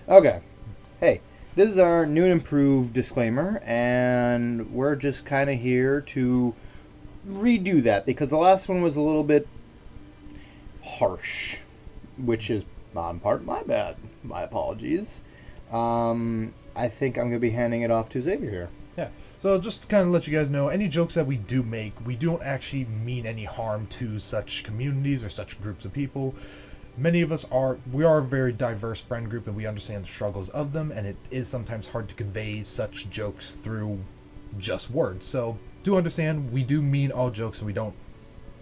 Okay. Hey, this is our new and improved disclaimer, and we're just kind of here to redo that because the last one was a little bit harsh, which is on part my bad. My apologies. I think I'm going to be handing it off to Xavier here. Yeah. So just to kind of let you guys know, any jokes that we do make, we don't actually mean any harm to such communities or such groups of people. Many of us are a very diverse friend group, and we understand the struggles of them, and it is sometimes hard to convey such jokes through just words. So do understand, we do mean all jokes, and we don't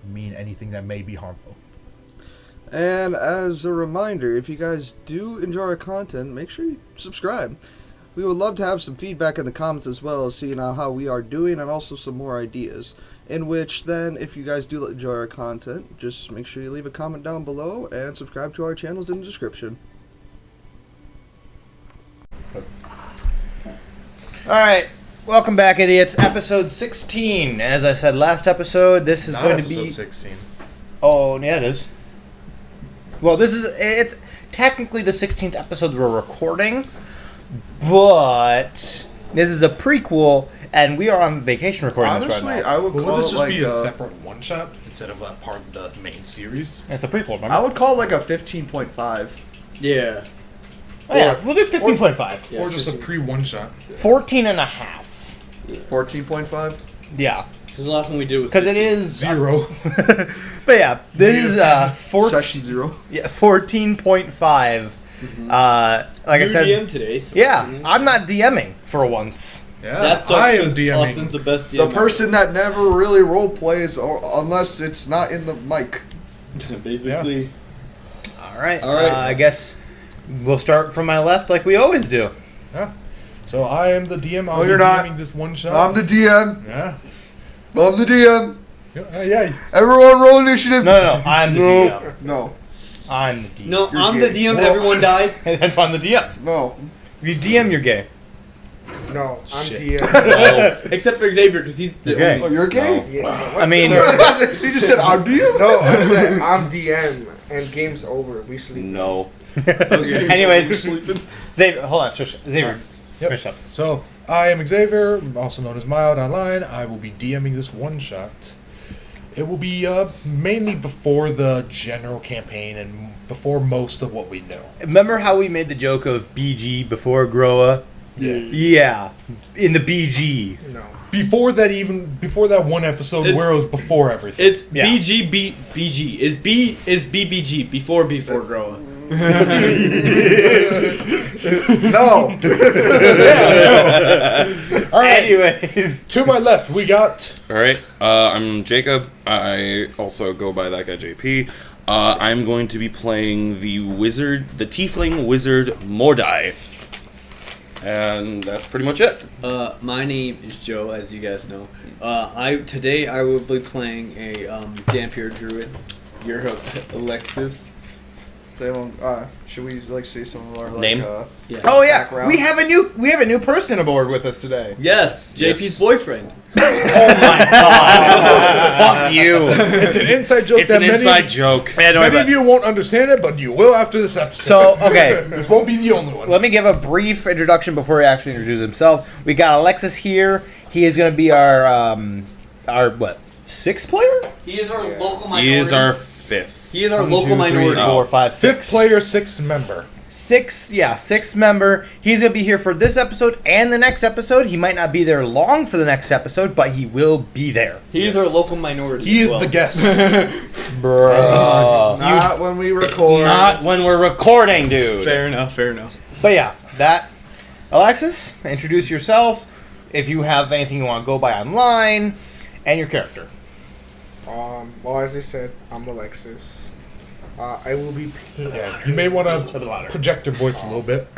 mean anything that may be harmful. And as a reminder, if you guys do enjoy our content, make sure you subscribe. We would love to have some feedback in the comments as well, seeing how we are doing, and also some more ideas. In which then, if you guys do enjoy our content, just make sure you leave a comment down below and subscribe to our channels in the description. Alright, welcome back, idiots. Episode 16. As I said last episode, this is going to be... Episode 16. Oh, yeah, it is. Well, it's technically the 16th episode we're recording, but this is a prequel, and we are on vacation recording this right now. I would Well, call would this it just like be a separate one-shot instead of a part of the main series? It's a prequel, remember? I would call it like a 15.5. Yeah. Oh, yeah, we'll do 15.5. Yeah, Or just a pre-one-shot? 14 and a half. 14.5? Yeah. Because the last one we did was... Because it is... 0. But yeah, this is Session 0. Yeah, 14.5. Like I said... DM today, so... Yeah, I'm not DMing for once. Yeah, That sucks I am 'cause DMing. Austin's the best DM The person that never really role plays unless it's not in the mic. Basically. Alright, All right. I guess we'll start from my left like we always do. Yeah. So I am the DM. I'll No, be you're not. DMing this one-shot. I'm the DM. Yeah. I'm the DM. Yeah. Everyone roll initiative. No, I'm the DM. No. I'm the DM. No, You're I'm gay. the DM, Well- everyone dies. That's why I'm the DM. No. If you DM, you're gay. No, I'm Shit. DM. Except for Xavier, because he's the Okay. Oh, you're gay? Yeah. I mean... He just said I'm DM? No, I said I'm DM and game's over. We sleep. No. Okay. Anyways, Sleeping. Xavier, hold on, shush. Xavier, Yep. finish up. So I am Xavier, also known as Mild Online. I will be DMing this one-shot. It will be mainly before the general campaign and before most of what we know. Remember how we made the joke of BG before Groa? Yeah. Yeah, in the BG. No. Before that one episode It's- where it was before everything. It's Yeah. BG. Is BBG before Groa. No. All right. Anyways, To my left, we got Alright, I'm Jacob. I also go by that guy JP. I'm going to be playing the tiefling wizard Mordai. And that's pretty much it. My name is Joe, as you guys know. Today I will be playing a Dampier Druid. You're Alexis. Should we say some of our Name? Yeah. oh yeah, Background. we have a new person aboard with us today. Yes, JP's Yes. boyfriend. Oh my god! Fuck you. it's an inside joke It's that an inside joke. many of you won't understand it, but you will after this episode. So okay, This won't be the only one. let me give a brief introduction before he actually introduces himself. We got Alexis here. He is going to be our sixth player? He is our local minority. He is our fifth. He is our 1, local 2, 3, minority. 4, 5, 6. Fifth player, sixth member. Sixth member. He's going to be here for this episode and the next episode. He might not be there long for the next episode, but he will be there. He is our local minority. He as is well. the guest. Bro. Not when we record. Not when we're recording, dude. Fair enough. But yeah, Alexis, introduce yourself. If you have anything you want to go by online, and your character. Well, as I said, I'm Alexis. I will be. You may want to project your voice a little bit.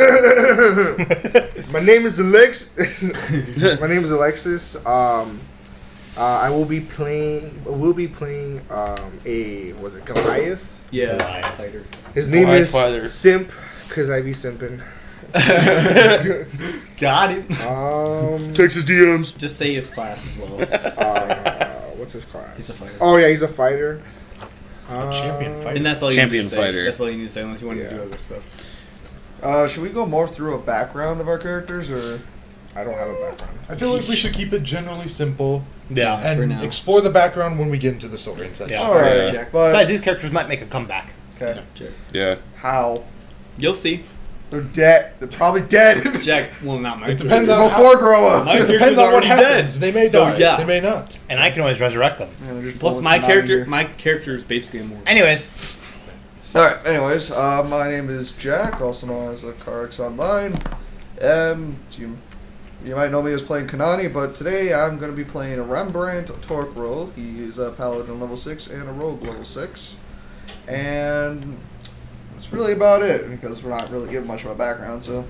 My name is Alexis. My name is Alexis. I will be playing. Goliath? Yeah. His name Goliath is fighter. Simp, cause I be simping. Got it. Texas DMs. Just say his class as well. What's his class? He's a fighter. Oh yeah, he's a fighter. Champion fighter. And that's all you Champion need to say. fighter. That's all you need to say unless you want to Yeah. do other stuff. Should we go more through a background of our characters, or? I don't have a background. I feel like we should keep it generally simple Yeah. For and now. explore the background when we get into the story and such. Yeah. All right, Jack. Besides, but these characters might make a comeback. okay. Yeah. How? You'll see. They're dead. They're probably dead. Jack, well, not my It depends on Before grow up. My It depends character's on what already happens. dead. They may So, die. yeah. They may not. And I can always resurrect them. Yeah, they're just Plus, pulling my them out of here. character is basically immortal. Anyways, All right. Anyways, my name is Jack, also known as Carx Online. You might know me as playing Kanani, but today I'm going to be playing a Rembrandt Torque Roll. He is a Paladin level 6 and a Rogue level 6. And that's really about it, because we're not really giving much of a background, so.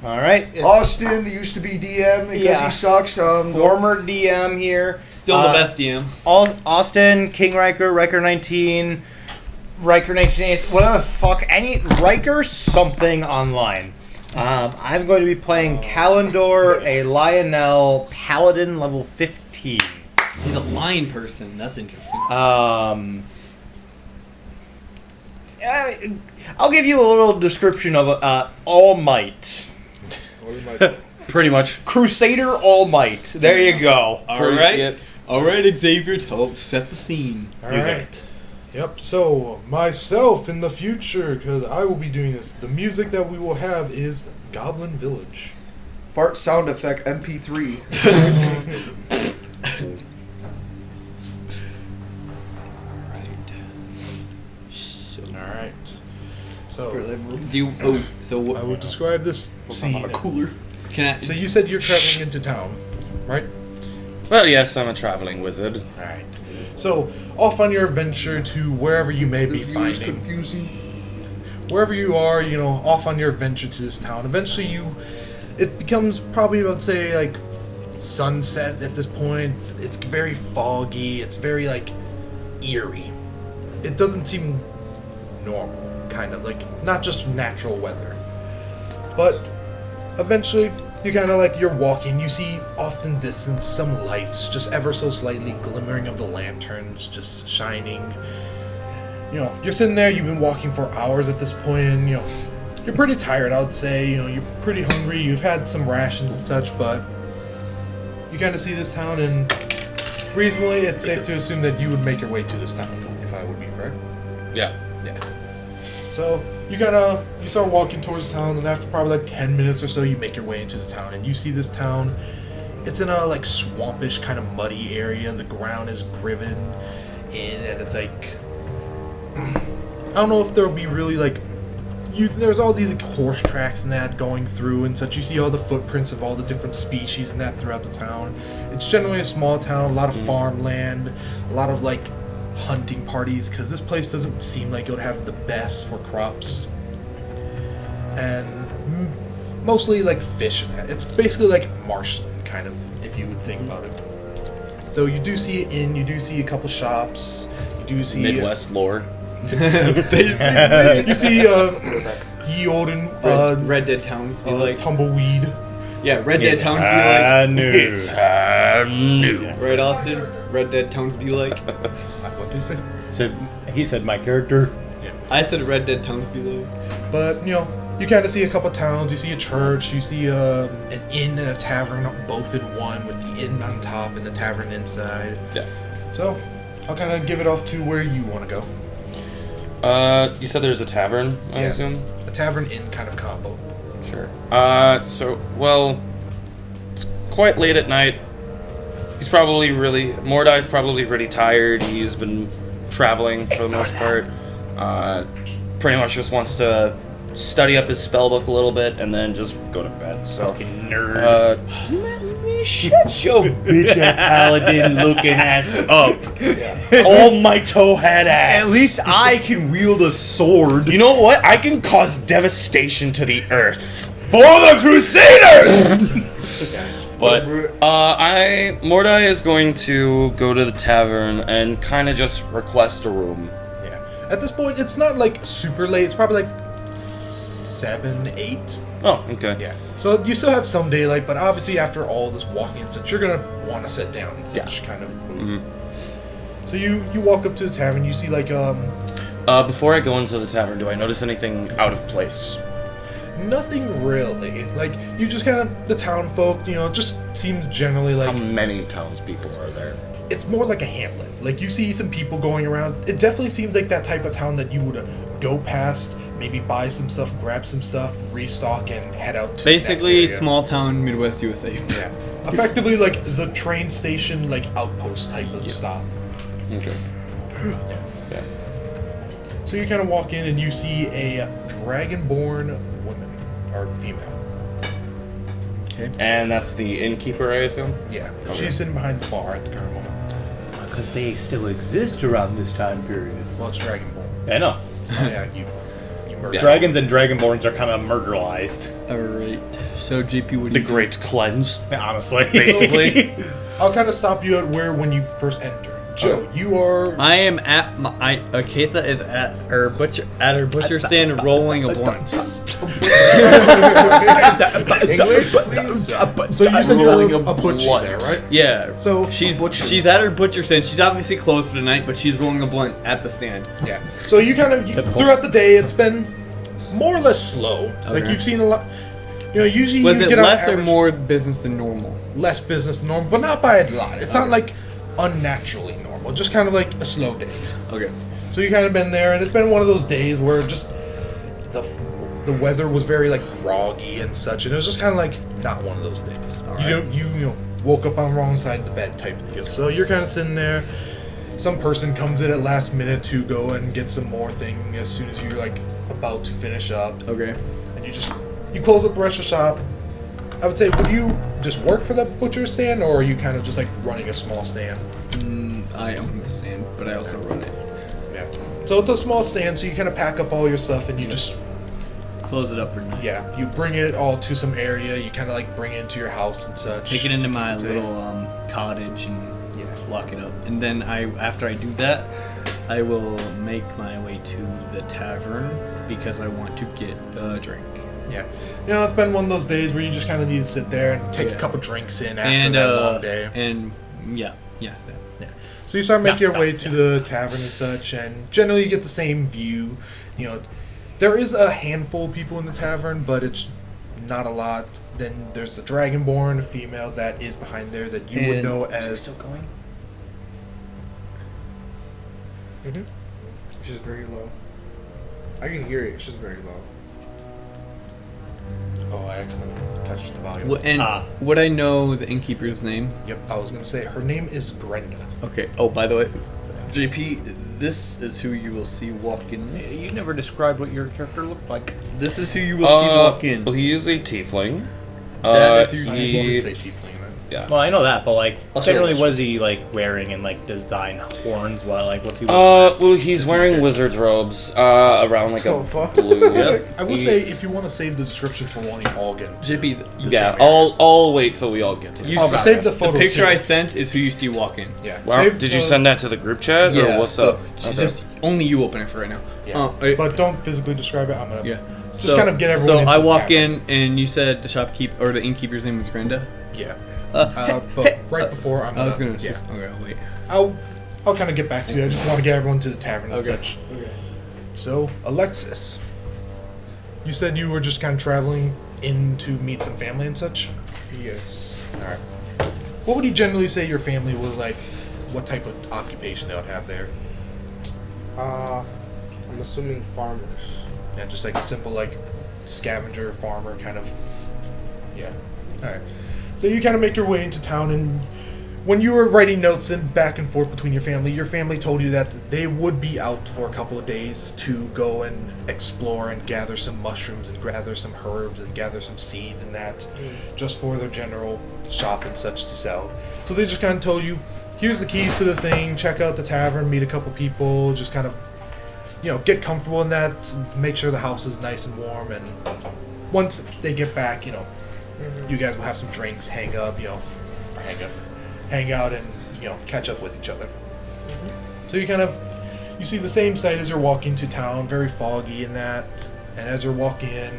all right. It's Austin used to be DM because Yeah. he sucks. former DM here. Still the best DM. Austin, King Ryker, Ryker 19, Ryker 19, whatever the fuck, any Ryker something online. I'm going to be playing Kalendor, a Lionel Paladin level 15. He's a lion person. That's interesting. I'll give you a little description of All Might. Pretty much. Crusader All Might. There you go. All right. All right, Xavier, help set the scene. Alright. Yep, so myself in the future, because I will be doing this, the music that we will have is Goblin Village. Fart sound effect MP3. Alright. So, Do you? Oh, so I will describe this scene. cooler. Can I? So you said you're traveling into town, right? Well, yes, I'm a traveling wizard. Alright. So, off on your adventure to wherever you may be It's finding. confusing. Wherever you are, you know, off on your adventure to this town, eventually it becomes probably about, say, like, sunset at this point. It's very foggy, it's very, like, eerie. It doesn't seem normal, kind of, like, not just natural weather. But, eventually, you kind of, like, you're walking, you see off in distance some lights, just ever so slightly glimmering of the lanterns, just shining. You know, you're sitting there, you've been walking for hours at this point, and, you know, you're pretty tired, I would say. You know, you're pretty hungry, you've had some rations and such, but you kind of see this town, and reasonably, it's safe to assume that you would make your way to this town, if I would be correct. Yeah. Yeah. So, you start walking towards the town, and after probably like 10 minutes or so, you make your way into the town, and you see this town. It's in a, like, swampish, kind of muddy area. The ground is griven in, and it's like, I don't know if there'll be really, like, there's all these, like, horse tracks and that going through and such. You see all the footprints of all the different species and that throughout the town. It's generally a small town, a lot of farmland, a lot of, like, hunting parties, because this place doesn't seem like it would have the best for crops. And mostly, like, fish and that. It's basically like marshland, kind of, if you would think about it. Though you do see an inn, you do see a couple shops, you do see... Midwest lore. You see ye olden Red Dead Towns be like. tumbleweed. Yeah, Red Dead Towns be like. New. Right, Austin? Red Dead Towns be like. What did you say? He said my character. I said Red Dead Towns be like. But, you know, you kind of see a couple towns, you see a church, you see an inn and a tavern, both in one, with the inn on top and the tavern inside. Yeah. So, I'll kind of give it off to where you want to go. You said there's a tavern, I Yeah. assume? A tavern inn kind of combo. Sure. Well, it's quite late at night. Mordai's probably pretty tired. He's been traveling for the most part. Pretty much just wants to study up his spellbook a little bit and then just go to bed. So, Fucking nerd. shut your bitch paladin looking ass up. Yeah. All my toe had ass. At least I can wield a sword. You know what? I can cause devastation to the earth for the Crusaders. But Mordai is going to go to the tavern and kind of just request a room. Yeah. At this point, it's not like super late. It's probably like 7, 8. Oh, okay. Yeah. So you still have some daylight, but obviously after all this walking and such, you're gonna want to sit down and such kind of. Mhm. So you walk up to the tavern. You see like Before I go into the tavern, do I notice anything out of place? Nothing really. Like, you just kind of, the town folk, you know, just seems generally How like, many townspeople are there? it's more like a hamlet. Like, you see some people going around. It definitely seems like that type of town that you would go past, maybe buy some stuff, grab some stuff, restock, and head out to Basically, the next area. small town, Midwest USA. Yeah. Effectively, like, the train station, like, outpost type of stop. Okay. Yeah. So you kind of walk in and you see a dragonborn woman, or female. Okay. And that's the innkeeper, I assume? Yeah. Okay. She's sitting behind the bar at the current moment. Because they still exist around this time period. Well, it's dragonborn. I know. Oh, yeah, you murder. Dragons and dragonborns are kind of murderized. Alright. So, JP, what do The you Great Cleanse. Honestly. Basically. I'll kind of stop you at when you first enter. Joe, you are... I am at my. Keitha is at her butcher stand rolling a blunt. English, please. So you said rolling you're a a butcher blunt. there, right? Yeah. So She's at her butcher stand. She's obviously closed for the night, but she's rolling a blunt at the stand. Yeah. So you kind of Typical. throughout the day, it's been more or less slow. Like Okay. you've seen a lot. You know, usually Was you it get out less or average- more business than normal? less business than normal, but not by a lot. It's not like unnaturally normal. Just kind of like a slow day. Okay. So you kind of been there, and it's been one of those days where just the weather was very like groggy and such, and it was just kind of like not one of those days. All You right. don't you know woke up on the wrong side of the bed type of deal. So you're kind of sitting there. Some person comes in at last minute to go and get some more thing as soon as you're like about to finish up, Okay. and you close up the rest of the shop. I would say, would you just work for the butcher stand, or are you kind of just like running a small stand? I own the stand, but I also run it. Yeah. So it's a small stand, so you kind of pack up all your stuff and you just, Close it up for night. yeah, you bring it all to some area. You kind of like bring it into your house and such. Take it into my Say- little cottage and Yeah. lock it up. And then after I do that, I will make my way to the tavern because I want to get a drink. Yeah. You know, it's been one of those days where you just kind of need to sit there and take Yeah. a couple drinks in after And that long day. and yeah. So you start making your Yeah, way yeah, to the tavern and such, and generally you get the same view. You know, there is a handful of people in the tavern, but it's not a lot. Then there's the Dragonborn, a female that is behind there that you would And- know Is it as. still going? She's very low. I can hear it. She's very low. Oh, I accidentally touched the volume. Would I know the innkeeper's name? Yep, I was gonna say her name is Grenda. Okay. Oh, by the way, JP, this is who you will see walk in. You never described what your character looked like. This is who you will see walk in. Well, he is a tiefling. That is I usually- did He, say tiefling then. yeah. Well, I know that, but like, Also, generally, it's- was he like wearing and like design horns? What like what's he? Well, he's wearing wizard's robes, around like Oh, a fuck. blue. Yep. I will say, if you want to save the description for one, you all get. JP, the Yeah, same area. I'll wait till we all get to You this. Oh, but save the the photo. picture too. I sent is who you see walk in. Yeah. Wow, Save did you the- send that to the group chat, or what's so up? Okay. just only you open it for right now. Yeah. But don't physically describe it. I'm gonna. Yeah. Just kind of get everyone So into I the walk tavern. in, and you said the shopkeep or the innkeeper's name was Grenda. Yeah. Hey, But right before I'm. I was gonna. Yeah. Okay, wait. I'll kind of get back to you. I just want to get everyone to the tavern and Okay. such. So, Alexis, you said you were just kind of traveling in to meet some family and such. Yes. All right. What would you generally say your family was like? What type of occupation they would have there? I'm assuming farmers. Yeah, just like a simple like scavenger farmer kind of. Yeah. All right. So you kind of make your way into town, and when you were writing notes and back and forth between your family told you that they would be out for a couple of days to go and explore and gather some mushrooms and gather some herbs and gather some seeds and that, just for their general shop and such to sell. So they just kind of told you, here's the keys to the thing. Check out the tavern, meet a couple people, just kind of, get comfortable in that. Make sure the house is nice and warm, and once they get back, you guys will have some drinks, hang out and catch up with each other. So you see the same sight as you're walking to town, very foggy in that, and as you're walking in,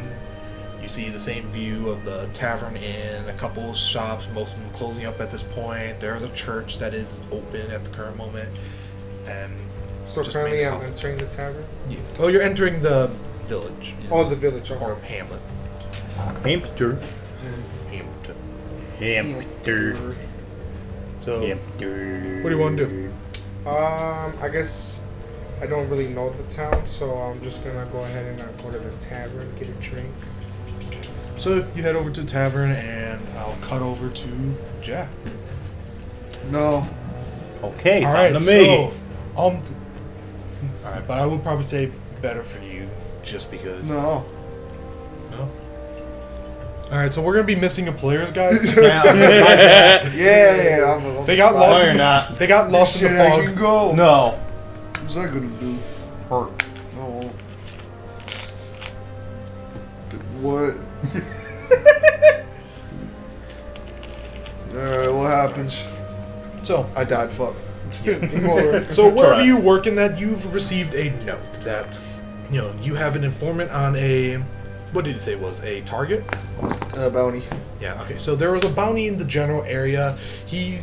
you see the same view of the tavern inn, a couple of shops, most of them closing up at this point. There's a church that is open at the current moment, and So just currently main I'm house. entering the tavern. You're entering the village Oh, the village. or Okay. hamlet. Hamster. Hamilton. Hamster. So, Hamster. what do you want to do? I guess I don't really know the town, so I'm just gonna go ahead and go to the tavern, get a drink. So you head over to the tavern, and I'll cut over to Jack. No. Okay, All it's right, on to me. so all right, but I would probably say better for you, just because. No. No? All right, so we're gonna be missing a player, guys. Yeah, I'm They got No, lost. you're not. They got lost in Shit, the I fog. can go. No. What's that gonna do? Hurt. No. What? Alright, what happens? So, I died, fuck. so wherever Correct. you work in that, you've received a note that, you have an informant on a, what did it say was a target? Bounty. Yeah, okay, so there was a bounty in the general area. He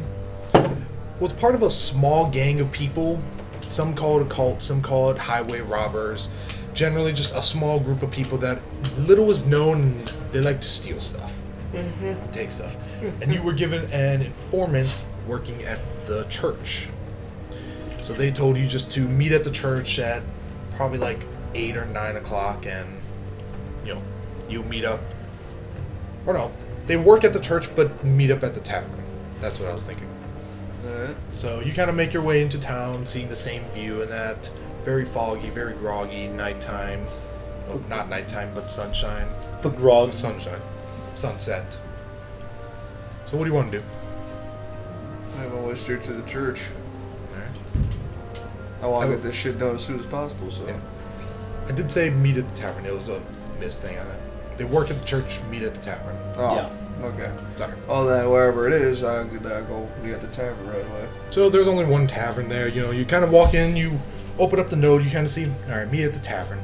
was part of a small gang of people. Some call it a cult, some call it highway robbers. Generally just a small group of people that little is known and they like to steal stuff. Take stuff. And you were given an informant working at the church. So they told you just to meet at the church at probably like 8 or 9 o'clock, and you meet up. Or no, they work at the church but meet up at the tavern. That's what I was thinking. Alright. So you kind of make your way into town, seeing the same view and that very foggy, very groggy nighttime. Oh, not nighttime, but sunshine. The grog. Sunshine. Sunset. So what do you want to do? I'm always straight to the church. Alright. I want to get this shit done as soon as possible, so. Yeah. I did say meet at the tavern. It was a missed thing on that. They work at the church, meet at the tavern. Oh, Yeah. okay. Sorry. Well, then, wherever it is, I go be at the tavern right away. So there's only one tavern there. You kind of walk in, you open up the note, you kind of see, all right, meet at the tavern.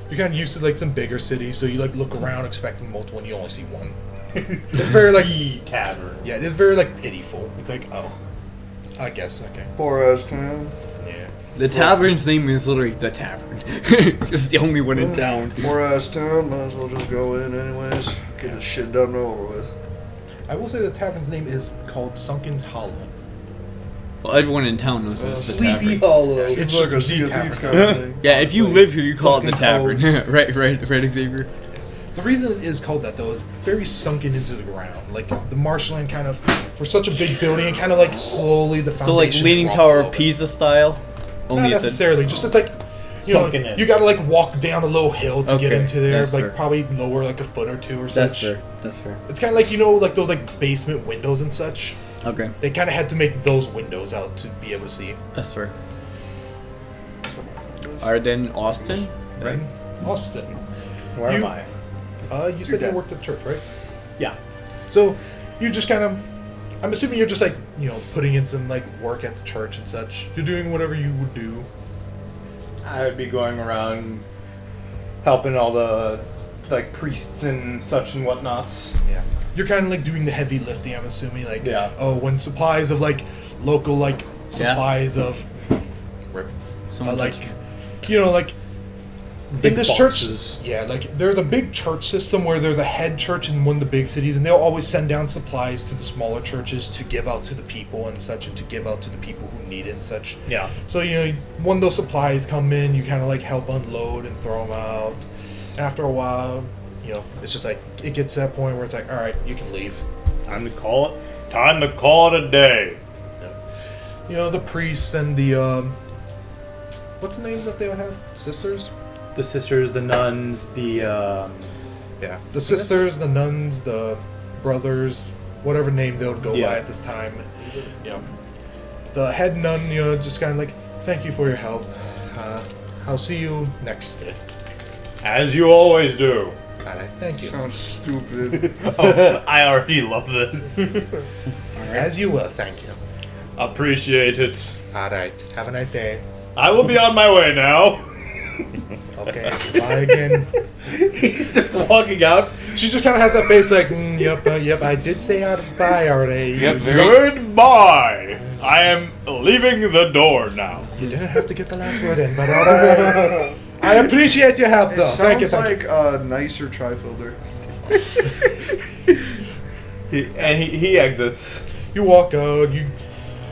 You're kind of used to like some bigger cities, so you like look around expecting multiple, and you only see one. It's very like Tavern. yeah, it's very like pitiful. It's like, oh, I guess okay. Poor ass town. Yeah. The tavern's name is literally the tavern. It's the only one in town. Poor ass town. Might as well just go in anyways. Get this shit done and over with. I will say the tavern's name is called Sunken Hollow. Well, everyone in town knows this is the Sleepy tavern. Hollow. It's It's like a just Sea the of Thieves tavern. kind of thing. Yeah, if you live here, you call it the Sunken tavern. right, Xavier. The reason it is called that though is very sunken into the ground. Like the marshland kind of, for such a big building, kind of like slowly the So like foundation Leaning dropped Tower a of little bit. Pisa style. Not Only it's necessarily, just it's like Sunken in. you gotta like walk down a little hill to get Okay, into there, that's like fair. probably lower like a foot or two or That's such. fair. That's fair. It's kind of like like those like basement windows and such. Okay, They kind of had to make those windows out to be able to see. that's fair. Alright then, Austin. Right? Austin. Where You- am I? You said you dead. worked at church, right? Yeah. So you just kind of, I'm assuming you're just like putting in some like work at the church and such. You're doing whatever you would do. I would be going around helping all the like priests and such and whatnots. Yeah. You're kind of like doing the heavy lifting. I'm assuming like Yeah. when supplies of like local like supplies of Someone like touched me. like Big in this boxes. church, yeah, like there's a big church system where there's a head church in one of the big cities, and they'll always send down supplies to the smaller churches to give out to the people and such, and to give out to the people who need it and such. Yeah. So when those supplies come in, you kind of like help unload and throw them out. And after a while, it's just like it gets to that point where it's like, all right, you can leave. Time to call it a day. The priests and the what's the name that they would have? Sisters? The sisters, the nuns, the Yeah. The sisters, the nuns, the brothers, whatever name they would go Yeah. by at this time. The head nun, just kind of like, thank you for your help. I'll see you next day. as you always do. Alright, thank you. Sounds stupid. Oh, I already love this. As you will, thank you. Appreciate it. Alright, have a nice day. I will be on my way now. Okay, bye again. He starts walking out. She just kind of has that face like, yep, I did say bye already. Yep, very. Goodbye. I am leaving the door now. You didn't have to get the last word in, but alright. I appreciate your help, It though. Thank you. sounds Thank you. like a nicer trifielder. he exits. You walk out.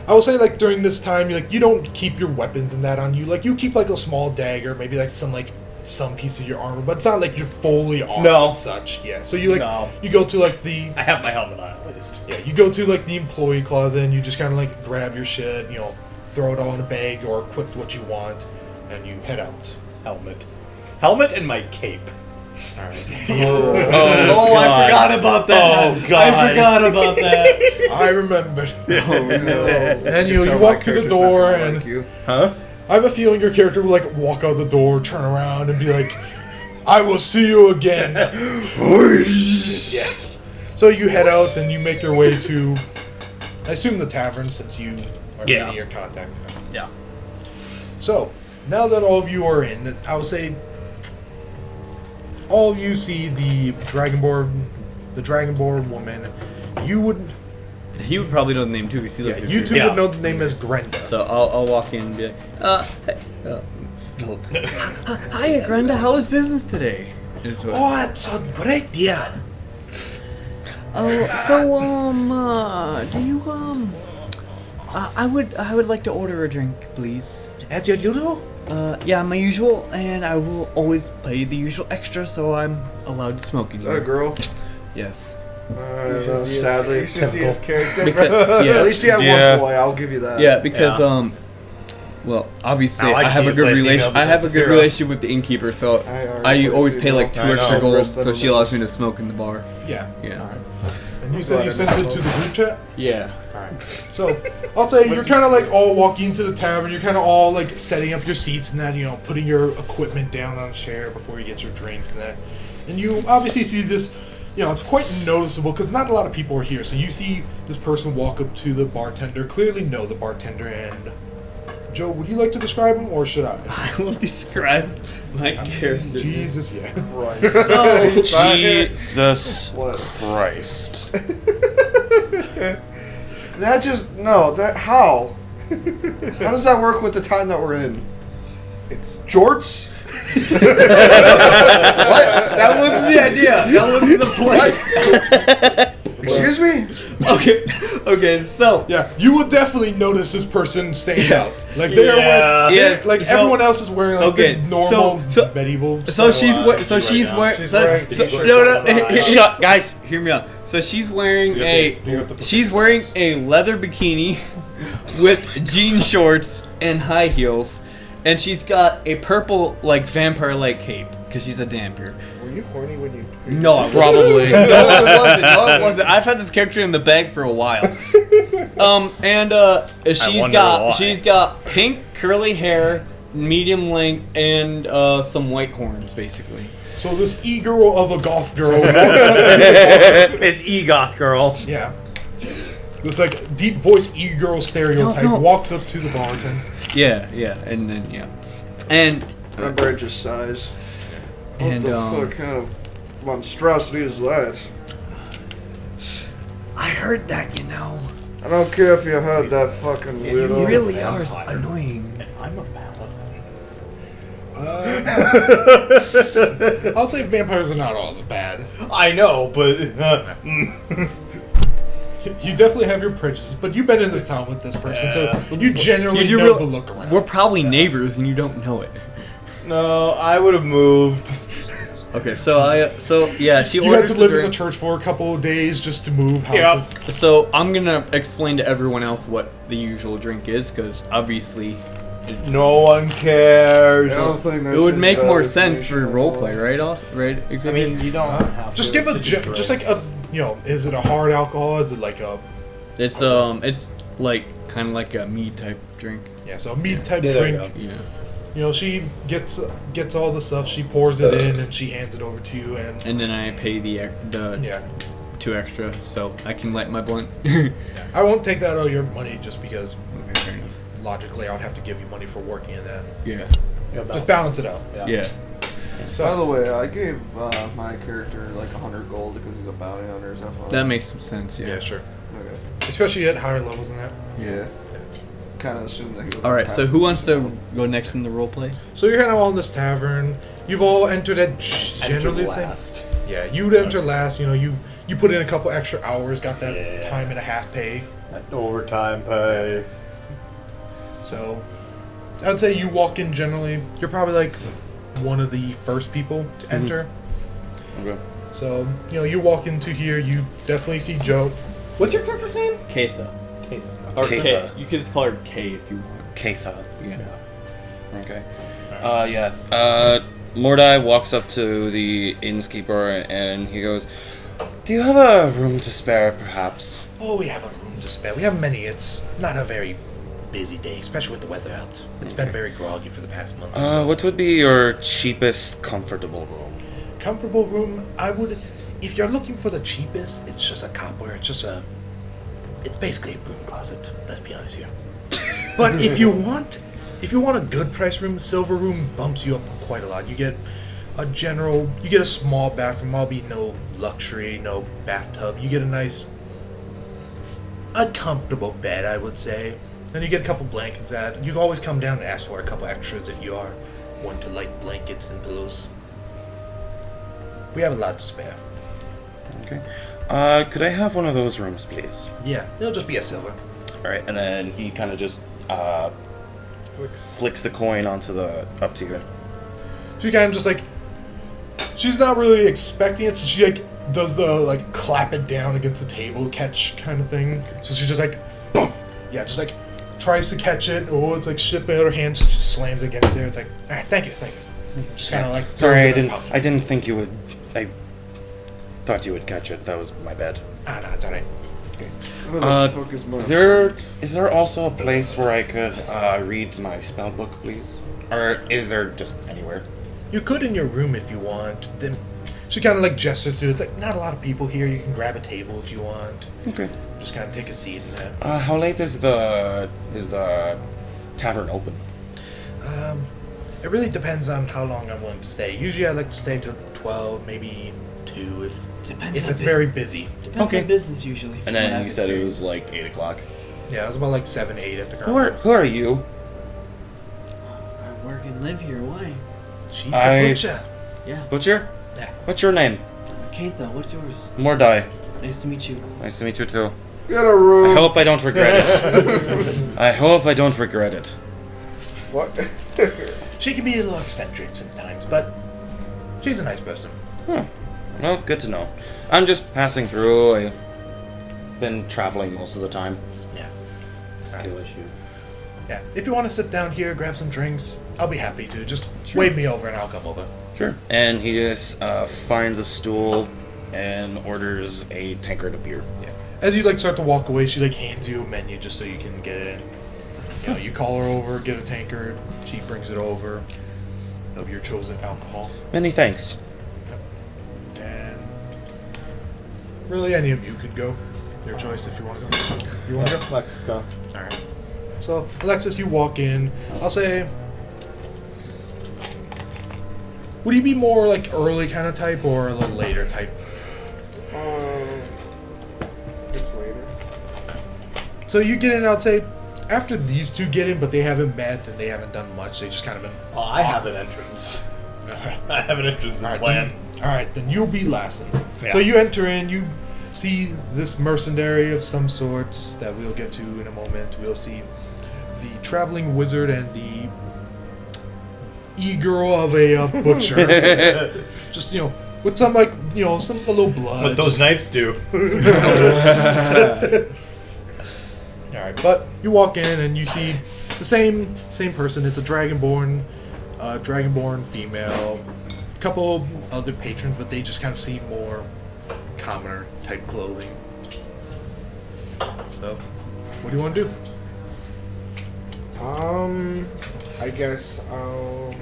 I will say, like, during this time, you don't keep your weapons and that on you. Like, you keep like a small dagger, maybe like some piece of your armor, but it's not like you're fully armed No. and such. Yeah. So you No. you go to like the I have my helmet on at least. yeah you go to like the employee closet and you just kind of like grab your shit, throw it all in a bag or equip what you want, and you head out. Helmet and my cape. All right. Oh, I forgot about that. Oh, God. I forgot about that. I remember. Oh no! And you Tell my walk to the character's not door gonna and. like you. Huh? I have a feeling your character will like walk out the door, turn around, and be like, "I will see you again." Yeah. So you head out and you make your way to, I assume, the tavern, since you are Yeah. in your contact. Yeah. So now that all of you are in, I would say all of you see the Dragonborn woman. You would, He would probably know the name too, because he yeah, lives you here. two Yeah. would know the name as Grenda. So I'll walk in and be like, hey, hiya, Grenda. How was business today? Is what- Oh, that's a great idea. Oh, so do you I would like to order a drink, please. As your usual. Yeah, my usual, and I will always pay the usual extra, so I'm allowed to smoke in Is that a here. girl? Yes. Sadly, You should see his character. Because, yeah, At least you have Yeah. one boy. I'll give you that. yeah, because Yeah. well, obviously I like I have you a to good play female relation. I have a good Zafira. relationship with the innkeeper, so I always pay like 2 I know. extra gold, Rest of so them she allows is- me to smoke in the bar. Yeah. Yeah. And you said you sent it to the group chat? Yeah. So, I'll say you're What's kind of his- like all walking into the tavern. You're kind of all like setting up your seats and that, putting your equipment down on a chair before you get your drinks and that. And you obviously see this, it's quite noticeable because not a lot of people are here. So you see this person walk up to the bartender, clearly know the bartender. And Joe, would you like to describe him or should I? I will describe my character. Jesus, yeah. Right. Jesus What? Christ. That just how? How does that work with the time that we're in? It's Jorts? That wasn't the idea. That wasn't the plan. Excuse me? Okay, so Yeah, you will definitely notice this person standing out. Like they are Yeah. wearing, Yes, like so- everyone else is wearing like okay, the normal so- medieval. so she's So, wearing she's wearing t-shirts no, on the line. Shut, guys. hear me out. So she's wearing You have to put she's the wearing pictures. a leather bikini with jean shorts and high heels, and she's got a purple like vampire-like cape because she's a dampier. Were you horny when you? No, I Probably. No, it wasn't. No, it wasn't. I've had this character in the bag for a while. She's got pink curly hair, medium length, and some white horns, basically. So this e-girl of a goth girl walks up to the bar. It's E-Goth girl. Yeah. This like deep voice e-girl stereotype No. walks up to the bartender. Yeah, and then and My bird just sighs. What And, the fuck kind of monstrosity is that? I heard that, I don't care if you heard that fucking you weirdo. really are Vampire. annoying. I'm a paladin. I'll say vampires are not all that bad. I know, but You definitely have your prejudices, but you've been in this town with this person, so you generally You do know real- the look around. We're probably neighbors, and you don't know it. no, I would have moved. Okay, she You had orders to the live in the drink. church for a couple of days just to move Yep. houses. So I'm gonna explain to everyone else what the usual drink is, because obviously No one cares. I don't think it that's would any make bad more sense for information at roleplay, all. right? Right? I Xavier? mean, you don't have Just to. give a It's just just like a is it a hard alcohol? Is it like a it's like kind of like a mead type drink. so a mead type Yeah, there you drink? Yeah. She gets all the stuff. She pours it in and she hands it over to you, and And then I pay the 2 extra, so I can light my blunt. I won't take that out of your money just because Okay, fair enough. logically I would have to give you money for working in that. Yeah. Just balance it out. Yeah. By the way, I gave my character like 100 gold because he's a bounty hunter. Is that fine? That makes some sense. Yeah. Yeah, sure. Okay. Especially at higher levels than that. Yeah. Kind of assumed that he was. All right. So who wants to go next in the role play? So you're kind of all in this tavern. You've all entered at generally the same. last. Yeah, you would enter last. You know, you put in a couple extra hours, got that Yeah. time and a half pay. That overtime pay. So, I'd say you walk in generally. You're probably like one of the first people to enter. Okay. So, you know, you walk into here, you definitely see Joe. What's your character's name? Keitha. Keitha. Or Keitha. K. You could just call her K if you want. Keitha. Yeah. Okay. Mordai walks up to the innkeeper and he goes, "Do you have a room to spare, perhaps?" Oh, we have a room to spare. We have many. It's not a very busy day, especially with the weather out. It's been very groggy for the past month or so. What would be your cheapest comfortable room? Comfortable room, I would... If you're looking for the cheapest, it's just a copper. It's basically a broom closet, let's be honest here. But if you want a good price room, silver room bumps you up quite a lot. You get a small bathroom, albeit no luxury, no bathtub. You get a comfortable bed, I would say. Then you get a couple blankets that you can always come down and ask for a couple extras if you are one to like blankets and pillows. We have a lot to spare. Okay. Could I have one of those rooms, please? Yeah, it'll just be a silver. Alright, and then he kind of just flicks the coin up to you. She kind of just like, she's not really expecting it, so she like does the like clap it down against the table catch kind of thing. So she just like, boom! Yeah, just like tries to catch it. Oh, it's like shit out of her hand. She just slams it against there. It's like, all right, thank you. Just kind of like. Sorry, throws it in her pocket. I didn't think you would. I thought you would catch it. That was my bad. Ah, no, it's all right. Where the fuck is my... Is there also a place where I could read my spell book, please? Or is there just anywhere? You could in your room if you want. Then she kind of like gestures to it. It's like not a lot of people here. You can grab a table if you want. Okay. Just kind of take a seat in that. How late is the tavern open? It really depends on how long I'm willing to stay. Usually I like to stay till 12, maybe 2 if it's very busy. Depends Okay. on business usually. And then you said it was like 8 o'clock. Yeah, it was about like 7, 8 at the ground. Who are you? I work and live here. Why? She's the butcher. Yeah. Butcher? Yeah. What's your name? Keitha, what's yours? Mordai. Nice to meet you. Nice to meet you too. Get a room. I hope I don't regret it. I hope I don't regret it. What? She can be a little eccentric sometimes, but she's a nice person. Well, good to know. I'm just passing through. I've been traveling most of the time. Yeah. Skill issue. Yeah. If you want to sit down here, grab some drinks, I'll be happy to. Just wave me over and I'll come over. Sure. And he just finds a stool and orders a tankard of beer. Yeah. As you like start to walk away, she like hands you a menu just so you can get it in. You know, you call her over, get a tankard, she brings it over of your chosen alcohol. Many thanks. And really any of you could go. Your choice if you want to go. You want to go? Let's go. Alright. So, Alexis, you walk in. I'll say... Would you be more like early kind of type or a little later type? Just later. So you get in, I'd say, after these two get in, but they haven't met and they haven't done much. They just kind of been... Oh, I have an entrance. I have an entrance Alright, plan. then you'll be last then. Yeah. So you enter in, you see this mercenary of some sorts that we'll get to in a moment. We'll see the traveling wizard and the e-girl of a butcher. Just, you know, with some, like, you know, some a little blood. What those knives do. Alright, but you walk in and you see the same person. It's a dragonborn female. A couple other patrons, but they just kind of seem more commoner type clothing. So, what do you want to do? I guess I'll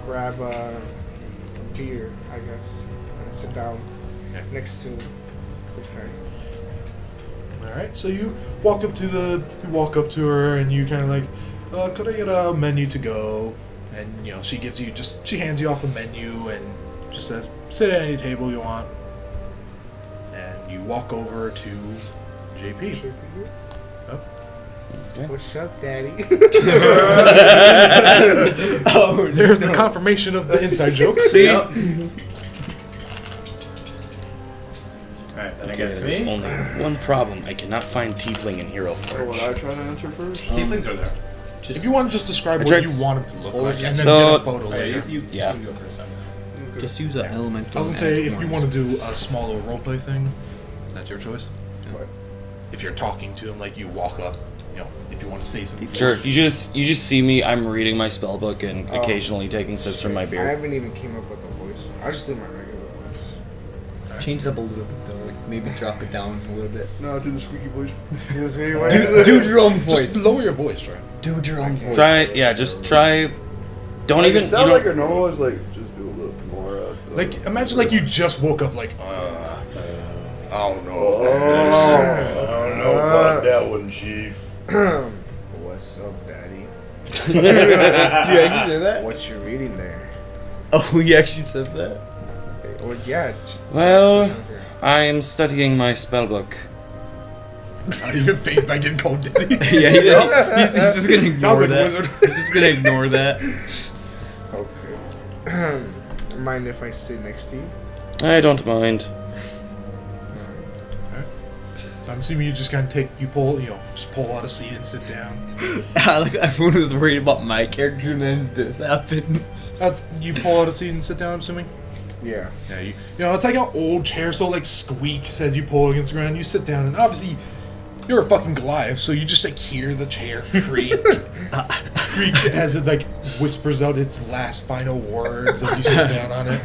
grab a beer, I guess, and sit down next to this guy. Alright, so you walk up to her and you kind of like, could I get a menu to go? And, you know, she hands you off a menu and just says, sit at any table you want. And you walk over to JP. Okay. What's up, Daddy? Oh, there's the confirmation of the inside joke. See? Alright, then I Okay, guess there's me. only one problem. I cannot find tiefling in Hero Or would Forge. I try to enter first? Tieflings are there. Just If you want to just describe I what tried you s- want him to look or like, just- and then So- get a photo later. Yeah. can go first. Okay. Just use an elemental. I was gonna say, if you want to do a small little roleplay thing, that's your choice. What? If you're talking to him, like you walk up, if you want to say something. Sure. You just see me. I'm reading my spell book and Oh. occasionally taking sips from my I beer. haven't even came up with a voice. I just do my regular voice. Change it up a little bit though, like maybe drop it down a little bit. No, do the squeaky voice. This me Do your own voice. Just lower your voice, Troy. Do your own voice. Try. Yeah. Just try. Don't Like, even. it's You not don't, like a normal. It's like just do a little bit more. Like, imagine like you just woke up, like, oh no. Oh. I don't know about that one, Chief. What's up, Daddy? Did you actually say that? What you reading there? Oh, he actually said that. Well, yeah. Well- Jackson Junker. I'm studying my spell book. Not even phased by getting called daddy. Yeah, he's just gonna ignore Sounds like a that. wizard. He's just gonna ignore that. Okay. Mind if I sit next to you? I don't mind. So I'm assuming you just kind of just pull out a seat and sit down. Like everyone was worried about my character, and then this happens. You pull out a seat and sit down, I'm assuming? Yeah. Yeah, it's like an old chair, so like squeaks as you pull it against the ground. You sit down, and obviously you're a fucking Goliath, so you just like hear the chair creak, creak as it like whispers out its last final words as you sit down on it.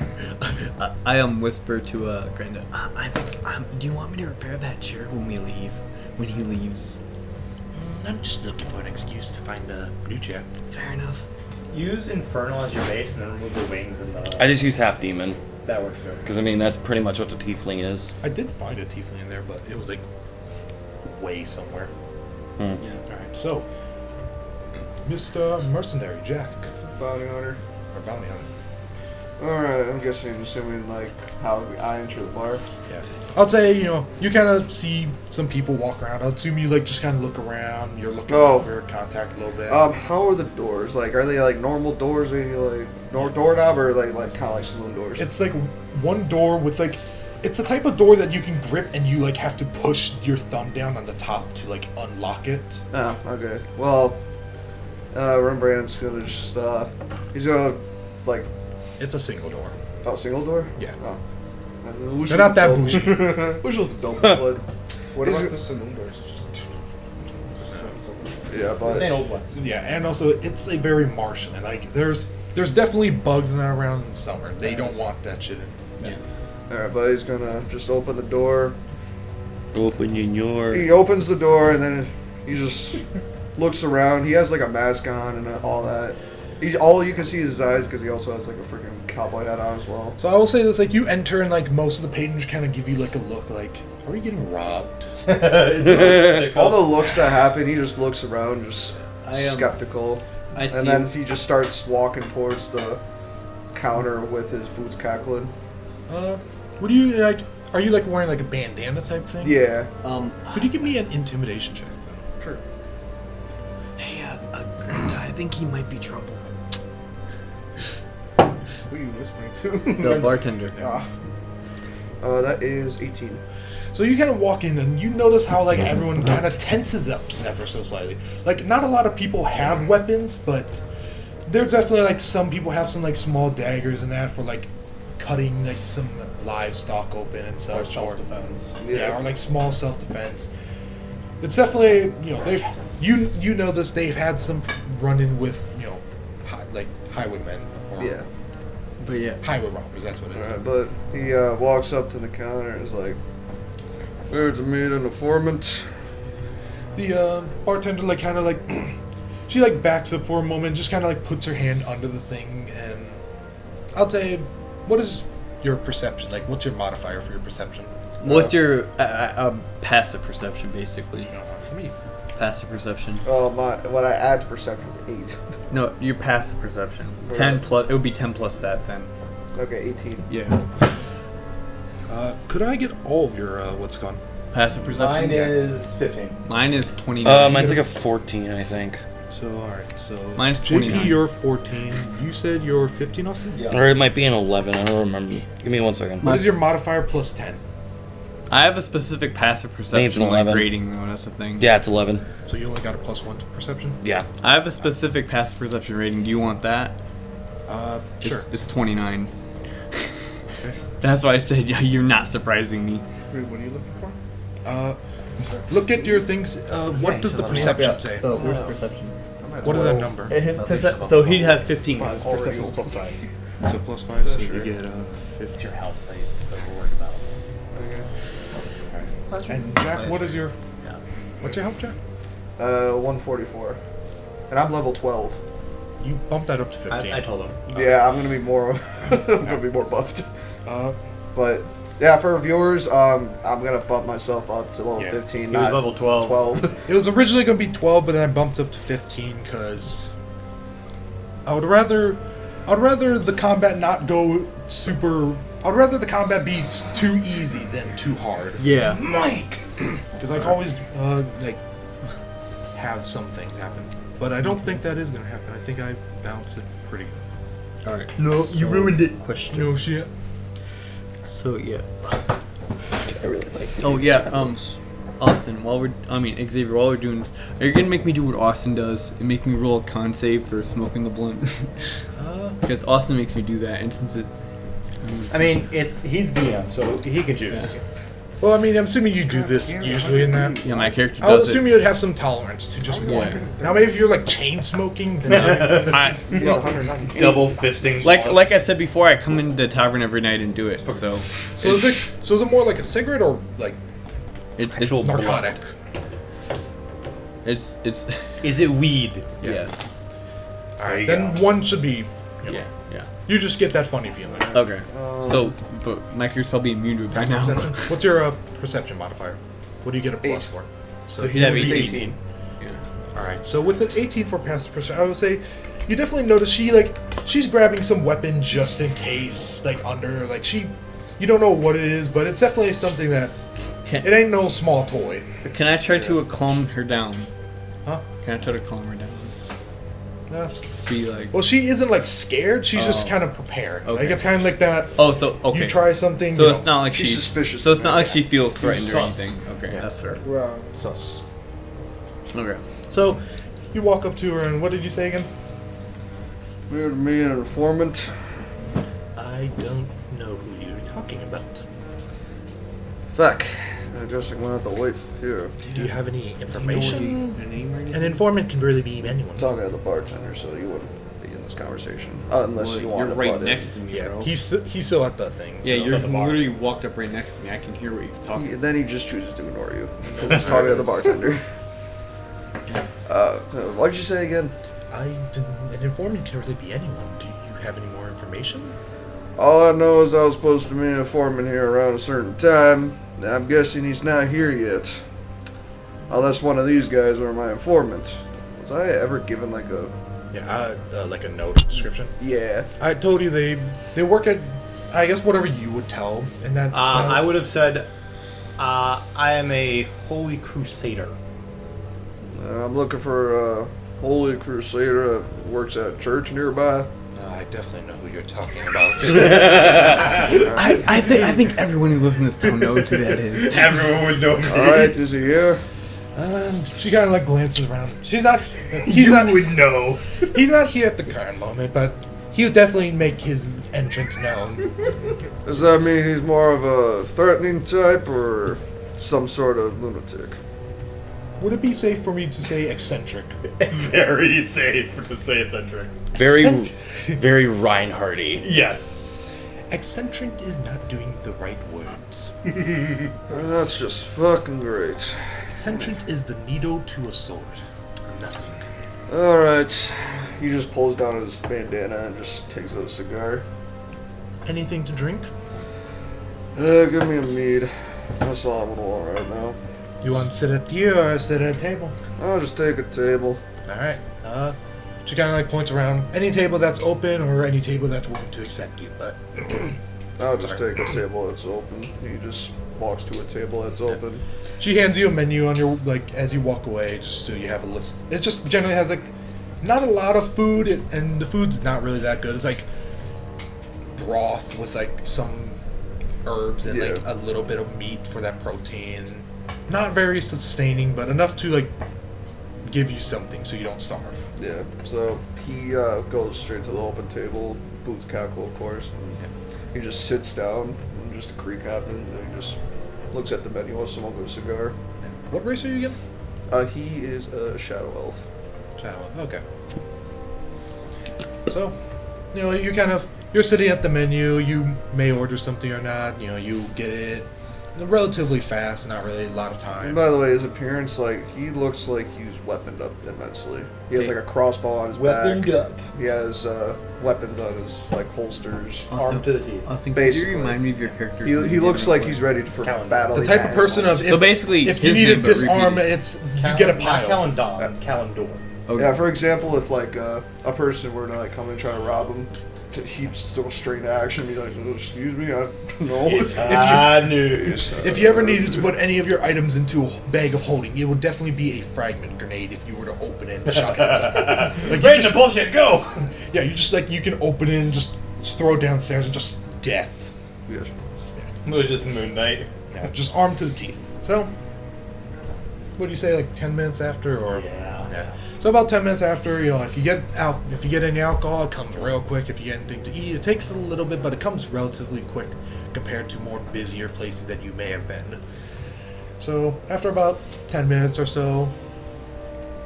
I whisper to Granda. I think. Do you want me to repair that chair when we leave? When he leaves? I'm just looking for an excuse to find a new chair. Fair enough. Use Infernal as your base and then remove the wings and the. I just use half demon That works good. because I mean that's pretty much what the tiefling is. I did find a tiefling in there, but it was like way somewhere. Hmm. Alright, so Mr. Mercenary Jack, Bounty hunter. or bounty hunter. Alright, I'm assuming like how I enter the bar. Yeah. I'd say, you kind of see some people walk around. I'd assume you like just kind of look around. You're looking for contact a little bit. How are the doors? Like, are they like normal doors? Are you like doorknob or like kind of like saloon doors? It's like one door with like, it's a type of door that you can grip and you like have to push your thumb down on the top to like unlock it. Oh, okay. Well, Rembrandt's gonna just he's gonna like It's a single door. single door. Yeah. Oh. They're not that bougie. Which was dumb, but What Is about it- the saloon doors? Just yeah, This but ain't old ones. Yeah, and also it's a very marshland. Like there's definitely bugs in that around in summer. They don't want that shit in. alright, but he's gonna just open the door. Open your. He opens the door and then he just looks around. He has like a mask on and all that. All you can see is his eyes because he also has like a freaking cowboy hat on as well. So I will say this: like you enter and like most of the patrons kind of give you like a look, like, "Are we getting robbed?" All the looks that happen, he just looks around, just I, skeptical, I see. and then he just starts walking towards the counter with his boots cackling. What do you like? Are you like wearing like a bandana type thing? Yeah. Could you give me an intimidation check? Sure. Hey, I think he might be trouble. Who are you whispering to? The bartender. Ah. That is 18. So you kind of walk in and you notice how like everyone kind of tenses up ever so slightly. Like not a lot of people have weapons, but there's definitely like some people have some like small daggers and that for like cutting like some livestock open and such. Self-defense. Yeah, or like small self-defense. It's definitely they've you know this, they've had some run-in with highwaymen or Yeah. But yeah. highway robbers. That's what it is. Alright, but he walks up to the counter and is like, "There's a meat and a informant." The bartender like kind of like she like backs up for a moment, just kind of like puts her hand under the thing, and I'll say, what is your perception? Like, what's your modifier for your perception? What's your passive perception, basically? For me, Passive perception. Oh, what I add to perception is 8. No, your passive perception. Right. 10 plus. It would be 10 plus that then. Okay, 18. Yeah. could I get all of your what's it called? Passive perception. Mine is 15. Mine is 29. Mine's like a 14, I think. So all right, so Mine's JP, 29. you're 14. You said you're 15, Austin. Yeah. Or it might be an 11. I don't remember. Give me 1 second. What is your modifier plus 10? I have a specific passive it's perception an 11. rating, though. That's the thing. Yeah, it's 11. So you only got a +1 to perception. Yeah. I have a specific passive perception rating. Do you want that? Sure. It's 29. Okay. That's why I said you're not surprising me. Wait, what are you looking for? Look at your things. What does the perception say? So where's perception? What is that number? His so he'd have 15. His perception's +5. So +5, so Sure. you get It's your health that we're worried about. Okay. And Jack, what is your? Yeah. What's your health, Jack? 144. And I'm level 12. You bumped that up to 15. I told him. Yeah, I'm gonna be more. I'm gonna be more buffed. Uh, But yeah, for viewers, I'm gonna bump myself up to level Yeah. 15. He Not was level 12. 12. it was originally going to be 12, but then I bumped up to 15 because I would rather the combat not go super. I'd rather the combat be too easy than too hard. Yeah. Mike! Because I can always like have some things happen, but I don't think that is going to happen. I think I balanced it pretty good. All right. No, you ruined it. Question. No shit. So yeah. I really like these. Oh yeah. Austin, Xavier, while we're doing this, are you gonna make me do what Austin does and make me roll a con save for smoking the blunt? Because Austin makes me do that, and since it's. I mean, he's DM, so he can choose. Yeah. Well, I mean, I'm assuming you do this usually in that. Yeah, my character I would does assume it. you'd have some tolerance to just one. Yeah. Now, maybe if you're like chain smoking, then I, Yeah, 190. Double fisting. like I said before, I come into the tavern every night and do it. So so is it more like a cigarette or like it's actual narcotic? It's Is it weed? yes. All right, you then go. one should be. Yeah. You just get that funny feeling. Okay. So, but my character's probably immune to it by Passive now. perception? What's your perception modifier? What do you get a plus 8. for? So he'd have you would be 18. Yeah. All right. So with an 18 for passive perception, I would say you definitely notice she's grabbing some weapon just in case, like under you don't know what it is, but it's definitely something that it ain't no small toy. Can I try to calm her down? Huh? Can I try to calm her down? Be like. Well, she isn't like scared. She's just Oh. kind of prepared. Okay. Like it's kind of like that. Oh, so okay. You try something. So you it's know. not like She's she's suspicious So it's of not me. like she feels threatened or sus. anything. Okay, Yeah. that's fair. Well, Sus. Okay. So you walk up to her and what did you say again? Weird to me, an informant. I don't know who you're talking about. Fuck. I guess I'm gonna have to wait here. Do you have any Her information? name or anything? An informant can really be anyone. I'm talking to the bartender, so you wouldn't be in this conversation. Unless Well, you you're want to right butt in. next to me, Yeah, bro. he's still at the thing. Yeah, so- you're at the bar. literally walked up right next to me. I can hear what you're talking. Then he just chooses to ignore you. Because he's talking to the bartender. So what'd you say again? An informant can really be anyone. Do you have any more information? All I know is I was supposed to be an informant here around a certain time. I'm guessing he's not here yet. Unless one of these guys are my informant. Was I ever given like a... Yeah, like a note description. Yeah. I told you they work at, I guess whatever you would tell, and that. I would have said, I am a holy crusader. I'm looking for a holy crusader that works at a church nearby. I definitely know who you're talking about. I think everyone who lives in this town knows who that is. Everyone would know me. Alright, is he here? And she kind of like glances around. He's not would know. He's not here at the current moment, but he'll definitely make his entrance known. Does that mean he's more of a threatening type or some sort of lunatic? Would it be safe for me to say eccentric? Very safe to say eccentric. Very Reinhardy. Yes. Eccentric is not doing the right words. That's just fucking great. Eccentric is the needle to a sword. Nothing. Alright. He just pulls down his bandana and just takes out a cigar. Anything to drink? Give me a mead. That's all I would want right now. You want to sit at the or sit at a table? I'll just take a table. Alright. She kind of like points around. Any table that's open or any table that's willing to accept you, but I'll just take a table that's open. He just walks to a table that's open. she hands you a menu on your, like, as you walk away, just so you have a list. It just generally has, like, not a lot of food, and the food's not really that good. It's like broth with, like, some herbs and like a little bit of meat for that protein. Not very sustaining, but enough to like give you something so you don't starve. Yeah, so he goes straight to the open table, boots cackle, of course, and he just sits down, and just a creak happens, and he just looks at the menu while someone goes a cigar. What race are you again? He is a shadow elf. Shadow. Okay. So, you know, you're sitting at the menu. You may order something or not. You know, you get it relatively fast, not really a lot of time. And by the way, his appearance, like, he looks like he's weaponed up immensely. He has like a crossbow on his Weaponed back. up. He has weapons on his like holsters. Armed to the teeth. Austin, Basically. could you remind me of your character? He looks like he's ready for Calendar. battle. The type of person of So basically, if you his need to name, but disarm, repeated. it's you get a pile. Not Calendor. Okay. Yeah, for example, if like a person were to like come and try to rob him, he'd still straight to action, be like, "Oh, excuse me, I don't know." If you ever needed to put any of your items into a bag of holding, it would definitely be a fragment grenade if you were to open it and chuck it. Like, Break the bullshit, go! Yeah, you just like you can open it and just throw it downstairs and just death. Yes. It was just Moon Knight. Yeah, just armed to the teeth. So, what do you say? Like 10 minutes after, or Yeah. So about 10 minutes after, you know, if you get any alcohol, it comes real quick. If you get anything to eat, it takes a little bit, but it comes relatively quick compared to more busier places that you may have been. So after about 10 minutes or so,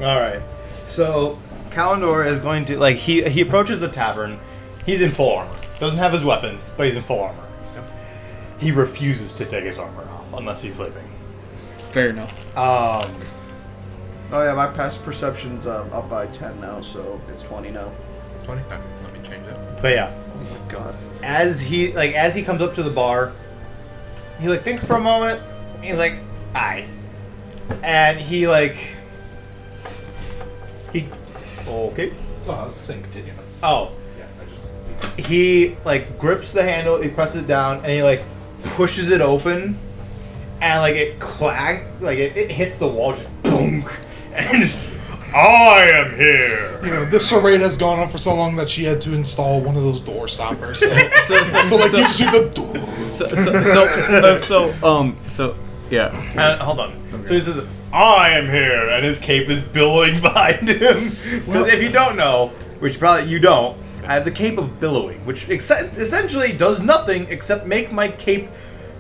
Alright. So, Calendor is going to, like, he approaches the tavern. He's in full armor. Doesn't have his weapons, but he's in full armor. Yep. He refuses to take his armor off unless he's sleeping. Fair enough. Oh yeah, my passive perception's up by 10 now, so it's 20 now. 20. Let me change it. But yeah, Oh my god. as he comes up to the bar, he like thinks for a moment. He's like, "Aye," and he okay. Well, I was saying continue. Oh, Yeah, I just. he like grips the handle, he presses it down, and he like pushes it open, and like it hits the wall, just boom, and just, I am here. You know, this charade has gone on for so long that she had to install one of those door stoppers. So, so like you just hear the door. So yeah. Hold on. So he says, I am here, and his cape is billowing behind him. Because if you don't know, which probably you don't, I have the cape of billowing, which essentially does nothing except make my cape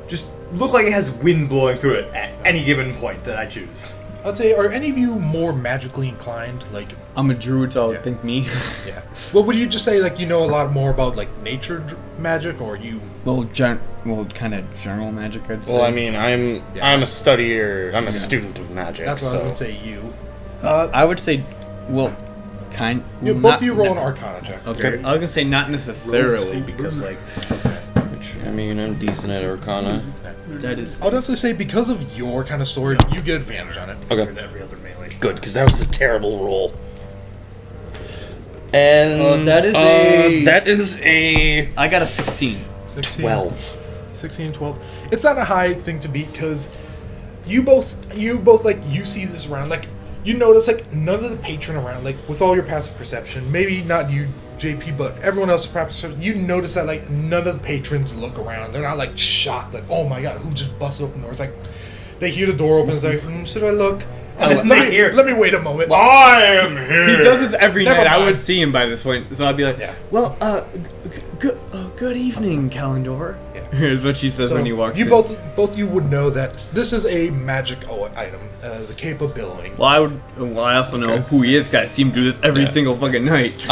just look like it has wind blowing through it at any given point that I choose. I'd say, are any of you more magically inclined? Like, I'm a druid, so I would Yeah. think me. yeah. Well, would you just say like you know a lot more about like nature magic, or you? Well, kind of general magic, I'd say. Well, I mean, I'm a studier. I'm a student of magic. That's what I was so- gonna say. You. I would say, well, kind. You, well, both not- of you roll an Arcana check. Okay, I was gonna say not necessarily because like I mean, I'm decent at Arcana. that is. I'll definitely say because of your kind of story, you get advantage on it. Okay. And every other melee. Good, because that was a terrible roll. And that is a I got a 16. 16, 12. 16, 12. It's not a high thing to beat because you both like you see this around, like you notice like none of the patron around, like with all your passive perception, maybe not you JP, but everyone else perhaps you notice that like none of the patrons look around. They're not like shocked, like oh my god, who just busted open the door? It's like they hear the door open. It's like should I look? Let me wait a moment. I am here. He does this every Never night. I mind. would see him by this point, so I'd be like, Yeah. "Well, good evening, Calendor." Yeah. Here's what she says So when he walks you in. both you would know that this is a magic item, the cape of billowing. Well, I also know who he is. Guys, see him do this every single fucking night.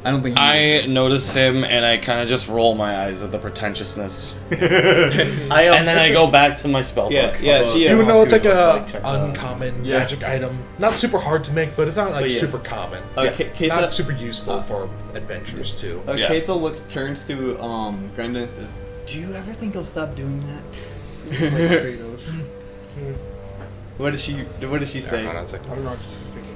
I don't think. I notice him and I kind of just roll my eyes at the pretentiousness, and and then I go back to my spell book. You would know it's like a check that out. uncommon Yeah. magic item. Not super hard to make, but it's not like But yeah. super common. Keitha, Not super useful for adventures too. Yeah. Keitha turns to Grenda and says, "Do you ever think he'll stop doing that?" Like Kratos. What does she say? I don't know.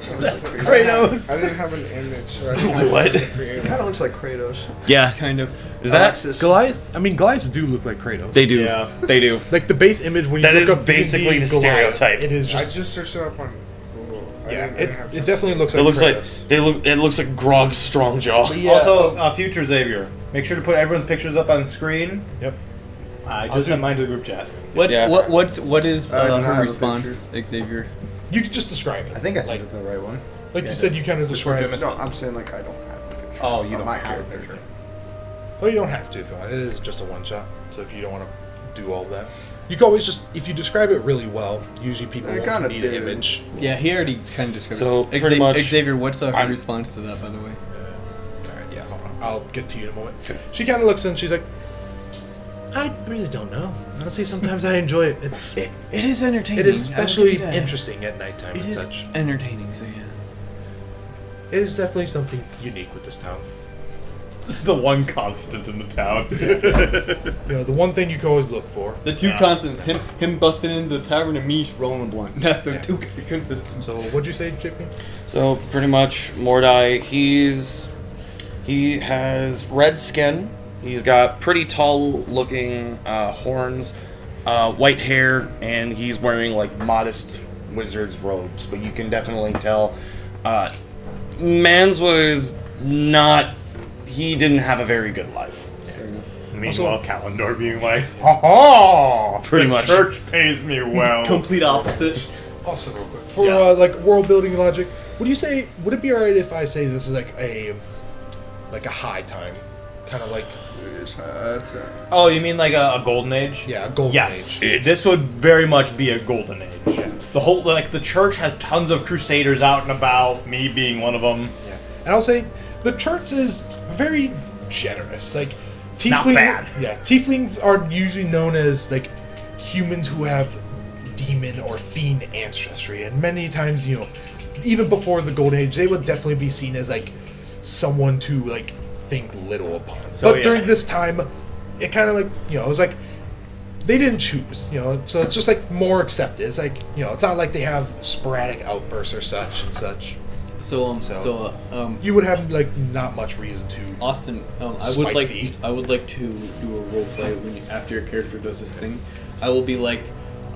Kratos. I didn't have an image. Or I didn't have What? something creative. Kind of looks like Kratos. Yeah. Kind of. Is that? Alexis. Goliath. I mean, Goliaths do look like Kratos. They do. Yeah. They do. Like the base image when you That look is up D&D basically the Goliath, stereotype. It is I just just searched it up on Google. yeah. I didn't have It definitely looks It like looks like Kratos. It looks like Grog's strong jaw. Also, future Xavier, make sure to put everyone's pictures up on screen. Yep. I I'll just do- sent mine to the group chat. What Yeah. what is I don't her have a response, Xavier? You could just describe it. I think I like, sent it to the right one. like Yeah, you said, you kind of described it. No, I'm saying like I don't have a picture. Oh, you of don't my have a character. picture. Well, you don't have to if you want. It is just a one shot. So if you don't want to do all that, you can always just, if you describe it really well, usually people I won't kinda need an did. image. Yeah, he already kind of described So, it. pretty much, Xavier, what's her I'm- response to that, by the way? Alright, yeah, hold on. I'll get to you in a moment. Okay. She kind of looks in, she's like, I really don't know. Honestly, sometimes I enjoy it. It is entertaining. It is I will give especially you that. interesting at nighttime It and is such. entertaining, so yeah. It is definitely something unique with this town. This is the one constant in the town. You know, the one thing you can always look for. The two constants, him busting into the tavern and me rolling a blunt. That's the Yeah. two consistent. So, what'd you say, JP? So pretty much, Mordai, he has red skin. He's got pretty tall-looking horns, white hair, and he's wearing like modest wizard's robes. But you can definitely tell, Mans was not. He didn't have a very good life. Meanwhile, Kalendor being like, ha ha! Pretty the much. church pays me well. Complete opposite. Also, real quick, for Yeah. like world building logic, would you say, would it be alright if I say this is like a high time, kind of like Oh, you mean like a golden age? a golden Yes, age? this would very much be a golden age. The whole the church has tons of crusaders out and about. Me being one of them. Yeah, and I'll say the church is very generous. Like, Not bad. Yeah, tieflings are usually known as like humans who have demon or fiend ancestry, and many times, you know, even before the golden age, they would definitely be seen as like someone to like think little upon. So, but yeah. during this time, it kind of like, you know, it was like they didn't choose, you know, so it's just like more accepted. It's like, you know, it's not like they have sporadic outbursts or such and such. You would have like not much reason to. Austin, I Spike would thee. like to do a role play after your character does this thing. I will be like,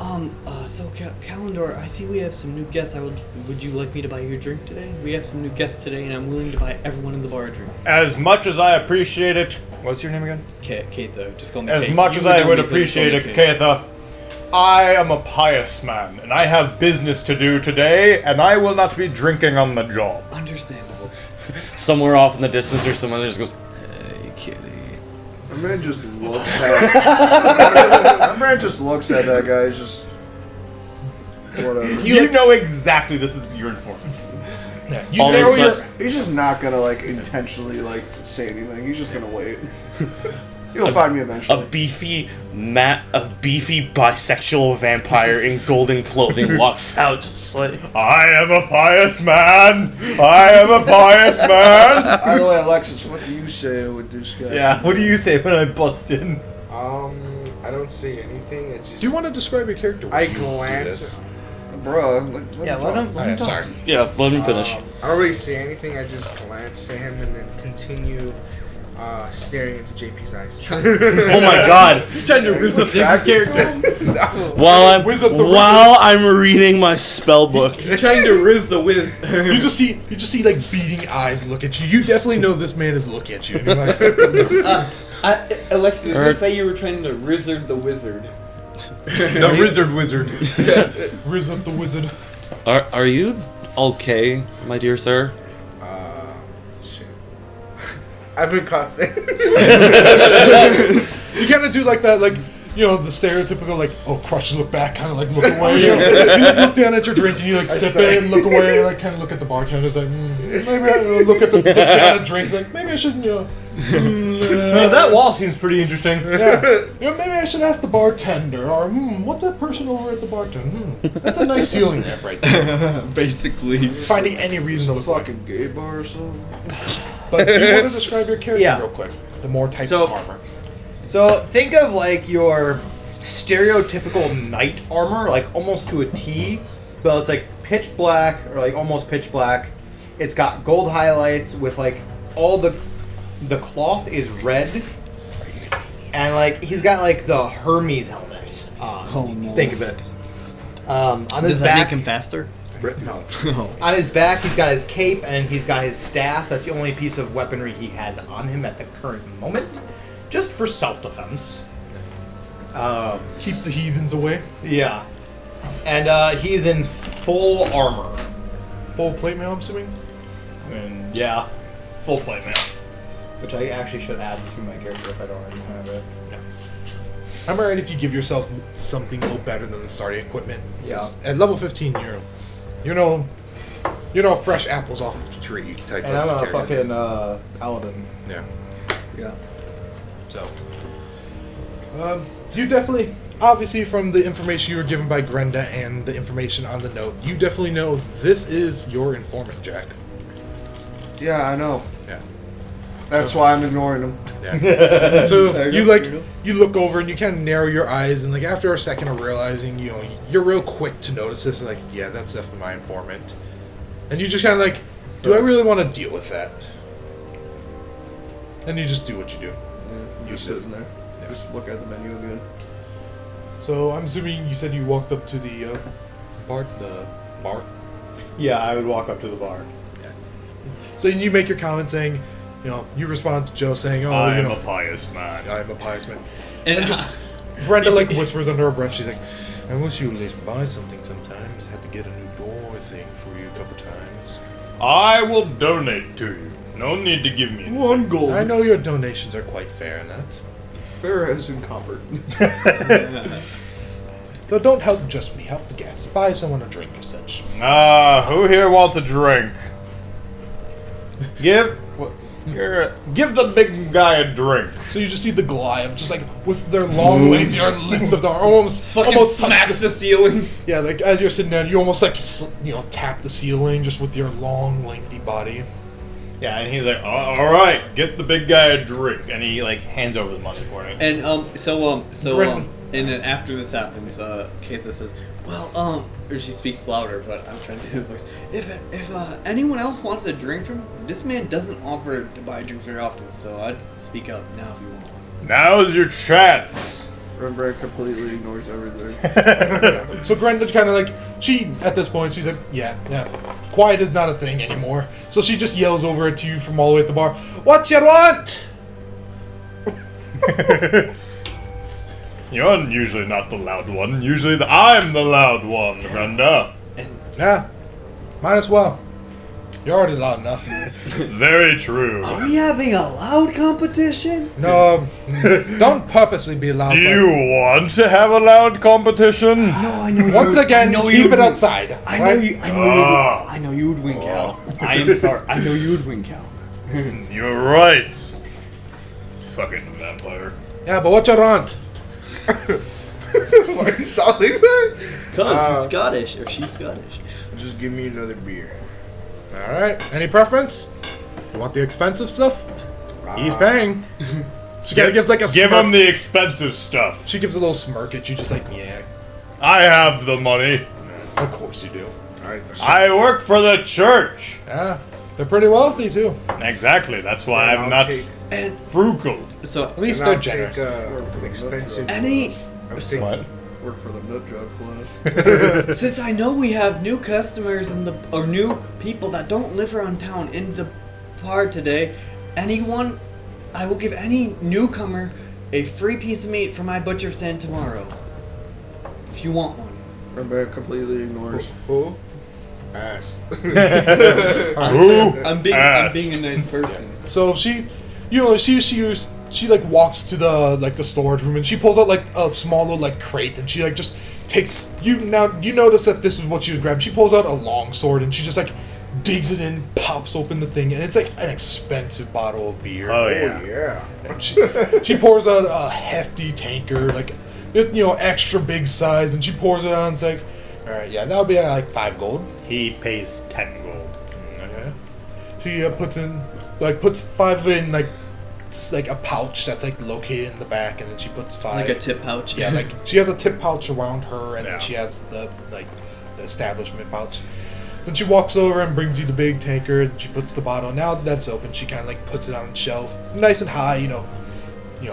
Kalendor, I see we have some new guests. Would you like me to buy you a drink today? We have some new guests today, and I'm willing to buy everyone in the bar a drink. As much as I appreciate it, what's your name again? Kate, though, just call me. As Kate. much You as I know would me, so just call appreciate me it, Kate. Keitha, I am a pious man, and I have business to do today, and I will not be drinking on the job. Understandable. Somewhere off in the distance, or someone just goes, "Hey, kitty." My man just looks at. My man just looks at that guy. He's just whatever. You know exactly this is your informant. Yeah, you All narrow those your, sus- He's just not gonna like intentionally like say anything. He's just gonna wait. He'll find me A eventually. beefy bisexual vampire in golden clothing walks out just like. I am a pious man! I am a pious man! By the way, Alexis, what do you say with this guy? Yeah, what do you say when I bust in? I don't see anything. It just. do you want to describe your character? I when you do glance. this? Bro. Yeah, let him Oh, yeah, talk. sorry. Yeah, let him finish. I don't really see anything. I just glance at him and then continue staring into JP's eyes. Oh my god! He's trying to rip up Jake's character. While I'm reading my spell book. He's trying to riz the whiz. You just see like beating eyes look at you. You definitely know this man is looking at you. And you're like, Alexis, does it say you were trying to rizzard the wizard? The wizard. Yes. Riz up the wizard. Are you okay, my dear sir? Shit. I've been caught staring. You kind of do like that, like, you know, the stereotypical, like, oh, crush, look back, kind of like look away. You like, look down at your drink and you like sip it and look away and like kind of look at the bartenders like, maybe I look down at drinks like, maybe I shouldn't, you know. That wall seems pretty interesting. Yeah. You know, maybe I should ask the bartender, or what's that person over at the bartender? That's a nice ceiling lamp right there. Basically. Finding any reason to look like. Fucking gay bar or something. But do you want to describe your character Yeah. real quick? The more type So- of armor. So think of like your stereotypical knight armor, like almost to a T, but it's like pitch black or like almost pitch black. It's got gold highlights with like all the cloth is red, and like he's got like the Hermes helmet. Oh, no. Think of it. On his Does that back, make him faster? no. On his back, he's got his cape and he's got his staff. That's the only piece of weaponry he has on him at the current moment, just for self-defense. Keep the heathens away. Yeah. And he's in full armor. Full plate mail, I'm assuming? And yeah, full plate mail. Which I actually should add to my character if I don't already have it. I'm alright if you give yourself something a little better than the starting equipment. Yeah. At level 15, you're no fresh apples off the tree type And of I'm a character. fucking paladin. Yeah. Yeah. So, you definitely, obviously from the information you were given by Grenda and the information on the note, you definitely know this is your informant, Jack. Yeah, I know. Yeah. That's why I'm ignoring him. Yeah. So There you you go. you look over and you kind of narrow your eyes, and like after a second of realizing, you're real quick to notice this. Like, yeah, that's definitely my informant. And you just kind of like, do I really want to deal with that? And you just do what you do. Yeah, just sitting there. Just look at the menu again. So I'm assuming you said you walked up to the bar. Yeah, I would walk up to the bar. So you make your comment saying, you respond to Joe saying, "Oh, I am a pious man. I'm a pious man." And just Brenda like whispers under her breath. She's like, "I wish you would at least buy something sometimes. Had to get a new door thing for you a couple times." I will donate to you. No need to give me 1 gold. I know your donations are quite fair in that. Fair as in copper. Though don't help just me, help the guests. Buy someone a drink or such. Who here wants a drink? Give the big guy a drink. So you just see the Goliath, just like with their long length of the arm, almost touch smacks the ceiling. Yeah, like as you're sitting there, you almost like tap the ceiling just with your long, lengthy body. Yeah, and he's like, all right, get the big guy a drink, and he like hands over the money for it. And and then after this happens, Keitha says, "Well, or she speaks louder, but I'm trying to do the voice. If anyone else wants a drink from this man, doesn't offer to buy drinks very often, so I'd speak up now if you want one." Now's your chance. Rembrandt completely ignores everything. So Grenda kind of like, at this point, she's like, yeah, quiet is not a thing anymore. So she just yells over it to you from all the way at the bar, "What you want?" You're usually not the loud one. Usually I'm the loud one, Brenda. Yeah, might as well. You're already loud enough. Very true. Are we having a loud competition? No, don't purposely be loud. Do you want to have a loud competition? No, I know. Once again, keep it outside. I know right? you. I know you would win, Cal. I am sorry. I know you would win, Cal. You're right. Fucking vampire. Yeah, but what you want? Why you sound like that? Cause he's Scottish, or she's Scottish. Just give me another beer. All right. Any preference? You want the expensive stuff? He's paying. She kind of gives like a Give smirk. him the expensive stuff. She gives a little smirk at you, just like, yeah. I have the money. Of course you do. I work for the church. Yeah, they're pretty wealthy too. Exactly. That's why I'm not And frugal. so At least And they're I'll generous. take expensive. Any- I'll take What? Work for the nut job class. since I know we have new customers or new people that don't live around town in the bar today, I will give any newcomer a free piece of meat for my butcher stand tomorrow. If you want one. Rembrandt completely ignores. Who? Ass. I'm being a nice person. So she like walks to the storage room and she pulls out like a small little like crate and she like just takes you notice that this is what she would grab. She pulls out a long sword and she just like digs it in, pops open the thing, and it's like an expensive bottle of beer. Oh Oh yeah. yeah. And she pours out a hefty tankard, like extra big size, and she pours it on. It's like, all right, yeah, that'll be like 5 gold. He pays 10 gold. Okay. She puts 5 in like a pouch that's like located in the back, and then she puts 5. Like a tip pouch. Yeah, like she has a tip pouch around her, and Yeah. then she has the establishment pouch. Then she walks over and brings you the big tankard. She puts the bottle. Now that's open, she kind of like puts it on the shelf, nice and high.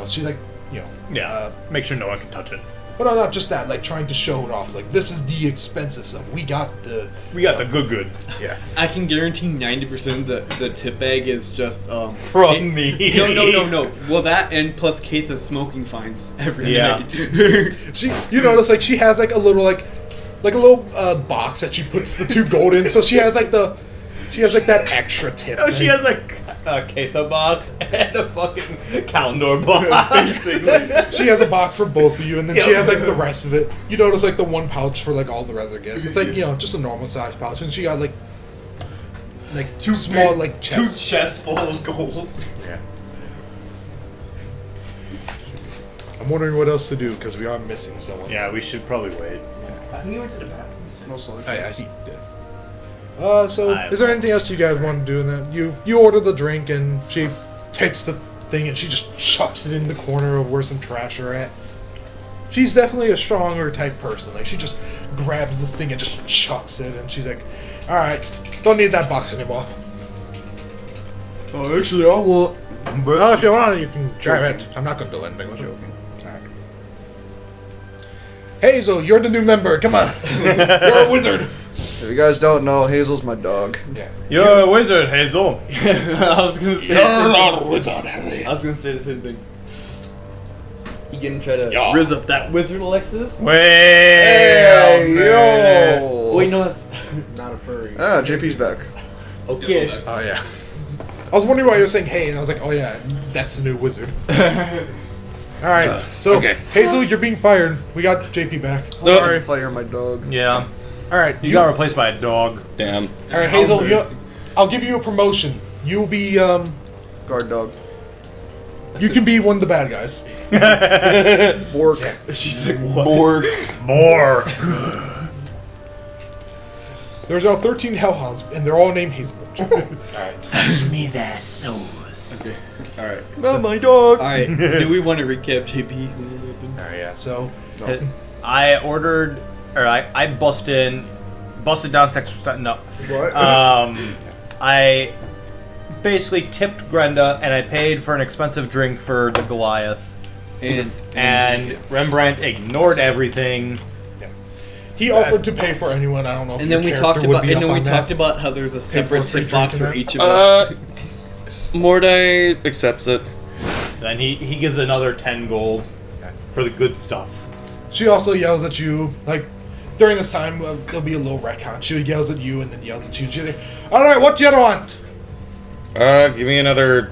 She's like, Yeah. Make sure no one can touch it. But not just that, like trying to show it off. Like this is the expensive stuff. We got the good. yeah. I can guarantee 90% the tip bag is just From me. No. Well, that and plus Kate the smoking fines every night. You notice like she has like a little like a little box that she puts the 2 gold in. So she has like that extra tip. Oh, she has a Ketha box and a fucking Kalendor box. She has a box for both of you, and then she has like the rest of it. You notice like the 1 pouch for like all the other guests. It's like just a normal size pouch, and she got like 2 small like chests. 2 chests full of gold. Yeah. I'm wondering what else to do because we are missing someone. Yeah, we should probably wait. I think you went to the bathroom. Most likely. Oh, yeah, he did. Is there anything else you guys want to do in that? You order the drink, and she takes the thing and she just chucks it in the corner of where some trash are at. She's definitely a stronger type person. Like, she just grabs this thing and just chucks it, and she's like, alright, don't need that box anymore. Oh, actually, I want. Well, if you want, you can grab it. I'm not going to do anything with it. Hazel, you're the new member. Come on. You're a wizard. If you guys don't know, Hazel's my dog. Yeah. You're a wizard, Hazel. I was gonna say. You're a wizard, Harry. I was gonna say the same thing. You gonna try to Yeah. riz up that wizard, Alexis? Hey, yo! Wait, no, that's Not a furry. Ah, JP's back. okay. Oh, yeah. I was wondering why you were saying hey, and I was like, oh, yeah, that's the new wizard. Alright, so, okay. Hazel, you're being fired. We got JP back. Sorry if I hear my dog. Yeah. Alright, You got replaced by a dog. Damn. Alright, Hazel, I'll give you a promotion. You'll be, Guard dog. you can be one of the bad guys. Bork. She's like, what? Borg. More. There's now 13 hellhounds, and they're all named Hazel. Alright. Fetch me their souls. Okay. Alright. Not my dog. Alright. Do we want to recap JP? Alright, yeah, so... I ordered, or I busted down sex. No. What? I basically tipped Grenda, and I paid for an expensive drink for the Goliath. And Rembrandt ignored everything. He offered to pay for anyone. I don't know if And your then we character talked would about be and up then we on that. talked about how there's a separate for a tip box drink for in each of us. Mordai accepts it. Then he gives another 10 gold for the good stuff. She also yells at you, like, during this time, there'll be a little retcon. She yells at you and then yells at you. She's like, alright, what do you want? Give me another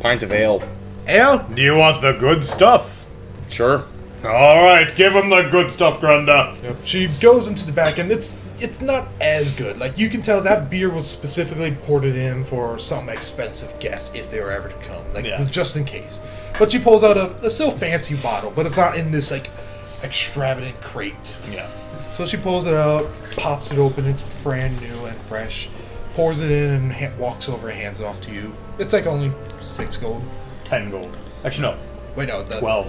pint of ale. Ale? Do you want the good stuff? Sure. Alright, give him the good stuff, Grenda. Yep. She goes into the back, and it's not as good. Like, you can tell that beer was specifically ported in for some expensive guest if they were ever to come. Like, Yeah. just in case. But she pulls out a still fancy bottle, but it's not in this, like, extravagant crate. Yeah. So she pulls it out, pops it open, it's brand new and fresh, pours it in, and walks over and hands it off to you. It's like only 6 gold. 10 gold. Actually, no. Wait, no, 12.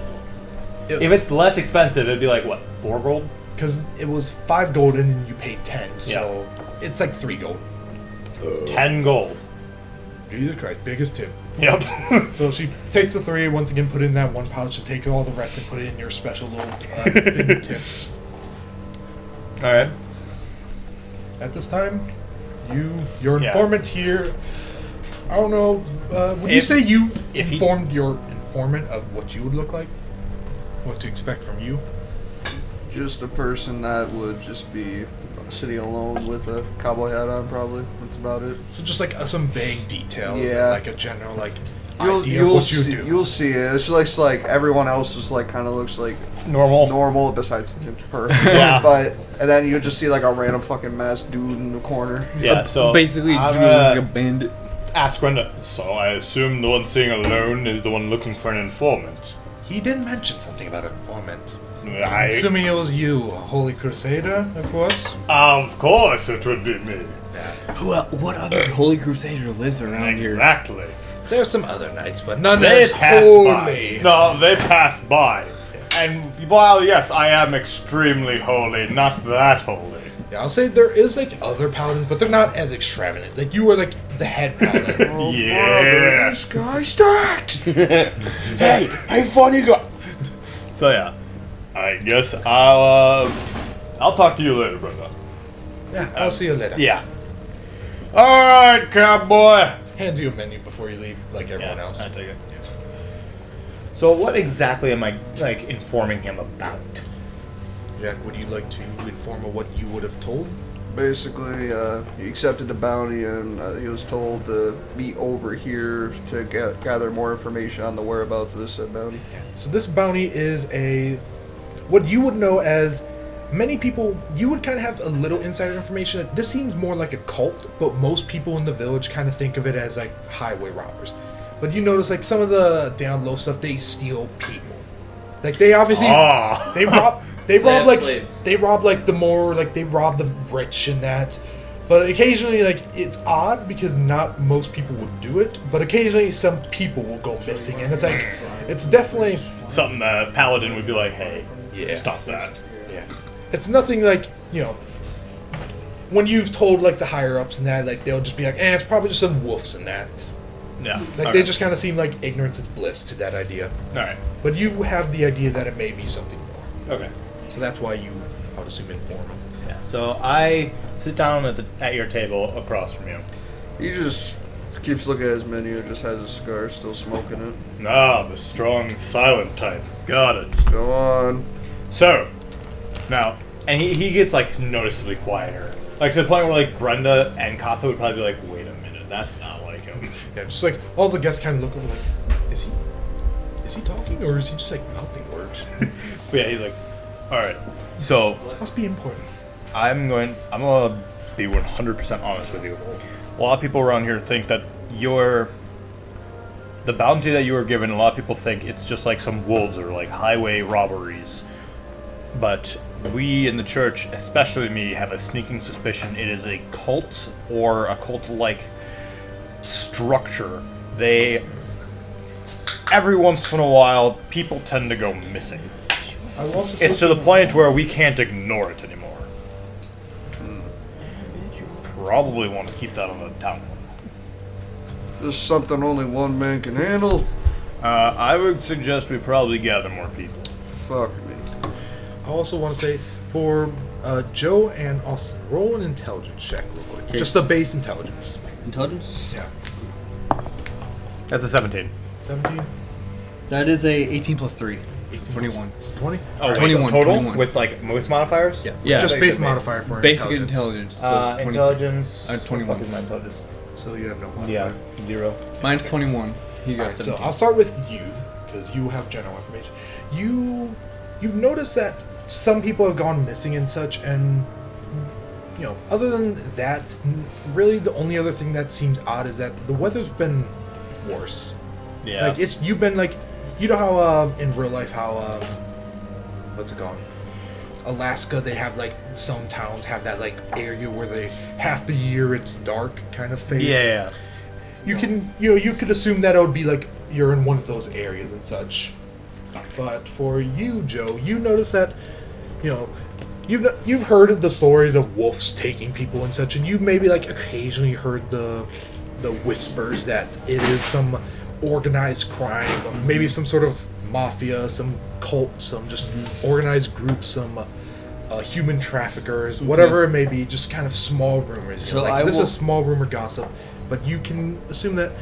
If it's less expensive, it'd be like, what, 4 gold? because it was 5 gold and then you paid 10, so it's like 3 gold. 10 gold. Jesus Christ, biggest tip. Yep. So she takes the 3, once again put it in that 1 pouch, to take all the rest and put it in your special little fingertips. Alright. At this time, your informant here, I don't know, would you say you informed your informant of what you would look like? What to expect from you? Just a person that would just be sitting alone with a cowboy hat on, probably. That's about it. So just like some vague details, Yeah. and like a general like You'll idea of what you see, do. you'll see it. It's just like everyone else just like kind of looks like Normal. besides her. Yeah. But and then you just see like a random fucking masked dude in the corner. Yeah, so basically, I'm dude looks like a bandit. ask Grenda. So I assume the one sitting alone is the one looking for an informant. He did mention something about informant. I'm I, assuming it was you, a Holy Crusader, of course. of course it would be me. What other Holy Crusader lives around here? Exactly. There's some other knights, but none They as passed holy. by. No, they passed by. And while yes, I am extremely holy, not that holy. Yeah, I'll say there is like other paladins, but they're not as extravagant. Like you were like the head paladin. Yeah. This guy stacked. Hey, funny guy. So yeah. I guess I'll talk to you later, brother. Yeah, I'll see you later. Yeah. All right, cowboy. Hands you a menu before you leave, like everyone Yeah, else. I take it. So what exactly am I like informing him about? Jack, would you like to inform of what you would have told? Basically, he accepted the bounty and he was told to be over here to gather more information on the whereabouts of this said bounty. So this bounty is what you would know as, many people, you would kind of have a little insider information that this seems more like a cult, but most people in the village kind of think of it as like highway robbers. But you notice like some of the down low stuff, they steal people. Like they obviously, they rob Slaves. they rob like the more, like they rob the rich and that. But occasionally, like, it's odd because not most people would do it, but occasionally some people will go missing, and it's like, it's definitely Something the paladin would be like, hey, stop that. Yeah. It's nothing like, when you've told, like, the higher-ups and that, like, they'll just be like, it's probably just some wolves and that. Yeah. Like, they just kind of seem like ignorance is bliss to that idea. Alright. But you have the idea that it may be something more. Okay. So that's why you, I would assume, inform them. Yeah. So I sit down at your table across from you. He just keeps looking at his menu, just has a cigar, still smoking it. Ah, the strong, silent type. Got it. Go on. So, now, and he gets, like, noticeably quieter. Like, to the point where, like, Brenda and Katha would probably be like, wait a minute, that's not like him. Yeah, just like, all the guests kind of look over like, is he talking, or is he just, like, mouthing words? But yeah, he's like, alright, so, Must be important. I'm gonna be 100% honest with you. A lot of people around here think that the bounty that you were given, a lot of people think it's just like some wolves or like highway robberies. But we in the church, especially me, have a sneaking suspicion it is a cult or a cult-like structure. Every once in a while, people tend to go missing. I will also It's to the point where we can't ignore it anymore. You probably want to keep that on the down low. Just something only one man can handle. I would suggest we probably gather more people. Fuck me. I also want to say, for Joe and Austin, roll an intelligence check real quick. Okay. Just a base intelligence. Intelligence? Yeah. That's a 17. 17? That is a 18 plus 3. 21. 20? Oh, wait, 21, so total 21. with modifiers? Yeah. Just Basic base base. modifier for Basic intelligence. intelligence. So 20. Intelligence. 21. What the fuck is my intelligence? So you have no modifier. Yeah, 0. Mine's 21. He got Alright, so 17. I'll start with you, because you have general information. You've noticed that some people have gone missing and such, and other than that, really the only other thing that seems odd is that the weather's been worse. Yeah. Like you've been like, how in real life how what's it called? Alaska, they have like some towns have that like area where they half the year it's dark kind of phase. Yeah. You can you could assume that it would be like you're in one of those areas and such. But for you, Joe, you notice that you've heard of the stories of wolves taking people and such, and you've maybe like occasionally heard the whispers that it is some organized crime, or maybe some sort of mafia, some cult, some just organized group, some human traffickers, whatever it may be, just kind of small rumors. So This is small rumor gossip, but you can assume that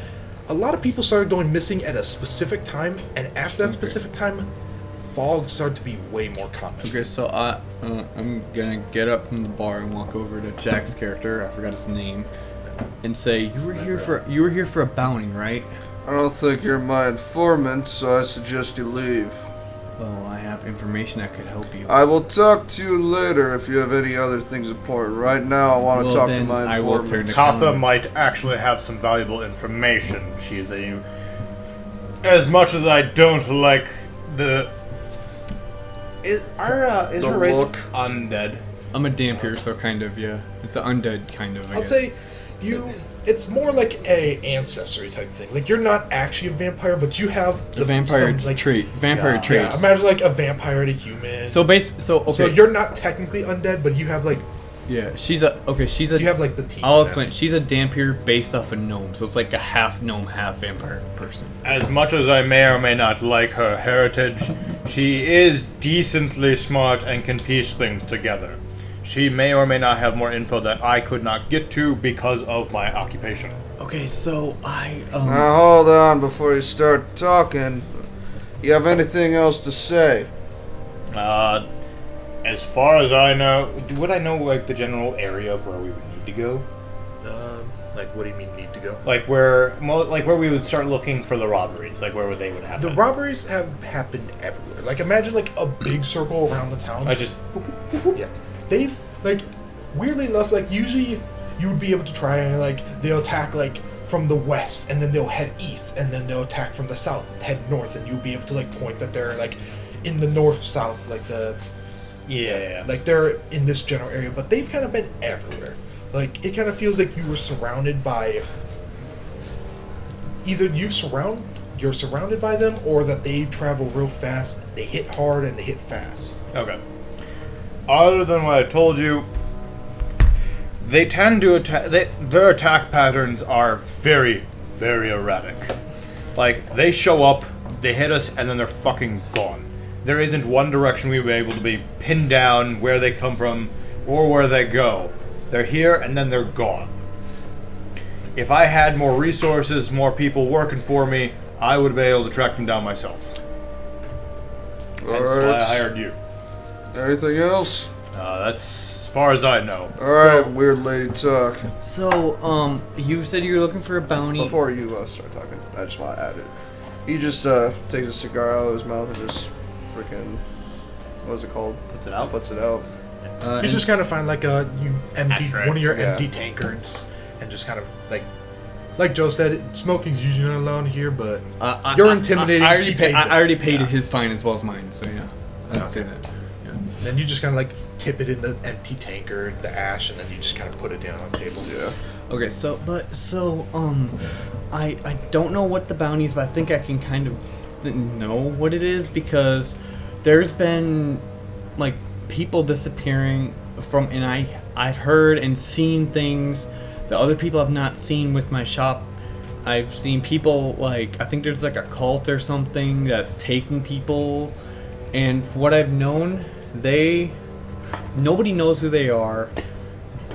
a lot of people started going missing at a specific time, and after that specific time, fog started to be way more common. Okay, so I'm gonna get up from the bar and walk over to Jack's character. I forgot his name, and say, "You were here for a bounty, right?" I don't think you're my informant, so I suggest you leave. Well, I have information that could help you. I will talk to you later if you have any other things important. Right now, I want to Well, talk to then my I will informant. turn to Katha might actually have some valuable information. She is as much as I don't like the. Is her The race look. undead? I'm a dampier, so kind of, yeah. It's an undead kind of. I I'll guess. say it's more like a ancestry type thing. Like you're not actually a vampire, but you have the vampire trait. Vampire yeah. traits. Yeah, imagine like a vampire and a human. So okay. So you're not technically undead, but you have like Yeah, she's a You have like the teeth. I'll then. explain. She's a Dampier based off a gnome, so it's like a half gnome, half vampire person. As much as I may or may not like her heritage, she is decently smart and can piece things together. She may or may not have more info that I could not get to because of my occupation. Okay, so Now hold on before you start talking. You have anything else to say? As far as I know, would I know like the general area of where we would need to go? Like, what do you mean need to go? Like where we would start looking for the robberies, like where they would happen. The robberies have happened everywhere. Like, imagine like a big circle around the town. Yeah, they've like weirdly enough, like usually you would be able to try and like they'll attack like from the west and then they'll head east and then they'll attack from the south and head north and you'll be able to like point that they're like in the north south like the like they're in this general area, but they've kind of been everywhere. Like it kind of feels like you were surrounded by either you're surrounded by them or that they travel real fast, they hit hard and they hit fast. Okay. Other than what I told you, they tend to attack. Their attack patterns are very, very erratic. Like they show up, they hit us, and then they're fucking gone. There isn't one direction we were able to be pinned down where they come from or where they go. They're here and then they're gone. If I had more resources, more people working for me, I would have been able to track them down myself. That's why I hired you. Anything else? That's as far as I know. Alright, weird lady talk. So, you said you were looking for a bounty. Before you start talking, I just want to add it. He just takes a cigar out of his mouth and just freaking, what is it called? Puts it out? Puts it out. You just kind of find like you empty Ashtray. one of your Yeah. empty tankards and just kind of like Joe said, smoking's usually not allowed here, but you're intimidating. I He already paid yeah. his fine as well as mine, so yeah. I'd say that. Then you just kind of like tip it in the empty tankard, the ash, and then you just kind of put it down on the table. Yeah. Okay, so I don't know what the bounty is, but I think I can kind of know what it is because there's been like people disappearing from, and I've heard and seen things that other people have not seen with my shop. I've seen people like, I think there's like a cult or something that's taking people, and for what I've known, nobody knows who they are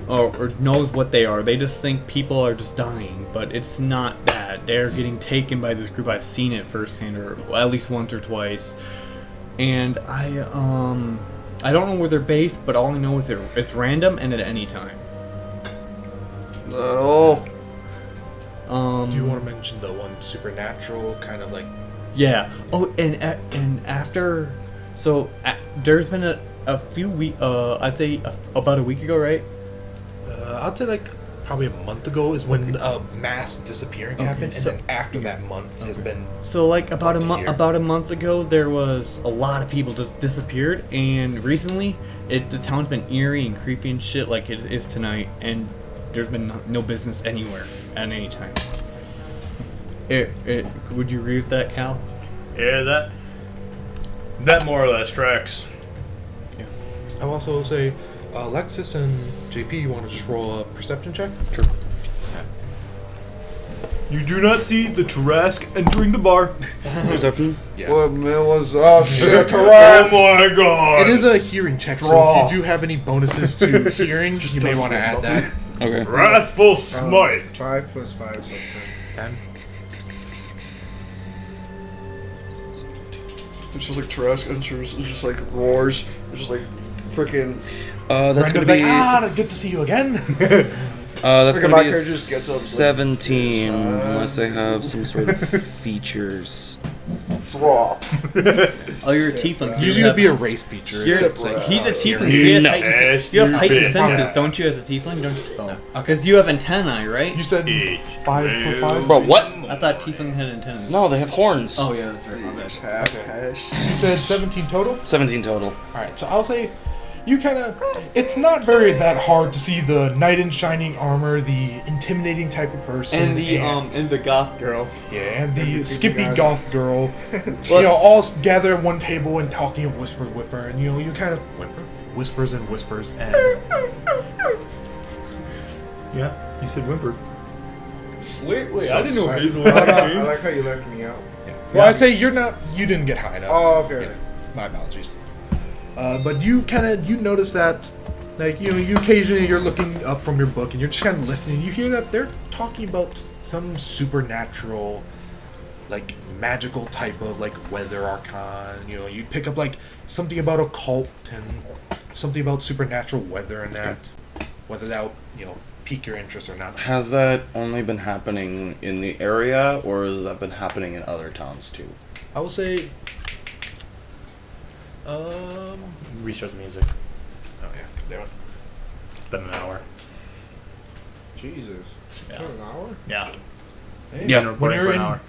or knows what they are. They just think people are just dying, but it's not that. They're getting taken by this group. I've seen it firsthand, or at least once or twice. And I don't know where they're based, but all I know is it's random and at any time. Oh. Do you want to mention the one supernatural kind of like? Yeah. Oh, and after, so there's been a few weeks. I'd say about a week ago, right? I'd say like probably a month ago is when mass disappearing happened, and then after that month has been. So like about a a month ago, there was a lot of people just disappeared, and recently, the town's been eerie and creepy and shit like it is tonight, and there's been no business anywhere at any time. Would you agree with that, Cal? Yeah, that more or less tracks. I will also say, Alexis and JP, you want to just roll a perception check? Sure. You do not see the Tarrasque entering the bar. Perception? Yeah. What it was? Oh shit! Oh my god! It is a hearing check, so if you do have any bonuses to hearing, you may want to add that. Okay. Wrathful Smite. 5 plus 5, so 10. 10. It's just like Tarrasque enters, it's just like roars, it's just like freaking. That's Brenda's gonna like, good to see you again. that's Freaking gonna be Ryker a just gets up, like, 17, this, unless they have some sort of features. Drop. Oh, you're a tiefling. Usually it would be a race feature. He's a tiefling. So he has heightened, you have heightened senses, don't you, as a tiefling? Don't you? Because you have antennae, right? You said 5 plus 5? Bro, what? I thought tiefling had antennae. No, they have horns. Oh yeah, that's right. My bad. You said 17 total? 17 total. Alright, so I'll say you kind of. It's not very that hard to see the knight in shining armor, the intimidating type of person. And the goth girl. Yeah, and the creepy skippy guys. goth girl. All gather at one table and talking of whisper whipper, and you kind of. whispers and whispers, and Yeah, you said whimper. Wait, So I didn't know sad. Hazel I had like- a I like how you left me out. well, I say you didn't get high enough. Oh, okay. Yeah, my apologies. But you notice that, like, you occasionally you're looking up from your book and you're just kind of listening. You hear that they're talking about some supernatural, like magical type of like weather arcana. You pick up like something about occult and something about supernatural weather and that, whether that pique your interest or not. Has that only been happening in the area, or has that been happening in other towns too? I will say, Restart the music. oh yeah, there one. Been an hour. Jesus. Yeah. An hour? Yeah. Hey, Yeah, when recording you're for an in, hour.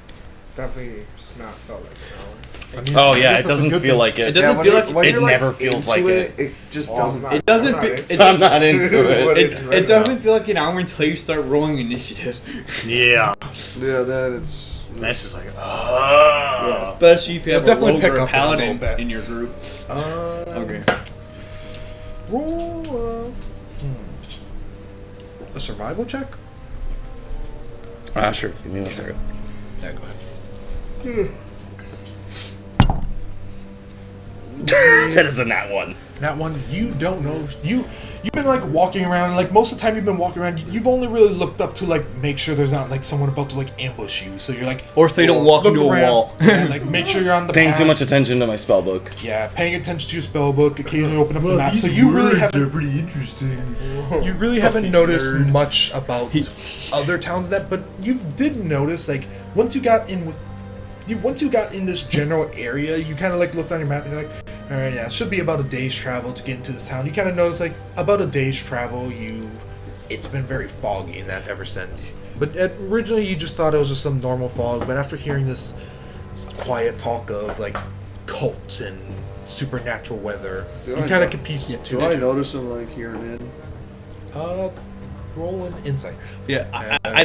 Definitely not felt like an hour. I mean, Oh I yeah, guess it that's a doesn't good feel thing. like it. It doesn't feel like it never feels like it. It just Well, doesn't. I'm not- It doesn't I'm be- not it- into I'm not into But it. it's It right doesn't now. feel like an hour until you start rolling initiative. Yeah. Yeah, that it's. That's just like, Especially if you have It'll a definitely rogue pick or a up a paladin little bit. in your group. Okay. Roll a survival check. Sure. Give me 1 second. Yeah, go ahead. That is a nat one. That one, you don't know. You've been like walking around, and like most of the time you've been walking around, you've only really looked up to like make sure there's not like someone about to like ambush you. So you're like, Or so you don't walk look into a around, wall. yeah, like make sure you're on the Paying path. too much attention to my spell book. Yeah, paying attention to your spell book. Occasionally open up the map. So you really haven't. pretty interesting. You really haven't noticed nerd. much about other towns but you did notice like once you got in this general area, you kind of like looked on your map and you're like, all right, yeah, it should be about a day's travel to get into this town. You kind of notice like about a day's travel. It's been very foggy in that ever since. But originally you just thought it was just some normal fog. But after hearing this quiet talk of like cults and supernatural weather, Do you I kind know- of can piece it Do I notice him like here and in? Roll an insight. Yeah, I'm I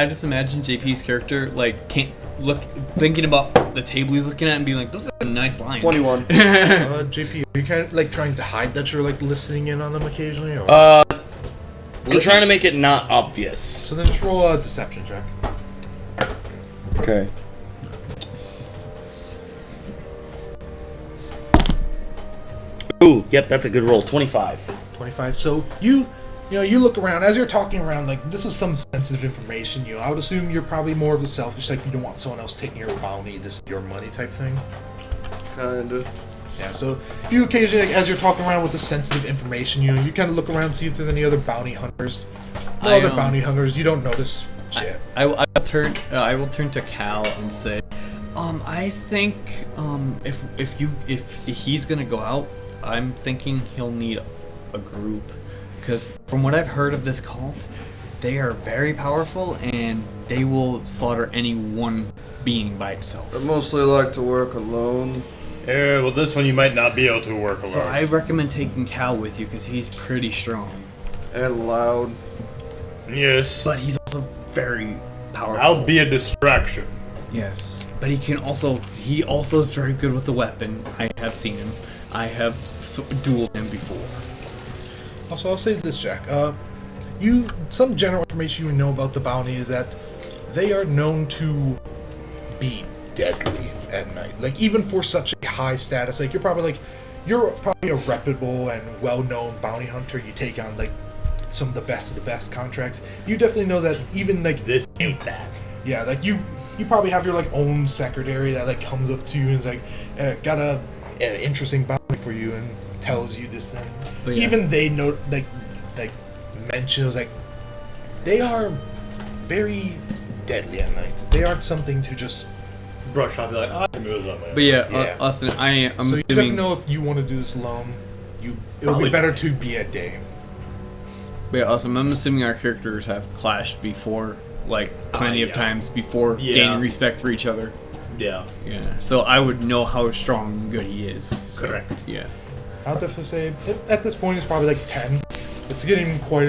just imagine JP's character like can't look thinking about the table he's looking at and being like, "This is a nice line." 21. JP, are you kind of like trying to hide that you're like listening in on them occasionally? Or? I'm trying to make it not obvious. So then just roll a deception check. Okay. Ooh, yep, that's a good roll. 25. 25. So you look around as you're talking around. Like this is some sensitive information. I would assume you're probably more of the selfish, like you don't want someone else taking your bounty, this your money type thing. Kinda. Yeah. So you occasionally, like, as you're talking around with the sensitive information, you kind of look around, see if there's any other bounty hunters. No other bounty hunters. You don't notice shit. I will turn to Cal and say, I think if he's gonna go out, I'm thinking he'll need a group, because from what I've heard of this cult, they are very powerful and they will slaughter any one being by itself. I mostly like to work alone. Yeah, well, this one you might not be able to work alone. So I recommend taking Cal with you because he's pretty strong, And loud. Yes. but he's also very powerful. I'll be a distraction. Yes, but he also is very good with the weapon. I have seen him. I have dueled him before. Also, I'll say this, Jack. Some general information you know about the bounty is that they are known to be deadly at night. Like even for such a high status, like you're probably a reputable and well-known bounty hunter. You take on like some of the best contracts. You definitely know that even like This ain't that. yeah, like you probably have your like own secretary that like comes up to you and is like, got a interesting bounty for you and tells you this and But yeah. even they know like mention it was like they are very deadly at night. They aren't something to just Brush off, be like, I can move that way. But yeah, Yeah. Austin, I'm so you never assuming. know if you want to do this alone. It would Probably. be better to be at day. But yeah, Austin, I'm assuming our characters have clashed before, like plenty of yeah. times before Yeah. gaining respect for each other. Yeah. Yeah. So I would know how strong and good he is. So, Correct. Yeah. I'll definitely say at this point it's probably like 10. It's getting quite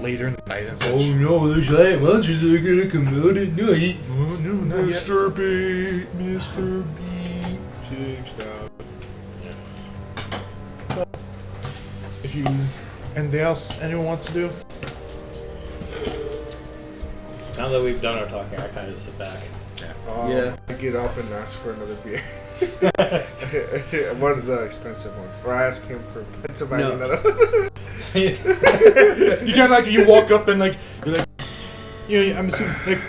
later in the night and such. no, there's giant monsters that are gonna come out at night. Oh, no, not yet. Mr. B. Mr. B. you. Anything else anyone wants to do? Now that we've done our talking, I kind of sit back. I get up and ask for another beer. One of the expensive ones. Or I ask him to buy me another one. You kind of like, you walk up and like, you're like, you know, I'm assuming, like,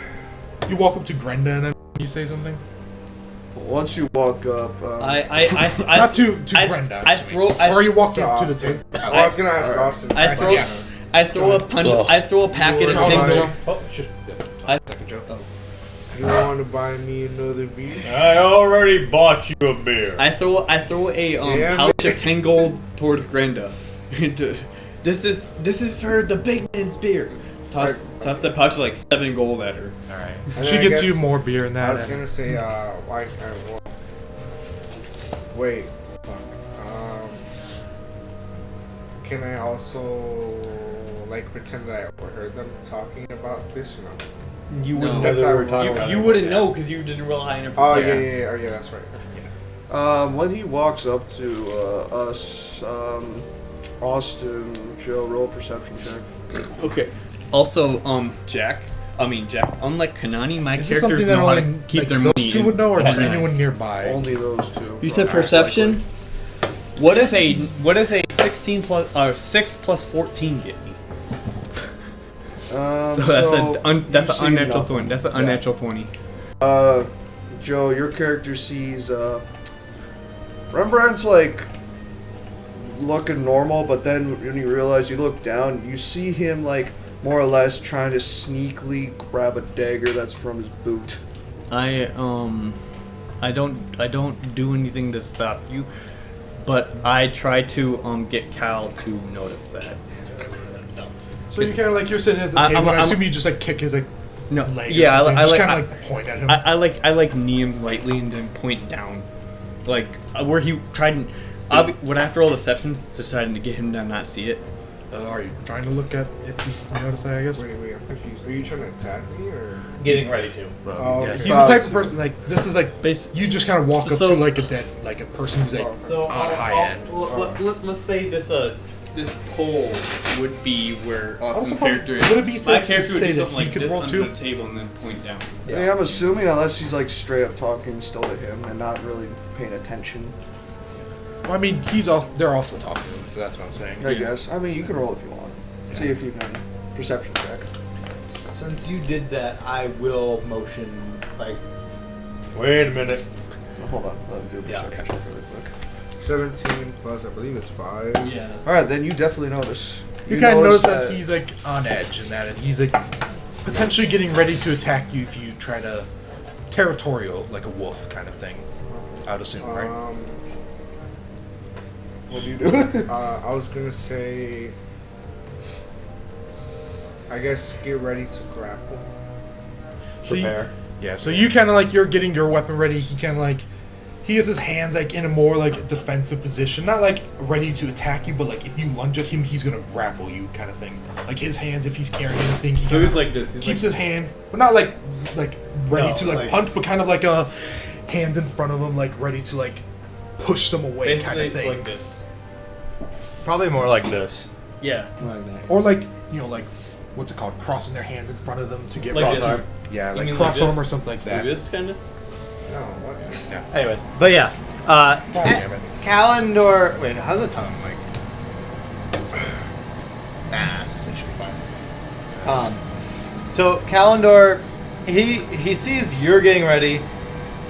you walk up to Grenda and then you say something? Once you walk up, Not to Grenda. Or you walk up to the table. I was gonna ask Austin. I throw a packet of Tango. Oh, shit. Second joke. You want to buy me another beer? I already bought you a beer. I throw a pouch of 10 gold towards Grenda. This is for the big man's beer. Toss the pouch of like 7 gold at her. Alright. She gets you more beer than that. I was gonna say, wait. Can I also like pretend that I overheard them talking about this or not? You wouldn't Since know I they were were talking about. You wouldn't know because you didn't rely on your. Oh yeah, that's right. when he walks up to us, Austin, Joe, roll perception check. Okay. Also, Jack. Unlike Kanani, my Is this characters something that know how to only keep their those money. two would know, or just Nice. anyone nearby? Only those two. You said perception. What does a 16 plus 6 plus 14 get me? So That's an you see unnatural nothing. 20. That's an unnatural 20. Joe, your character sees Rembrandt's like looking normal, but then when you realize, you look down, you see him like more or less trying to sneakily grab a dagger that's from his boot. I don't do anything to stop you, but I try to get Cal to notice that. So you kind of like, you're sitting at the table, and I assume you just like kick his like No, leg. yeah, or I like kind of like point at him. I like knee him lightly and then point down, like where he tried. Would I have to roll deception to try to get him to not see it? Are you trying to look at if you notice that? I guess. Wait, I'm confused. Are you trying to attack me or? Getting ready to. Oh, Yeah, okay. he's the type of person like this is like you just kind of walk up So- to like a person who's like on high end. Let's say this pole would be where Austin's Also, character is. would it be My safe to character would say do that something he like could this roll under too? the table and then point down. I mean, I'm assuming unless he's like straight up talking still to him and not really paying attention. Well, I mean, they're also talking, so that's what I'm saying. I guess. I mean, you can roll if you want. See if you can perception check. Since you did that, I will motion like. Wait a minute. Oh, hold on, let me do a Yeah, perception check really quick. 17 plus, I believe it's 5. Yeah. All right, then you definitely notice. You kind of notice that he's like on edge and that, and he's like potentially getting ready to attack you if you try to territorial, like a wolf kind of thing. I would assume, right? What do you do? I was gonna say, I guess get ready to grapple. Prepare. So you kind of like, you're getting your weapon ready. He kind of like, he has his hands like in a more like defensive position, not like ready to attack you, but like if you lunge at him, he's gonna grapple you, kind of thing. Like his hands, if he's carrying anything, he So he's like this. He's keeps like, his hand, but not like ready No, to like punch, but kind of like a hand in front of him, like ready to like push them away, kind of thing. like this. Probably more like this. Yeah. Like that. Or like, you know, like what's it called, crossing their hands in front of them to get Like ready this. to, yeah, You like mean cross like arm this? or something like that. Like this kind of. No, what? Yeah. Anyway, but yeah. damn it. Calendar. Wait, how's the tongue, Mike? Nah, so it should be fine. So Calendar, he sees you're getting ready.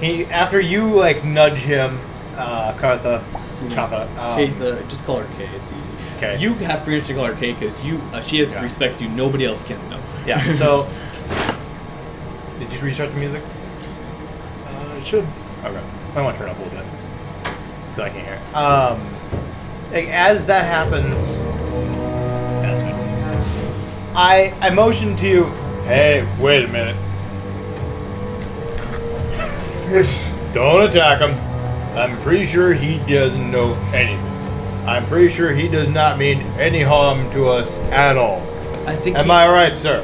He after you like nudge him, Kartha. Kay, just call her Kay. It's easy. Okay. You have permission to call her Kay because she has Yeah. respect you. Nobody else can though. Yeah. So, did you restart the music? It should. Okay. I want to turn it up a little bit because I can't hear it. Like, as that happens, that's good. I motion to you. Hey, wait a minute. Don't attack him. I'm pretty sure he doesn't know anything. I'm pretty sure he does not mean any harm to us at all. I think. Am I right, sir?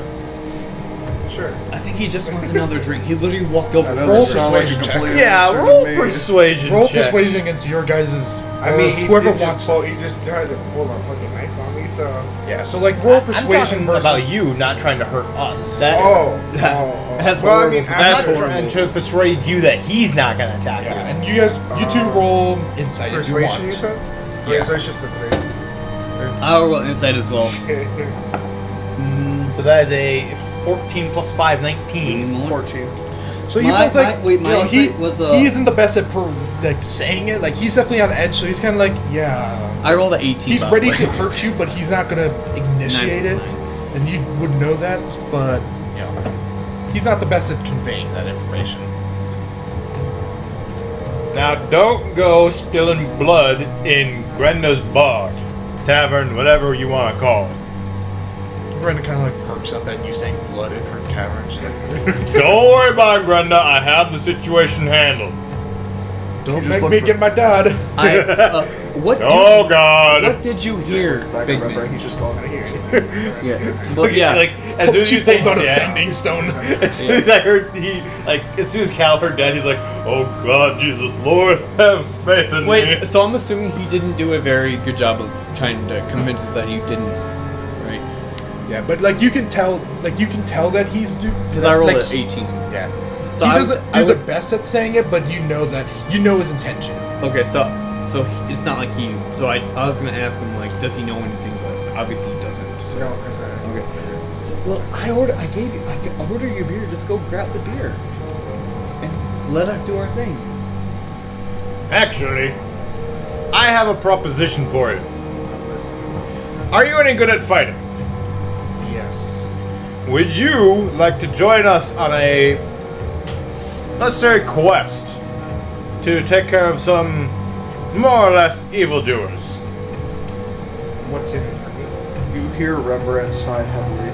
Sure. I think he just wants another drink. He literally walked over. I know Roll this sounds like a persuasion check. complete Yeah, answer to roll me. persuasion Roll check. persuasion against your guys' I mean, he whoever did wants. he just tried to pull a fucking knife on me, so. Yeah, so like roll I'm persuasion talking versus. about you not trying to hurt us. That, Well, That's I horrible. mean, I'm I'm not trying to persuade you that he's not gonna attack Yeah, you. and you two roll insight if you Persuasion, you want. said? Yeah. So it's just a 3. I'll roll insight as well. Shit. So that is a 14 plus 5, 19. 14. So you My- both like, my- wait, my you know, he insight was, he isn't the best at like saying it. Like he's definitely on edge, so he's kind of like, yeah. I rolled a 18. He's by ready the to way. hurt you, but he's not gonna initiate it, and you would know that. But you know, he's not the best at conveying that information. Now don't go spilling blood in Grenda's bar, tavern, whatever you want to call it. Brenda kind of like perks up at you saying blood in her tavern. She's like, Don't worry about it, Grenda. I have the situation handled. don't just make look me for- get my dad. What? Oh God! What did you hear, Back Big and remember, Man? he's just calling. I hear anything. Yeah. But yeah. Like as soon as She you say pulls out a dad, sending stone. as soon as I heard as soon as Cal heard dad, he's like, "Oh God, Jesus, Lord, have faith in me." Wait, so I'm assuming he didn't do a very good job of trying to convince us that you didn't, right? Yeah, but like you can tell that he's Because I rolled like, an 18. Yeah. So he I- doesn't I do the would- best at saying it, but you know his intention. Okay, so it's not like he. So I was gonna ask him like, does he know anything? But obviously he doesn't. So. No, 'cause Okay. So, well, I ordered your beer. Just go grab the beer, and let us do our thing. Actually, I have a proposition for you. listen. Are you any good at fighting? Yes. Would you like to join us on a, let's say, quest to take care of some more or less evildoers? What's in it for me? You hear Rembrandt sigh heavily.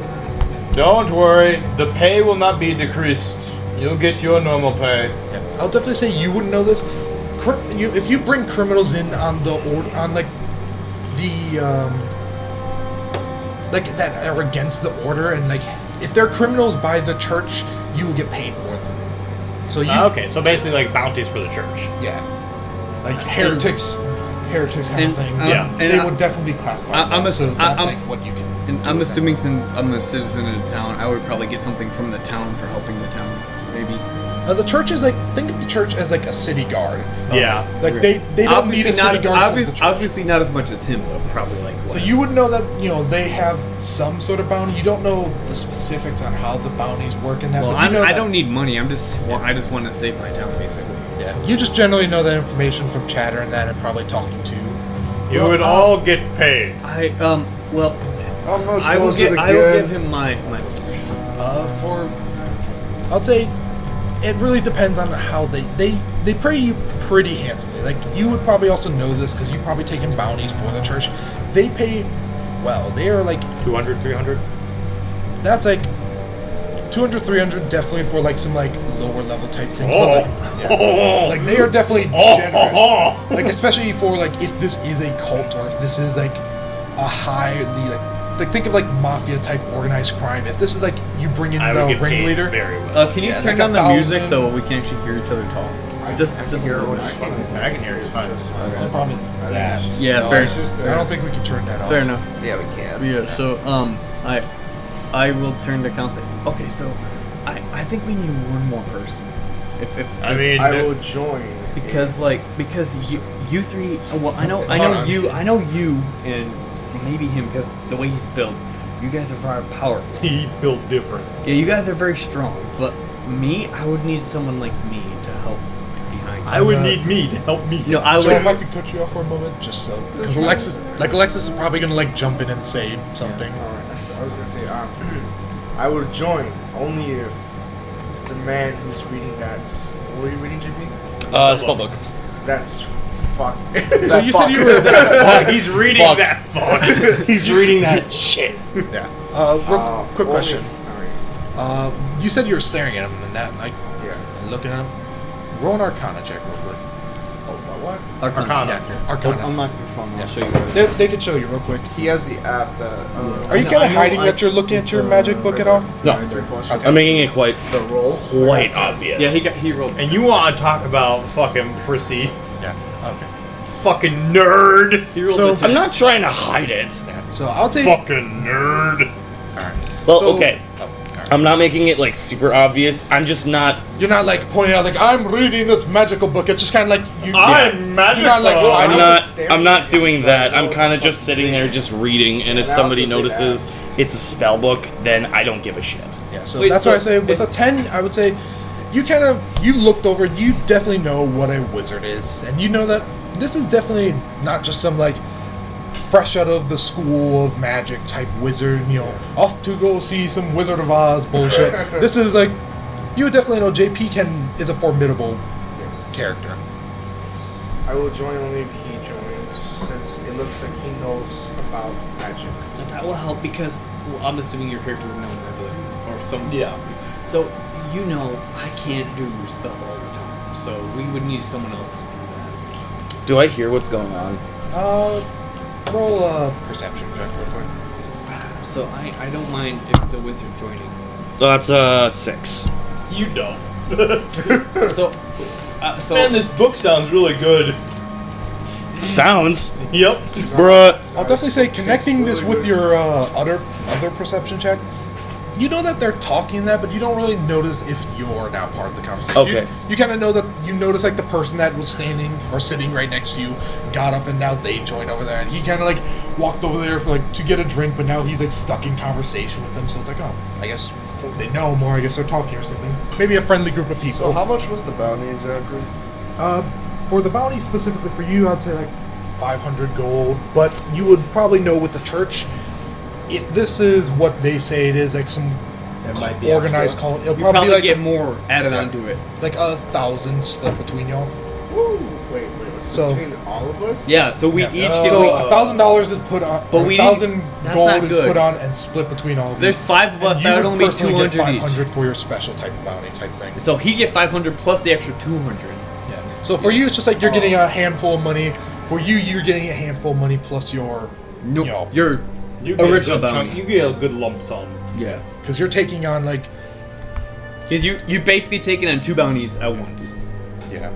Don't worry, the pay will not be decreased. You'll get your normal pay. Yeah. I'll definitely say you wouldn't know this. If you bring criminals in on the like that are against the order, and like if they're criminals by the church, you will get paid for them. So you Okay, so basically like bounties for the church. yeah, like heretics kind And, of thing. Yeah. they and would definitely be classified. I'm so ass- that's I'm- like what you can. And I'm assuming since I'm a citizen of the town, I would probably get something from the town for helping the town, maybe. The church is like, think of the church as like a city guard. Yeah. Like they don't need a city guard. as the church. Obviously not as much as him, but probably like So less. you would know that they have some sort of bounty. You don't know the specifics on how the bounties work in that. Well, but you know I that- don't need money. I just want to save my town, basically. Yeah, you just generally know that information from chatter and that, and probably talking to. You would all get paid. Well, Almost I will was it give again? him my. I'd say, it really depends on how they pay you pretty handsomely. Like you would probably also know this because you've probably taken bounties for the church. They pay well. They are like 200, 300? that's like 200, 300 definitely for like some like lower level type things. But, like they are definitely generous. Like especially for like if this is a cult or if this is like a highly like think of like mafia type organized crime. If this is like you bring in I would the get paid ringleader, very well. Can you Yeah, turn like down the 1,000. music so we can actually hear each other talk? I Just can hear a little what bit. it's fine. I can hear you fine. the problem is that. Yeah, No, fair. it's just I don't think we can turn that off. Fair enough. Yeah, we can. Yeah. So I will turn to counsel. Okay, so I think we need one more person. I mean, I will join. Because you three. Well, I know on. you and maybe him because the way he's built. You guys are very powerful. he built different. Yeah, you guys are very strong. But me, I would need someone like me to help behind. I would need me to help me. No, I Joe, if I would. could cut you off for a moment, just so because Alexis is probably gonna like jump in and say something. Alright, I was gonna say, I would join only if the man who's reading that. What were you reading, JP? Spellbook. That's fuck. So you said you were Oh, he's reading Fuck. that fuck. He's reading that shit. Yeah. Quick only- question. Alright. You said you were staring at him and that, like, Yeah. and looking at him. Roll an Arcana check real quick. Oh, what? Arcana. Yeah, Arcana. Unlock your phone. I'll show you. They could show you real quick. He has the app that. Are you kind of hiding that you're looking at your magic book at all? No, Okay. I'm making it quite Quite obvious. Yeah, he rolled. And you want to talk about fucking prissy? Yeah. Okay. fucking nerd. He rolled So- a 10. I'm not trying to hide it. So I would say. Fucking nerd. Well, So- okay. Oh, alright. I'm not making it like super obvious. I'm just not. You're not like pointing out like I'm reading this magical book. It's just kind of like you. I'm magical. You're not like, well, I'm I not. I'm not doing that. I'm Sorry, kind of just sitting there, just reading. And if Yeah, somebody that was a big notices it's a spell book, then I don't give a shit. Yeah, so Wait, that's so why I say with a 10, I would say you looked over, you definitely know what a wizard is, and you know that this is definitely not just some like fresh out of the school of magic type wizard, off to go see some Wizard of Oz bullshit. This is like you would definitely know JP is a formidable Yes. character. I will join only if he joins, since it looks like he knows about magic. That will help because I'm assuming your character would know my abilities or some. Yeah. So I can't do spells all the time. So we would need someone else to do that. Do I hear what's going on? Roll a perception check real quick. So I don't mind if the wizard joining. That's 6. You don't. So Man, this book sounds really good. Sounds, Yep. bruh. I'll definitely say connecting this with your other perception check. You know that they're talking that, but you don't really notice if you're now part of the conversation. Okay. You kind of know that you notice like the person that was standing or sitting right next to you got up and now they joined over there, and he kind of like walked over there for like to get a drink, but now he's like stuck in conversation with them. So it's like, oh, I guess they know more. I guess they're talking or something. Maybe a friendly group of people. So how much was the bounty exactly? For the bounty specifically for you, I'd say like 500 gold. But you would probably know with the church, if this is what they say it is, like some It might be organized extra. cult, it'll you probably probably be like get more added Yeah. onto it. like 1,000 split between y'all. Woo! Wait, was So- between all of us? Yeah. So we Yeah. each Oh. get. So $1,000 is put on, But or we 1,000 need- that's gold not is good. put on and split between all of you. There's 5 of us. And That you would only be personally 200 get each. 500 for your special type of bounty type thing. So he get 500 plus the extra 200. Yeah. So for you, it's just like you're getting a handful of money. For you, you're getting a handful of money plus your, Nope. you know, You're You get Original a good bounty. chunk. You get a good lump sum. yeah. because you're taking on like, Because you've basically taken on 2 bounties at once. yeah.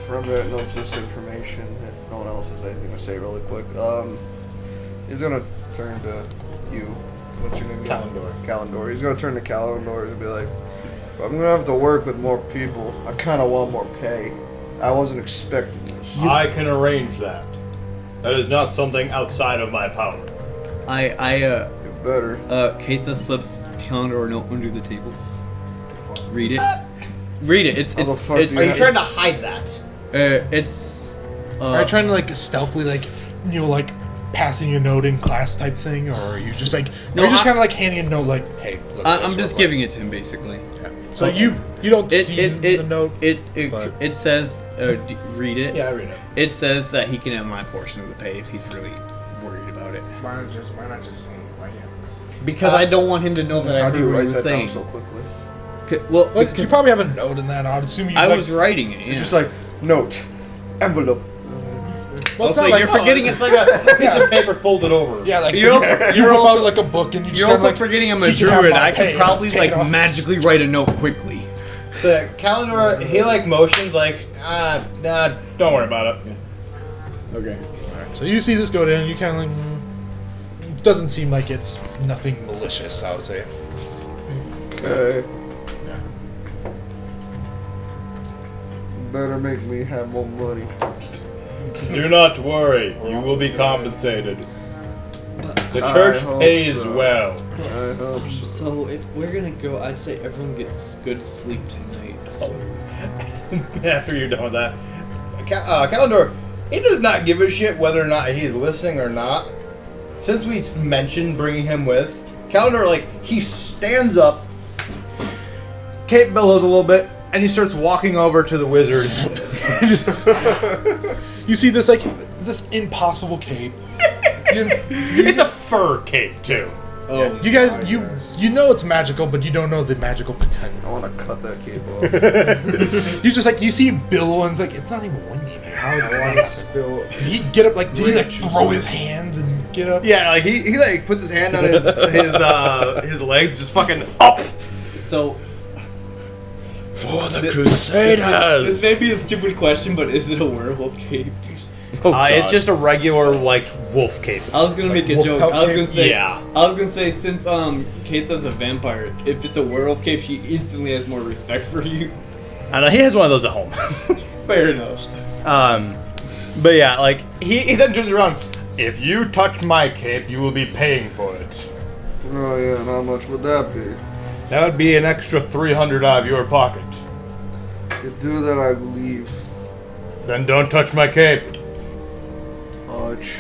From that notes this information, if no one else has anything to say really quick, he's gonna turn to you. What's your name? Kalendor. Kalendor. He's gonna turn to Kalendor and be like, I'm gonna have to work with more people. I kinda want more pay. I wasn't expecting this. I can arrange that. That is not something outside of my power. You better. Keitha slips calendar note under the table. Read it. Read it. How the fuck it's do Are you Yeah. trying to hide that? it's Are you trying to like stealthily like, like passing a note in class type thing, or are you just like, No, are you just I- kind of like handing a note like, hey, look at I'm this just real giving it to him basically. quick. So you don't It see it the note. it but- it says read it. Yeah, I read it. It says that he can have my portion of the pay if he's really worried about it. Why not just say it right here? Because I don't want him to know that I How do heard you what he write was that down saying. so quickly? Well, Like, because you probably have a note in that. I'd assume you. I like, was writing it. Yeah. It's just like, note, envelope. Well, it's Also, not like, you're forgetting It's like a piece of paper folded over. yeah, like You're also- you you're whip also- out like a book and you just You're kinda, also like, forgetting I'm a he can have druid. my I pay, could probably take it like off. magically write a note quickly. The calendar, he like motions like, nah, don't worry about it. Okay. So you see this go down, and you kind of like. It doesn't seem like it's nothing malicious. I would say. Okay. Better make me have more money. Do not worry, you will be compensated. The church I hope pays so. well. I hope so. So if we're gonna go, I'd say everyone gets good sleep tonight. So. After you're done with that, Calendar, he does not give a shit whether or not he's listening or not. Since we mentioned bringing him with, Calendar, like, he stands up, cape billows a little bit, and he starts walking over to the wizard. Just, You see this like this impossible cape. it's a fur cape too. Oh, You guys, you know it's magical, but you don't know the magical potential. I want to cut that cape off. You just like you see Bill and it's like it's not even windy. How I want to spill. did he get up? Like did he like throw his hands and get up? Yeah, like he like puts his hand on his legs, just fucking up. so For the This Crusaders! may be a stupid question, but is it a werewolf cape? Oh, God. It's just a regular like wolf cape. I was gonna make a wolf joke. pelt I was cape? gonna say, Yeah. I was gonna say since Keita's a vampire, if it's a werewolf cape, she instantly has more respect for you. I know he has one of those at home. Fair enough. But yeah, like he then turns around. If you touch my cape, you will be paying for it. Oh yeah, and how much would that be? That would be an extra 300 out of your pocket. You do that, I leave. Then don't touch my cape. Touch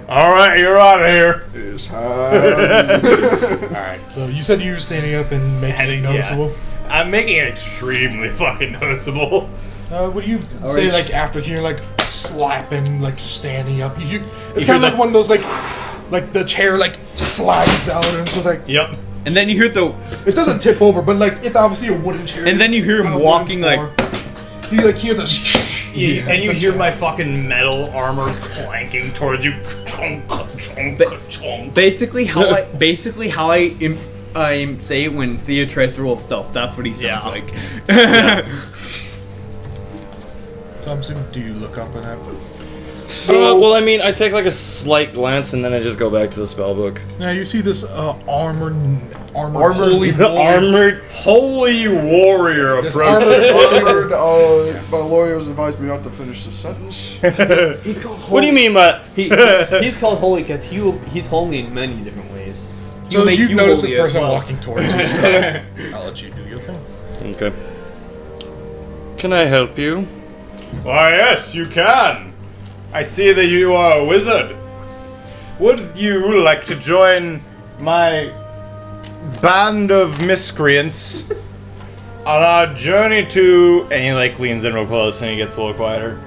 All right, you're out of here. is hand. Alright, so you said you were standing up and making it Yeah. noticeable. I'm making it extremely fucking noticeable. What do you Alright. say, like, after hearing, like, slapping, like, standing up? It's You kind hear of like the- one of those, like the chair, like, slides out and it's just like, Yep. And then you hear the, it doesn't tip over, but, like, it's obviously a wooden chair. and then you hear on him a walking wooden like. floor. You, like, hear the And you hear my fucking metal armor clanking towards you. Chonk, chonk, chonk. Basically how I say it when Thea tries to roll stealth. That's what he sounds Yeah. like. So I'm assuming, do you look up and have... Well, I mean, I take like a slight glance and then I just go back to the spellbook. Now you see this armored Armored. Holy warrior This approaching. Armored, my lawyers advised me not to finish the sentence. He's called holy. What do you mean by? He's called holy because he's holy in many different ways. So make you notice holy this as person well. walking towards you, so I'll let you do your thing. Okay. Can I help you? Why, yes, you can. I see that you are a wizard. Would you like to join my band of miscreants on our journey to... And he like leans in real close and he gets a little quieter.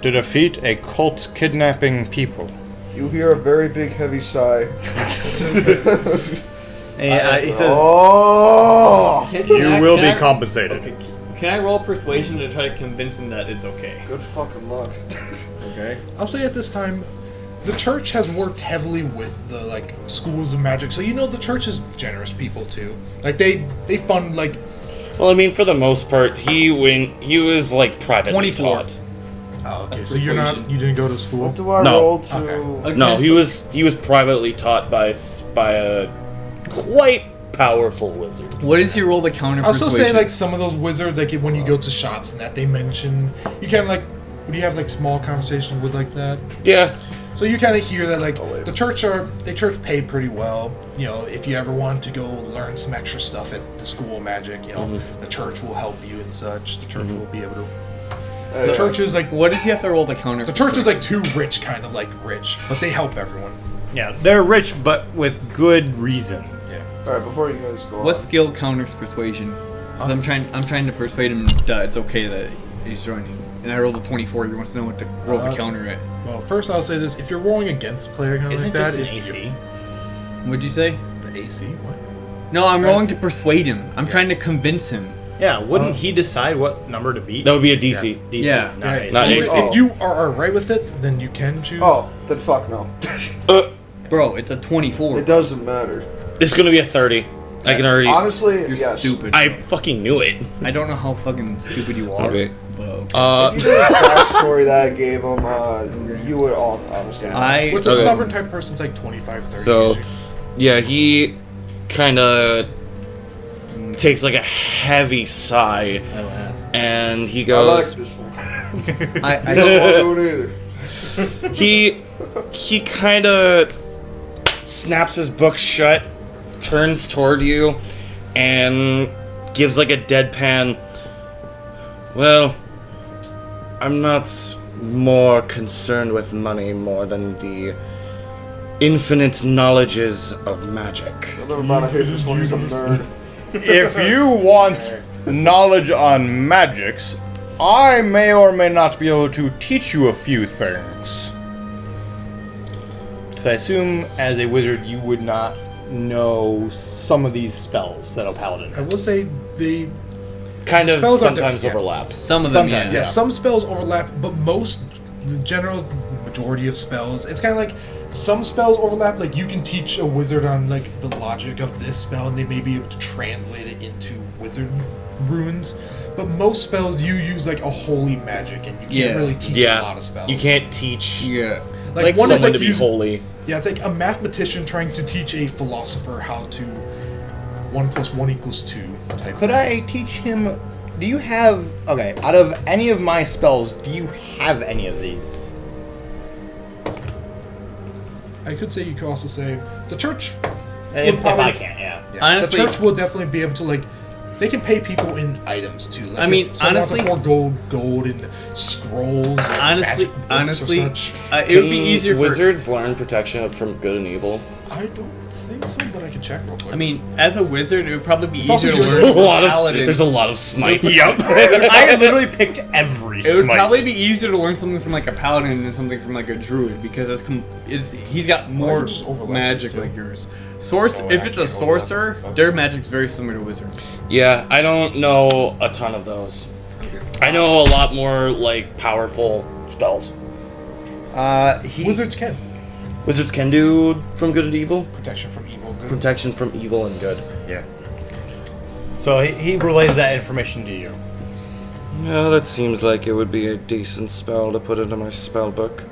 To defeat a cult kidnapping people. You hear a very big, heavy sigh. And, he says, Oh! you will be compensated. Okay. Can I roll persuasion to try to convince him that it's okay? Good fucking luck. Okay. I'll say at this time, the church has worked heavily with the like schools of magic, so you know the church is generous people too. Like they fund like Well, I mean, for the most part, he was like privately 24. taught. oh, okay, That's so you persuasion. didn't go to school. What do I No. roll to? Okay. No, he was privately taught by a quite powerful wizard. What does he roll the counter I'll also persuasion? say like some of those wizards, like when you go to shops and that they mention, you kind of like, would you have like small conversations with like that? Yeah. So you kind of hear that like the church pay pretty well. You know, if you ever want to go learn some extra stuff at the school of magic, you know, the church will help you and such. The church will be able to. The church is like What does he have to roll the counter? the church is like too rich, kind of like rich, but they help everyone. Yeah, they're rich, but with good reason. Alright, before you guys go What on. skill counters persuasion? 'Cause I'm trying to persuade him that it's okay that he's joining. And I rolled a 24. He wants to know what to roll the counter at. Well, first I'll say this: if you're rolling against a player kind of Isn't like it that, just an it's AC? What'd you say? the AC. What? No, I'm rolling to persuade him. I'm trying to convince him. Yeah, wouldn't he decide what number to beat? That would be a DC. DC, Yeah. not Yeah, AC. Not if, AC. if you are alright with it, then you can choose. Oh, then fuck no. Bro, it's a 24. It doesn't matter. It's gonna be a 30. I can already. Honestly, You're yes. stupid. I fucking knew it. I don't know how fucking stupid you are. Okay. But okay. If you knew the backstory that I gave him, you would all understand. With a Okay. stubborn type person, it's like 25, 30. So, usually. yeah, he kind of takes like a heavy sigh, and he I goes. like this one. I I don't want to do it either. He kind of snaps his book shut, turns toward you, and gives like a deadpan. Well, I'm not more concerned with money more than the infinite knowledges of magic. I never mind, I hate this one. He's a nerd. If you want knowledge on magics, I may or may not be able to teach you a few things. Because I assume, as a wizard, you would not know some of these spells that a paladin I has. will say the Kind of spells are sometimes different, yeah. overlap. some of them, Sometimes, yeah, yeah. some spells overlap, but the general majority of spells, it's kind of like some spells overlap. Like you can teach a wizard on like the logic of this spell, and they may be able to translate it into wizard runes, but most spells you use like a holy magic, and you can't really teach a lot of spells. You can't teach like one someone is like to be holy. Yeah, it's like a mathematician trying to teach a philosopher how to 1 + 1 = 2 type. Could I teach him? Do you have out of any of my spells? Do you have any of these? I could say, you could also say the church. If I can't, yeah. Honestly, the church will definitely be able to like. They can pay people in items too. Like I mean, if someone honestly, wants more gold and scrolls. And magic books honestly, or such. it would be easier. Wizards learn protection from good and evil? I don't think so, but I can check real quick. I mean, as a wizard, it would probably be It's easier to also learn. There's a lot of smites. Yep. I literally picked every It would smite. probably be easier to learn something from like a paladin than something from like a druid because he's got more just overlap magic these two. like yours. Oh, If it's a actually, sorcerer, overlap. their magic's very similar to wizards. Yeah, I don't know a ton of those. I know a lot more like powerful spells. Wizards can Wizards can do from good and evil. protection from evil. Good. Protection from evil and good. Yeah. So he relays that information to you. Yeah, that seems like it would be a decent spell to put into my spell book.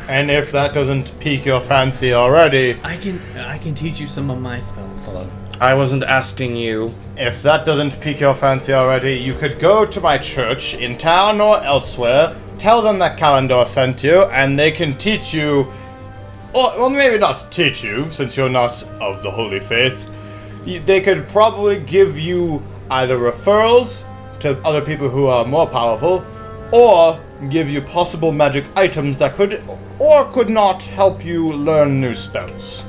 And if that doesn't pique your fancy already, I can teach you some of my spells. I wasn't asking you. if that doesn't pique your fancy already, you could go to my church in town or elsewhere, tell them that Kalendor sent you, and they can teach you, or well, maybe not teach you, since you're not of the holy faith. They could probably give you either referrals to other people who are more powerful, or give you possible magic items that could or could not help you learn new spells.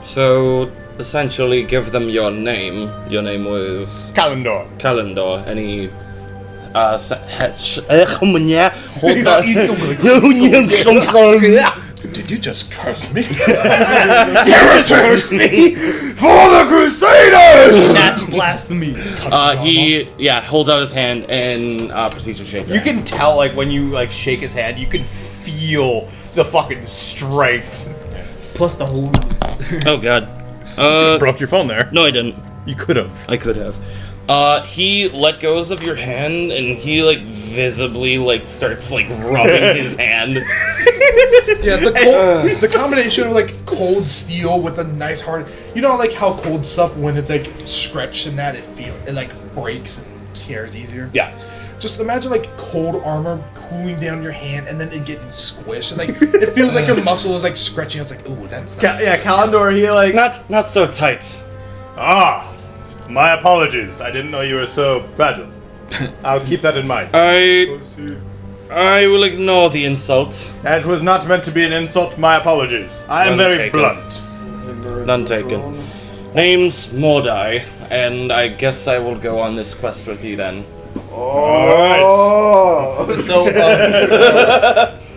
So, essentially, give them your name. Your name was Kalendor. Kalendor. Any holds out. Did you just curse me? Curse me for the Crusaders! That's blasphemy. He holds out his hand and proceeds to shake. You can tell, like, when you like shake his hand, you can feel the fucking strength. Plus the whole. Oh god. Broke your phone there. No, I didn't. You could have. I could have. He let goes of your hand and he like visibly like starts like rubbing his hand. Yeah, the combination of like cold steel with a nice hard. You know, like how cold stuff when it's like stretched and that it like breaks and tears easier. Yeah. Just imagine like cold armor cooling down your hand and then it getting squished and like it feels like your muscle is like stretching. It's like, ooh, that's not. Kalendor, he like. Not so tight. Ah, my apologies. I didn't know you were so fragile. I'll keep that in mind. I will ignore the insult. That was not meant to be an insult. My apologies. I am None very taken. blunt. None taken. Name's Mordai, and I guess I will go on this quest with you then. Alright. So,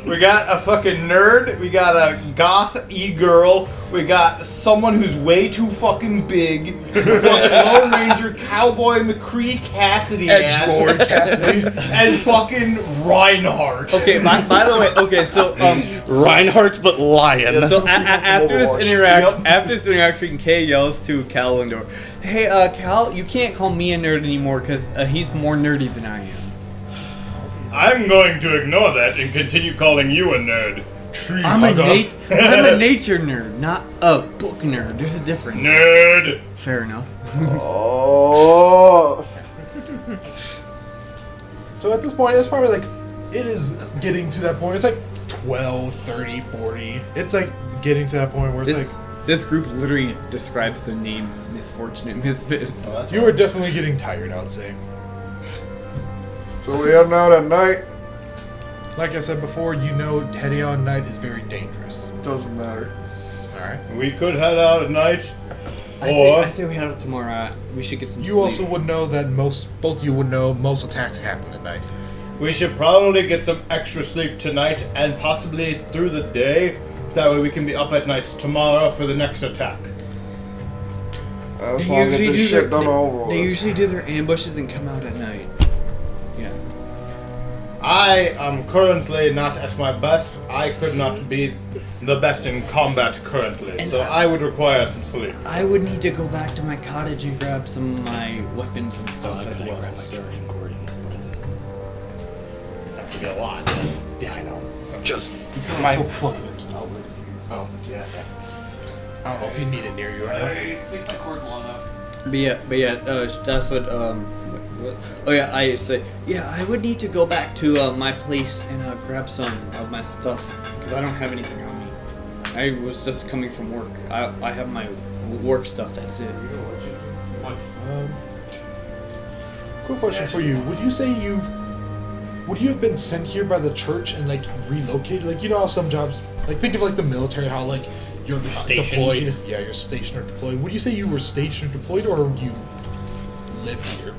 We got a fucking nerd, we got a goth e-girl, we got someone who's way too fucking big, a fucking Lone Ranger Cowboy McCree Cassidy Edgelord ass, Cassidy. and fucking Reinhardt. okay. By the way, okay. So, Reinhardt but lion. So after this interaction, Kay yells to Kalendor, "Hey, Cal, you can't call me a nerd anymore because he's more nerdy than I am." I'm going to ignore that and continue calling you a nerd. Tree I'm a hugger. nature nerd, not a book nerd. There's a difference. Nerd. Fair enough. Oh. So at this point, it's probably like, it is getting to that point. It's like 12, 30, 40. It's like getting to that point where it's This group literally describes the name Misfortunate Misfits. like, you are definitely getting tired, I would say. So we heading out at night? Like I said before, you know heading out at night is very dangerous. Doesn't matter. Alright. We could head out at night, I say we head out tomorrow. We should get some You sleep. also would know that both of you would know most attacks happen at night. we should probably get some extra sleep tonight and possibly through the day. So that way we can be up at night tomorrow for the next attack. I just want to get this shit done over with. They usually do their ambushes and come out at night. Yeah. I am currently not at my best. I could not be the best in combat currently, And so I would require some sleep. I would need to go back to my cottage and grab some of my weapons and stuff as well. That could be a lot. Yeah, I know. Just Also plug it into an outlet. Oh, yeah. I don't know if you need it near you or not. think my cord's long enough. But yeah, that's what, what? Oh yeah, I say, yeah, I would need to go back to my place and grab some of my stuff, because I don't have anything on me. I was just coming from work. I have my work stuff, that's it. Quick question for you. Would you say would you have been sent here by the church and like relocated? Like, you know how some jobs, like think of like the military, how like you're Stationed. deployed. Yeah, you're stationed or deployed. Would you say you were stationed or deployed, or you lived here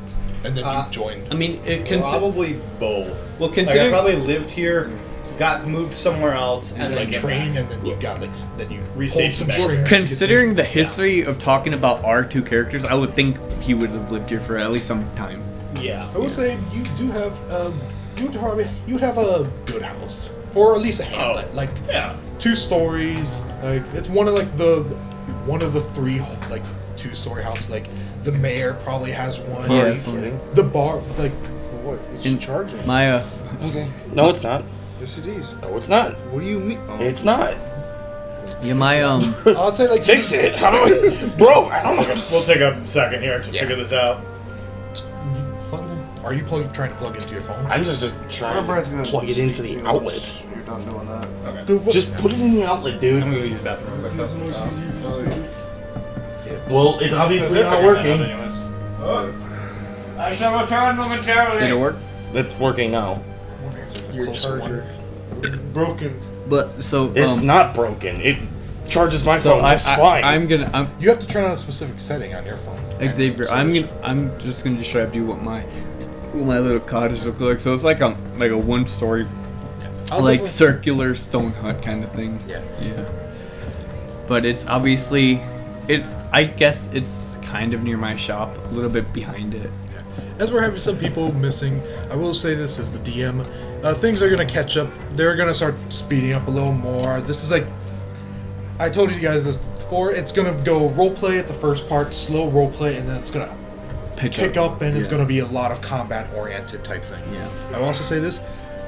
and then you joined? I mean, Probably both. well, Like, I considering probably lived here, got moved somewhere else, And and like then trained, and then you got like then you pulled Restationed some back strings. there. to get considering the some- history of talking about our two characters, I would think he would have lived here for at least some time. yeah. I would say you do have you'd have a good house, or at least a hamlet, like Yeah. 2 stories. Like it's one of the 3 like 2-story houses. Like the mayor probably has one. Yeah, that's one. The bar, like What? It's In- charging. My No, it's not. Yes, it is. No, it's not. What do you mean? Oh. It's not. yeah, my I'd say like Fix it. How do I, bro? I don't know. We'll take a second here to figure this out. Are you trying to plug into your phone? I'm just trying to plug it into the outlet. You're done doing that. Okay. Dude, what- Just put it in the outlet, dude. I'm gonna use the bathroom real quick. Well, it's obviously not working. I shall return momentarily. did it work? It's working now. Your charger. Broken. But so It's not broken. It charges my phone just fine. I'm You have to turn on a specific setting on your phone. Xavier. So I'm just gonna describe to you what my little cottage looks like. So it's like a 1-story, I'll like definitely- circular stone hut kind of thing. Yeah. Yeah. But it's obviously, I guess it's kind of near my shop, a little bit behind it. As we're having some people missing, I will say this as the DM, things are going to catch up. They're going to start speeding up a little more. This is like, I told you guys this before, it's going to go roleplay at the first part, slow roleplay, and then it's going to pick up, and it's going to be a lot of combat-oriented type thing. Yeah. I will also say this,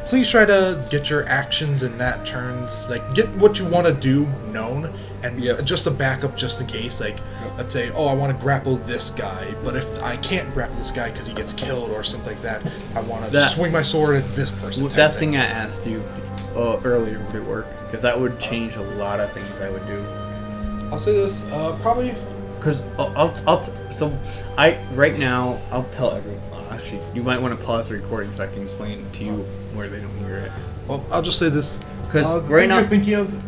please try to get your actions and that turns, like, get what you want to do known, and just a backup just in case. Like, let's say, oh, I want to grapple this guy, but if I can't grapple this guy because he gets killed or something like that, I want to swing my sword at this person. type That thing I asked you earlier, would it work? Because that would change a lot of things I would do. I'll say this, probably. Because right now I'll tell everyone. Actually, you might want to pause the recording so I can explain to you where they don't hear it. Well, I'll just say this. Because The right thing now you're thinking of,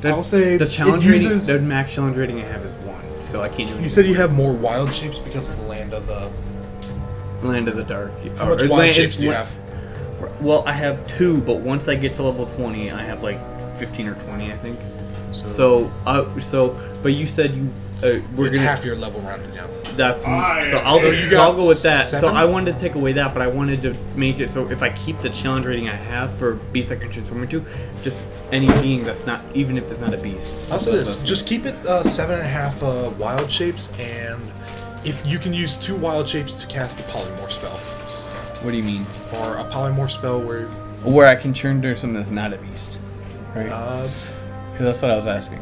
I'll say the challenge it rating, uses- the max challenge rating I have is 1, so I can't do anything. You said you have more wild shapes because of the land of the. Land of the Dark. How much wild shapes do you have? Well, I have 2, but once I get to level 20, I have like 15 or 20, I think. So but you said we're It's gonna half your level rounded down. That's Alright, so I'll so you got I'll go with that. 7? So I wanted to take away that, but I wanted to make it so if I keep the challenge rating I have for beast I can transform into, just any being that's not, even if it's not a beast. I'll say this: just keep it 7.5 wild shapes, and if you can use 2 wild shapes to cast a polymorph spell, What do you mean? or a polymorph spell where Where I can turn into something that's not a beast, right? Because that's what I was asking.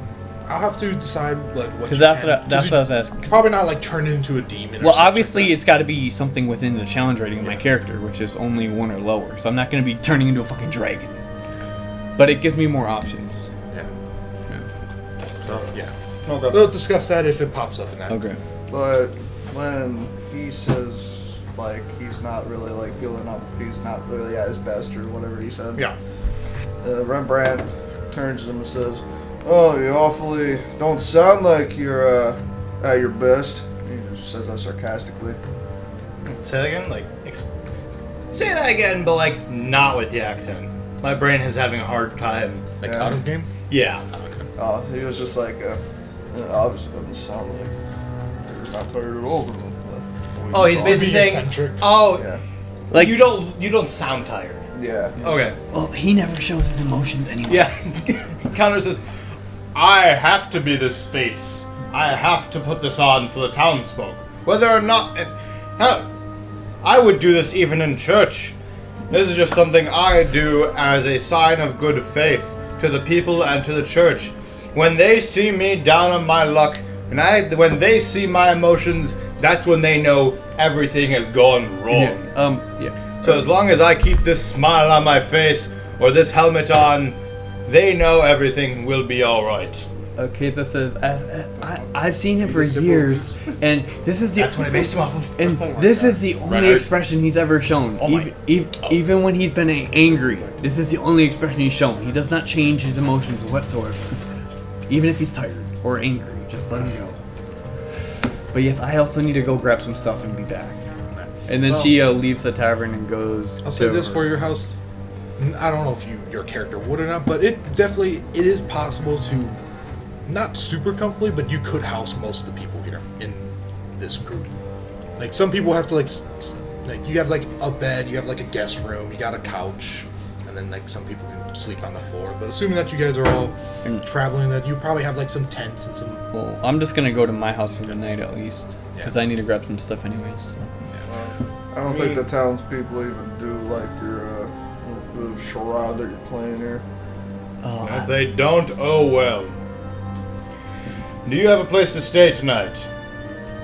I'll have to decide like what. Because you that's can, what I 'cause was asking. Probably not like turn into a demon. Well, or something obviously, like it's got to be something within the challenge rating of my character, which is only 1 or lower. So I'm not going to be turning into a fucking dragon. But it gives me more options. that. Yeah. So yeah, Okay. we'll discuss that if it pops up in that. Okay. But when he says like he's not really like feeling up, he's not really at his best or whatever he said. Yeah. Rembrandt turns to him and says, "Oh, you awfully don't sound like you're at your best." He just says that sarcastically. Say that again? Say that again, but like not with the accent. My brain is having a hard time. Like Yeah. out of game. Yeah. He was just like, obviously doesn't sound like you're not tired at all. Oh, he's basically Being saying, eccentric. "Oh, Yeah. Like you don't sound tired." Yeah. Okay. Well, he never shows his emotions anyway. Yeah. Counter says, I have to be this face. I have to put this on for the townsfolk. Whether or not... Hell, I would do this even in church. This is just something I do as a sign of good faith to the people and to the church. When they see me down on my luck, when they see my emotions, that's when they know everything has gone wrong. Yeah. So as long as I keep this smile on my face or this helmet on, they know everything will be alright. Okay, this says, I've seen him for years, and this is the... That's what I based him off of. And this is the only expression he's ever shown. Even when he's been angry, this is the only expression he's shown. He does not change his emotions whatsoever. Even if he's tired or angry, just let him go. But yes, I also need to go grab some stuff and be back. And then she leaves the tavern and goes. I'll say this for your house. I don't know if your character would or not, but it is possible to, not super comfortably, but you could house most of the people here in this group. Like some people have to like you have like a bed, you have like a guest room, you got a couch, and then like some people can sleep on the floor. But assuming that you guys are all traveling, that you probably have like some tents and some. Well, I'm just gonna go to my house for the night at least, because I need to grab some stuff anyways. So. I don't think the townspeople even do like your little charade that you're playing here. Oh, If they don't, oh well. Do you have a place to stay tonight?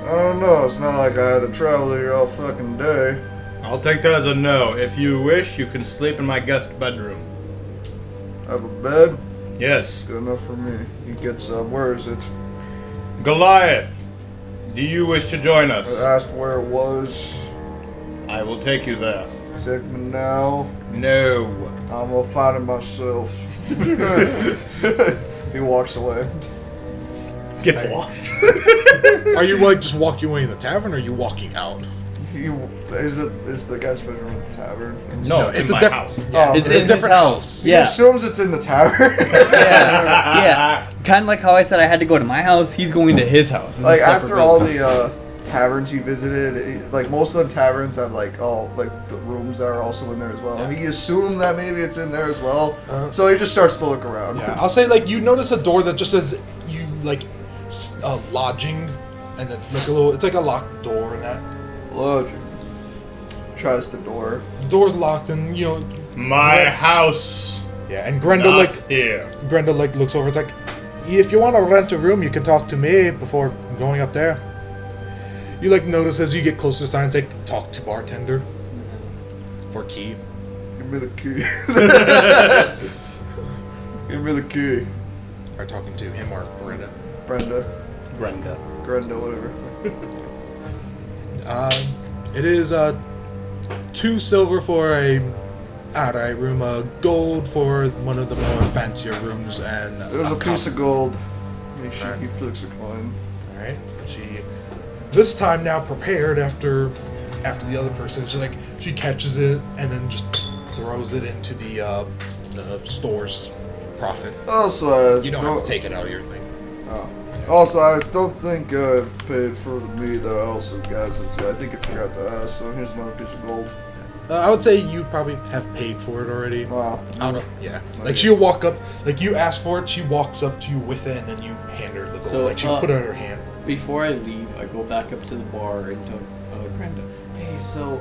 I don't know. It's not like I had to travel here all fucking day. I'll take that as a no. If you wish, you can sleep in my guest bedroom. Have a bed? Yes. Good enough for me. He gets up. Where is it? Goliath, do you wish to join us? I asked where it was. I will take you there. Take me now. No. I'm gonna find it myself. He walks away. Gets lost. Are you like just walking away in the tavern, or are you walking out? Is the guest bedroom in the tavern? No, it's in a my different house. Oh, it's a in different his house. He Yeah. assumes it's in the tavern. Yeah. Kind of like how I said I had to go to my house. He's going to his house. It's a Like separate after all building. the taverns he visited, like most of the taverns have like the rooms that are also in there as well. Yeah. He assumed that maybe it's in there as well, so he just starts to look around. Yeah, I'll say like you notice a door that just says you like lodging, and it's like a little. It's like a locked door and that. Lodging. Tries the door. The door's locked, and you know. My house. Yeah, and Grendel Not like here. Grendel like looks over. It's like, if you want to rent a room, you can talk to me before going up there. You like notice as you get closer to signs like talk to bartender for key. Give me the key. Give me the key. Are talking to him or Brenda. Brenda. Grenda, whatever. It is 2 silver for a outright room, gold for one of the more fancier rooms, and There's a piece of gold. Make sure he flicks a coin. All right. She, this time now prepared after the other person. She catches it and then just throws it into the store's profit. Also, You don't have to take it out of your thing. Oh. Also, I don't think I've paid for the meat that I also got. I think I forgot to ask. So here's another piece of gold. I would say you probably have paid for it already. Wow. I don't know. Yeah. Okay. Like she'll walk up, like you ask for it, she walks up to you with it, and then you hand her the gold. So, Like she'll put it in her hand. Before I leave, I go back up to the bar and tell Granda, hey, so,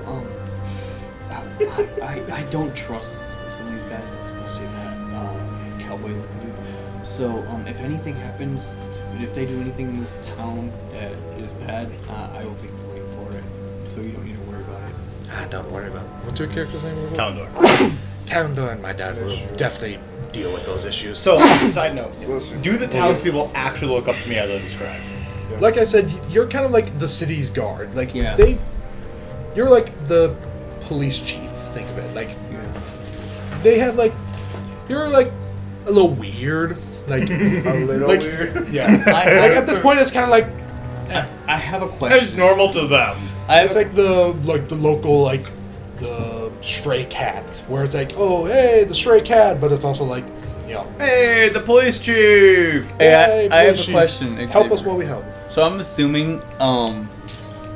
I don't trust some of these guys, especially that cowboy looking dude. So, if anything happens, if they do anything in this town that is bad, I will take the blame for it. So you don't need to worry about it. Don't worry about it. What's your character's name? Talendor. Talendor and my dad will definitely deal with those issues. So, side note. Listen. Do the townspeople actually look up to me as I described? Like I said, you're kind of like the city's guard. Like Yeah. you're like the police chief. Think of it. Like they have like, you're like a little weird. Like A little like, weird. Yeah. Like at this point, it's kind of like I have a It's question. normal to them. it's like the local like the stray cat, where it's like, oh hey, the stray cat, but it's also like, you know, Hey, the police chief! Hey, I have police a chief, question. help Xavier. us while we help. So I'm assuming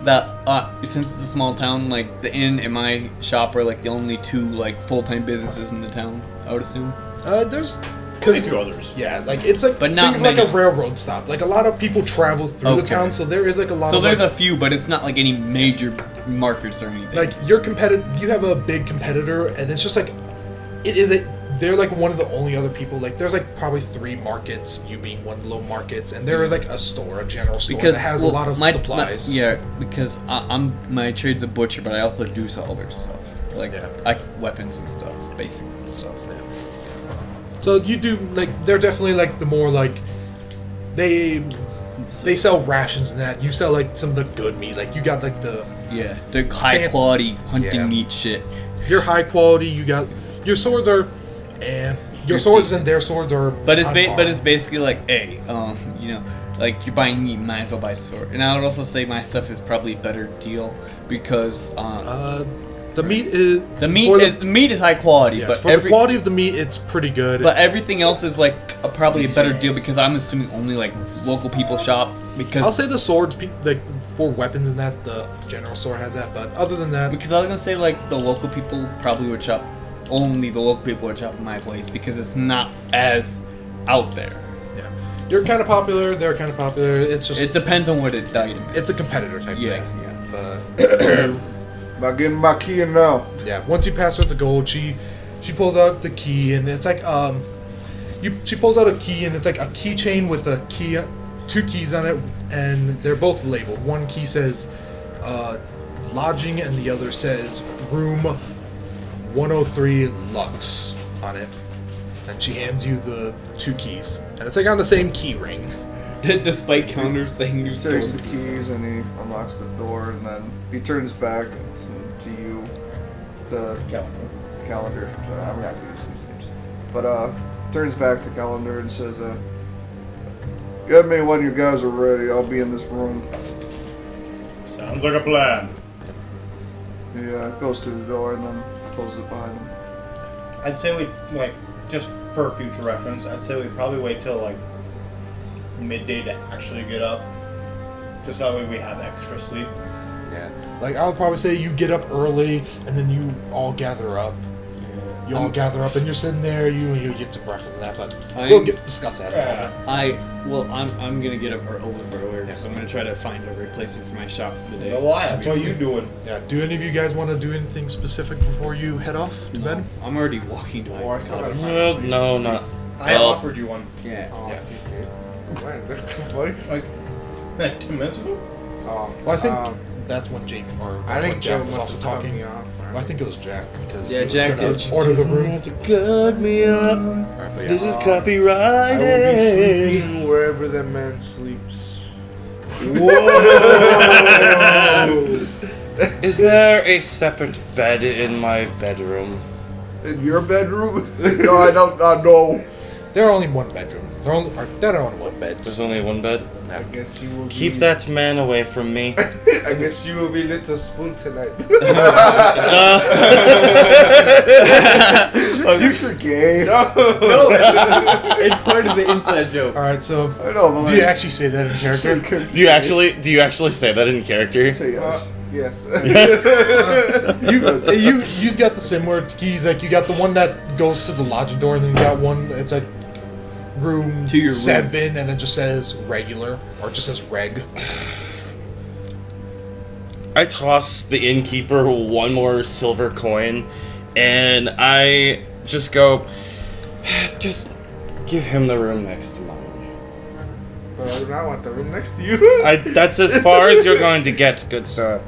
that since it's a small town, like the inn and my shop are like the only 2 like full-time businesses in the town. I would assume. There's Because Only 2 others. yeah, like it's like But not think of like a many. railroad stop. Like a lot of people travel through the Okay. town, so there is like a lot So of there's like, a few, but it's not like any major markers or anything. like your competitor. You have a big competitor, and it's just like it is a. They're like one of the only other people. Like there's like probably 3 markets, you being one of the low markets, and there is like a store, a general store that has a lot of supplies. yeah, because I'm my trade's a butcher, but I also do sell other stuff, like weapons and stuff, basic stuff. So you do like they're definitely like the more like they sell rations and that. You sell like some of the good meat. Like you got like the high Fancy. quality hunting Yeah. meat shit. your high quality. You got your swords are, and your swords and their swords are. But it's on par. but it's basically like, hey, you know, like you're buying meat, might as well buy a sword. And I would also say my stuff is probably a better deal because the meat is the meat for is the meat is high quality, yes, but for the quality of the meat, it's pretty good. But everything else is like probably a better deal because I'm assuming only like local people shop because I'll say the swords, like for weapons and that, the general store has that. But other than that, because I was gonna say like the local people probably would shop. Only the local people would shop at my place because it's not as out there. yeah, you're kind of popular. They're kind of popular. It's just It depends on what it item is. it's a competitor type Yeah, thing. yeah. But About getting my key in now. yeah, once you pass her the gold, she pulls out the key, and it's like she pulls out a key, and it's like a keychain with a key, 2 keys on it, and they're both labeled. One key says lodging, and the other says room 103 Lux on it. And she hands you the 2 keys, and it's like on the same key ring. Despite counter saying He you takes the keys and he unlocks the door, and then he turns back to you, the calendar. So I'm not gonna use these names, but turns back to calendar and says, "Get me when you guys are ready. I'll be in this room." Sounds like a plan. He goes to the door and then closes it behind him. I'd say we, like, just for future reference, I'd say we probably wait till, like, midday to actually get up. Just that way we have extra sleep. Yeah. Like I would probably say you get up early, and then you all gather up. You all gather up, and you're sitting there. You get to breakfast and that, but we'll discuss that. I'm gonna get up a little bit earlier, so I'm gonna try to find a replacement for my shop for the day. No lie, that's what you doing. Yeah. Do any of you guys want to do anything specific before you head off to bed? I'm already walking to my Oh, I still gotta find Well, a place no, to not. I Well- offered you one, Yeah. Oh, Yeah. okay. When? That's so funny. like 10 minutes ago. Oh, Well, I think that's when Jake or I that's think when Joe Jack was must also have cut talking. me off. Well, I think it was Jack because Yeah, he was Jack gonna did. order the room. to cut me up. Alright, but yeah. This is I will be copyrighted. sleeping wherever that man sleeps. Whoa! Is there a separate bed in my bedroom? In your bedroom? No, I don't know. They're only one bedroom. They're only one bed. There's only one bed. I guess you will Keep be, that man away from me. I guess you will be little spoon tonight. You're gay. No, it's part of the inside joke. All right, so I know, but do you actually say that in character? Do you actually say that in character? say yes? Yes. You got the similar keys. Like you got the one that goes to the lodging door, and then you got one that's like room To your room. 7, and it just says regular or it just says reg. I toss the innkeeper one more silver coin, and I just go, just give him the room next to mine. But I do not want the room next to you. That's as far as you're going to get, good sir.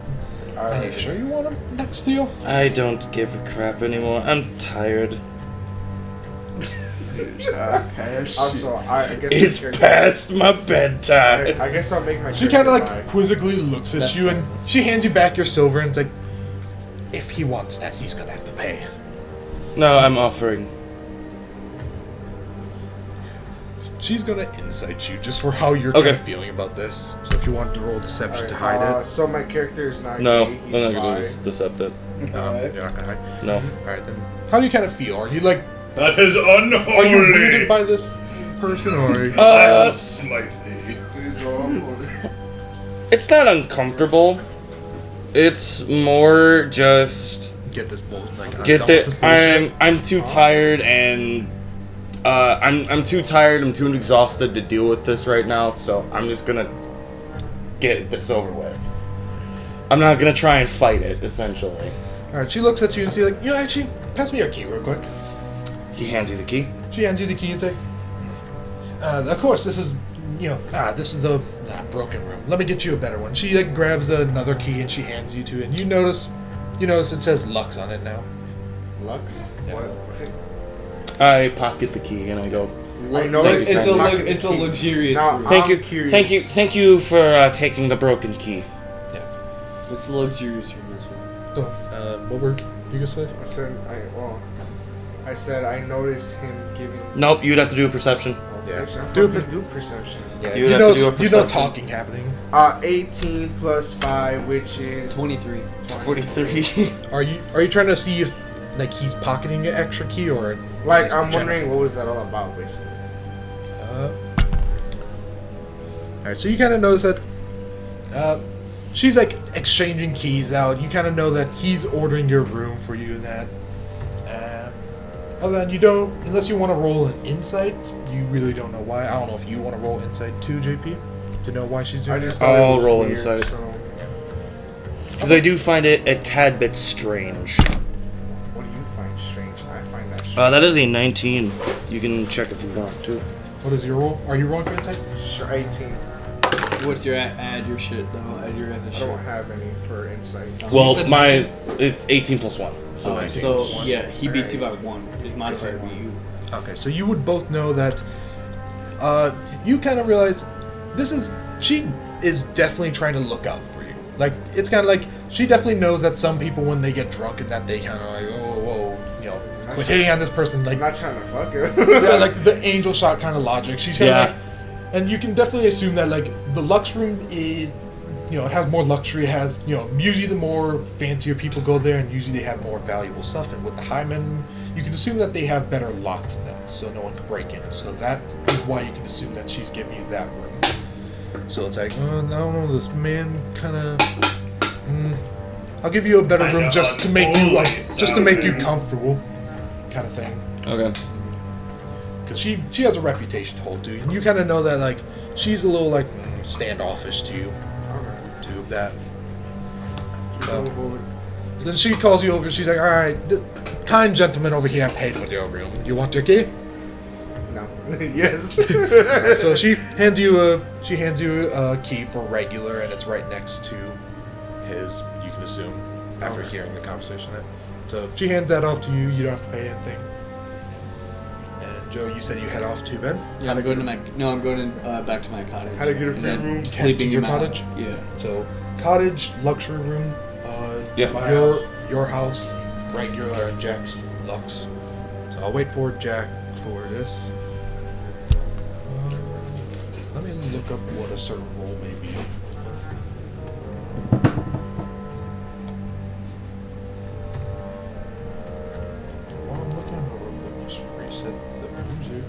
Are you sure you want them next to you? I don't give a crap anymore. I'm tired. Also, I guess It's my character- past my bedtime. I guess I'll make my. She kind of character like quizzically looks at you, and she hands you back your silver, and it's like, if he wants that, he's gonna have to pay. No, I'm offering. She's gonna insight you just for how you're Okay. kind of feeling about this. So if you want to roll deception Alright, to hide so my character is not. No, gay, I'm he's not bi. going to decept it. it, you're not gonna hide. No. All right then. How do you kind of feel? Are you like, That is unholy. are you weirded by this person, or? Are you... I will smite thee. It's not uncomfortable. It's more just Get this bull. Like, I'm get done with the. this bullshit. I'm too tired and I'm too tired. I'm too exhausted to deal with this right now. So I'm just gonna get this over with. I'm not gonna try and fight it. Essentially. All right. She looks at you and she's like, actually, pass me your key real quick. He hands you the key. She hands you the key and say, of course, this is, this is the broken room. Let me get you a better one. She like grabs another key and she hands you to it. And you notice it says Lux on it now. Lux? Yeah. What? I pocket the key and I go. I noticed It's a luxurious Now, room. Thank you, curious. thank you for taking the broken key. It's a luxurious room as well. So, what were you gonna say? I said I noticed him giving. Nope, you'd have to do a perception. Yeah. Do perception. Yeah, You would have to do a you know perception. talking happening. 18 plus 5, which is 23. 43. Are you trying to see if like he's pocketing an extra key or Like, just I'm general? wondering what was that all about, basically. Alright, so you kind of notice that she's like exchanging keys out. You kind of know that he's ordering your room for you and that. Other than you don't, unless you want to roll an insight, you really don't know why. I don't know if you want to roll insight too, JP, to know why she's doing I just that. thought it I'll was roll weird, insight. So, Because I do find it a tad bit strange. what do you find strange? I find that strange. That is a 19. You can check if you want to. What is your roll? Are you rolling for insight? Sure, 18. What's your add your shit though? Add your as a I shit. don't have any for insight. you Well, said it's 18 plus 1. So Oh, 19. so One. yeah, he beats you by Alright. 1. His modifier would be you. Okay, so you would both know that you kind of realize she is definitely trying to look out for you. Like, it's kind of like she definitely knows that some people, when they get drunk and that, they kind of like, quit hitting on this person. Like, I'm not trying to fuck her. yeah, like the angel shot kind of logic. She's kind of Yeah. like, and you can definitely assume that like the Lux room is, it has more luxury. It has, usually the more fancier people go there, and usually they have more valuable stuff. And with the high men, you can assume that they have better locks in them, so no one can break in. So that is why you can assume that she's giving you that room. So it's like, I don't know, this man kind of. I'll give you a better room just to make you comfortable, kind of thing. Okay. Because she has a reputation to hold to, and you kind of know that like she's a little like standoffish to you, to that. So then she calls you over. She's like, "All right, this kind gentleman over here paid for your room. You want your key?" No. Yes. So she hands you a key for regular, and it's right next to his. You can assume after hearing the conversation. So she hands that off to you. You don't have to pay anything. And Joe, you said you head off to bed. Yeah, I'm going back to my cottage. How to get a And free then room? Sleeping Your in my cottage? house. Yeah. So cottage, luxury room. Yeah. My Your house, regular, and Jack's Lux. So I'll wait for Jack for this. Let me look up what a certain role may be. While I'm looking, I'll just reset the music.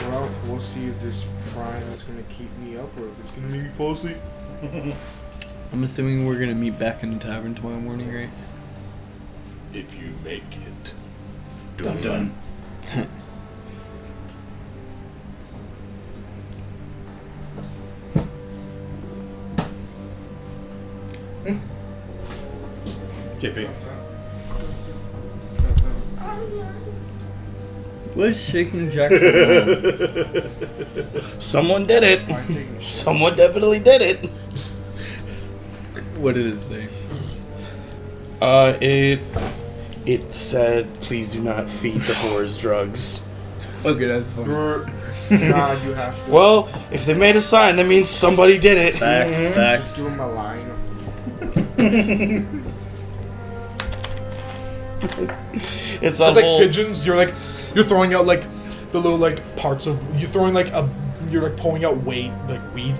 Well, we'll see if this prime is gonna keep me up or if it's gonna make me fall asleep. I'm assuming we're gonna meet back in the tavern tomorrow morning, right? If you make it. Dun dun. JP. What's shaking Jackson? Someone did it. Why taking a shit? Someone definitely did it. What did it say? It said, "Please do not feed the whores drugs." Okay, that's fine. Nah, you have to. Well, if they made a sign, that means somebody did it. Facts, Just facts. give him a line. It's a It's like whole. pigeons. You're throwing out like the little like parts of you're throwing like you're like pulling out weed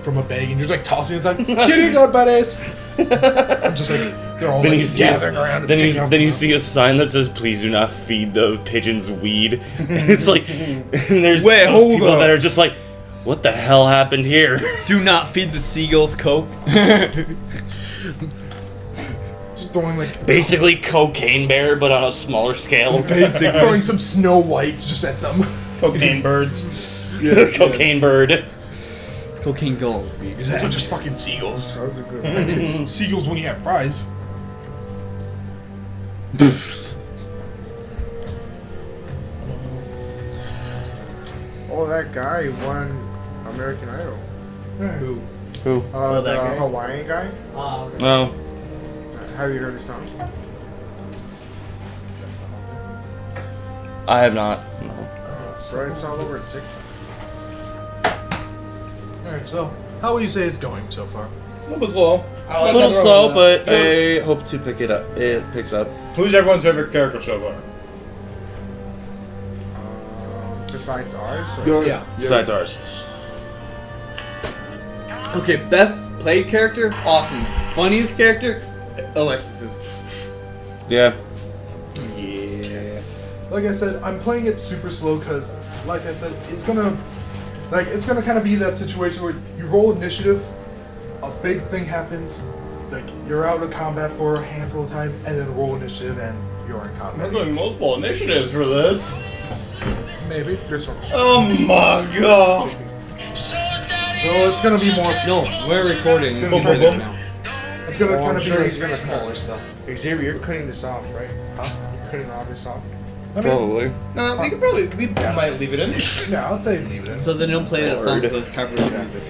from a bag and you're like tossing it. It's like, here you go, buddies. I'm just like they're all Then like you see gathering around. And then picking off you the- see a sign that says, "Please do not feed the pigeons weed." And it's like, and there's Wait, those hold people up. that are just like, "What the hell happened here?" Do not feed the seagulls coke. just throwing like Basically, Cocaine Bear, but on a smaller scale. basically throwing some Snow White just at them. Cocaine birds. Cocaine Bird. Cocaine gold. To be Those exact. are just fucking seagulls. Those are good. Seagulls when you have fries. Oh, that guy won American Idol. Who? Who? The that guy? Hawaiian guy. Okay. No. Have you heard his song? I have not. No. Bro, it's all over TikTok. Alright, so how would you say it's going so far? A little bit slow. A little slow, but I hope to pick it up. It picks up. Who's everyone's favorite character so far? Besides ours? Or? Yeah. Besides ours. Okay, best played character, Austin. Funniest character, Alexis's. Yeah. Yeah. Like I said, I'm playing it super slow because, like I said, it's gonna kind of be that situation where you roll initiative, a big thing happens, like you're out of combat for a handful of time, and then roll initiative and you're in combat. I'm doing multiple initiatives for this. Maybe. This one. Oh my god. So it's gonna be more. No, we're recording. Boom, boom, Right boom. now. It's gonna Oh, kind I'm of sure be he's gonna smaller stuff. Xavier, you're cutting this off, right? Huh? You're cutting all this off? I mean, Probably. No, we might leave it in. yeah, I'd say leave it in. So they don't play that song Lord. because it's copyright music.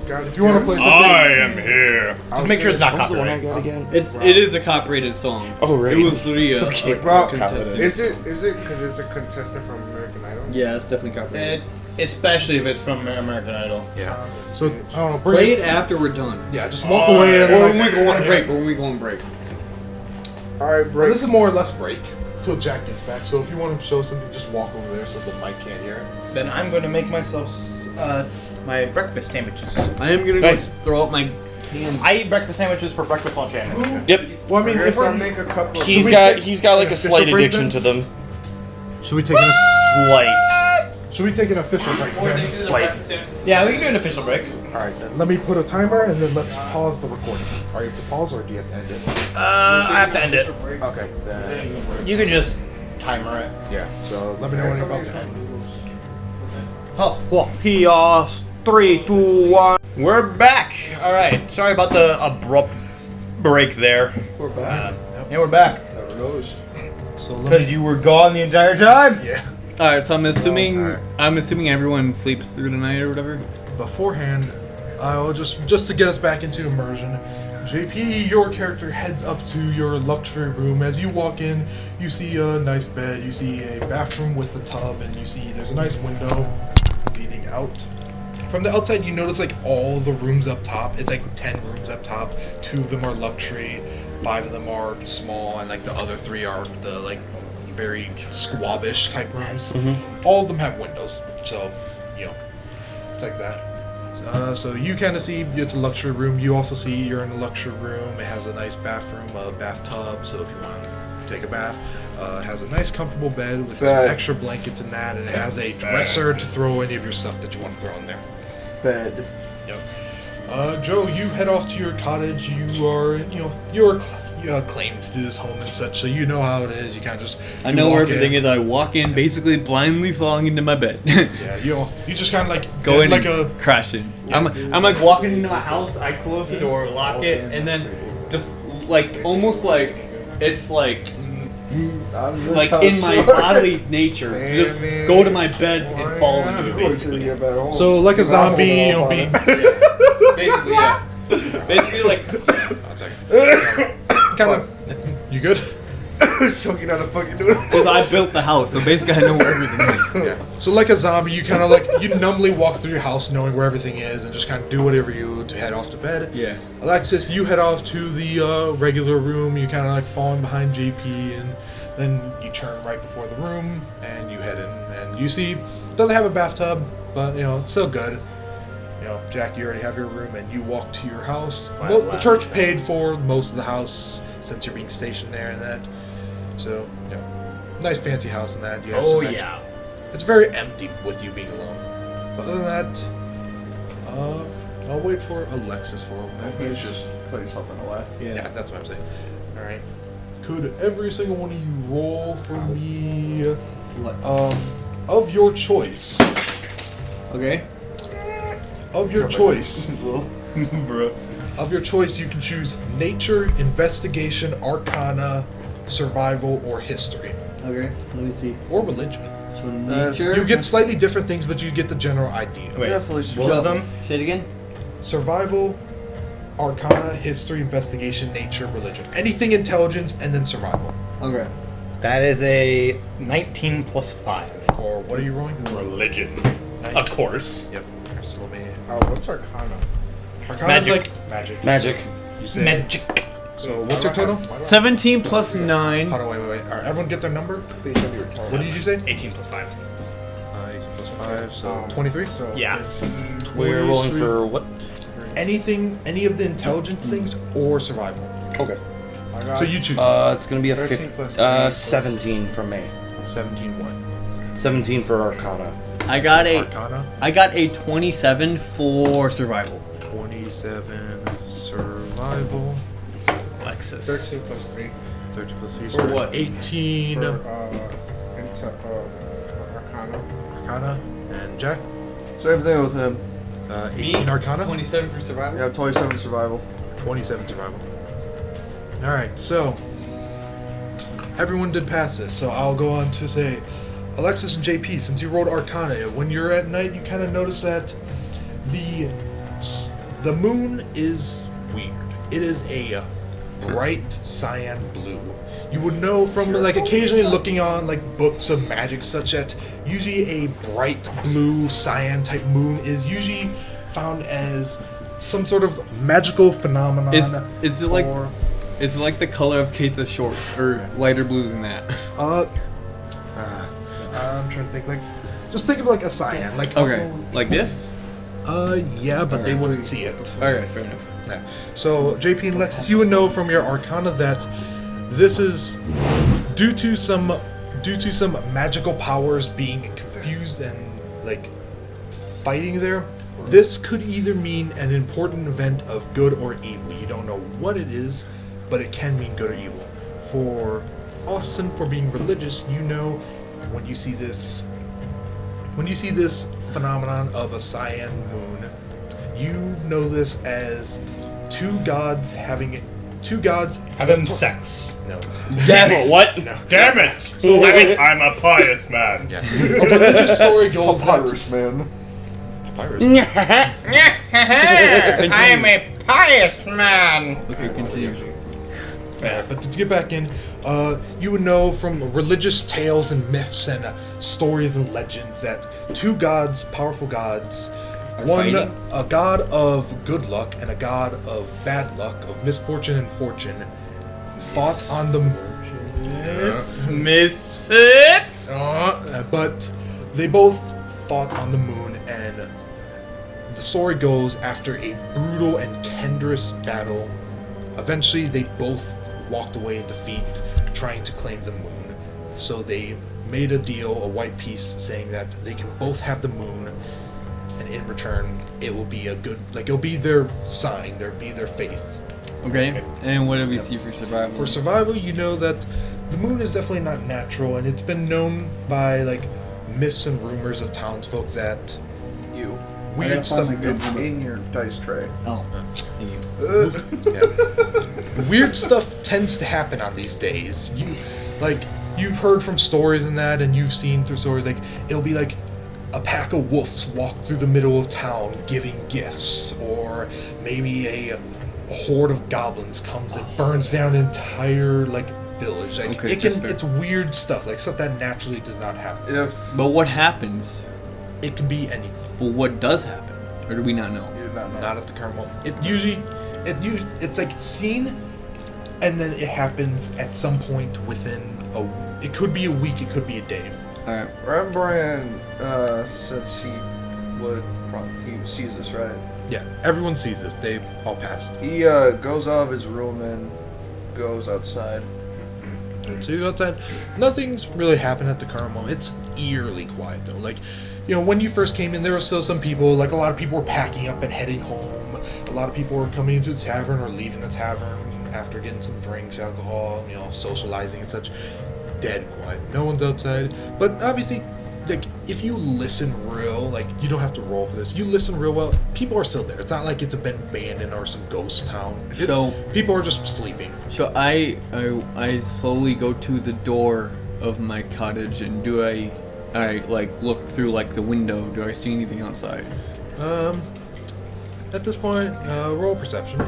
God, If you want to play something, am here. I was Just make sure it's not What's the one I copyright. got again? It is a copyrighted song. Oh, right. It was three. Okay, Bro, contestants. is it because it's a contestant from American Idol? Yeah, it's definitely copyrighted. Especially if it's from American Idol. yeah. So I don't know. Bring Play it after we're done. Yeah, just walk away and. Or like, when we go on break. Or when we go on break. Alright, Well, break. this is more or less break till Jack gets back. So if you want to show something, just walk over there so the mic can't hear it. Then I'm going to make myself my breakfast sandwiches. I am gonna Nice. go throw out my can. I eat breakfast sandwiches for breakfast, lunch, and dinner. Yep. Well, I mean, I if guess I'll we're, make a couple of... He's we got take he's got like an a slight official break addiction then? to them. should we take an official break then? Slight. Yeah, we can do an official break. All right, then let me put a timer and then let's pause the recording. Are you have to pause or do you have to end it? I have to end it. Okay, then You can just timer it. yeah. So let me know when you're about to end. Oh, well, P.R. 3, 2, 1. We're back. All right. Sorry about the abrupt break there. We're back. Yeah, we're back. Never noticed. So Because you were gone the entire time. yeah. All right, so I'm assuming alright. everyone sleeps through the night or whatever. Beforehand, I'll just to get us back into immersion. JP, your character heads up to your luxury room. As you walk in, you see a nice bed, you see a bathroom with a tub, and you see there's a nice window leading out. From the outside, you notice like all the rooms up top. It's like 10 rooms up top. 2 of them are luxury, 5 of them are small, and like the other 3 are the like very squabbish type rooms. All of them have windows, so you know, it's like that. So you kind of see it's a luxury room. You also see you're in a luxury room. It has a nice bathroom, a bathtub. So if you want to take a bath, it has a nice comfortable bed with some Bed. extra blankets in that, and it has a dresser to throw any of your stuff that you want to throw in there. Bed. Yep. Joe, you head off to your cottage. You are, you're claimed to do this home and such, so you know how it is. You kind of just. I you know where walk everything in. is. I walk in, basically blindly falling into my bed. Yeah, you just kind of like Go in like and crash in. I'm like walking into my house. I close the door, lock it, and then just like almost like it's like in my bodily nature, just go to my bed and fall into it. Basically, So like a zombie, being. basically, yeah. Basically, like One second. Kind of. You good? Choking on a fucking dude. because I built the house, so basically I know where everything is. Yeah. So like a zombie, you kind of like you numbly walk through your house, knowing where everything is, and just kind of do whatever you to head off to bed. Yeah. Alexis, you head off to the regular room. You kind of like falling behind JP, and then you turn right before the room, and you head in, and you see it doesn't have a bathtub, but it's still good. Jack, you already have your room, and you walk to your house. Well, the church paid for most of the house since you're being stationed there and that. So, nice fancy house and that. You have some extra- It's very empty with you being alone. But other than that, I'll wait for Alexis for a He's moment. just putting something away. Yeah, that's what I'm saying. All right. Could every single one of you roll for me? What? Of your choice. Okay. Of your choice. Bro. Of your choice, you can choose nature, investigation, arcana, survival, or history, Okay. Let me see. or religion. So nature. You get slightly different things, but you get the general idea. Wait, Definitely what was them? Say it again. Survival, arcana, history, investigation, nature, religion. Anything intelligence, and then survival. Okay. That is a 19 plus 5. Or what are you rolling? Religion. Of course. Yep. So let me. What's Arcana? Arcana Magic. is like magic. Magic. You say. Magic. So what's your total? 17 plus 9. Hold on, wait. All right, everyone get their number. Please have your total. What did you say? 18 plus 5. 18 plus 5, so 23. So Yeah. it's- We're rolling for what? Anything, any of the intelligence things, or survival. Okay. I got So you choose. It's gonna be a 13 plus 3 17 from me. 17 what? 17 for Arcana. I got Arcana. a 27 for survival. 27 survival. Alexis. 13 plus 3 13 plus 3. For what? 18 for Arcana. Arcana. And Jack? Same thing with him. 18 Arcana. 27 for survival. Yeah, 27 survival. 27 survival. Alright, so everyone did pass this, so I'll go on to say, Alexis and JP, since you rolled Arcana, when you're at night, you kind of notice that the moon is weird. It is a bright cyan blue. You would know from like occasionally looking on like books of magic, such that usually a bright blue cyan type moon is usually found as some sort of magical phenomenon. Is it like the color of Keita's shorts or lighter blues than that? I'm trying to think like, just think of like a cyan, like Okay. Like this? yeah, but they wouldn't see it. Alright, fair enough. Yeah. So JP and Lexus, you would know from your Arcana that this is due to some magical powers being confused and like fighting there. This could either mean an important event of good or evil. You don't know what it is, but it can mean good or evil. For Austin, for being religious, you know when you see this phenomenon of a cyan moon, you know this as two gods having sex. No. Damn it! What? No. Damn it! So I'm a pious man. yeah. A religious story goes Papyrus, man. Papyrus. I'm a pious man. Okay, continue. Yeah, but to get back in, you would know from religious tales and myths and stories and legends that two gods, powerful gods, one fighting? a god of good luck and a god of bad luck, of misfortune and fortune, fought on the Misfits. but they both fought on the moon, and the story goes after a brutal and tenderous battle. Eventually, they both walked away in defeat, trying to claim the moon. So they made a deal, a white peace, saying that they can both have the moon, and in return, it will be a good, like it'll be their sign, it'll be their faith. Okay, and what do we see for survival? For survival, you know that the moon is definitely not natural, and it's been known by like myths and rumors of townsfolk that weird stuff It's in your dice tray. Oh, thank you. Weird stuff tends to happen on these days. You've heard from stories and that, and you've seen through stories like it'll be like a pack of wolves walk through the middle of town giving gifts, or maybe a horde of goblins comes and burns down an entire like village. Like Okay, that's fair. it's weird stuff, like stuff that naturally does not happen. But what happens? It can be anything. Well, what does happen? Or do we not know? You did not know. Not at the current moment. It's like seen, and then it happens at some point within it could be a week, it could be a day. Alright. Rembrandt says he sees this, right? Yeah, everyone sees it. They all passed. He goes out of his room and goes outside. So you go outside. Nothing's really happened at the current moment. It's eerily quiet though. Like you know, when you first came in, there were still some people, like a lot of people were packing up and heading home. A lot of people were coming into the tavern or leaving the tavern after getting some drinks, alcohol, you know, socializing and such. Dead quiet. No one's outside. But obviously, like, if you listen real, like, you don't have to roll for this. You listen real well, people are still there. It's not like it's been abandoned or some ghost town. People are just sleeping. So I slowly go to the door of my cottage, and do I like look through like the window? Do I see anything outside? At this point, roll perception.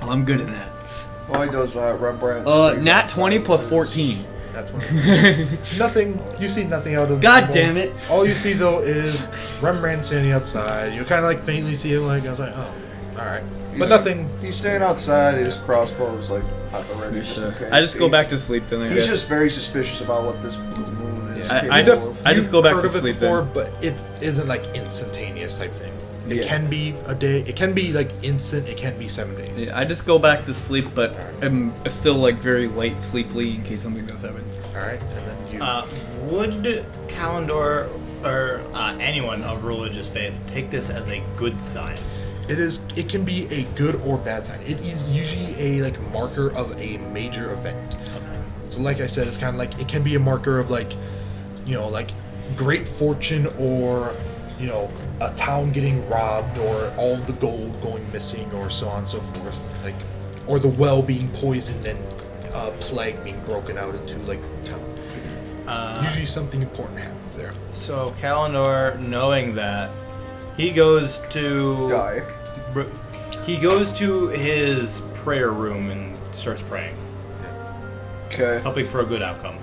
Oh, I'm good at that. Why does Rembrandt? Nat 20 plus 14. Nat 20. Nothing. You see nothing out of. God damn it! All you see though is Rembrandt standing outside. You kind of like faintly see him, like I was like, oh, all right, but nothing. He's standing outside. His crossbow's like at the ready, just in case. I just go back to sleep then. He's just very suspicious about what this blue moon is. I just go back to sleep before, then. but it isn't like instantaneous type thing. It Yeah. can be a day. It can be like instant. It can be 7 days. Yeah, I just go back to sleep, but I'm still like very light sleepily in case something does happen. All right, and then you. Would Kalendor or anyone of religious faith take this as a good sign? It is. It can be a good or bad sign. It is usually a like marker of a major event. So, like I said, it's kind of like it can be a marker of like, you know, like great fortune or, you know, a town getting robbed or all the gold going missing or so on and so forth. Like, or the well being poisoned and plague being broken out into like town. Usually something important happens there. So Kalendor, knowing that, he goes to Die. He goes to his prayer room and starts praying, Okay. hoping for a good outcome.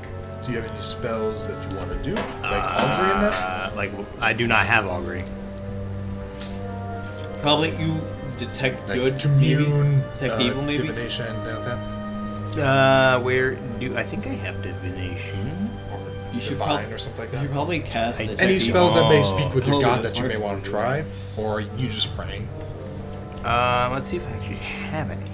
Do you have any spells that you want to do? Like augury in that? Like I do not have augury. Probably you detect Like good, commune, maybe? Detect evil, maybe? divination, that. Where do I think I have divination? Or You should divine or something like You that. should probably cast I- detect Any evil. spells that may speak with your Oh, god that's that you may hard want to do. try, or you just praying. Let's see if I actually have any.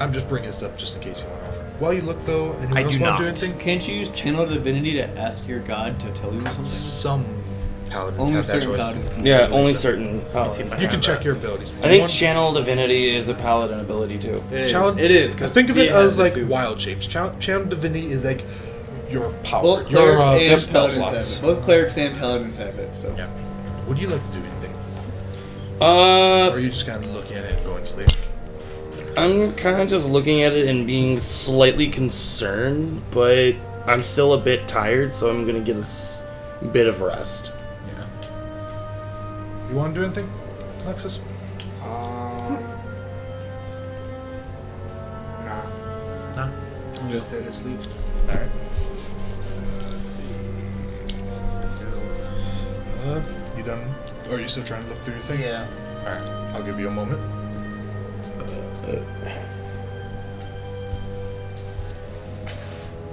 I'm just bringing this up just in case you want to offer. While you look though, anyone I else do want not. to do anything? Can't you use channel divinity to ask your god to tell you something? Some paladins Only have that certain choice. paladins can Yeah, do only that. certain paladins. You can check your abilities. I think channel divinity is a paladin ability too. It is. 'cause Think of he it has as like too. wild shapes. Channel divinity is like your power, Both your clerics and spell paladins have slots. it. Both clerics and paladins have it. So. Yeah. Would you like to do anything? Or Uh, are you just kind of looking at it and going to sleep? I'm kind of just looking at it and being slightly concerned, but I'm still a bit tired, so I'm gonna get a bit of rest. Yeah. You want to do anything, Alexis? Nah. No. I'm just dead asleep. All right. You done? Or are you still trying to look through your thing? Yeah. All right. I'll give you a moment.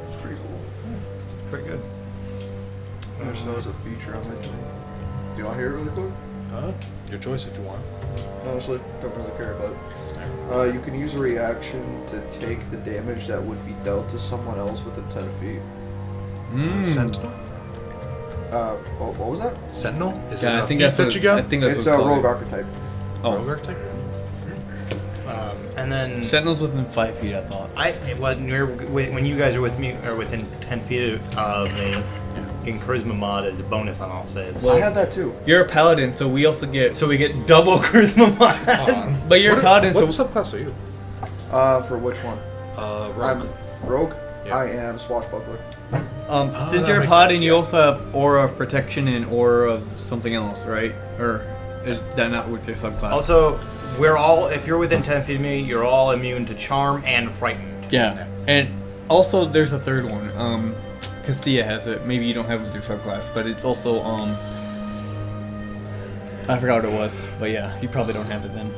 It's pretty cool. Pretty good. I just know it's a feature on my thing. Do you want to hear it really quick? Your choice if you want. Honestly, don't really care about it. You can use a reaction to take the damage that would be dealt to someone else within 10 feet. Sentinel. What was that? Sentinel. Is Yeah, it I a think feat that's that what you got. I think that's It's what's a called. rogue archetype. Oh, Rogue archetype? And then Sentinel's within 5 feet. I thought. when you guys are with me or within 10 feet of me, getting charisma mod as a bonus on all saves. I have that too. You're a paladin, so we also get. So we get double charisma mod. But you're a paladin, What so subclass are you? For which one? Rogue. I'm rogue. Yeah. I am swashbuckler. since that you're a makes paladin, sense, you yeah. also have aura of protection and aura of something else, right? Or is that not with your subclass? Also, we're all, if you're within 10 feet of me, you're all immune to charm and frightened. yeah, and also there's a third one. Castilla has it. Maybe you don't have it with your subclass, but it's also I forgot what it was, but yeah, you probably don't have it then.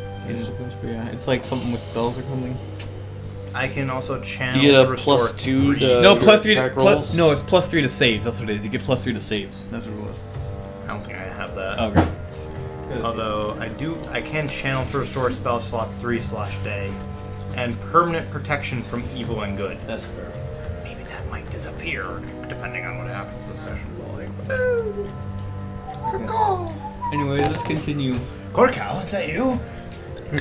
But yeah, it's like something with spells or something. I can also channel You get to a restore +2 3. to- No, your plus 3 attack to, rolls? no, it's +3 to saves. That's what it is. You get +3 to saves. That's what it was. I don't think I have that. Okay. Although I can channel to restore spell slots 3/day, and permanent protection from evil and good. That's fair. Maybe that might disappear depending on what happens with session building. Anyway, let's continue. Korkal, is that you? I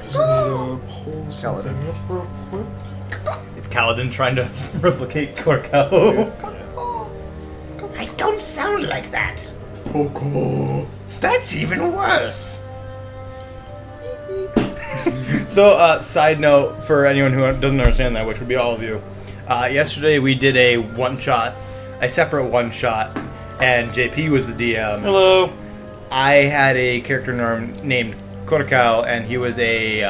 just need to pull something up real quick. It's Kaladin trying to replicate Korkal. I don't sound like that. That's even worse. So, side note for anyone who doesn't understand that, which would be all of you. Yesterday we did a one-shot, a separate one-shot, and JP was the DM. Hello. I had a character named Korkal, and he was a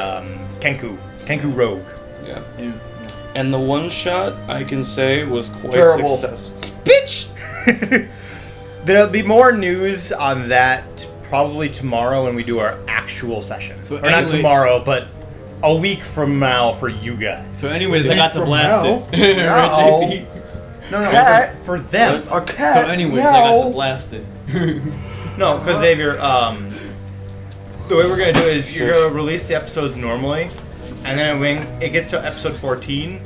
Kenku rogue. Yeah. And the one shot I can say was quite Terrible. successful. Bitch! There'll be more news on that probably tomorrow when we do our actual session. So or not anyway- tomorrow, but a week from now for you guys. So, anyways, I got to From blast now? it. Now. JP. No, Cat. for them. A cat. So, anyways, I got to blast it. No, because Xavier, the way we're gonna do it is you're gonna release the episodes normally, and then when it gets to episode 14,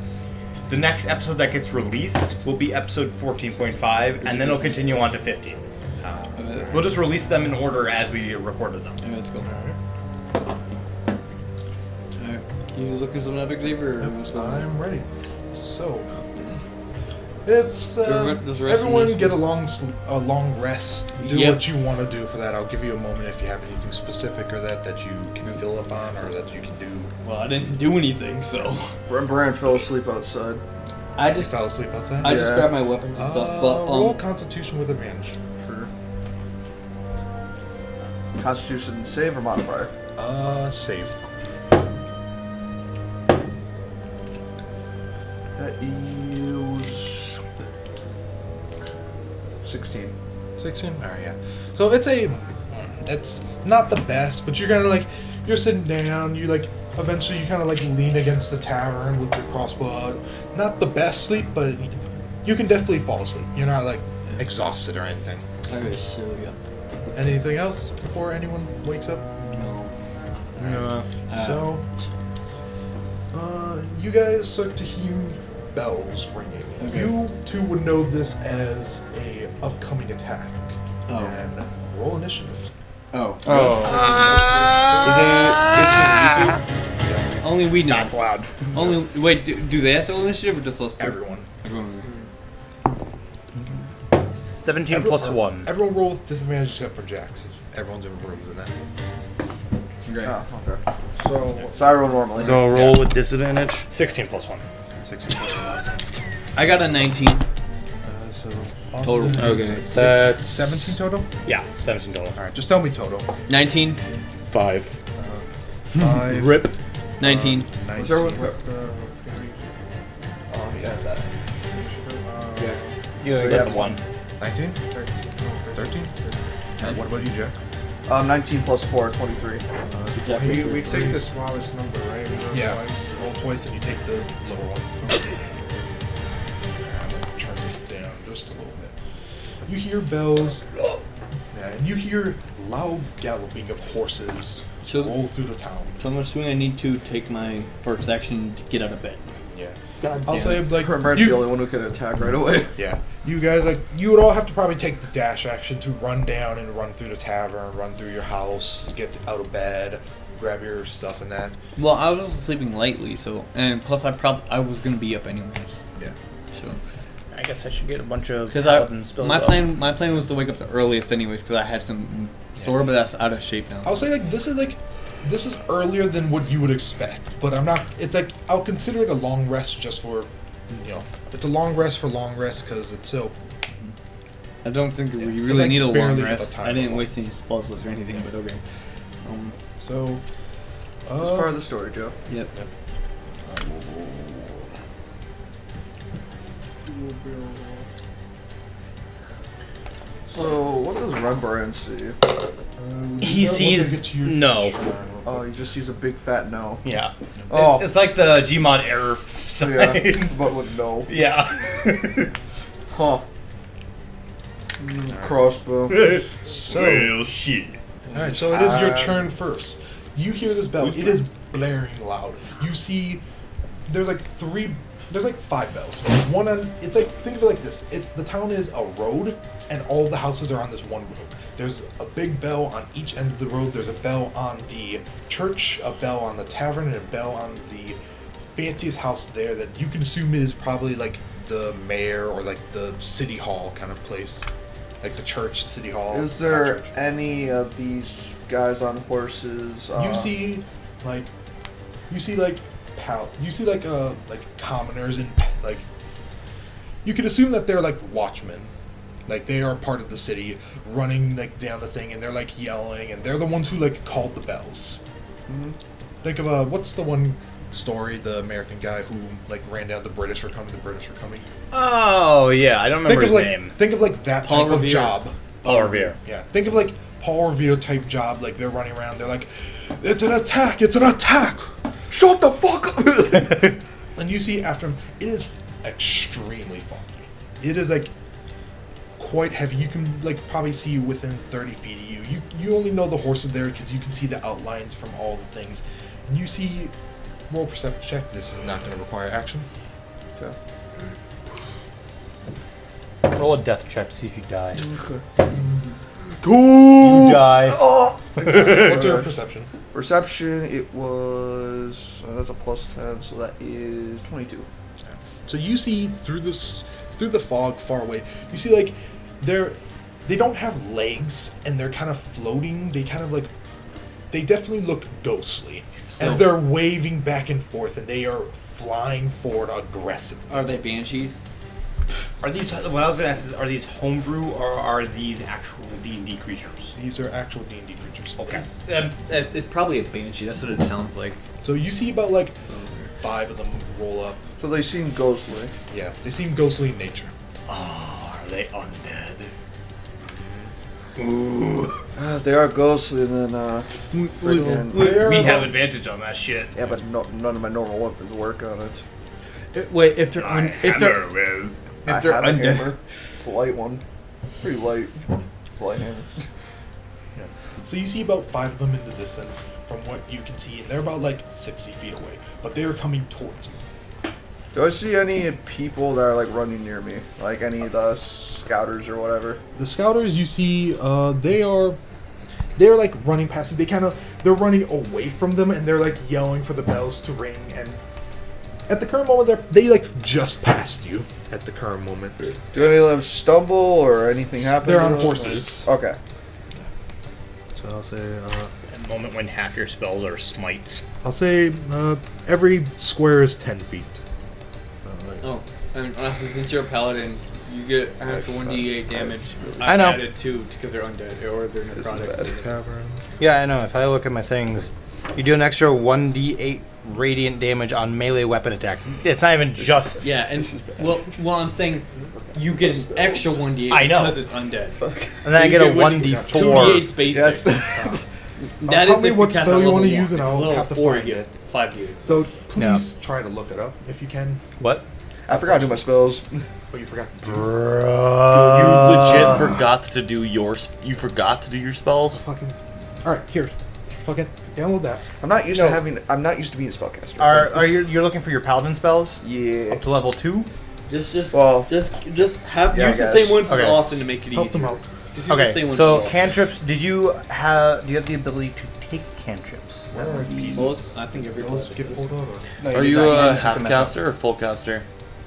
the next episode that gets released will be episode 14.5, and then it'll continue on to 15. We'll just release them in order as we recorded them. Okay, let's go. Alright. You looking something up, Xavier, or what's going on? I'm ready. So, it's Does the rest everyone of get a long rest. Do Yep. what you want to do for that. I'll give you a moment if you have anything specific or that you can fill up on or that you can do. Well, I didn't do anything, so. Rembrandt fell asleep outside. I Just just fell asleep outside. I just Yeah. grabbed my weapons and stuff, but roll Constitution with advantage. Sure. Constitution save or modifier? Save. That is 16. 16? Alright, yeah. So it's not the best, but you're sitting down, eventually you kind of lean against the tavern with your crossbow. Not the best sleep, but you can definitely fall asleep. You're not exhausted or anything. Okay, here we go. Anything else before anyone wakes up? No. So, you guys start to hear bells ringing. Okay. You two would know this as a upcoming attack. Oh. And roll initiative. Oh. Is it? This is YouTube? Only we know. That's loud. Only wait. Do they have to roll initiative or just us two? Everyone. Everyone. 17 plus 1. Everyone roll with disadvantage except for Jax. Everyone's in rooms in that. Great. Oh, okay. So I roll normally. So roll with disadvantage. 16 plus 1. 16 plus 1. I got a 19. So Total. Austin Okay, is that's- 17 total? Yeah, 17 total. Alright, just tell me total. 19. 5. 5. Rip. 19. 19. Was everyone- Oh, yeah, that. Yeah. You only So got yeah, the 1. 19? 13? Alright, what about you, Jack? 19 plus 4, 23. We take the smallest number, right? We roll Yeah, twice. roll twice and you take the lower one. I'm gonna turn this down just a little bit. You hear bells, and you hear loud galloping of horses So- roll through the town. So I'm assuming I need to take my first action to get out of bed. Yeah. God I'll damn say, it. Rembrandt's the only one who can attack right away. Yeah. You guys, you would all have to probably take the dash action to run down and run through the tavern, run through your house, get out of bed, grab your stuff and that. Well, I was also sleeping lightly, so and plus I was gonna be up anyways. Yeah. So I guess I should get a bunch of because paladin spells my up. plan was to wake up the earliest anyways because I had some sword, but that's out of shape now. I'll say this is earlier than what you would expect, but I'm not. It's I'll consider it a long rest just for, it's a long rest for long rest because it's so. I don't think we It's really need a long barely rest. the time I didn't level. waste any spells or anything, but okay. So. That's part of the story, Joe. Yep. So, what does Rembrandt see? He sees no. Oh, he just sees a big fat no. Yeah. Oh. It's like the Gmod error sign. Yeah, but with no. Yeah. Huh. Crossbow. So. Well, shit. All right, so it is your turn first. You hear this bell. It is blaring loud. You see, there's 3 there's like 5 bells. One on, it's like, think of it like this. The town is a road, and all the houses are on this one road. There's a big bell on each end of the road. There's a bell on the church, a bell on the tavern, and a bell on the fanciest house there that you can assume is probably like the mayor or like the city hall kind of place. Like the church, city hall. Is there any of these guys on horses? You see commoners and like you could assume that they're like watchmen, like they are part of the city, running like down the thing, and they're like yelling, and they're the ones who like called the bells. Mm-hmm. Think of what's the one story, the American guy who like ran down, the British are coming. Oh yeah, I don't remember his name. Think of like that Paul type of Revere. job. Paul Revere. Yeah, think of like Paul Revere type job. Like they're running around. They're like, it's an attack! It's an attack! Shut the fuck up! And you see after him, it is extremely foggy. It is like quite heavy. You can like probably see within 30 feet of you. You only know the horses there because you can see the outlines from all the things. And you see, roll perception check. This is not going to require action. Okay. Roll a death check to see if you die. Okay. You die. Oh! What's your perception? Perception, it was... that's a plus 10, so that is 22. So you see through the fog far away, you see like they don't have legs and they're kind of floating. They definitely look ghostly as they're waving back and forth, and they are flying forward aggressively. Are they banshees? Are these? What I was gonna ask is, are these homebrew or are these actual D&D creatures? These are actual D&D creatures. Okay. It's probably a banshee. That's what it sounds like. So you see about like 5 of them roll up. So they seem ghostly. Yeah, they seem ghostly in nature. Oh, are they undead? If they are ghostly, then friggin'... We have advantage on that shit. Yeah, but none of my normal weapons work on it. Wait, if they're My if they're hammer will. I if they're have a undead, hammer. It's a light one. Pretty light. It's a light hammer. Yeah. So you see about 5 of them in the distance from what you can see, and they're about like 60 feet away, but they are coming towards you. Do I see any people that are like running near me? Like any of the scouters or whatever? The scouters you see, they're like running past you. They're running away from them, and they're like yelling for the bells to ring. And at the current moment, they like just passed you. At the current moment, Do any of them stumble or anything happen? they're to on them? horses. Okay. So I'll say, At the moment when half your spells are smites. every square is 10 feet. Oh, and honestly, since you're a paladin, you get an extra 1d8 damage. I know. Added too, because they're undead or they're This is necrotic. Tavern. Yeah, I know. If I look at my things, you do an extra 1d8 radiant damage on melee weapon attacks. It's not even just. Yeah, and well, I'm saying you get an extra 1d8 I know. because it's undead. And then I get a 2d8 1d4. basic. Yes. That Tell is me if what you cast spell at you want to level use, and one. I'll Level have to 4, find you it. get 5d8. So please try to look it up if you can. What? I forgot to do my spells. Oh, you forgot to do You legit forgot to do your spells. fucking. All right, here. Fucking download that. I'm not used to being a spellcaster. Are you're looking for your paladin spells? Yeah. Up to level 2? Just use the same ones Okay. as Austin to make it Help easier. them out. Just use the same Okay, ones so as cantrips. Do you have the ability to take cantrips? Where are these? Most, I think every Those class. get pulled over. Are you a half caster or full caster?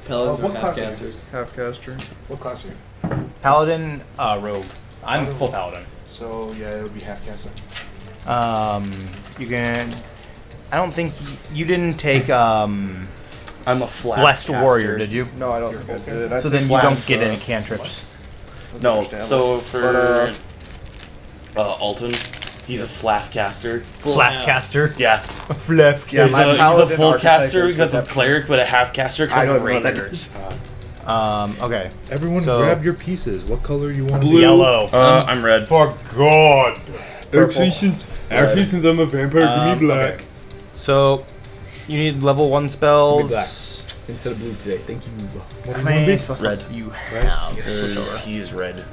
Paladins What are class are you? half-casters. Half-caster. What class are you? Paladin, rogue. I'm full paladin. So yeah, it would be half caster. You can. I don't think you didn't take I'm a flat blessed caster. warrior, did you? No, I don't think I did. I So think then you flat- don't get any cantrips. That's No, understandable. so for But, Alton, he's a flaff caster. Flap caster. Yeah, Flap. Yeah, he's my a paladin full archetype caster is because of deception. cleric, but a half caster I because don't of know what that ranger. is. Okay. Everyone, So- grab your pieces. What color you want? Blue. Yellow. I'm red. For God. Purple. since I'm a vampire, Okay. So, you need level 1 spells. black. Instead of blue today, thank you. What How do you want many to spell Red. slots do you Red? have? Because he's red.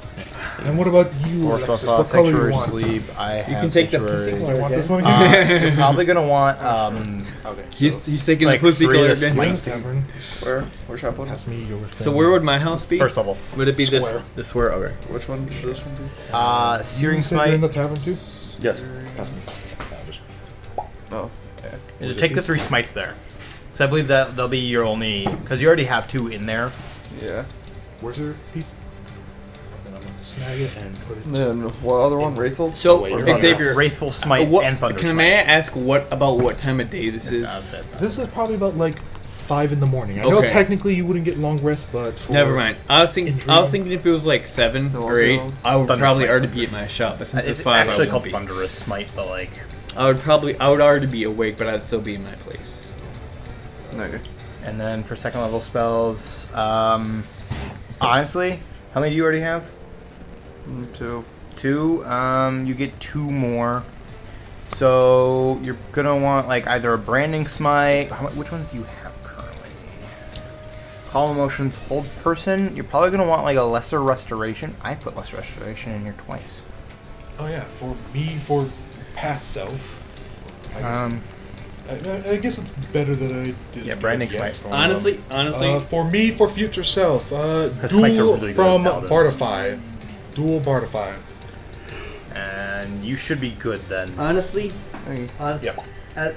And what about you, Four Alexis? spell What slots, color you sanctuary want? sleep. I have can take the sanctuary. pussy You color want again. this one again? You're probably gonna want Okay. He's taking like the pussy 3 color of the again. smites. Where's that one? Pass me your thing. So where would my house be? First level. Would it be Square. this? The square. Okay. Which one should this one be? Searing You said you're in smite. the tavern too? Yes. Oh. Just take the 3 smites there. Because I believe that they'll be your only. Because you already have 2 in there. Yeah. Where's your piece? Snag it and put it. And then what other one? Wraithful? So Wait, you're Xavier, Wraithful smite what, and thunder can smite. I ask what time of day this is? This is probably about like 5 in the morning. I know Okay. technically you wouldn't get long rest, but for Never mind. I was thinking if it was like 7 No, or 8, no. I would Thunder probably smite. already be at my shop. But since It's it's 5, actually I called won't be. Thunderous Smite, but like. I would already be awake, but I'd still be in my place. So. Okay. And then for second level spells, honestly, how many do you already have? 2. 2. You get 2 more. So you're gonna want like either a branding smite. Which ones do you have currently? Calm emotions, hold person. You're probably gonna want like a lesser restoration. I put lesser restoration in here twice. Oh yeah, for me, for past self. I guess it's better that I did. Yeah, branding smite. For Honestly, For me, for future self, smites are dual really good from at paladins. Bardify. Dual Bardify. and you should be good then. honestly, Yep. as,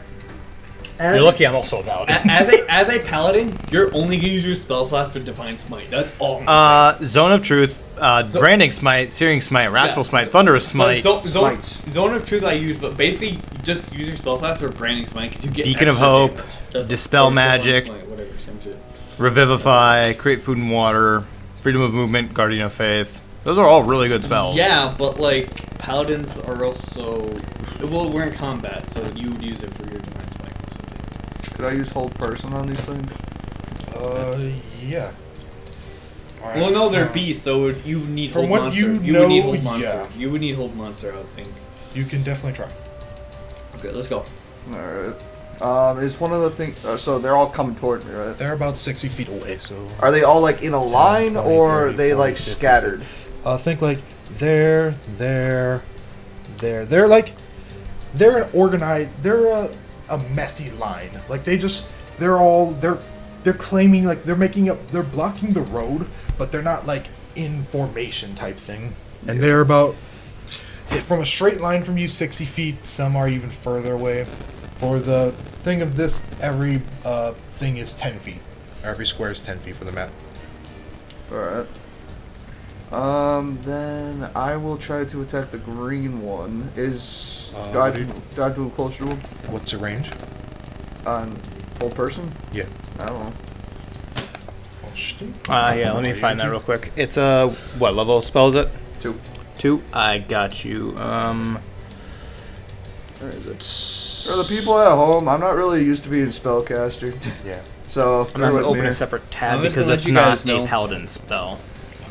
You're lucky I'm also a paladin. as a paladin, you're only gonna use your spell slots for divine smite. That's all. I'm Zone of Truth, branding smite, searing smite, wrathful smite, thunderous smite, Zone of Truth I use, but basically you just use your spell slots for branding smite because you get Beacon of extra Hope, damage. Just Dispel or divine Magic. smite, whatever, same shit. revivify, create food and water, freedom of movement, guardian of faith. Those are all really good spells. Yeah, but like paladins are also well, we're in combat, so you would use it for your divine smite. Also. Could I use hold person on these things? Yeah. Alright. Well, no, they're beasts, so you would need From hold what monster. you would need know, hold monster. yeah. You would need hold monster, I would think. You can definitely try. Okay, let's go. Alright. Is one of the things... so they're all coming toward me, right? They're about 60 feet away, so... Are they all like in a line 20, or 30, they 40, like 50, scattered? Think like there. They're like they're an organized. They're a messy line. Like they're claiming like they're blocking the road, but they're not like in formation type thing. And they're about from a straight line from you 60 feet. Some are even further away. For the thing of this, every thing is 10 feet. Every square is 10 feet for the map. Alright. Then I will try to attack the green one. Do I have to move closer to him? What's your range? On whole person? Yeah. I don't know. Yeah, let me find that real quick. It's what level spell is it? 2. 2. I got you. Where is it? For the people at home, I'm not really used to being spellcaster. Yeah. So, I'm gonna bear with open me. a separate tab I'm just because gonna it's let you not guys know. a paladin spell.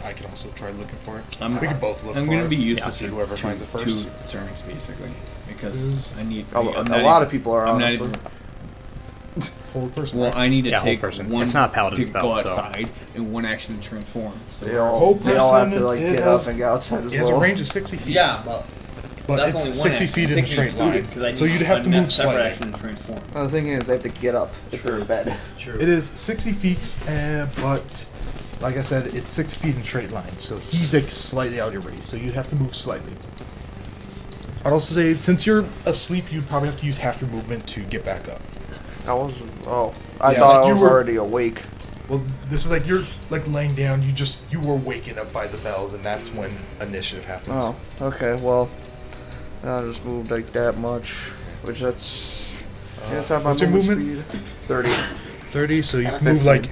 I can also try looking for it. I'm- We can both look I'm for gonna it. be useless Yeah, at whoever finds it first. 2 turns basically because Who's- I need A lot of people are, I'm not honestly. even, Hold person. well, right? I need to Yeah, take whole person. one It's not a paladin to spell, go so- outside and one action to transform. So They Whole all have person, to like it get has- up and get outside as It has a well. range of 60 feet. yeah, but but that's it's only one 60 action. feet in a Technically straight included, line. 'cause I So need you'd have to a move separate slightly. action to transform. The thing is, they have to get up if they're in bed. It is 60 feet, but like I said, it's 6 feet in straight line. So he's like slightly out of your range. So you'd have to move slightly. I'd also say, since you're asleep, you'd probably have to use half your movement to get back up. I was Yeah, thought like I you was were- already awake. Well, this is like you're like laying down. You were waking up by the bells, and that's when initiative happens. Oh, okay. Well, I just moved like that much, which that's that's how my what's your movement speed. 30. 30. So you can 15. move like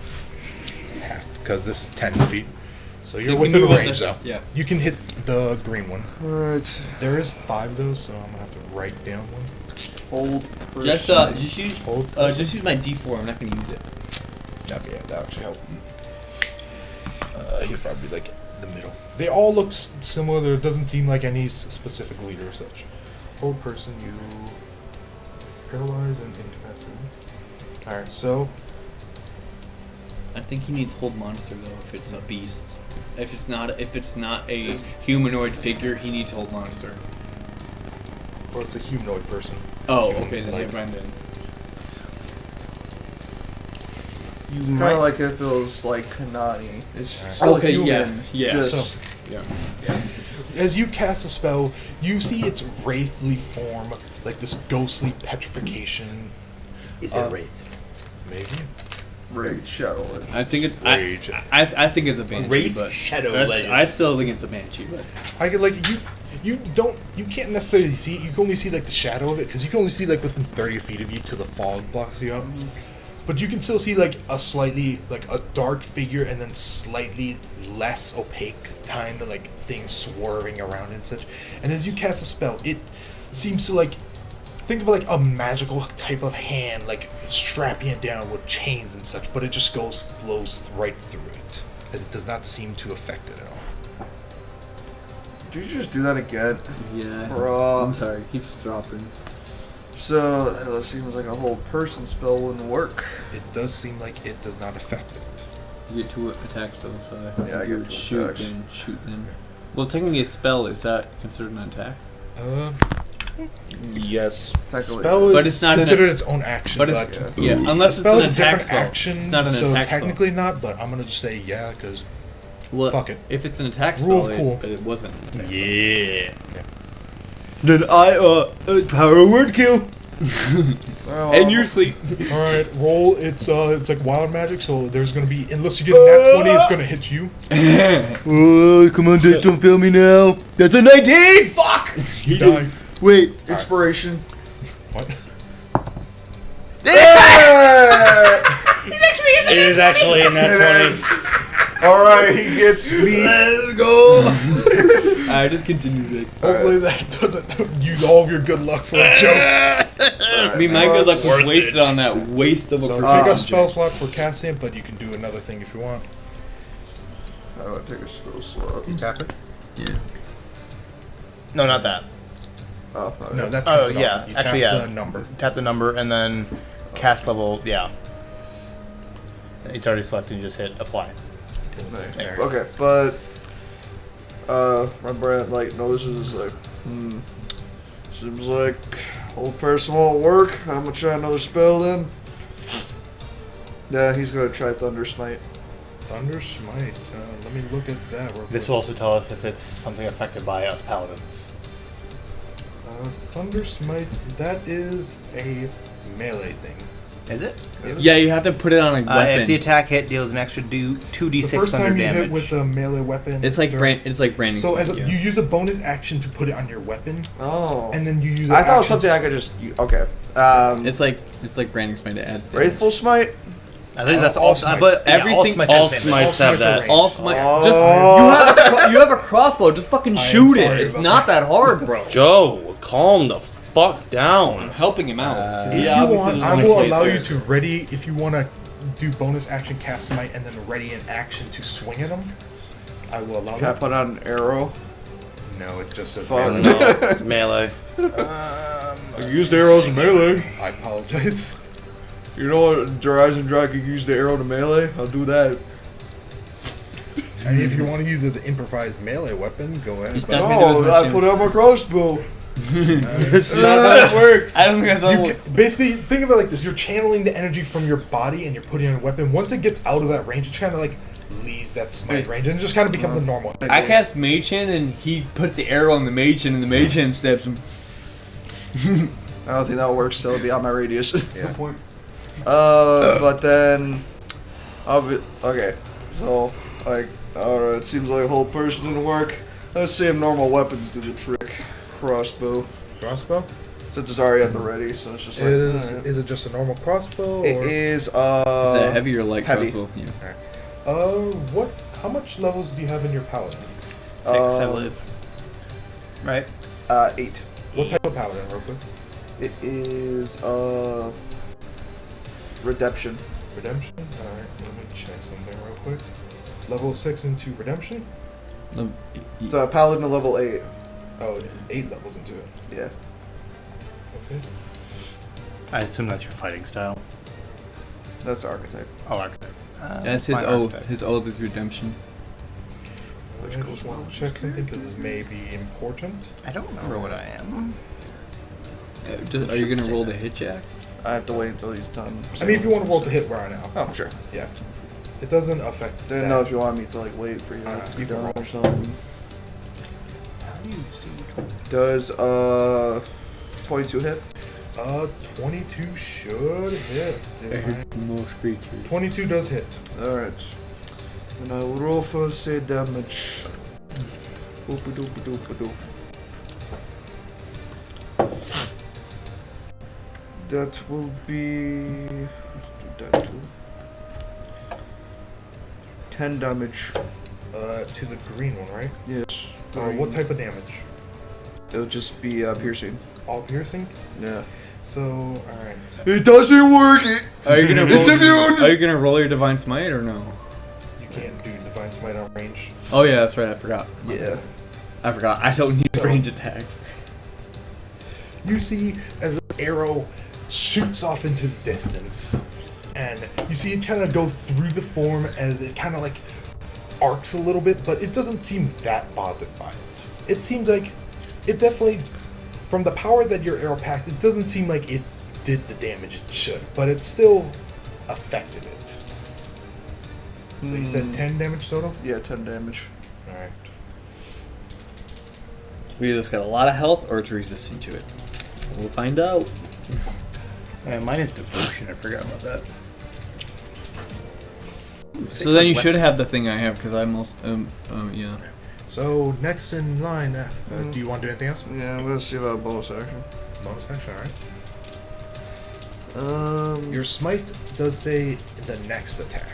half because this is 10 feet. So you're You can within move up range, to- though. yeah. You can hit the green one. All right. There is 5 though, so I'm gonna have to write down one. Hold. Just person. just use my D4. I'm not gonna use it. Okay, yeah, that actually help. You're probably like the middle. They all look similar. There doesn't seem like any specific leader or such. Old person, you paralyze and incapacitated. All right, so I think he needs hold monster though if it's a beast. If it's not a humanoid figure, he needs to hold monster. Well, it's a humanoid person. Oh, You can, okay, then like- yeah, Brendan. You kind of like if it was like Kanani. It's still Okay, human. yeah. Just Yeah. As you cast a spell, you see its wraithly form, like this ghostly petrification. Is it Wraith? Maybe. Wraith Shadow. I think it. Rage. I think it's a banshee, Wraith but Shadow I Legends. still think it's a banshee, but I could you can't necessarily see it. You can only see like the shadow of it because you can only see like within 30 feet of you till the fog blocks you up. But you can still see like a slightly like a dark figure and then slightly less opaque kind of like things swerving around and such. And as you cast a spell, it seems to like think of like a magical type of hand like strapping it down with chains and such, but it just flows right through it as it does not seem to affect it at all. Did you just do that again? yeah. Bro. I'm sorry, it keeps dropping. So it seems like a whole person spell wouldn't work. It does seem like it does not affect it. You get 2 attacks though, so Yeah, I you get would 2 shoot attacks. then shoot then. Well, technically a spell, is that considered an attack? Yes. Technically. Spell But is it's not considered its own action, But but it's yeah, unless a spell it's is an a attack different spell. action, It's not an so attack technically not. But I'm gonna just say yeah, because Well, fuck it. If it's an attack Rule spell, of cool. but it wasn't. Yeah. Then I power word kill. Well, And your sleep. All right, roll. It's like wild magic, so there's gonna be unless you get a nat 20, it's gonna hit you. Oh, come on, Dick, don't fail me now. That's a 19! Fuck! You die. Wait, inspiration. What? Yeah! It is actually in that It 20. is. Alright, he gets me. Let's go. I just continue Vic. Hopefully that doesn't use all of your good luck for a joke. I mean, my good luck was Worth wasted it. on that waste of a So protection take a check. spell slot for casting, but you can do another thing if you want. I would take a spell slot. You tap it. Yeah. No, not that. Oh, okay. No, that Oh, turns it yeah. off. You Actually, tap yeah. the number. Tap the number and then cast level. Yeah. It's already selected. You just hit apply. There. Okay, but my brain like notices like, seems like old person won't work. I'm gonna try another spell then. Yeah, he's gonna try Thunder Smite. Thunder Smite. Let me look at that real quick. This will also tell us if it's something affected by us paladins. Thunder Smite. That is a melee thing. Is it? Yeah, you have to put it on a weapon. If the attack hit deals an extra 2d6 The first thunder time you damage. hit with a melee weapon, it's like during- branding. So as Smite, yeah. you use a bonus action to put it on your weapon, Oh. and then you use. I an thought it was action something to- I could just. Okay. It's like branding Smite. It adds damage. Wraithful Smite. I think that's all all. smites. But yeah, Everything- all All smites, smites have that. All Smite. Oh. You have a crossbow. Just fucking I am shoot it. sorry It's about not that hard, bro. Joe, calm the fuck I'm down. helping him out. If Yeah, you obviously want, doesn't I wanna will play allow you fair. to ready if you want to do bonus action cast smite and then ready an action to swing at them. I will allow Can I that. put on an arrow? No, it just says Fuck. melee. No, melee. I used arrows in melee. I apologize. You know what? Horizon Dry could use the arrow to melee. I'll do that. I mean, if you want to use this improvised melee weapon, go ahead. Just but- don't- Let me do his No, I mission. put on my crossbow. It's not how it works. I don't think that's You basically, think of it like this: you're channeling the energy from your body, and you're putting it in a weapon. Once it gets out of that range, it kind of like leaves that smite range, and it just kind of becomes a normal. I cast Mage Hand and he puts the arrow on the Mage Hand and the Mage Hand stabs him. I don't think that works. Still, it'll be out my radius. Yeah. But then, okay. So, like, alright, it seems like a whole person didn't work. Let's see if normal weapons do the trick. Crossbow. Crossbow. Since it's already at the ready, so it's just It like. is. alright. Is it just a normal crossbow? It Or? is. Is that heavy or light heavy. crossbow? Yeah. What? How much levels do you have in your paladin? 6, I believe. Right? 8. What type of paladin, real quick? It is redemption. Redemption. All right. Let me check something real quick. Level 6 into redemption. It's a paladin of level 8. Oh, 8 levels into it. Yeah. Okay. I assume that's your fighting style. That's the archetype. Oh, archetype. That's his my oath. archetype. His oath is redemption. I just want to check something because this may be important. I don't remember what I am. Are you gonna roll the hit check? I have to wait until he's done. I mean, if you want to roll to hit right now. Oh, sure. Yeah. It doesn't affect Didn't that. know if you want me to like wait for you to be you can done roll. or something. Does 22 hit? 22 should hit. Most creatures. 22 does hit. Alright. And I will roll for say damage. Oopie doopie doopie doop. That will be. Let's do that too. 10 damage. To the green one, right? Yes. What type of damage? It'll just be piercing. All piercing? Yeah. So, alright. It doesn't work! Are you gonna It's roll? immune! Are you gonna roll your divine smite or no? You can't do Divine Smite on range. Oh yeah, that's right. I forgot. Yeah. I forgot. I don't need range attacks. You see as the arrow shoots off into the distance, and you see it kind of go through the form as it kind of like arcs a little bit, but it doesn't seem that bothered by it. It seems like it definitely, from the power that your arrow packed, it doesn't seem like it did the damage it should, but it still affected it. So you said 10 damage total? Yeah, 10 damage. Alright. We just got a lot of health, or it's resistant to it. We'll find out. Mine is devotion. I forgot about that. So then you should have the thing I have, because I'm most yeah. So next in line, do you want to do anything else? Yeah, I'm gonna see about bonus action. Bonus action, alright. Your smite does say the next attack.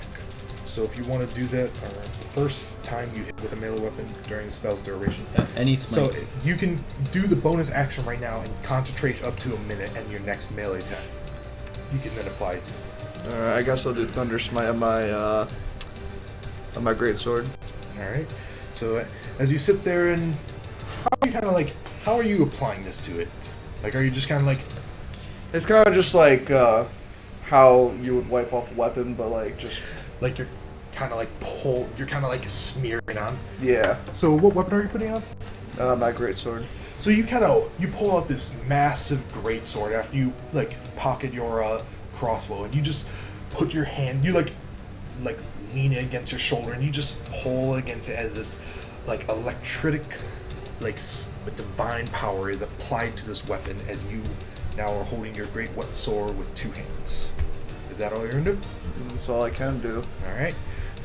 So if you want to do that, the first time you hit with a melee weapon during the spell's duration. Any smite. So you can do the bonus action right now and concentrate up to a minute, and your next melee attack you can then apply it to. Alright, I guess I'll do Thunder Smite on my great sword. Alright. So as you sit there, and how are you applying this to it? Like, are you just kind of like... It's kind of just like how you would wipe off a weapon, but like just... Like you're kind of like smearing on? Yeah. So what weapon are you putting on? My great sword. So you pull out this massive greatsword after you like pocket your crossbow, and you just put your hand, you like lean it against your shoulder, and you just pull against it as this like electric, like divine power is applied to this weapon as you now are holding your great sword with two hands. Is that all you're gonna do? That's all I can do. All right.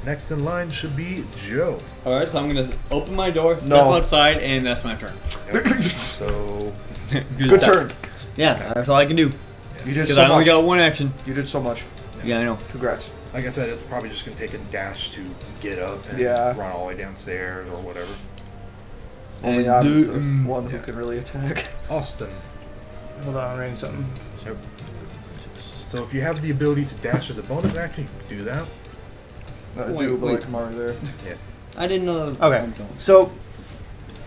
Next in line should be Joe. Alright, so I'm gonna open my door, step No. outside, and that's my turn. So Good turn. Yeah, that's all I can do. You did Because so I only much. got one action. You did so much. Yeah, I know. Congrats. like I said, it's probably just gonna take a dash to get up and Yeah. run all the way downstairs or whatever. Only And I'm the one who can really attack. Austin. Hold on, I'm writing something. Yep. So if you have the ability to dash as a bonus action, you can do that. I Wait, do, but wait. like I'm already there. I didn't know. Okay, so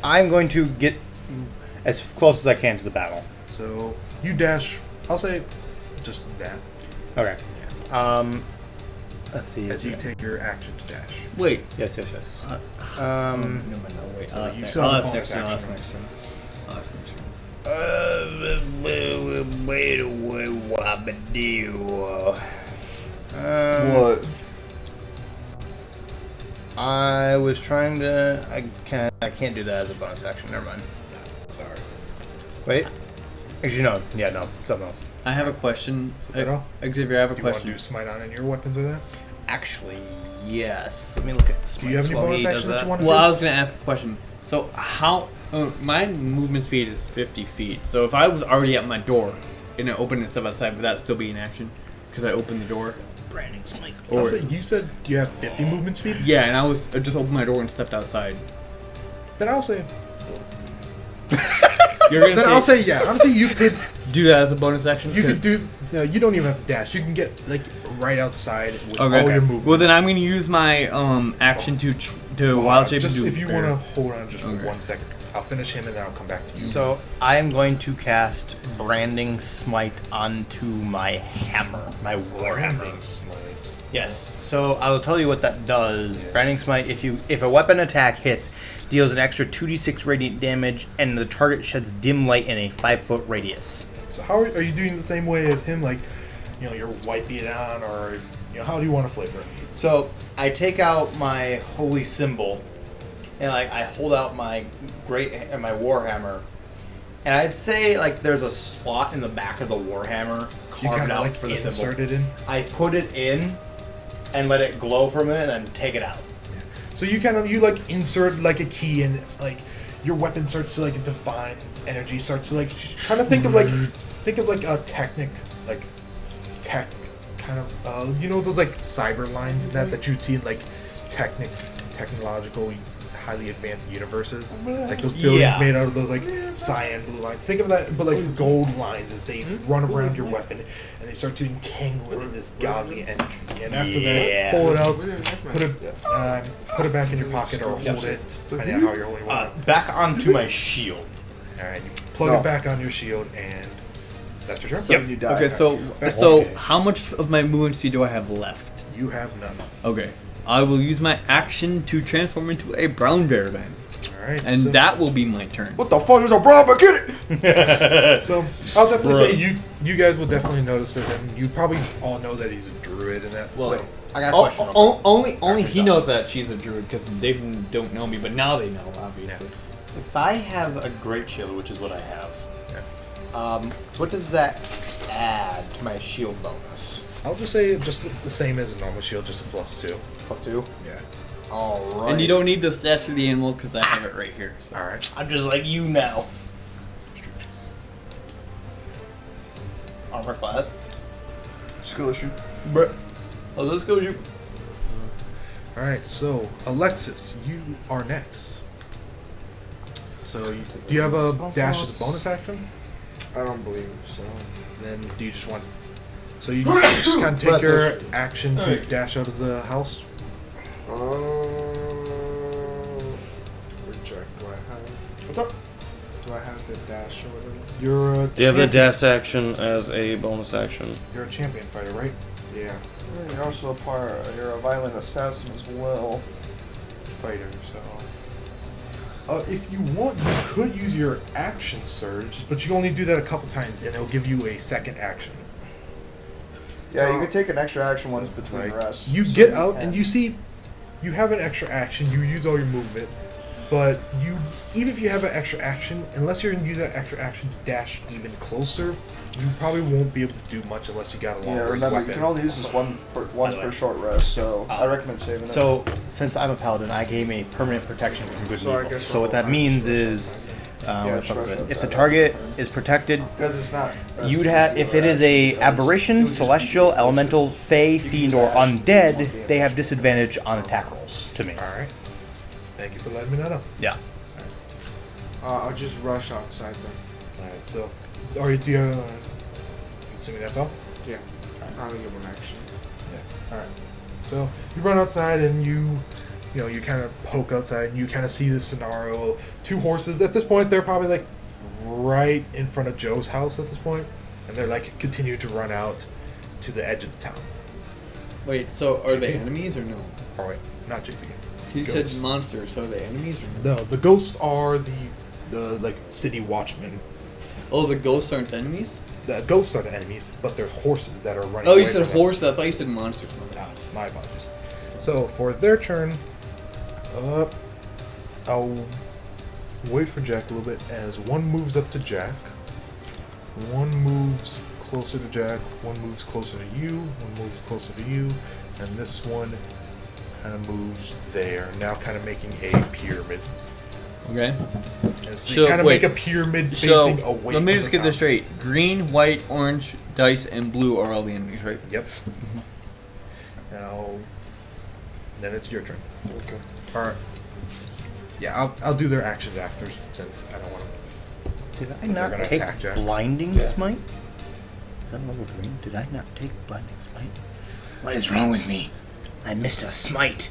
I'm going to get as close as I can to the battle. So you dash. I'll say just that Okay. Let's see. as you take your action to dash. Wait. Yes. Wait. Wait. So you I'll still have have a next bonus turn. I'll action. have next turn. I'll have next turn. What? I was trying to. I can't do that as a bonus action. Never mind. Sorry. Wait. Actually, no. Yeah, no. Something else. I have a question. Is that all? Xavier, I have a Do you want to question. do smite on any of your weapons or that? Actually, yes. Let me look at this. Do you have any bonus action that you want to Well, do? I was gonna ask a question. So how? My movement speed is 50 feet. So if I was already at my door and I opened and stuff outside, would that still be in action? Because I opened the door. Branding smite. I'll say you said you have 50 movement speed. Yeah, and I just opened my door and stepped outside. Then I'll say. You're gonna Then I'll say yeah. Honestly, you could. do that as a bonus action. You could do. No, you don't even have to dash. You can get like right outside with Okay. all your movement. Well, then I'm gonna use my action to Hold wild on, shape just and do if you bear. want to hold on just for Okay. 1 second, I'll finish him and then I'll come back to you. So I am going to cast Branding Smite onto my hammer, my war hammer. Branding smite. Yes. So I will tell you what that does. Branding Smite. If a weapon attack hits, deals an extra 2d6 radiant damage, and the target sheds dim light in a 5-foot radius. So how are you doing the same way as him? Like, you're wiping it on, or how do you want to flavor it? So I take out my holy symbol, and I hold out my my warhammer, and I'd say there's a slot in the back of the warhammer carved out for the symbol. Insert it in. I put it in, and let it glow for a minute, and then take it out. So you insert a key, and your weapon starts to divine energy starts to trying to think of a technic tech kind of those cyber lines that you'd see in technological highly advanced universes, those buildings made out of those cyan blue lines. Think of that, but gold lines as they run around your weapon and they start to entangle it in this godly energy. And after that, pull it out, put it back in your pocket or hold it, depending on how you're holding it. Back onto my shield. All right, you plug it back on your shield, and that's your turn. So you die. Okay, so how much of my movement speed do I have left? You have none. Okay. I will use my action to transform into a brown bear then. Alright. And that will be my turn. What the fuck is a brown bear? Get it! So I'll definitely say you guys will definitely notice it, and you probably all know that he's a druid and that. Well, so I got a question. Only he knows that she's a druid because they don't know me, but now they know, obviously. If I have a great shield, which is what I have, what does that add to my shield bonus? I'll just say just the same as a normal shield, just a +2. +2? Yeah. Alright. And you don't need the stats for the animal because I have it right here. So. Alright. I'm just like you now. Armor class. Skill issue. Bruh. Oh, let's go you. Alright, so Alexis, you are next. So do you have a dash as a bonus action? I don't believe so. Then do you just want... So you just kind of take your action to dash out of the house? Reject. Do I have... What's up? Do I have the dash or whatever? You're a Do you have the dash action as a bonus action? You're a champion fighter, right? Yeah. You're also you're a violent assassin as well. Fighter, so... if you want, you could use your action surge, but you can only do that a couple times, and it'll give you a second action. Yeah, you could take an extra action once between rests. You get out, and you see, you have an extra action, you use all your movement, but even if you have an extra action, unless you're going to use that extra action to dash even closer, you probably won't be able to do much unless you got a longer remember, weapon. you can only use this once per short rest, so I recommend saving it. So, since I'm a paladin, I gain a permanent protection from good So I and evil. guess So what that means is, if if the target is protected, because it's not. you'd have, if it is a aberration, celestial, elemental, fey, fiend, or undead, they have disadvantage on attack rolls to me. Alright. Thank you for letting me know. Yeah. I'll just rush outside then. Alright, so, do you, I'm assuming that's all? Yeah. I'll give an action. Yeah. Alright. So, you run outside and you kind of poke outside and you kind of see this scenario. Two horses, at this point, they're probably right in front of Joe's house at this point, and they're continue to run out to the edge of the town. Wait, so are they enemies or no? Alright, not JP. He Ghosts. said monsters, so are they enemies or no? No, the ghosts are the city watchmen. Oh, the ghosts aren't enemies? The ghosts are the enemies, but there's horses that are running Oh, you away said from them. horses. I thought you said monsters. Ah, my apologies. So, for their turn, I'll wait for Jack a little bit as one moves up to Jack, one moves closer to Jack, one moves closer to you, one moves closer to you, and this one kind of moves there, now kind of making a pyramid. Okay. And so kind of make a pyramid facing away let me from just the get this town. straight. Green, white, orange, dice, and blue are all the enemies, right? Yep. Now, then it's your turn. Okay. Alright. Yeah, I'll do their actions after, since I don't want to... Did I Since they're not gonna take attack Jack. Blinding Smite? Is that level 3? Did I not take Blinding Smite? What is wrong with me? I missed a smite.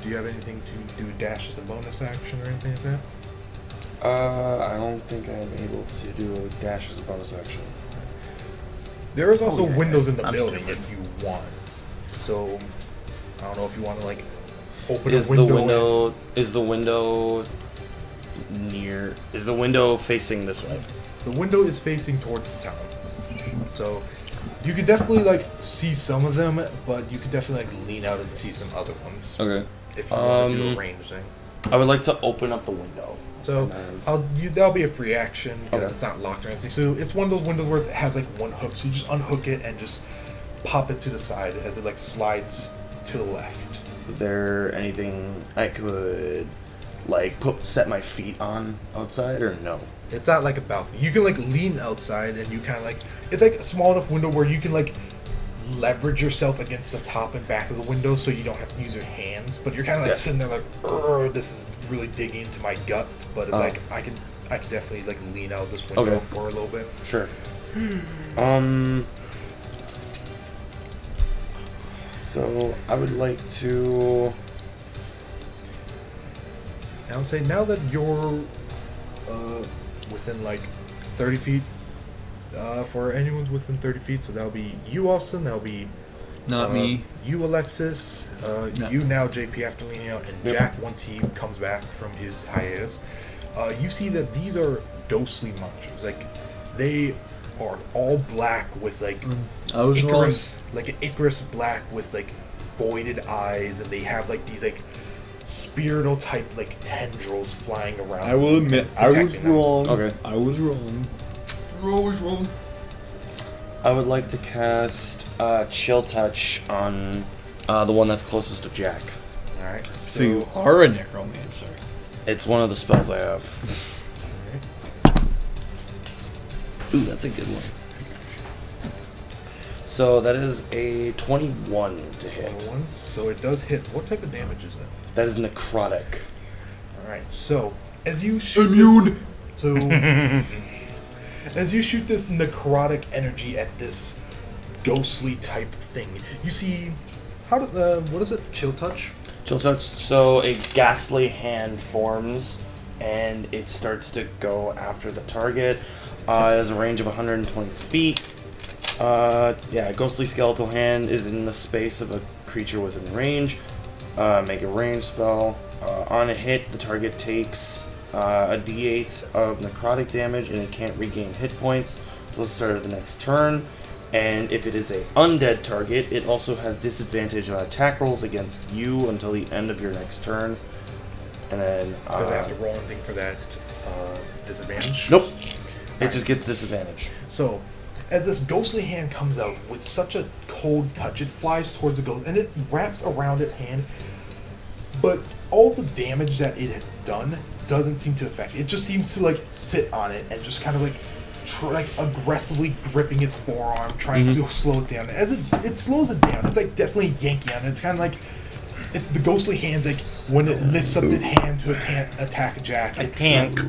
Do you have anything to do dash as a bonus action or anything like that? I don't think I'm able to do a dash as a bonus action. There is also yeah, windows in the I'm building stupid. if you want. So, I don't know if you want to like open Is a window. the window is the window near? Is the window facing this way? The window is facing towards the town, so you could definitely like see some of them, but you could definitely like lean out and see some other ones Okay. if you want to do a range thing. I would like to open up the window. So And then- that'll be a free action because Okay. it's not locked or anything. So it's one of those windows where it has like one hook, so you just unhook it and just pop it to the side as it like slides to the left. Is there anything I could like set my feet on outside or no? It's not like a balcony. You can like lean outside and you kind of like it's like a small enough window where you can like leverage yourself against the top and back of the window so you don't have to use your hands. But you're kind of like sitting there like, this is really digging into my gut. But it's like I can definitely like lean out this window for a little bit. Sure. So I would like to. I would say now that you're within like 30 feet, for anyone's within 30 feet, so that'll be you, Austin, that'll be Not me. you, Alexis, No. you now, JP, after leaning out, and Yep. Jack, once he comes back from his hiatus. You see that these are ghostly monsters. Like, they are all black with like I was wrong. Icarus, like an Icarus black with like voided eyes, and they have like these like spiritual type like tendrils flying around. I will admit, I was protecting them. wrong. Okay. I was wrong. You're always wrong. I would like to cast Chill Touch on the one that's closest to Jack. All right. So you are a necromancer. It's one of the spells I have. Ooh, that's a good one. So that is a 21 to hit. One. So it does hit. What type of damage is it? That is necrotic. All right. So as you shoot Immune. this, so as you shoot this necrotic energy at this ghostly type thing, you see how what is it? Chill touch. Chill Touch. So a ghastly hand forms, and it starts to go after the target. It has a range of 120 feet. Yeah, ghostly skeletal hand is in the space of a creature within range. Make a range spell. On a hit, the target takes a d8 of necrotic damage, and it can't regain hit points till the start of the next turn. And if it is a undead target, it also has disadvantage on attack rolls against you until the end of your next turn. And then Does it have to roll anything for that disadvantage? nope, it just gets disadvantage. So, as this ghostly hand comes out with such a cold touch, it flies towards the ghost and it wraps around its hand. But all the damage that it has done doesn't seem to affect it. It just seems to like sit on it and just kind of like aggressively gripping its forearm, trying to slow it down. As it slows it down, it's like definitely yanking on it. It's kind of like the ghostly hand's like when it lifts up its hand to attack Jack. It can't.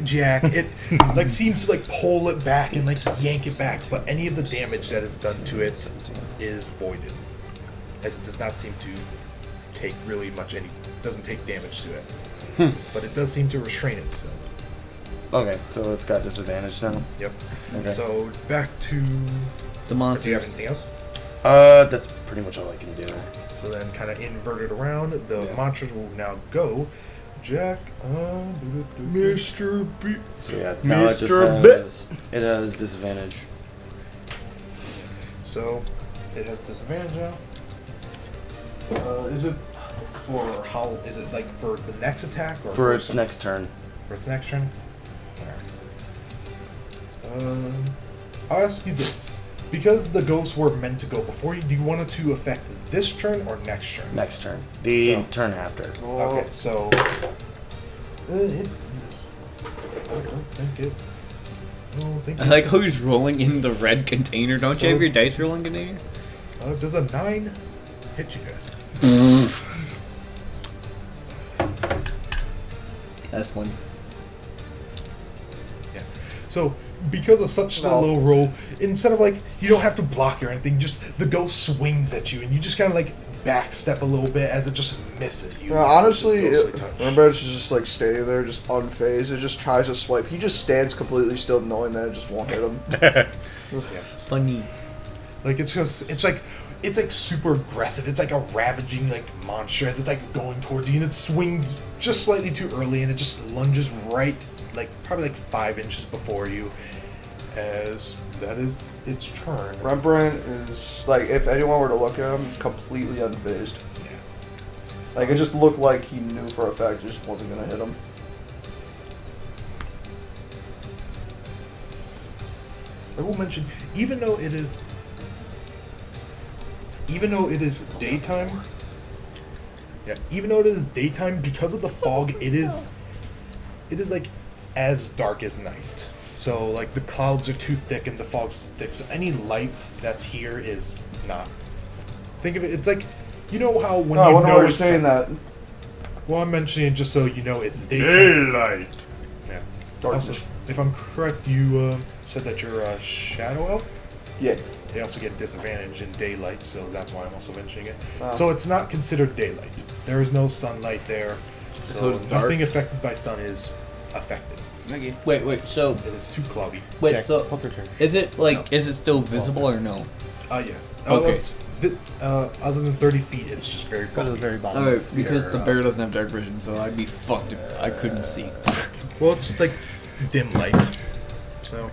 Jack. It like seems to like pull it back and like yank it back, but any of the damage that is done to it is voided, as it does not seem to take really much doesn't take damage to it. But it does seem to restrain itself. Okay, so it's got disadvantage now. Yep. Okay. So back to The if you have monsters. anything else. That's pretty much all I can do. So then, kind of inverted around, the monsters will now go. Jack, Mr. B. So yeah, now it just Mr. it has disadvantage. So it has disadvantage now. Is it for how? Is it like for the next attack or For its next turn. For its next turn. I'll ask you this: because the ghosts were meant to go before you, do you want it to affect this turn or next turn? Next turn. The So- turn after. Okay, so I don't think I like how he's rolling in the red container. Don't you have your dice rolling container? does a 9 hit you guys? That's funny. Yeah. So because of such a low roll, instead of like you don't have to block or anything, just the ghost swings at you and you just kind of like backstep a little bit as it just misses you. Honestly, This ghostly touch. remember it's just like standing there, just unfazed. It just tries to swipe. He just stands completely still, knowing that it just won't hit him. Funny. Like it's like super aggressive. It's like a ravaging like monster as it's like going towards you, and it swings just slightly too early, and it just lunges right like probably like 5 inches before you. As that is its turn. Rembrandt is like, if anyone were to look at him, completely unfazed. Yeah. Like it just looked like he knew for a fact it just wasn't gonna hit him. I will mention, even though it is daytime, because of the fog, it is like as dark as night. So like the clouds are too thick and the fog's thick, so any light that's here is not. Think of it, it's like, you know how when I you wonder know why you're it's saying that. Well, I'm mentioning it just so you know it's daytime. Daylight. Yeah. Darkness. Also, if I'm correct, you said that you're a shadow elf. Yeah. They also get disadvantage in daylight, so that's why I'm also mentioning it. Oh. So it's not considered daylight. There is no sunlight there, so it's dark? nothing affected by sun is affected. Wait, so It is too cloudy. wait, so is it like is it still visible or no? Yeah. Okay. Other than 30 feet, it's just very Go to the foggy. very bottom. Alright, because Here, the bear doesn't have dark vision, so I'd be fucked if I couldn't see. Well, it's like dim light, so.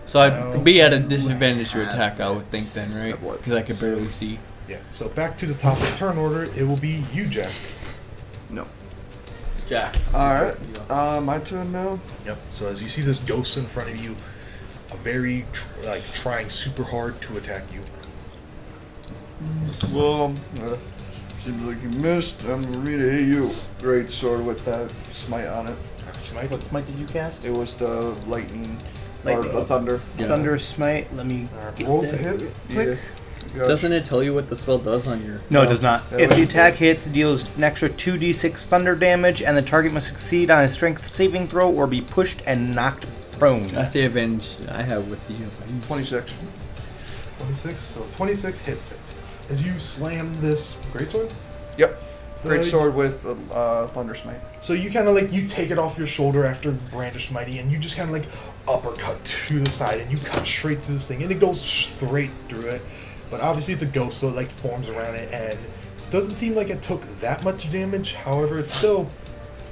So I'd be at a disadvantage to attack, I would think then, right? What? Because I could barely see. Yeah. So back to the top of the turn order, it will be you, Jack. No. Jack. Alright. My turn now. Yep. So as you see this ghost in front of you, trying super hard to attack you. Well, seems like you missed. I'm ready to hit you. Great sword with that smite on it. Smite. What smite did you cast? It was the lightning. Or Lightning. the thunder. Yeah. Thunder smite. Let me get Roll that to hit. quick. Yeah. Doesn't it tell you what the spell does on your... No, it does not. Yeah, If the wait. attack hits, it deals an extra 2d6 thunder damage, and the target must succeed on a strength saving throw or be pushed and knocked prone. That's the advantage I have with the... 26. 26. So 26 hits it. As you slam this greatsword. Yep. Great The- sword with thunder smite. So you kind of like, you take it off your shoulder after brandish mighty, and you just kind of like uppercut to the side, and you cut straight through this thing, and it goes straight through it. But obviously it's a ghost, so it like forms around it, and it doesn't seem like it took that much damage. However, it still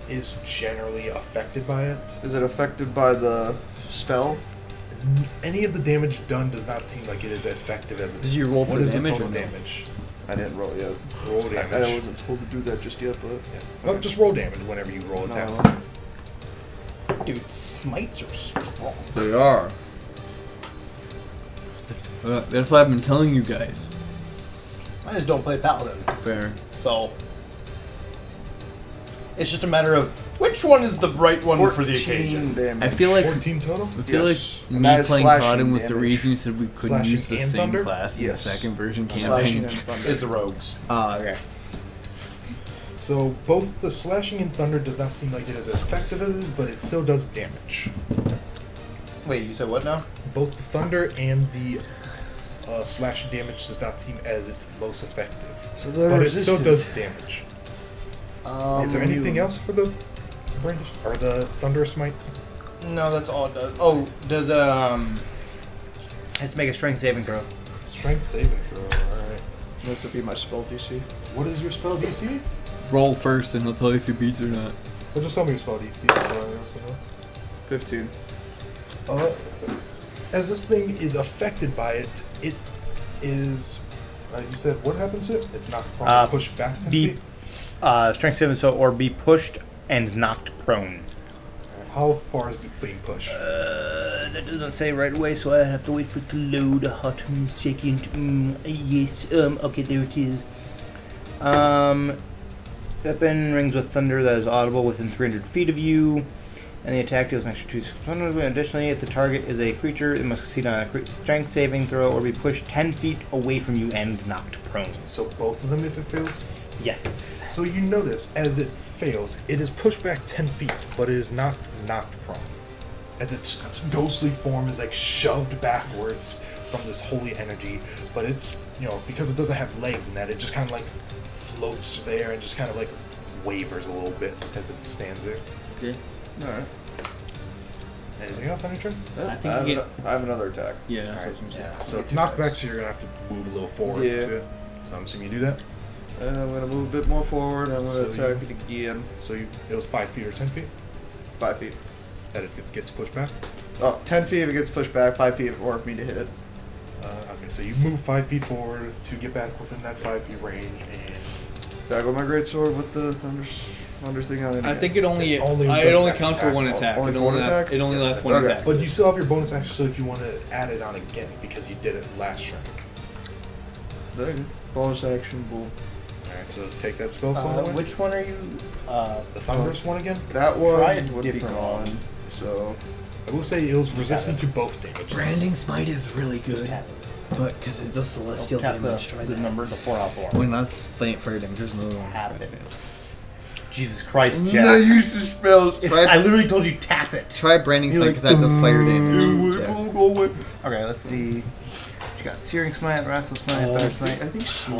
is generally affected by it. Is it affected by the spell? Any of the damage done does not seem like it is as effective as it Did is. you roll for What is damage the total or no? damage? I didn't roll yet. Roll I damage. wasn't told to do that just yet, but... Yeah. No, just roll damage whenever you roll attack. No. Dude, smites are strong. They are. That's what I've been telling you guys. I just don't play Paladin. Fair. So it's just a matter of which one is the right one for the 14 occasion. damage. I feel like 14 total? I feel Yes. like And me that is playing slashing Paladin was the damage. reason you said we couldn't Slashing use the and same thunder? class in Yes. the second version Slashing campaign. and thunder. Is the rogues. Ah, okay. So both the slashing and thunder does not seem like it is as effective as this, but it still does damage. Wait, you said what now? Both the thunder and the slashing damage does not seem as its most effective. So they're But resistant. it still does damage. Is there anything else for the brandish or the thunder smite? No, that's all it does. Oh, does has to make a strength saving throw. Strength saving throw. All right. Has to be my spell DC. What is your spell DC? Roll first and he'll tell you if he beats or not. Well, just tell me your spell DC. So I also know. 15. As this thing is affected by it, it is. You said what happens to it? It's not probably pushed back 10 Be feet. strength saving throw or be pushed and knocked prone. How far is it being pushed? That doesn't say right away, so I have to wait for it to load a hot second. Yes. Okay, there it is. Weapon rings with thunder that is audible within 300 feet of you, and the attack deals an extra 2 thunder. Additionally, if the target is a creature, it must succeed on a strength saving throw or be pushed 10 feet away from you and knocked prone. So both of them, if it fails. Yes. So you notice as it fails, it is pushed back 10 feet, but it is not knocked prone. As its ghostly form is like shoved backwards from this holy energy, but it's, because it doesn't have legs and that, it just kind of like floats there and just kind of like wavers a little bit as it stands there. Okay. Alright. Anything else on your turn? I think you get. I have another attack. Yeah, that's Alright, what I'm saying. yeah. So it's knockback, so you're gonna have to move a little forward. Yeah. To it. So I'm assuming you do that. And I'm gonna move a bit more forward. I'm gonna So attack it again. So it was 5 feet or 10 feet 5 feet. that it gets pushed back. Oh, 10 feet if it gets pushed back. 5 feet or for me to hit it. Okay, so you move 5 feet forward to get back within that 5 feet range, and Attack with my greatsword with the thunder thing on it. I think it only It's only it only next counts for attack. one attack. Only It for one only lasts, attack? it only lasts one Okay. attack. but you still have your bonus action. So if you want to add it on again, because you did it last turn. There you go. Bonus action, boom. All right, so take that spell slot away. Which one are you? The thunderous one again. That one Try a would be different gone. one. So I will say it was resistant to both damages. Branding Smite is really Just good, tap it. but because it does celestial Tap damage, try the that. number, the 4 out 4. When that's fire damage, there's another one. Tap it. Jesus Christ, Jeff. no use the spell. I literally told you tap it. Try Branding You're Smite because that does fire damage. Yeah. Okay, let's see. You got Searing Smite, Wrestle Smite, I Thunder think, Smite. I think she. How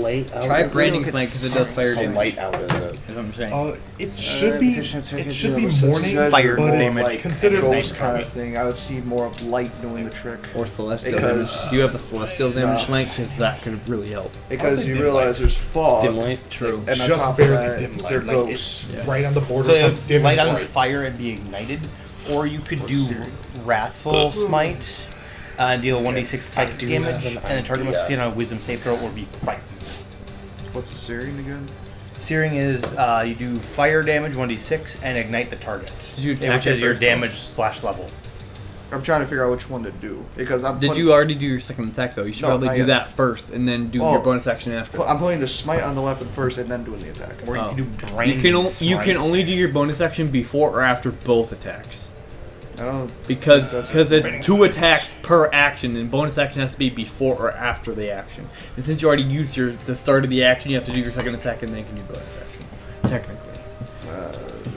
late out Try is Branding it? Smite because it does fire How damage. light out is it? That's what I'm saying. It should be. It should be Since you morning, guys fire are more damage, like considered ghost night kind coming. of thing. I would see more of light doing the trick. Or celestial Because- damage. Do you have a celestial damage Nah. smite? Because that could really help. Because say you dim realize there's fog. Dim light? True. And on just top of barely that, dim they're light. Like ghosts. it's Yeah. right on the border So of dim light and on bright. fire and be ignited, or you could Or do Searing. Wrathful Smite, deal 1d6 psychic do damage, have an and the target must idea. succeed on a Wisdom save throw or be frightened. What's the Syrian again? Searing is you do fire damage 1d6 and ignite the target, Did you attack which is it your first, though? damage / level. I'm trying to figure out which one to do because I'm. Did putting- you already do your second attack though? You should No, probably not do yet. that first and then do Oh. your bonus action after. I'm putting the smite on the weapon first and then doing the attack. Or you Oh. can do You brain can smite. only do your bonus action before or after both attacks. I don't. Because That's- it's 2 attacks per action, and bonus action has to be before or after the action. And since you already used the start of the action, you have to do your second attack and then you can do bonus action. Technically.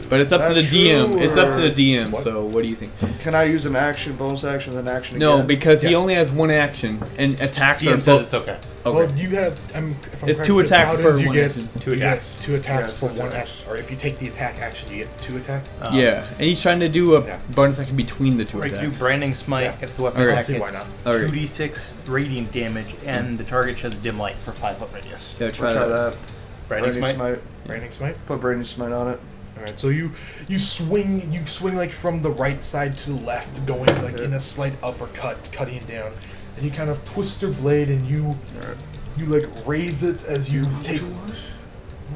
But it's up to the that DM. true, It's up to the or DM. what? So what do you think? Can I use an action, bonus action, then action No, again? because he Yeah. only has 1 action, and attacks are DM says both. it's okay. Okay. Well, you have. if I'm It's correct, 2 with attacks paladins, per you one get action. 2 you get attacks. 2 attacks Yeah, for two 1 attacks. action. Or if you take the attack action, you get 2 attacks. Yeah, and he's trying to do a Yeah. bonus action between the 2 Or you can attacks. do Branding Smite, Yeah. if the weapon Okay. attack See why hits not. Okay. 2d6 radiant damage, and the target sheds dim light for 5 foot radius. Yeah, We'll try try that. that. Branding Branding Smite? Branding smite. Put Branding Smite on it. All right, so you swing like from the right side to the left, going like in a slight uppercut, cutting it down, and you kind of twist your blade and you like raise it as you take.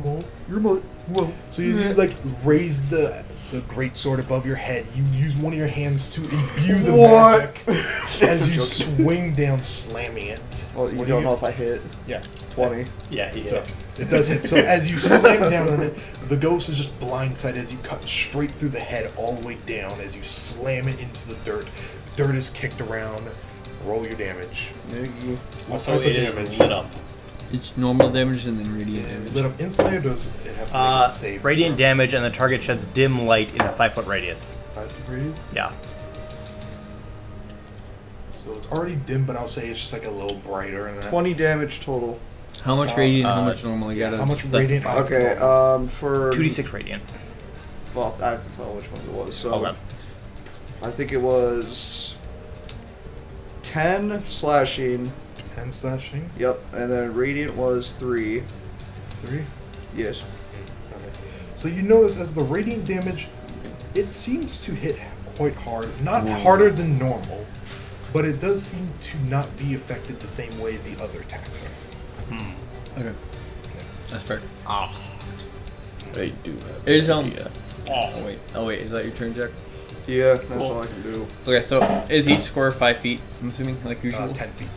Whoa, whoa. So as you like raise the great sword above your head, you use one of your hands to imbue the What? magic as you swing down, slamming it. Well, you What don't do know if I hit. Yeah. 20. Yeah, he So it does hit. So as you slam down on it, the ghost is just blindsided as you cut straight through the head all the way down as you slam it into the dirt. Dirt is kicked around. Roll your damage. What Also, type of it is damage? lit up. It's normal damage and then radiant damage. Lit up instantly, or does it have to make a save? Radiant damage, and the target sheds dim light in a 5 foot radius. 5 degrees. Yeah. So it's already dim, but I'll say it's just like a little brighter. And 20 damage total. How much radiant and how much normal you yeah, gotta how much specify. radiant? Okay, for 2d6 radiant. Well, I have to tell which one it was. So Okay. I think it was 10 slashing. 10 slashing. Yep, and then radiant was 3. 3. Yes. Okay. So you notice as the radiant damage, it seems to hit quite hard. Not harder than normal, but it does seem to not be affected the same way the other attacks are. Okay. That's fair. Ah. I do have Is, an idea. Oh wait, is that your turn, Jack? Yeah, that's all I can do. Okay, so is each square 5 feet, I'm assuming, like usual? 10 feet.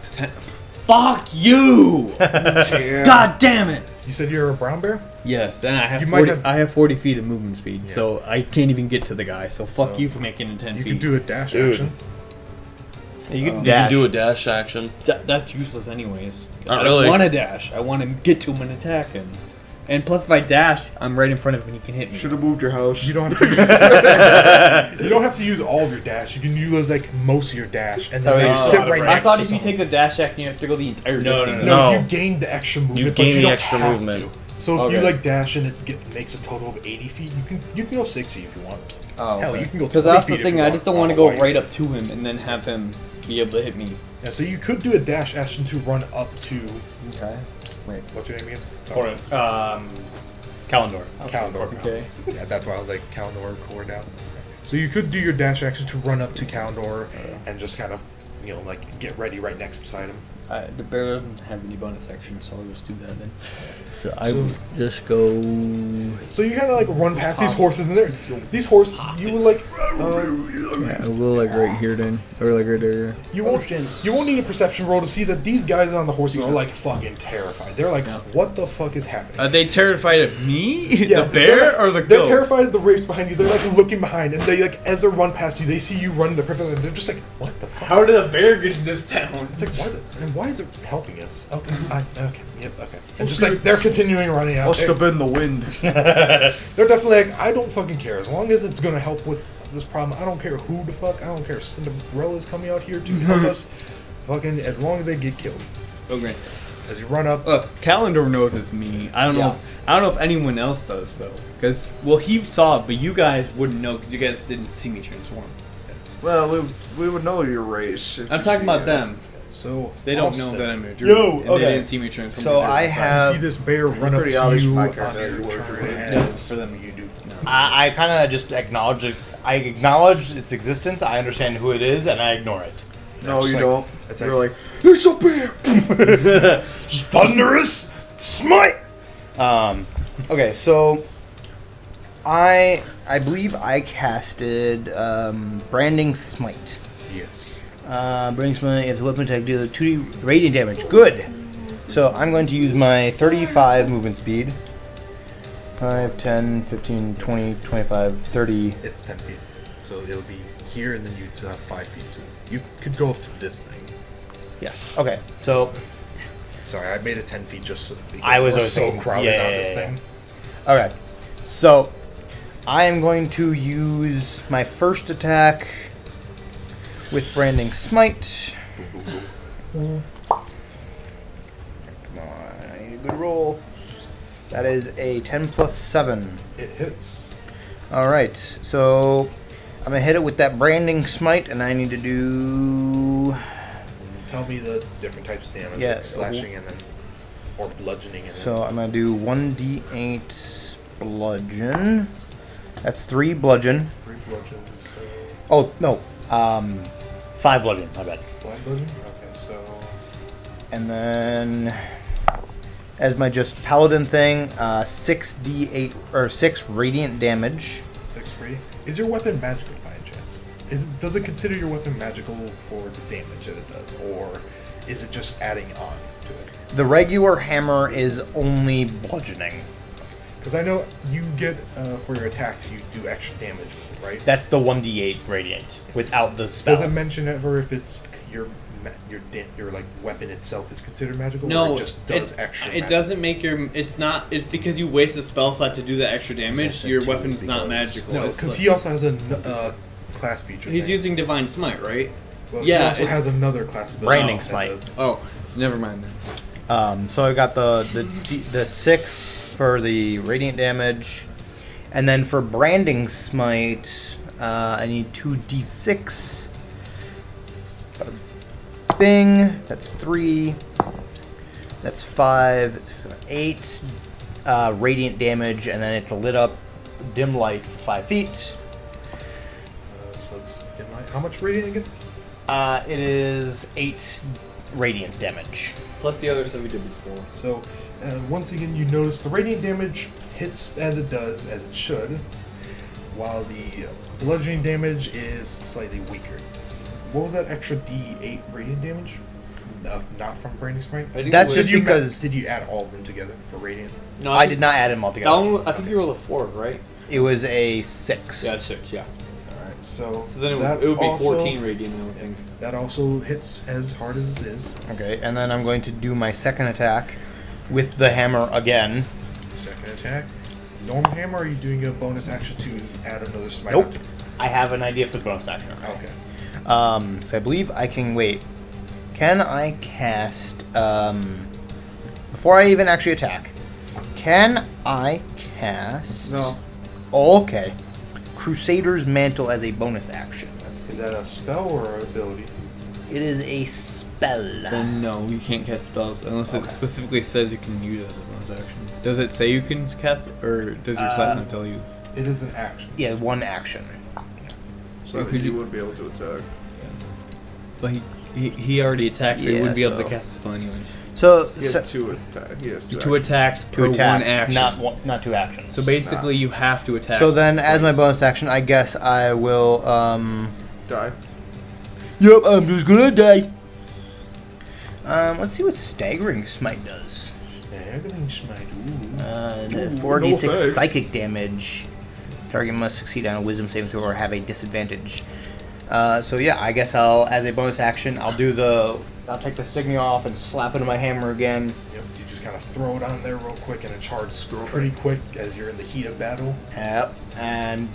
Fuck you! Yeah. God damn it! You said you're a brown bear? Yes, and I have You 40, might have- I have 40 feet of movement speed, Yeah. so I can't even get to the guy, so fuck So, you for making it 10 You feet. can do a dash Dude. action. You can You dash. can do a dash action. That's useless anyways. Not I really. don't want to dash. I want to get to him and attack him. And plus, if I dash, I'm right in front of him and he can hit me. Should have moved your house. You don't have to. You don't have to use all of your dash. You can use like most of your dash, and then Oh, like, yeah. sit Oh, right right. next I thought to if you someone. take the dash action, you have to go the entire No, distance. No, No. you gain the extra movement. gain but you the don't extra have movement. To. So if Okay. you like dash and it makes a total of 80 feet, you can go 60 if you want. Oh, Hell, you can go 20 Because that's feet the if thing. you I want. just don't want to go right up to him and then have him be able to hit me. Yeah, so you could do a dash action to run up to. Okay. Wait. What's your name again? Kalendor. Kalendor. Okay. Yeah, that's why I was like Kalendor core down. So you could do your dash action to run up to Kalendor and just kind of, like get ready right next beside him. The bear doesn't have any bonus action, so I'll just do that then. So I So- will just go. So you kind of like run past these horses, and these horses, you will like, Yeah, I'll go like right here then, or like right there. you won't need a perception roll to see that these guys on the horses are like fucking terrified. They're like, what the fuck is happening? Are they terrified of me? Yeah, the bear or the They're ghost? terrified of the race behind you. They're like looking behind, and they like as they run past you, they see you running the perfect. They're just like, what the fuck? How did the bear get in this town? It's like why is it helping us? Okay, okay. And just like they're continuing running out. Must have been the wind. They're definitely like, I don't fucking care as long as it's gonna help with this problem. I don't care who the fuck. I don't care if Cinderella's coming out here to help us. Fucking as long as they get killed. Okay. As you run up. Calendar knows it's me. I don't know. I don't know if anyone else does though, because he saw it, but you guys wouldn't know because you guys didn't see me transform. Well, we would know your race. if I'm we talking see about you. them. So They don't Austin, know that I'm a druid. Yo, and okay. They didn't see me transform. So I You have. see this bear run up pretty to obvious you my on character your is turn druid. as For them. you do. I kind of just acknowledge it. I acknowledge its existence. I understand who it is, and I ignore it. No, Just you like- don't. it's You're like- like, it's a bear. Thunderous smite. Okay, so I believe I casted branding smite. Yes. Branding smite is a weapon attack deal 2d radiant damage. Good. So I'm going to use my 35 movement speed. 5, 10, 15, 20, 25, 30. It's 10 feet. So it'll be here, and then you'd still have 5 feet. So you could go up to this thing. Yes. Okay. So Sorry, I made it 10 feet just so because I was we're always so thinking- crowded yeah, on yeah, this yeah, thing. okay. So I am going to use my first attack with branding smite. Come on, I need a good roll. That is a 10 plus 7. It hits. Alright, so I'm going to hit it with that branding smite, and I need to do... Tell me the different types of damage, Yeah, like slashing and then, or bludgeoning and So I'm going to do 1d8 bludgeon. That's 3 bludgeon. then 3 bludgeon. So Oh, no. 5 bludgeon, my bad. black bludgeon. Okay, so And then, as my just paladin thing, 6d8 or 6 radiant damage. 6 free. Is your weapon magical by any chance? Does it consider your weapon magical for the damage that it does, or is it just adding on to it? The regular hammer is only bludgeoning. Because I know you get for your attacks, you do extra damage with it, right? That's the 1d8 radiant without the spell. Does it mention ever if it's your like weapon itself is considered magical? No, or it just does extra. It doesn't make your. It's not. It's because you waste a spell slot to do the extra damage. Your weapon's not magical. No, It's because like- he also has a class feature. he's thing. using divine smite, right? Well, yeah, he also it's- has another class ability. Branding that smite. does- Oh, never mind then. So I got the 6 for the radiant damage, and then for branding smite, I need 2d6. Bing, that's 3. That's 5, 8 radiant damage, and then it's a lit up dim light for 5 feet. So it's dim light. How much radiant again? It is 8 radiant damage. Plus the other stuff we did before. So once again, you notice the radiant damage hits as it does, as it should, while the bludgeoning damage is slightly weaker. What was that extra D8 radiant damage? Not from Branding Smite? That's just because Did you add all of them together for radiant? No, I did not add them all That together. one, I think you rolled a 4, right? It was a 6. Yeah, 6. Yeah. Alright, so So then that it would be also- 14 radiant, I would think. That also hits as hard as it is. Okay, and then I'm going to do my second attack with the hammer again. Second attack. Normal hammer, or are you doing a bonus action to add another smite? Nope. onto it? I have an idea for the bonus action. Okay. So I believe I can wait. Can I cast before I even actually attack? Can I cast? No. Okay. Crusader's Mantle as a bonus action. Is that a spell or an ability? It is a spell. Then no, you can't cast spells unless it Okay. specifically says you can use it as a bonus action. Does it say you can cast it, or does your class not tell you? It is an action. Yeah, one action. So that means you would be able to attack. But he already attacked, so he Yeah, wouldn't be able so- to cast a spell anyway. So, He has two attack. He has two. Two attacks per two attacks, one action. not two actions. So basically, you have to attack. So then, as my twice. bonus action, I guess I will. Die. Yep, I'm just gonna die. Let's see what Staggering Smite does. Staggering Smite. Ooh, 4d6 no effect. psychic damage. Target must succeed on a Wisdom saving throw or have a disadvantage. So yeah, I guess as a bonus action, I'll take the Signia off and slap it on my hammer again. Yep, you just kind of throw it on there real quick, and it charges pretty quick as you're in the heat of battle. Yep, and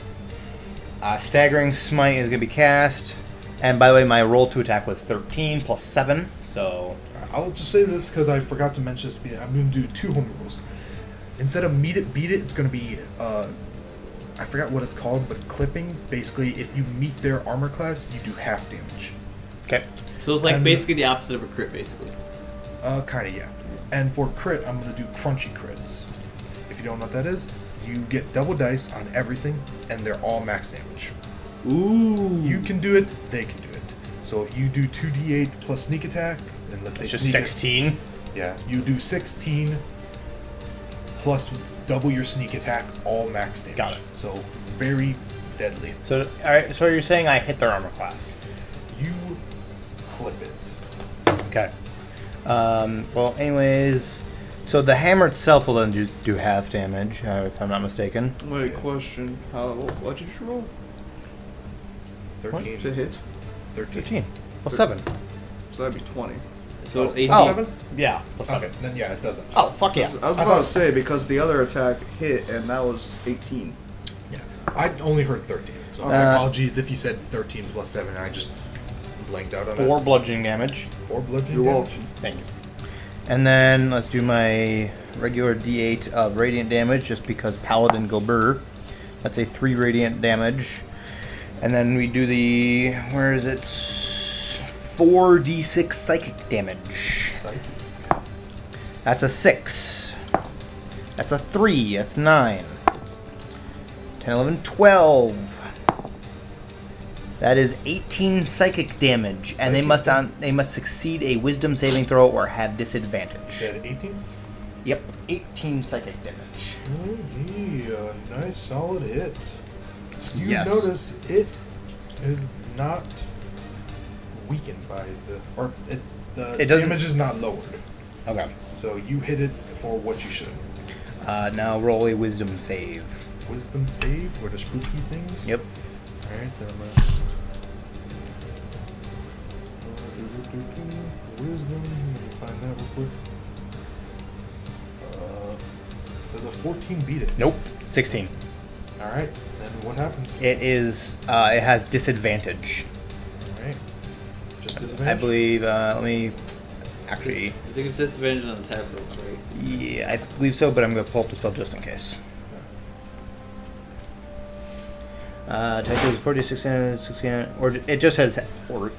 Staggering Smite is going to be cast. And by the way, my roll to attack was 13 plus 7, so... I'll just say this because I forgot to mention this. I'm going to do 2 home rules. Instead of meet it, beat it, it's going to be, I forgot what it's called, but clipping. Basically, if you meet their armor class, you do half damage. Okay. So it's like And- basically the opposite of a crit, basically. Kind of, yeah. And for crit, I'm going to do crunchy crits. If you don't know what that is, you get double dice on everything, and they're all max damage. Ooh. You can do it, they can do it. So if you do 2d8 plus sneak attack, and let's say It's just sneak 16. Yeah, you do 16 plus double your sneak attack, all max damage. Got it. So very deadly. So, alright, so you're saying I hit their armor class. You clip it. Okay. Well, anyways, so the hammer itself will then do half damage, if I'm not mistaken. Wait, question. What did you roll 13 to hit? 13. Plus 7. So that'd be 20. So it's 18. Oh, 7? yeah, plus 7. Okay, then yeah, it doesn't. Oh, fuck yeah. I was about to say because the other attack hit and that was 18. Yeah. I only heard 13. So my apologies if you said 13 plus 7, and I just blanked out on 4 that. bludgeoning damage. 4 bludgeoning You're damage. welcome. Thank you. And then let's do my regular d8 of radiant damage, just because Paladin go burr. That's a 3 radiant damage. And then we do the, where is it? 4d6 psychic damage. Psychic. That's a 6. That's a 3. That's 9. 10, 11, 12. That is 18 psychic damage, and they must succeed a Wisdom saving throw or have You disadvantage. said 18? Yep, 18 psychic damage. Oh, yeah, nice solid hit. You Yes. notice it is not weakened by the It doesn't- damage is not lowered. Okay. So you hit it for what you should. Now roll a Wisdom save. Wisdom save for the spooky things. Yep. Alright, then I'm Wisdom, let me find that real quick. Does a 14 beat it? Nope. 16. Alright, then what happens? It is. It has disadvantage. Alright. Just I disadvantage? believe. Let me. Actually, I think it's disadvantage on attack rolls, right? yeah, I believe so, but I'm gonna pull up the spell just in case. Attack is 46, 16, or it just says or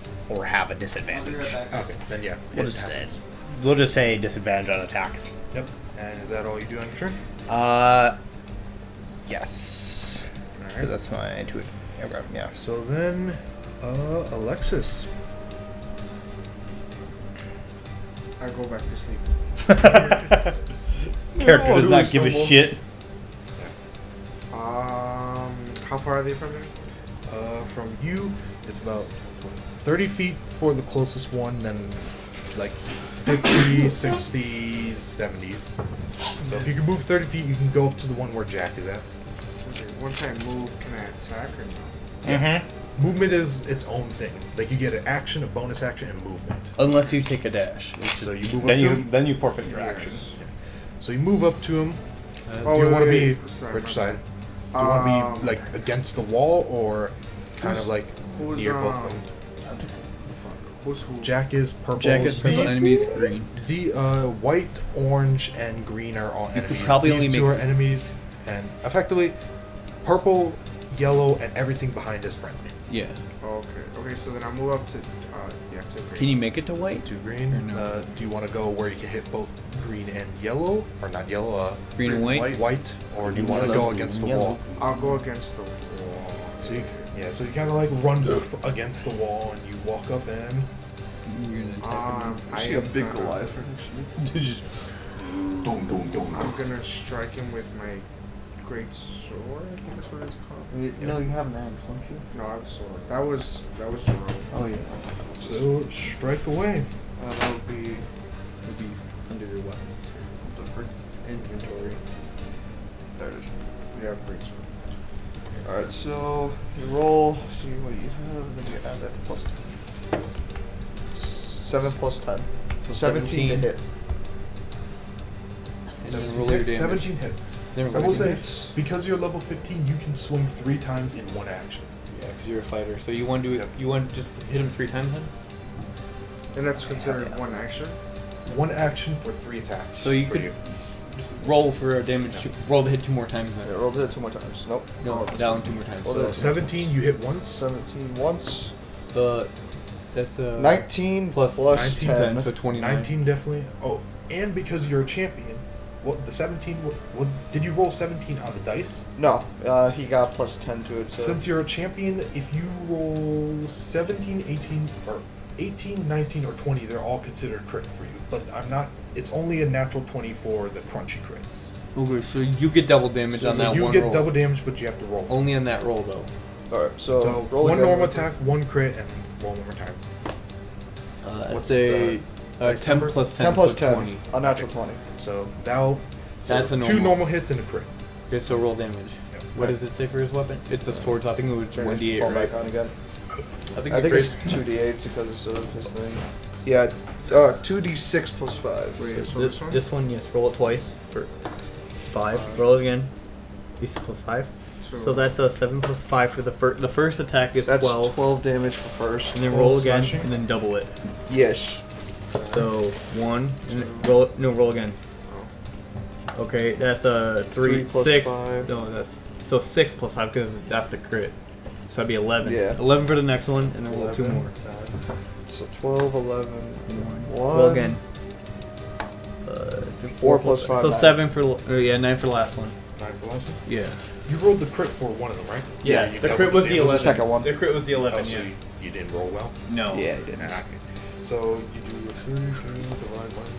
have a disadvantage. Okay, then yeah. We'll it just, happens. we'll just say disadvantage on attacks. Yep. And is that all you do on your turn? Yes. Alright. That's my 2. Okay, yeah. So then, Alexis. I go back to sleep. Character does do not we give a stumble? shit. How far are they from me? From you, it's about 30 feet for the closest one, then like 50, 60s, 70s. So if you can move 30 feet, you can go up to the one where Jack is at. Okay, once I move, can I attack or no? Mm-hmm. Movement is its own thing. Like you get an action, a bonus action, and movement. Unless you take a dash. So you move up to him. Then you forfeit your Yes. action. So you move up to him. Oh, Do you want to be sorry, which my side? bad. Do you want to be like against the wall or kind of like Who's near both of them? Who's who? Jack is purple. Jack is purple, These- enemies green. The white, orange, and green are all You could enemies. probably These only two make- are enemies, and effectively, purple yellow, and everything behind is friendly. Yeah. Okay, so then I'll move up to, to green. Can you make it to white? 2 green. Or no? Do you want to go where you can hit both green and yellow, or not yellow? Green and white? White, or do you want to go against the wall? I'll go against the wall. So you, so you kind of like run against the wall, and you walk up and. You're gonna attack him. I see a am big gonna- Goliath right next to you. I'm gonna strike him with my great sword. I think that's what it's called. No, you have an axe, don't you? No, I have a sword. That was Jerome. Oh yeah. So strike away. That would be. It'd be under your weapons. Inventory. There it is. Yeah, great sword. Alright, so you roll, see what you have, and then you add that to plus 10. 7 plus 10. So 17 to hit. And then roll your damage. 17 hits. Never I mind. will say, hits. because you're level 15, you can swing 3 times in one action. Yeah, because you're a fighter. So you want to do it? You want to just hit him 3 times then? And that's considered one action? One action for 3 attacks. So you for could just roll for a damage. Roll to hit 2 more times then. Yeah, roll to hit 2 more times. Nope. No, down 2 more times. Well, So that's 17, you hit once. 17 once. That's 19 plus plus 19, 10. so 29. 19 definitely. Oh, and because you're a champion, what the 17 was? Did you roll 17 on the dice? No, he got plus 10 to it. So Since you're a champion, if you roll 17, 18, or 18, 19, or 20, they're all considered crit for you. But I'm not. It's only a natural 20 for the crunchy crits. Okay, so you get double damage on that you one get roll. double damage, but you have to roll. Only on that roll though. Alright, so, So roll one again. normal attack, 1 crit, and roll one more time. What's Say dice 10 number? plus 10. 10 plus so 10. 20. A natural 20. So That's a 2 normal. normal hits and a crit. Okay, so roll damage. Yep. What does it say for his weapon? It's a sword, so I think it was 1d8, Fall right? back on again. I think I think it's it's 2d8s because of his thing. Yeah, 2d6 plus 5. Wait, so this, this one? this one, yes. Roll it twice for 5. Roll it again. D6 plus 5. So that's a 7 plus 5 for the first. The first attack is That's 12. 12 damage for first. And then 12 roll again, slashing? and then double it. Yes. So 1, and then roll. No, roll again. Okay, that's a 3 plus 6. 5. No, that's so 6 plus 5 because that's the crit. So that'd be 11. Yeah. 11 for the next one, and then roll 2 11, more. So 12, 11, 1. Roll again. 4 plus 5. So 9. 7 for 9 for the last one. 9 for last one? Yeah. You rolled the crit for one of them, right? Yeah, you the doubled crit was the damage. 11. the second one. The crit was the 11. Oh, so yeah. you didn't roll well? No. Yeah, he did. Okay. So you do 3, divide by 2.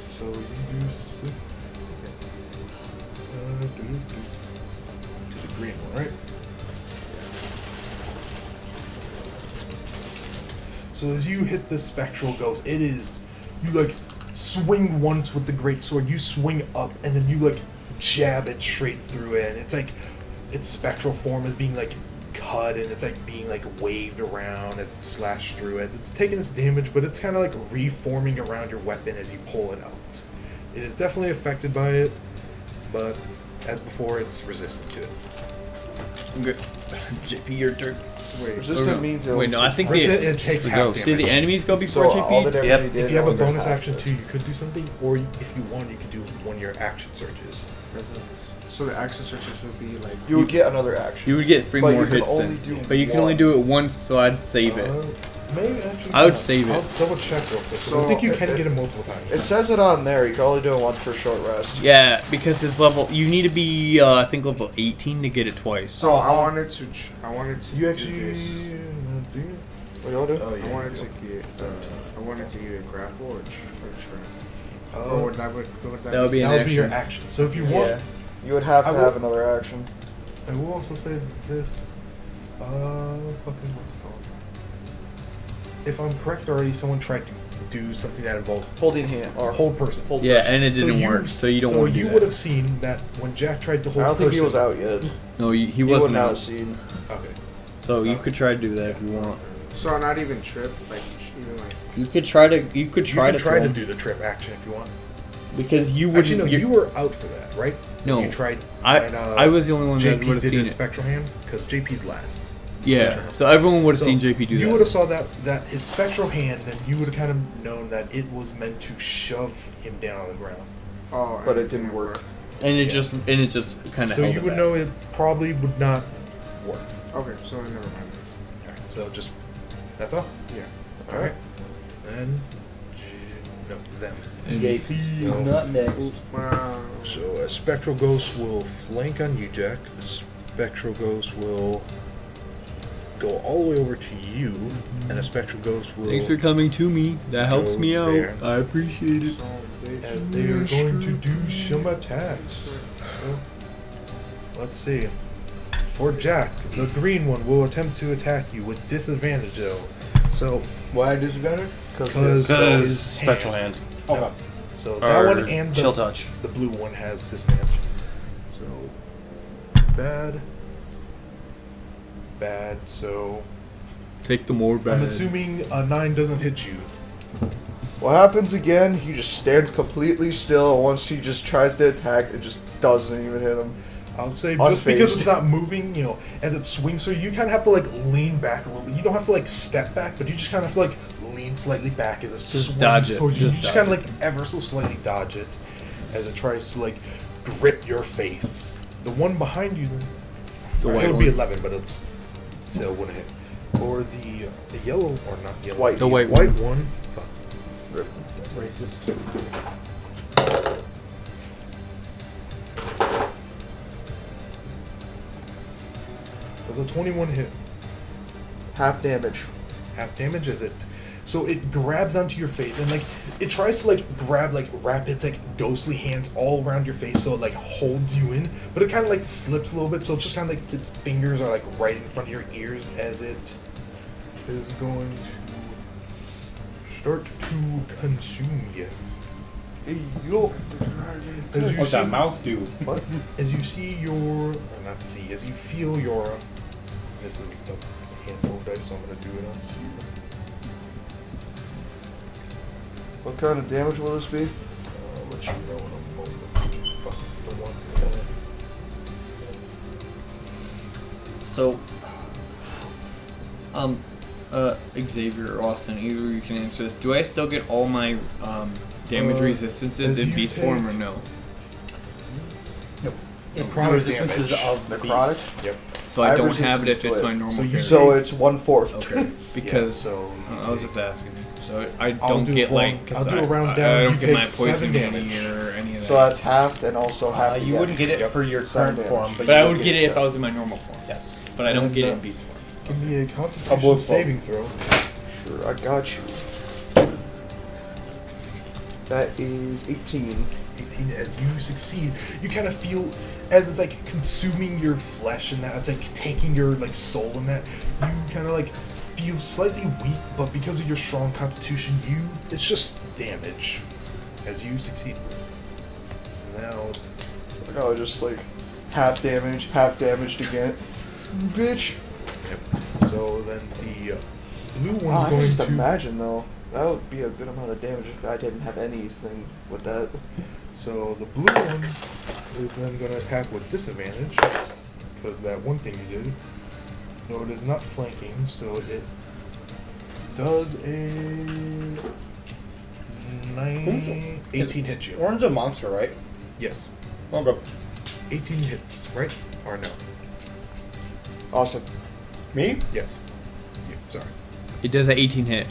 So you do 6. Okay. To the green one, right? So as you hit the spectral ghost, it is, you like swing once with the great sword, you swing up and then you like jab it straight through it, and it's like its spectral form is being like cut and it's like being like waved around as it's slashed through, as it's taking its damage, but it's kind of like reforming around your weapon as you pull it out. It is definitely affected by it, but as before, it's resistant to it. Okay. JP, your turn. Wait, Resistant means it'll Wait, no, I think It takes half Did the damage. enemies go before So all the JP? damage Yep. he did If you have a only does bonus half action of it. too, you could do something, or if you want, you could do one of your action surges. so the action searches would be like. You would get another action. You would get 3 But more you can hits only then. do But you can one. only do it once, so I'd save it. Maybe actually. I would save it. I'll double check real quick. 'Cause So I think you can it- get it multiple times. It says it on there. You can only do it once for a short rest. Yeah, because it's level. You need to be, I think, level 18 to get it twice. So I wanted to. You do actually. this. Do you? What do you want to do? Oh yeah. I wanted you to go. get. I wanted to either grapple or trap. Oh, Or would that That would be an that would be your action. action. So if you want, Yeah. You would have to I will- have another action. I will also say this. Fucking what's it called? If I'm correct already, someone tried to do something that involved Holding hand. Or hold person. Yeah, and it didn't work, so you don't want to do you that. would have seen that when Jack tried to I hold don't think person. he was out yet. No, he He wasn't would not out. have seen. Okay. So you could try to do that if you want. So not even trip, like even like. You could try to. You could You try can to try throw to him, do the trip action if you want. because you would. Actually, no, you were out for that, right? No. You tried. I when, I was the only one that JP would have did seen his it. spectral hand because JP's last. Yeah, so everyone would have So seen JP do that. You would have saw that his spectral hand, and you would have kind of known that it was meant to shove him down on the ground. Oh, But and it didn't work. and it Yeah. just kind of. So held you it would back. know it probably would not work. Okay, so never mind. Alright, so just that's all. Yeah. All right, then no them. Not next. Wow. So a spectral ghost will flank on you, Jack. A spectral ghost will go all the way over to you, and a spectral ghost will. Thanks for coming to me. That helps Go me out. there. I appreciate it. As they are going to do some attacks. So, let's see. For Jack, the green one will attempt to attack you with disadvantage, though. So Why disadvantage? because Because spectral hand. Okay. So that Or one and chill the, touch. the blue one has disadvantage. So bad. Bad. So Take the more bad. I'm assuming a 9 doesn't hit you. What happens again? He just stands completely still. Once he just tries to attack, it just doesn't even hit him. I'll say just because Unfazed. it's not moving, you know, as it swings through, you kind of have to like lean back a little bit. You don't have to like step back, but you just kind of have to like lean slightly back as it swings dodge it. towards you. Just You just dodge kind of like ever so slightly dodge it as it tries to like grip your face. The one behind you, then, The it white would be one. 11, but it's still wouldn't hit. Or the yellow or not yellow, White. The white white one. one. Fuck. Rip. That's racist. Does a 21 hit? Half damage. Half damage is it? So it grabs onto your face and like it tries to like grab like wrap its like ghostly hands all around your face so it like holds you in, but it kind of like slips a little bit, so it's just kind of like its fingers are like right in front of your ears as it is going to start to consume you. Hey, yo. As you What's see, that mouth do? What? As you see your, or not see, as you feel your, this is a handful of dice, so I'm gonna do it on here. What kind of damage will this be? I'll let you know in a moment. Fuck, the one. So, Xavier or Austin, either you can answer this. Do I still get all my damage resistances as in you beast form or take- no? Necrotic Resistances damage. of the Necrotic? beast. Yep. So I I don't resist have it if split. it's my normal So you- character. So it's 1/4. Okay, because Yeah, so I was just asking. So I I'll don't do get a round- like, I'll cause do a round I down, you don't get my take 7 poison damage. damage or any of that. So that's halved and also half. You wouldn't get it for your Seven current damage. form, but But you I would get it if that. I was in my normal form. Yes. But I don't And, get it in beast form. give me a A Constitution blood saving throw. Sure, I got you. That is 18. 18. As you succeed, you kind of feel as it's like consuming your flesh and that it's like taking your like soul in that. You kind of like feel slightly weak, but because of your strong constitution, it's just damage as you succeed. Now, Oh, just like half damaged again. Bitch. so then the blue one's Wow, I can going just to. imagine though. That would be a good amount of damage if I didn't have anything with that. So the blue one is then going to attack with disadvantage because that one thing you did. Though it is not flanking, so it does a 18 hit you. Orange a monster, right? Yes, Okay. 18 hits, right? Or no? Awesome. Me? Yes. Yeah, sorry. It does an 18 hit.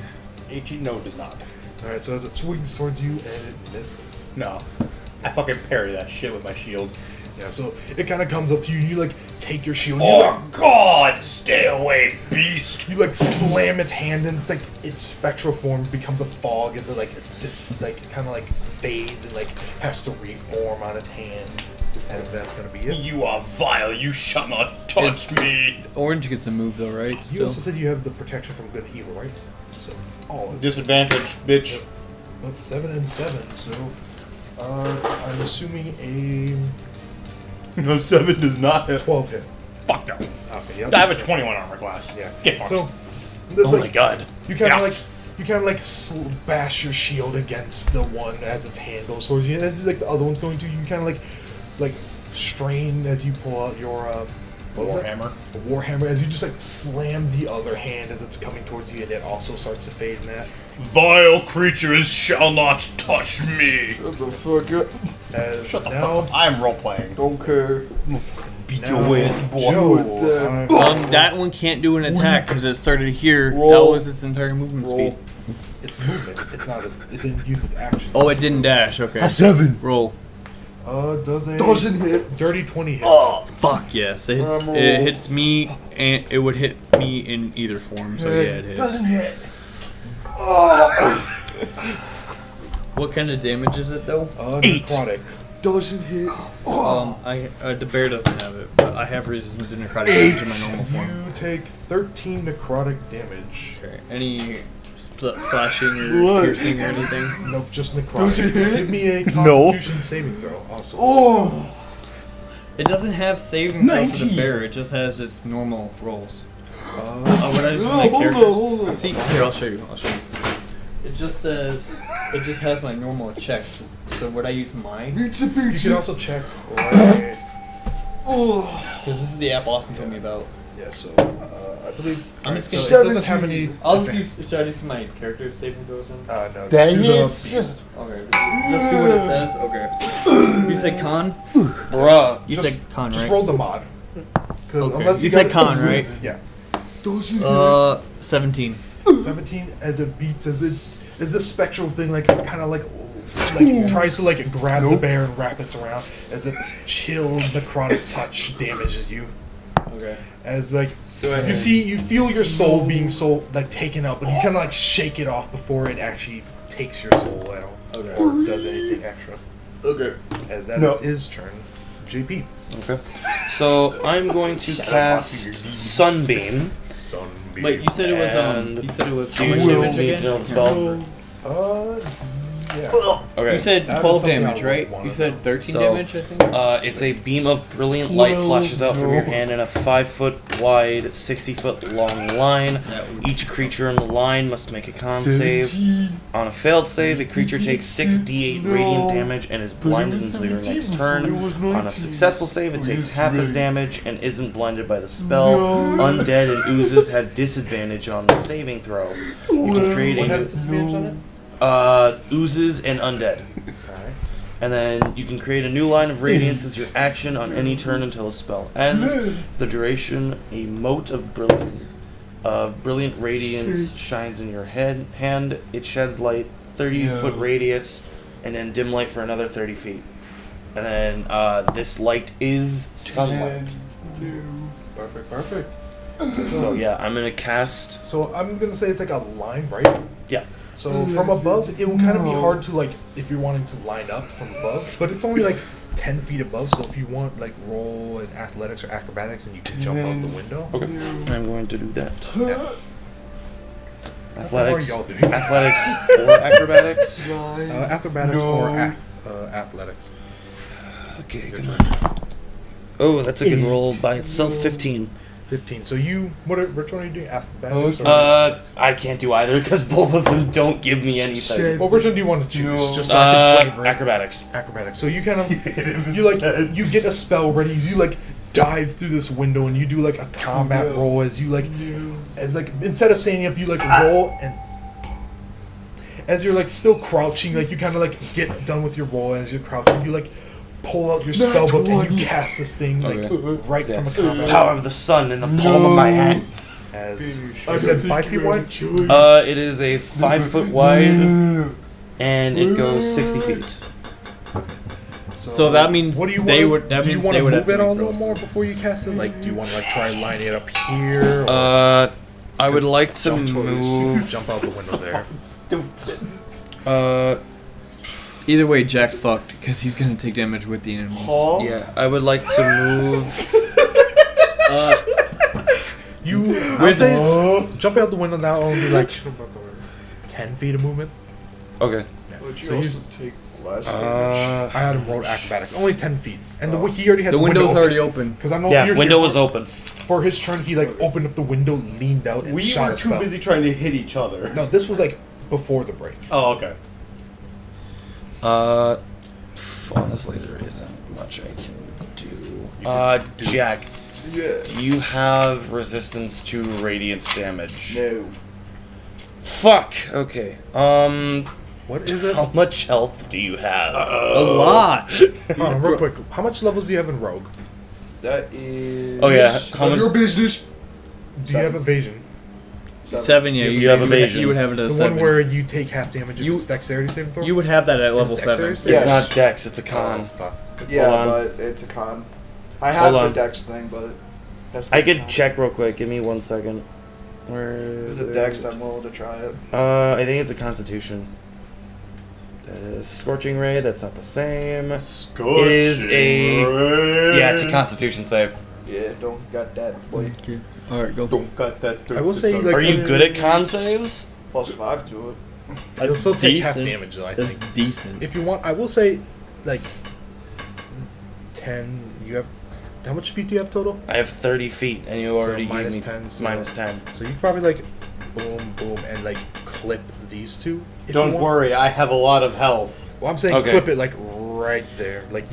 18? No, it does not. All right, so as it swings towards you and it misses. No. I fucking parry that shit with my shield. Yeah, so it kind of comes up to you and you like take your shield. Oh God! Stay away, beast! You like slam its hand and it's like its spectral form becomes a fog as it like kind of like fades and like has to reform on its hand. As that's gonna be it. You are vile. You shall not touch me. Orange gets a move though, right? You Still. also said you have the protection from good and evil, right? So all is Disadvantage, bitch. up 7 and 7. So I'm assuming a No, 7 does not hit. 12 hit. Fuck no. Okay, yeah. I have a 21 armor class. Yeah. Get fucked. So this oh like my God. you kind of Yeah. like bash your shield against the one as its hand goes towards you. And as like the other one's going to, you kind of like strain as you pull out your what was that? Warhammer. A warhammer as you just like slam the other hand as it's coming towards you, and it also starts to fade in that. Vile creatures shall not touch me. Shut the fuck up. As Shut the now fuck up. I am role playing. Don't care. beat Now, your ass, boy. Joe, That one can't do an attack because it started here. Roll. That was its entire movement Roll. speed. it's movement. It's not. It didn't use its action. Oh, it didn't dash. Okay. A 7. Roll. Does a Doesn't hit. dirty 20 hit? Oh, Fuck yes. It hits me, and it would hit me in either form. So yeah, it hits. Doesn't hit. What kind of damage is it though? 8. Necrotic. Doesn't hit. The bear doesn't have it, but I have resistance to necrotic damage in my normal form. You take 13 necrotic damage. Okay. Any slashing or piercing or anything? Nope, just Does necrotic. it hit? Give me a Constitution saving throw. Also. Oh. It doesn't have saving throws for the 19. bear. It just has its normal rolls. Uh, When I just No, my hold on, characters. hold on. See, here I'll show you. It just says. It just has my normal checks. So would I use mine? It's a you pizza. can also check. Right. Because this is the app Austin told me about. Yeah. So I believe. I'm just so gonna- it doesn't have any. I'll just use. Should I do my character saving throws then? No. That Just do the hits. beast. Okay. Let's do what it says. Okay. You said con? Bruh. You Just- said con, Just right? roll the mod. Because Okay. unless You got said it- con, right? Yeah. Doesn't hit. 17. 17 as it beats as the spectral thing kind of like tries to grab the bear and wrap it around as it chill necrotic touch damages you Okay. as you feel your soul being taken out, but you kind of shake it off before it actually takes your soul out or does anything extra. Okay. As that No. is his turn. JP. Okay. So I'm going to cast Sunbeam. Sunbeam. Wait, you said it was And You said it was Do how you much damage need again? to know the spell? Yeah. Okay. You said That was 12 something damage, I right? wanted You to said know. 13 So, damage, I think. It's a beam of brilliant light flashes out from your hand in a 5-foot wide, 60-foot long line. Each creature in the line must make a con save. On a failed save, the creature takes 6d8 radiant damage and is blinded until your next turn. On a successful save, it takes half as damage and isn't blinded by the spell. Undead and oozes have disadvantage on the saving throw. You can create What a has disadvantage on it? oozes and undead. Alright. And then you can create a new line of radiance as your action on any turn until a spell ends. For the duration, a mote of brilliant radiance shines in your hand. It sheds light 30-foot radius, and then dim light for another 30 feet. And then this light is sunlight. Perfect. So yeah, I'm gonna cast. So I'm gonna say it's like a line, right? Yeah. So from above, it will kind of be hard to if you're wanting to line up from above, but it's only 10 feet above. So if you want roll in athletics or acrobatics, and you can jump out the window. Okay. I'm going to do that. Yeah. Athletics. What are y'all doing? Athletics or acrobatics. Acrobatics or athletics. Okay, good one. Oh, that's a good roll by itself. 15. 15. So which one are you doing? Acrobatics or? I can't do either because both of them don't give me anything. Well, which one do you want to choose? Just so I can flavor it. Acrobatics. Acrobatics. So you kind of you get a spell ready. As you dive through this window and you do a combat roll as you instead of standing up you roll, and as you're still crouching you kind of get done with your roll as you're crouching you pull out your spell book and you cast this thing right from a combat. Power of the sun in the palm of my hand. As I said, 5 feet wide. It is a 5-foot wide, and it goes 60 feet. So that means what do you they want? would. That Do you means want they to would move have it to a make little rolls. more before you cast it? Do you want to try lining it up here? Or I would like to move. jump out the window there. Either way, Jack's fucked because he's gonna take damage with the enemies. Yeah, I would like to move. I'll say jump out the window now only 10 feet of movement. Okay. So you take less I had him roll acrobatics. Only 10 feet. And he already had The the window's window already open. Because I know Yeah, you're window here was open. for his turn. He opened up the window, leaned out, and We shot were a too spell. busy trying to hit each other. No, this was before the break. Oh, okay. Honestly, there isn't much I can do. Jack, Yeah. do you have resistance to radiant damage? No. Fuck. Okay. What is it? How much health do you have? A lot. Hold on, real quick. How much levels do you have in Rogue? That is. Oh yeah. How None of your much? business. Do you have evasion? 7, yeah. Do you have evasion? You would have it at The 7. one where you take half damage if You- it's dexterity saving throw? You would have that at level Is it 7. dexterity? It's Yes. not Dex. It's a con. Oh, fuck. Yeah, Hold on. but it's a con. I have Hold the on. dex thing, but that's I not a could con. check real quick. Give me 1 second. Where If is it's a it? dex, I'm willing to try it. I think it's a Constitution. That is Scorching Ray. That's not the same. It is a yeah. It's a Constitution save. Yeah, don't got that. Boy. Alright, go. Don't cut that. I will say, like, Are you good at con saves? +5 to it. You'll still take half decent. damage, though, I That's think. decent. If you want, I will say, like, 10. You have. How much feet do you have total? I have 30 feet, and you So already gave minus me 10, so- minus 10. So you could probably, like, boom, boom, and, like, clip these two. if Don't you want. worry, I have a lot of health. Well, I'm saying Okay. clip it, like, right there. Like,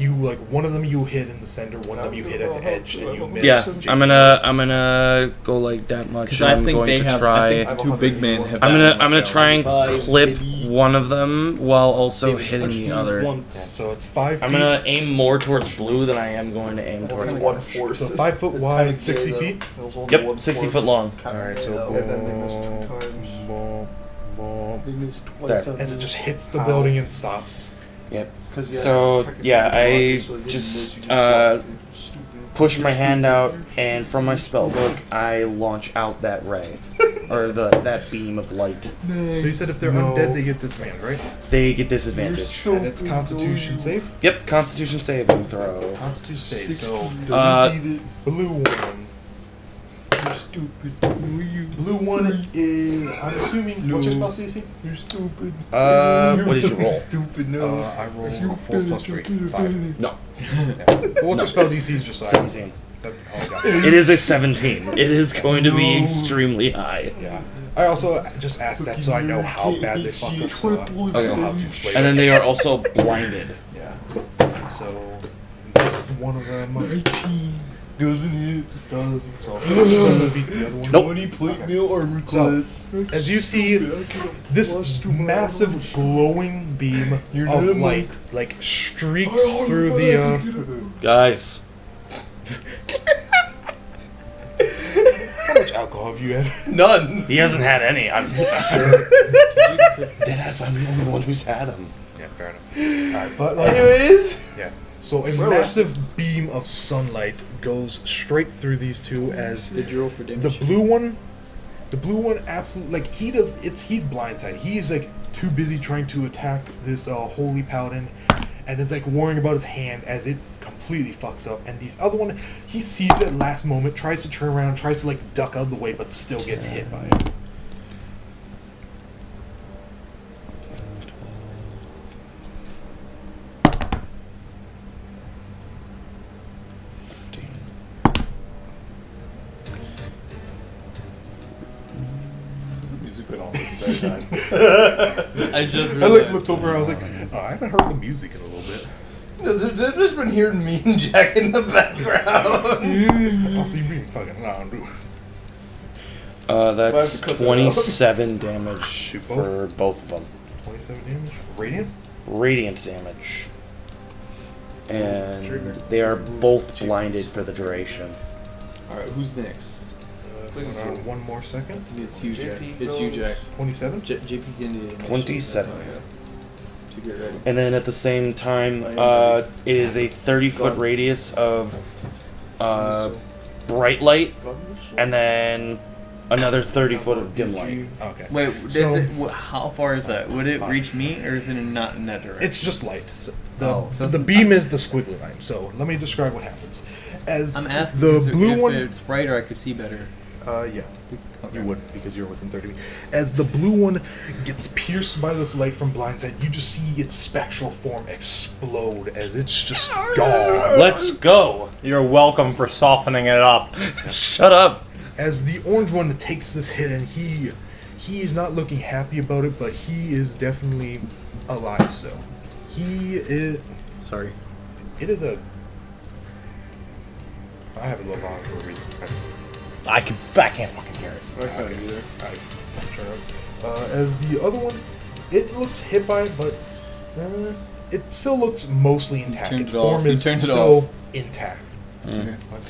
one of them you hit in the center, one of them you hit at the edge, and you miss. Yeah, I'm gonna go like that much. Because and I I'm think going they to have. try. I think the 2 big men have. I'm that gonna one try and Five, clip maybe. one of them while also Maybe hitting touch the me other. once. Yeah, so it's 5 feet. I'm gonna aim more towards blue than I am going to aim That's towards only orange. 1/4. So 5 foot It's wide, kinda 60 gay, feet? though. It was only Yep, 1/4. 60 foot long. Alright, so Yeah, and then they missed 2 times. boom, boom. They missed There. twice. As it just hits the building and stops. Yep. 'Cause, So, technically yeah, you block, I so you didn't just, miss, you blocked it. Stupid. Push my hand out, and from my spell book, I launch out that ray, or that beam of light. So you said if they're undead, they get disbanded, right? They get disadvantage. And it's Constitution save? Yep, Constitution saving throw. Constitution save. So blue one. You're stupid. Blue one is. I'm assuming. What's your spell CC? You're stupid. What did you roll? Stupid. No. I roll 4 plus 3. 5. No. Yeah. Well, what's your spell DC? Is just like 17. Oh, got it. It is a 17. It is going to be extremely high. Yeah. I also just asked that so I know how bad they fuck up. So I know how to play. And then they are also blinded. Yeah. So that's one of them. 19. Doesn't it? It does. So 15 doesn't beat the other one. Nope. 20 plate meal armor So, class. as you see, this massive glowing beam of light like streaks through the. Guys, How much alcohol have you had? None. he hasn't had any. I'm sure. Deadass, I'm the only one who's had them. Yeah, fair enough. Alright, but like, Anyways, yeah. So a massive beam of sunlight goes straight through these two as The drill for the damage. blue one absolutely like he's blindsided. He's like too busy trying to attack this holy paladin, and is like worrying about his hand as it completely fucks up. And these other one, he sees it at last moment, tries to turn around, tries to like duck out of the way, but still gets hit by it. Music went off at the same time. I just I realized. like looked over, I was like, oh, I haven't heard the music in a little bit. I've just been hearing me and Jack in the background. I'll see me fucking loud, dude. That's cut that out. 27 damage Shoot for both of them. 27 damage. Radiant? Radiant damage. And they are both blinded for the duration. Alright, who's next? Hold on one more second. It's you, Jack. JP It's you, goes. Jack. 27? JP's in the 27. To get ready. And then at the same time, it is a 30-foot radius of bright light, and then another 30-foot of dim light. Okay. Wait, So- how far is that? Would it reach me, or is it not in that direction? It's just light. So So the beam is the squiggly line. So let me describe what happens. As I'm asking the because blue if one, it's brighter, I could see better. yeah, you would because you're within 30 feet. As the blue one gets pierced by this light from blindside, you just see its spectral form explode as it's just gone. Let's go! You're welcome for softening it up. Shut up! As the orange one takes this hit, and he is not looking happy about it, but he is definitely alive still. He is. Sorry. It is a. I have a little on for a reason. I can't fucking hear it. I can't either. As the other one, it looks hit by it, but it still looks mostly intact. turned Its it off. form You is turned it still intact. Okay, fuck.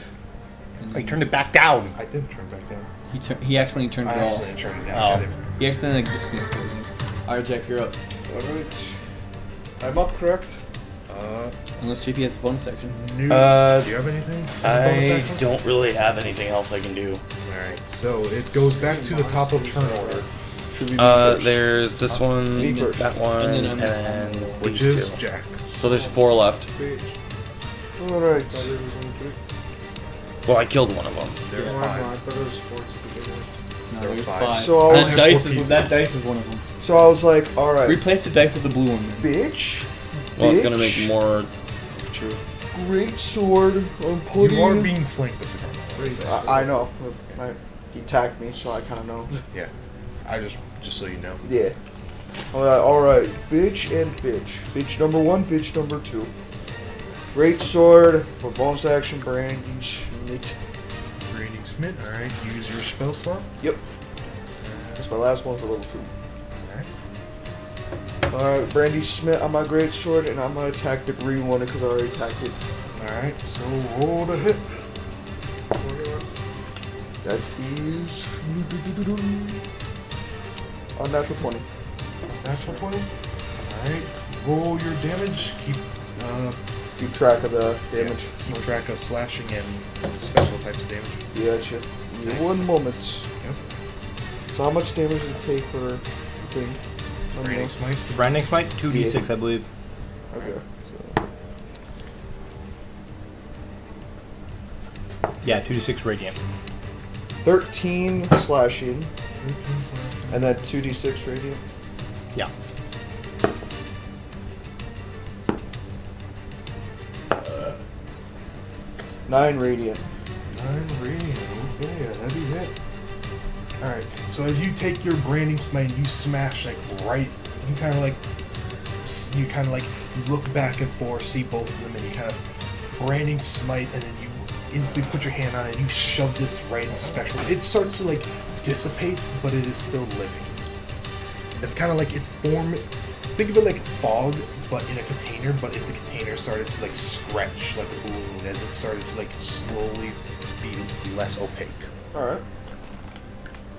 I turned it back down. I didn't turn back down. He accidentally turned I it off. accidentally turned it down. He accidentally disconnected everything. Alright, Jack, you're up. Alright. I'm up, correct? Unless JP has a bonus action. Do you have anything? as a bonus I action? don't really have anything else I can do. Alright, so it goes back to the top of turn order, Should we be first? There's this one, Me first. that one, And and then then which these is two. Jack. So there's 4 left. Alright. Well, I killed one of them. There's I 5. thought it was 4 to begin with. No, There was there's 5. 5. So I was- That dice is one of them. So I was like, alright. Replace the dice with the blue one. Then. Bitch. Well, it's gonna make Bitch. more. True. Great sword. I'm putting. You are being flanked at the moment. I know. He attacked me, so I kind of know. Yeah. I just so you know. Yeah. Alright, bitch and bitch. Bitch number 1, bitch number 2. Great sword for bonus action, branding Schmidt. Branding Smith. Alright, use your spell slot. Yep. That's my last one for level 2. Alright. Alright, Brandy Schmidt on my great sword, and I'm gonna attack the green one because I already attacked it. Alright, so roll to hit. That is unnatural 20. Natural 20. Alright, roll your damage. Keep track of the damage. Keep track of slashing and special types of damage. Gotcha. Give me 1 moment. Yep. So how much damage did it take for the thing? Branding Smite. Branding Smite, 2d6, I believe. Okay. Yeah, 2d6 radiant. 13 slashing, and then 2d6 radiant. Yeah. Nine radiant. 9 radiant. Okay, a heavy hit. Alright, so as you take your branding smite, you smash like right. You kind of like look back and forth, see both of them, and you kind of branding smite, and then you instantly put your hand on it, and you shove this right into spectral. It starts to like dissipate, but it is still living. It's kind of like its form. Think of it like fog, but in a container. But if the container started to like stretch like a balloon, as it started to like slowly be less opaque. Alright.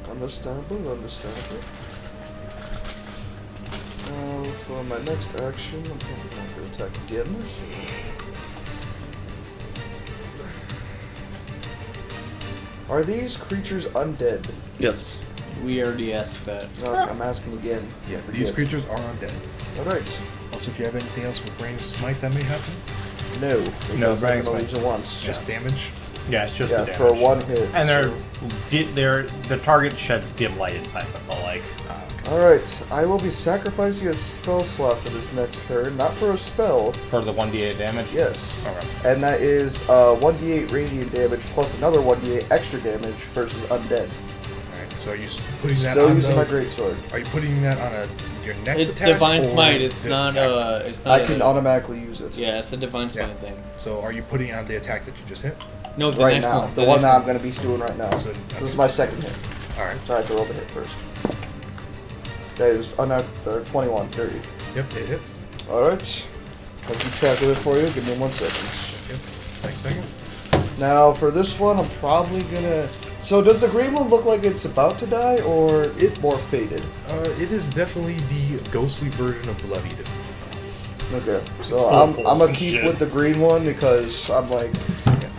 Understandable. For my next action, I'm probably going to attack again. Are these creatures undead? Yes. We already asked that. No, I'm asking again. Yeah, these creatures are undead. Alright. Also, if you have anything else with branding smite that may happen, No. No, because I branding can only smite. use it once. just damage. Yeah, it's just the Yeah, damage. for 1 hit. And so- the target sheds dim light in 5 foot, but like, Alright, I will be sacrificing a spell slot for this next turn, not for a spell, for the 1d8 damage. yes. Okay. And that is 1d8 radiant damage plus another 1d8 extra damage versus undead. Alright, so are you putting that Still on using my the, greatsword. Are you putting that on your next It's attack? divine or smite. It's this not. attack? It's not. I can automatically use it. Yeah, it's a divine smite Yeah. thing. So are you putting on the attack that you just hit? No, the Right next now. one. The one that I'm going to be doing right now. So- This is my second hit. Alright. So I have to roll the hit first. That is 21, 30. Yep, it hits. Alright. I'll keep track of it for you. Give me 1 second. Yep. Thanks, second. Now, for this one, I'm probably gonna... So, does the green one look like it's about to die, or it's more faded? It is definitely the ghostly version of Bloodied. Okay, so full I'm of holes gonna and keep shit. with the green one because I'm like,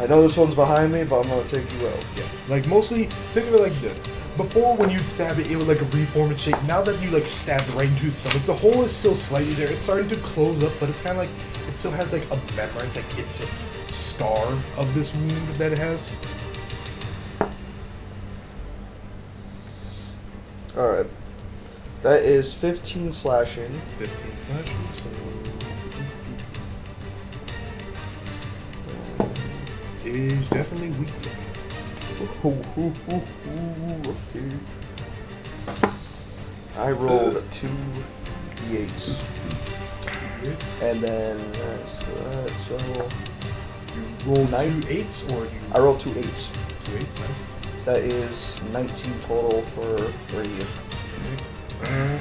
I know this one's behind me, but I'm gonna take you out. Yeah. Like mostly, think of it like this. Before, when you'd stab it, it would like reform its shape. Now that you like stabbed right into its stomach, the hole is still slightly there. It's starting to close up, but it's kind of like it still has like a memory. It's like it's a scar of this wound that it has. Alright. That is 15 slashing. 15 slashing. So is definitely weak looking. Okay. I rolled 2 d8s. And then, so You roll Nine. 2 8s or you I rolled 2 8s. 2 8s, nice. That is 19 total for radiant. Then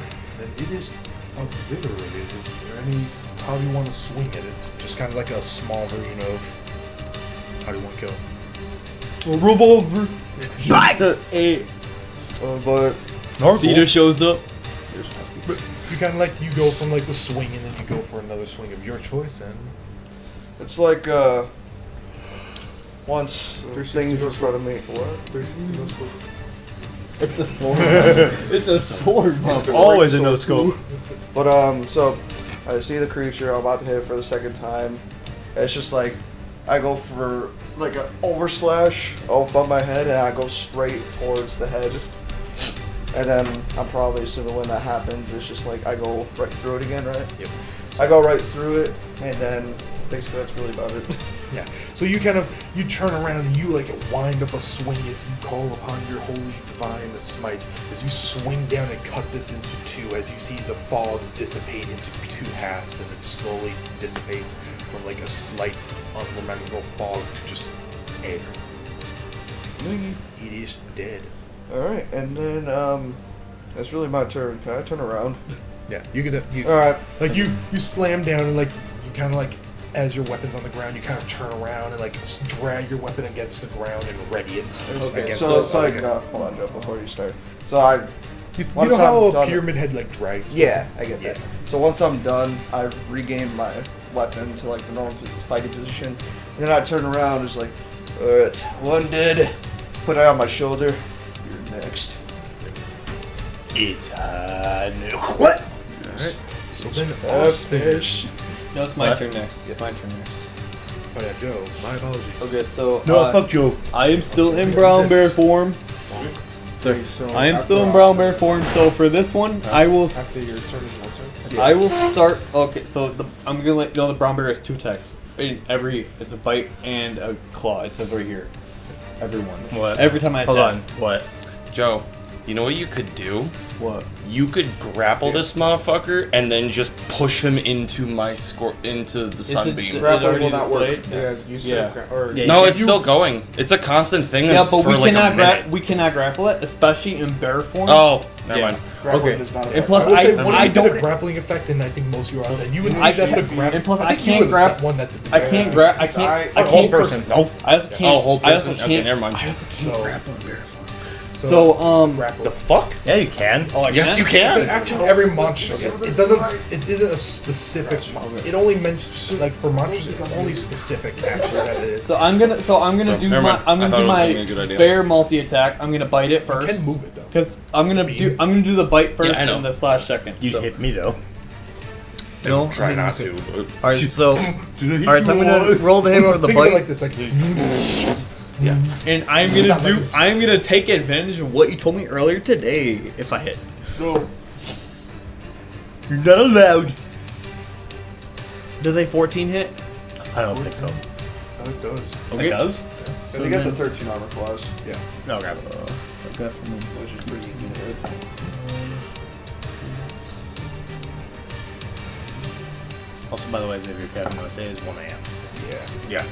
it is obliterated. Is there any how do you want to swing at it? Just kind of like a small version of How do you want to kill? A revolver. Hey, But Cedar shows up. You kind of like you go from like the swing, and then you go for another swing of your choice, and it's like once things in front of me. What? 360 no scope. It's a sword. It's a sword, bro. Always a no scope. But so I see the creature. I'm about to hit it for the second time. It's just like I go for like an overslash above my head, and I go straight towards the head. And then I'm probably assuming when that happens, it's just like I go right through it again, right? Yep. I go right through it, and then basically that's really about it. yeah. So you kind of you turn around and you like wind up a swing as you call upon your holy divine smite. As you swing down and cut this into two, as you see the fog dissipate into two halves, and it slowly dissipates from like a slight, unrememberable fog to just air. It is dead. All right, and then that's really my turn. Can I turn around? Yeah, you get it. All right. Like you slam down and like you kind of like as your weapon's on the ground, you kind of turn around and like drag your weapon against the ground and ready it. Okay. Against So it's the- like hold on, Joe, before you start. So I you once know how I'm a done- pyramid head like drags? its Yeah, weapon? I get that. Yeah. So once I'm done, I regain my weapon to like the normal fighting position, and then I turn around. It's like, alright, one dead. Put it on my shoulder. You're next. It's What? Alright. So then Austin. No, it's my What? turn next. It's my turn next. Oh yeah, Joe. My apologies. Okay, so No, fuck Joe. I am still in This. brown bear form. Okay, so I am after still in brown bear Austin's- form. So for this one, I will. After your turn is my turn. I will start. Okay, so I'm gonna let you know the brown bear has two attacks. In every it's a bite and a claw. It says right here. Everyone. What? Every time I attack. Hold on. What? Joe, you know what you could do? What? You could grapple this motherfucker and then just push him into into the sunbeam. it Grappling already will not work. displayed? Yeah, Yes. you Yeah. said or Yeah, No, you- it's still going. It's a constant thing. Yeah, It's but for we like cannot a minute. we cannot grapple it, especially in bear form. Oh, never Yeah. mind. grappling Okay. is not And a plus, I will say I one of you did don't- a grappling effect, and I think most of you are outside. You would see I that the can't- grab. and plus I think you can't were grab- that one that did the I can't grab. I So can't. I- I can't. person. Nope. I also can't. Oh, whole I also person? Okay, can't. never mind. I also can't So- grapple in bear form. So grapple. The fuck? Yeah, you can. Oh, I Yes, can? you can. It's an action every monster gets. It doesn't. It isn't a specific. It only mentions like for monsters. It's only specific actions that it is. So I'm gonna So, do never my mind. I'm I gonna thought do it was my gonna be a good idea. bear multi attack. I'm gonna bite it You first. can move it though. Because I'm gonna do the bite first I know. and the slash second. You so. hit me though. No, Try I mean, not to. But All right, so Alright, all right, so I'm gonna roll the hit over the Think of it bite, like this, like yeah. and I'm Sounds gonna like it. I'm gonna take advantage of what you told me earlier today. If I hit, Go. You're not allowed. does a 14 hit? I don't think so. Oh, it does. It does? I think that's a 13 armor class, No, grab it. which is pretty easy to hit. Also, by the way, Xavier, if you haven't noticed, it is 1 a.m. Yeah.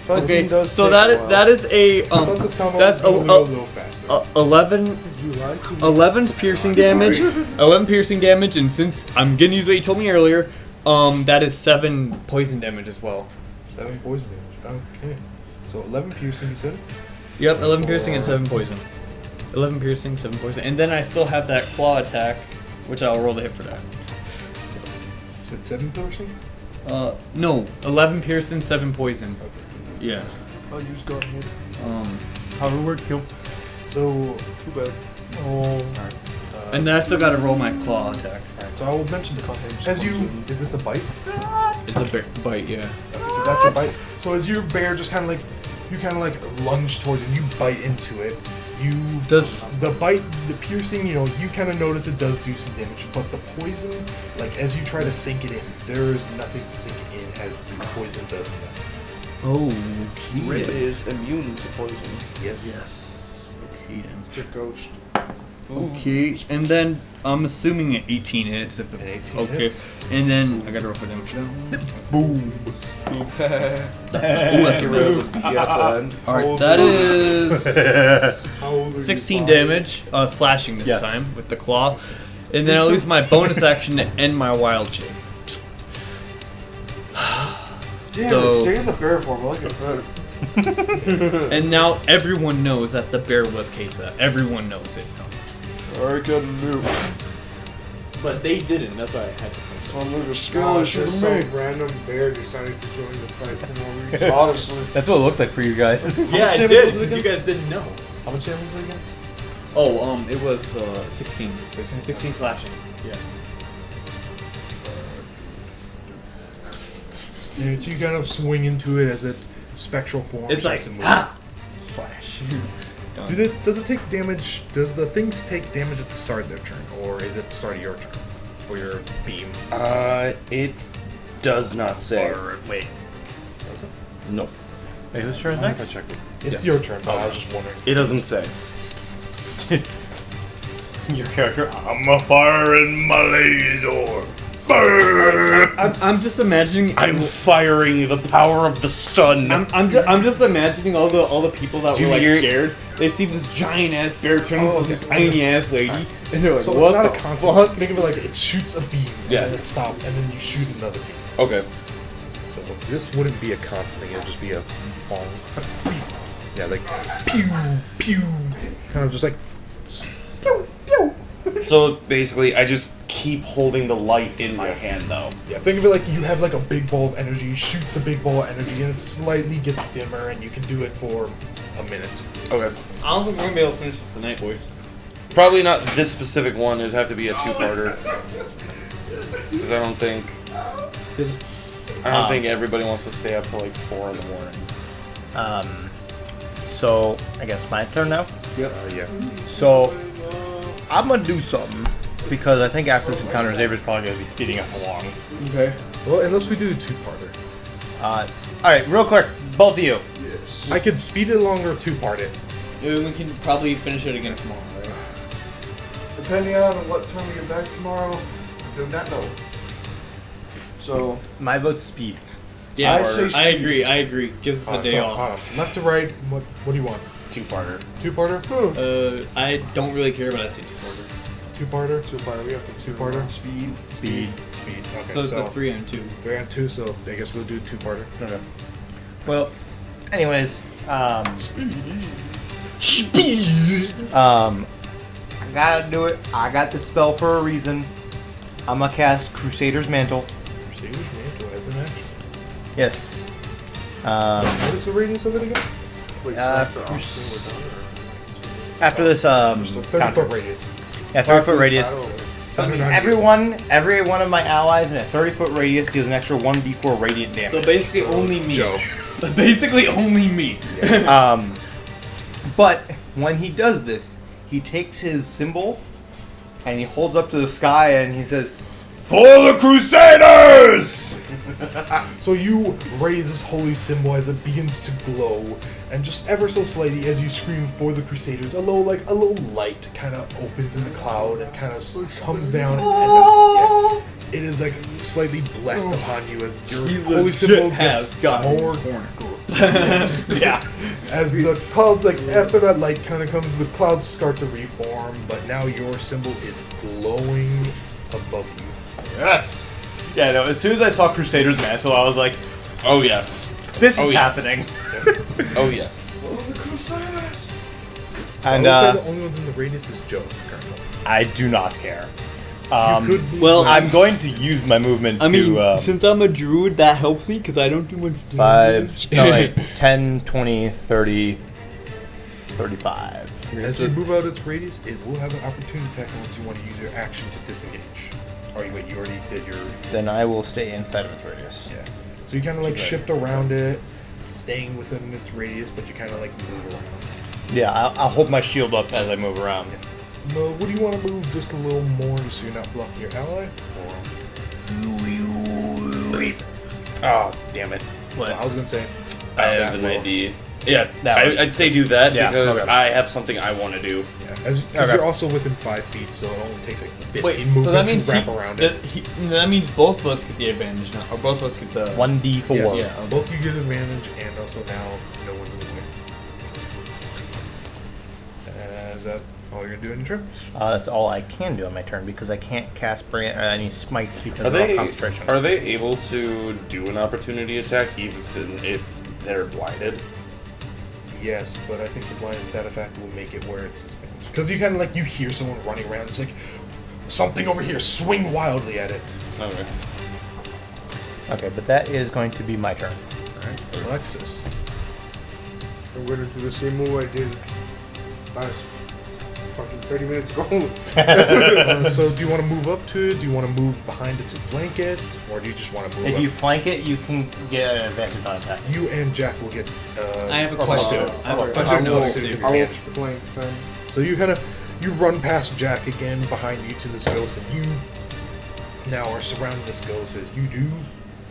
Okay, 13 does so take that a is while. that is a I thought this combo that's was gonna go a little faster. 11 You lied to me. 11's piercing damage, 11 piercing damage, and since I'm gonna use what you told me earlier, that is 7 poison damage as well. 7 poison damage. Okay. So 11 piercing, you said? Yep, 11 piercing and 7 poison. 11 piercing, 7 poison, and then I still have that claw attack, which I'll roll the hit for that. You said 7 piercing? No, 11 piercing, 7 poison. Okay. Yeah. I'll use gun hit. How would it work, kill? So, Too bad. alright. And then I still gotta roll my claw attack. Alright, so I will mention this. As you, is this a bite? It's a bite, yeah. Okay, so that's your bite. So as your bear just kind of like, you kind of like lunge towards it, and you bite into it. The bite, the piercing, you know, you kind of notice it does do some damage, but the poison, like as you try to sink it in, there is nothing to sink it in as poison does nothing. Oh, Rit is immune to poison. Yes. Okay, then. It's a ghost. Okay, and then I'm assuming at 18 hits. If it, At 18 okay, hits. and then I gotta roll for damage now. Boom. That's a roll. At the end. Alright, that is How old are you, 16 father? damage, slashing this Yes. time with the claw. And then I'll use my bonus action to end my wild shape. Damn So- it, stay in the bear form. I like it better. And now everyone knows that the bear was Keita. Everyone knows it. I got a new. But they didn't. That's why I had to. I'm looking Gosh, skillish just for some me. random bear decided to join the fight for no reason. Honestly. That's what it looked like for you guys. Yeah, much I damage did. was it Because you again? guys didn't know. How much damage is it again? Oh, it was 16. 16 slashing. Yeah. Yeah, so you kind of swing into it as it spectral form. It's like, starts to move. ha! Slash. Does it take damage? Does the things take damage at the start of their turn, or is it the start of your turn for your beam? It does not say. Or wait, does it? Nope. Wait, whose turn is If I next? check it. It's your turn, but I was just wondering. It doesn't say. Your character, I'm a firing my laser. I'm just imagining. I'm firing the power of the sun. I'm just imagining all the people that Do were like you hear- scared. They see this giant ass bear turn into okay. a tiny ass lady, and they're like, So "What it's not the a constant. fuck?" Think of it like it shoots a beam, and Yeah. then it stops, and then you shoot another beam. Okay. So this wouldn't be a constant thing; it'd just be a bong. Yeah, like pew pew, kind of just like. So basically, I just keep holding the light in my hand, though. Yeah, think of it like you have like a big ball of energy. You shoot the big ball of energy, and it slightly gets dimmer, and you can do it for a minute. Okay. I don't think we're gonna be able to finish this tonight, boys. Probably not this specific one. It'd have to be a two-parter. Because I don't think everybody wants to stay up till like 4 in the morning. So I guess my turn now. Yeah. So I'm gonna do something because I think after this encounter, Xavier's probably gonna be speeding us along. Okay. Well, unless we do a two-parter, All right, real quick, both of you. Yes. I could speed it along or two-part it. We can probably finish it again tomorrow, right? Depending on what time we get back tomorrow, I do not know. So, My vote's speed. Yeah, I say I speed. agree. Gives us a day So, off. hold on. Left to right. What do you want? Two-parter. Two-parter? I don't really care, but I say two-quarter. Two-parter. two-parter, we have to Two-parter. Speed. Speed. Speed. Okay. So it's a 3 and 2. 3 on 2. So I guess we'll do two-parter. Okay. Well, anyways, I gotta do it. I got the spell for a reason. I'm gonna cast Crusader's Mantle. Crusader's Mantle as an action. Yes. What is the radius of it again? Wait, after after Austin we're done, After this, Just a 30-foot counter. radius. Yeah, 30-foot radius. Summon I mean, on every one of my allies in a 30-foot radius deals an extra 1d4 radiant damage. So basically only me. Joe. Basically only me. But when he does this, he takes his symbol and he holds up to the sky and he says, "For the Crusaders!" So you raise this holy symbol as it begins to glow, and just ever so slightly as you scream for the Crusaders, a little light kind of opens in the cloud and kind of comes down, and it is like slightly blessed upon you as your holy symbol gets more Yeah. as the clouds, like after that light kind of comes, the clouds start to reform, but now your symbol is glowing above you. Yes. Yeah, no, as soon as I saw Crusader's Mantle, I was like, Oh yes. this Oh, is yes. happening. Oh yes. the Crusaders! And I would say the only ones in the radius is Joe currently. I do not care. You could move well, around. I'm going to use my movement I mean, to since I'm a druid, that helps me because I don't do much damage. 5, no, like 10, 20, 30, 35. As you move out its radius, it will have an opportunity attack unless you want to use your action to disengage. Or you already did your... Then I will stay inside of its radius. Yeah. So you kind of like shift around it, staying within its radius, but you kind of like move around. Yeah, I'll hold my shield up as I move around. No, what do you want to move just a little more just so you're not blocking your ally? Or... Oh damn it. What? I was going to say... I have that an will. idea. Yeah, That would- I'd say do that Yeah, because okay. I have something I want to do. Yeah, because Okay. you're also within 5 feet, so it only takes like 15 Wait, movement so that means to wrap around it. that means both of us get the advantage now, or both of us get the 1d4. Yes. Yeah, okay. Both you get advantage, and also now no one's in the way. Is that all you're gonna do in your turn? That's all I can do on my turn because I can't cast any smites because Are of all they concentration. are they able to do an opportunity attack even if they're blinded? Yes, but I think the blind stat effect will make it where it's disadvantage. Because you kind of like, you hear someone running around, it's like, something over here, swing wildly at it. Okay. Okay, but that is going to be my turn. Alright, Alexis. I'm gonna do the same move I did last fucking 30 minutes ago. So do you want to move up to it? Do you want to move behind it to flank it? Or do you just want to move If up? you flank it, you can get an advantage on attack. You and Jack will get I have a plus question. two. I have a I question. will, No, Xavier. Xavier. I will Advantage. flank then. So you run past Jack again behind you to this ghost, and you now are surrounding this ghost as you do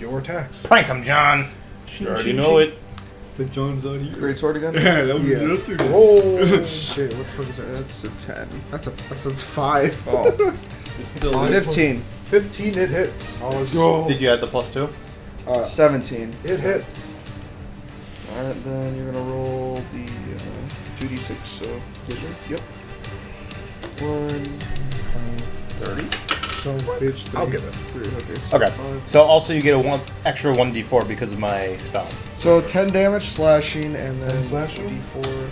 your attacks. Prank him, John! You already know it. But John's out here. Great sword again? Yeah, that was Yeah. yesterday. Oh shit! What the fuck is that? That's a 10. That's a 5. Oh, It's still 15. 15, it hits. Let's go. Did you add the +2? 17. It hits. Alright, then you're gonna roll the 2d6, so. Yep. 1, 30? So bitch. I'll give it. 3, okay. So Okay. 5. So also you get a extra 1d4 because of my spell. So 10 damage slashing, and 10 then slashing? d4.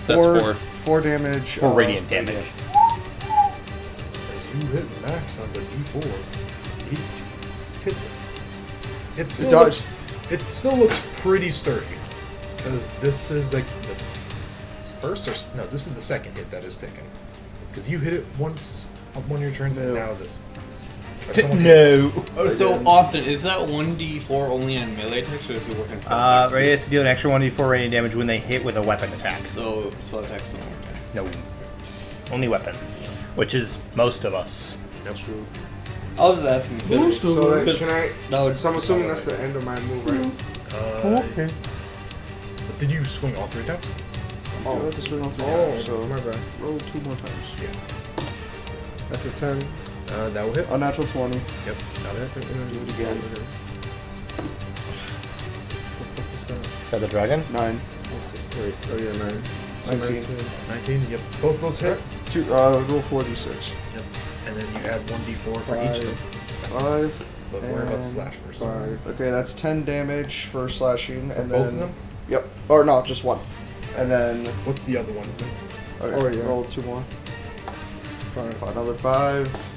That's 4. 4 damage. 4 radiant damage. As you hit max on the D4, it hits it. It still does. it still looks pretty sturdy. Because this is like the first or no, this is the second hit that is sticking. Because you hit it once on one of your turns, and now this. Or someone hit it. So Austin, is that 1d4 only on melee attacks, or does it work on spell attacks? Radius to deal an extra 1d4 radiant damage when they hit with a weapon attack. So spell attacks don't work. No. Only weapons. Which is most of us. I was asking. So like, Because can I? that would. So I'm assuming that's the end of my move, right? Okay. Did you swing all 3 times? Oh, have to swing all 3 Oh, times, so my bad. roll 2 more times. Yeah. That's a 10. That will hit. Unnatural 20. Yep, that'll hit. And then Do it again. What the fuck is that? Got the dragon? 9. Wait, oh yeah, 9. So 19. 19, yep. Both those hit. 2, roll 4d6. Yep. And then you add 1d4 for each of them. 5. But worry about the and slash first. 5. Okay, that's 10 damage for slashing, For and both then of them? Yep. Or no, just 1. And then What's the other one? okay, Oh, yeah. roll 2 more. 5. Another 5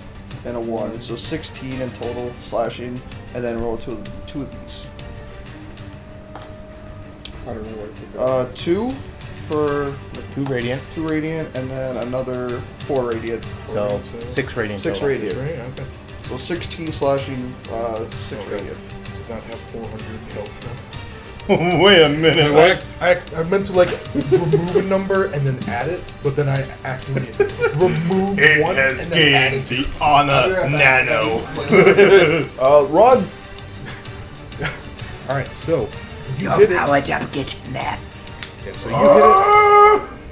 and a 1, so 16 in total slashing, and then roll two of these. I don't know what. 2 for 2 radiant. 2 radiant, and then another 4 radiant. So 6 radiant. 6 total. radiant. Right? Okay. So 16 slashing, 6 Okay. radiant. Does not have 400 health now. Wait a minute. I meant to like remove a number and then add it, but then I accidentally removed It one has and then added gained 2. the honor nano. Run! Alright, so you hit it. get nap. Okay, so you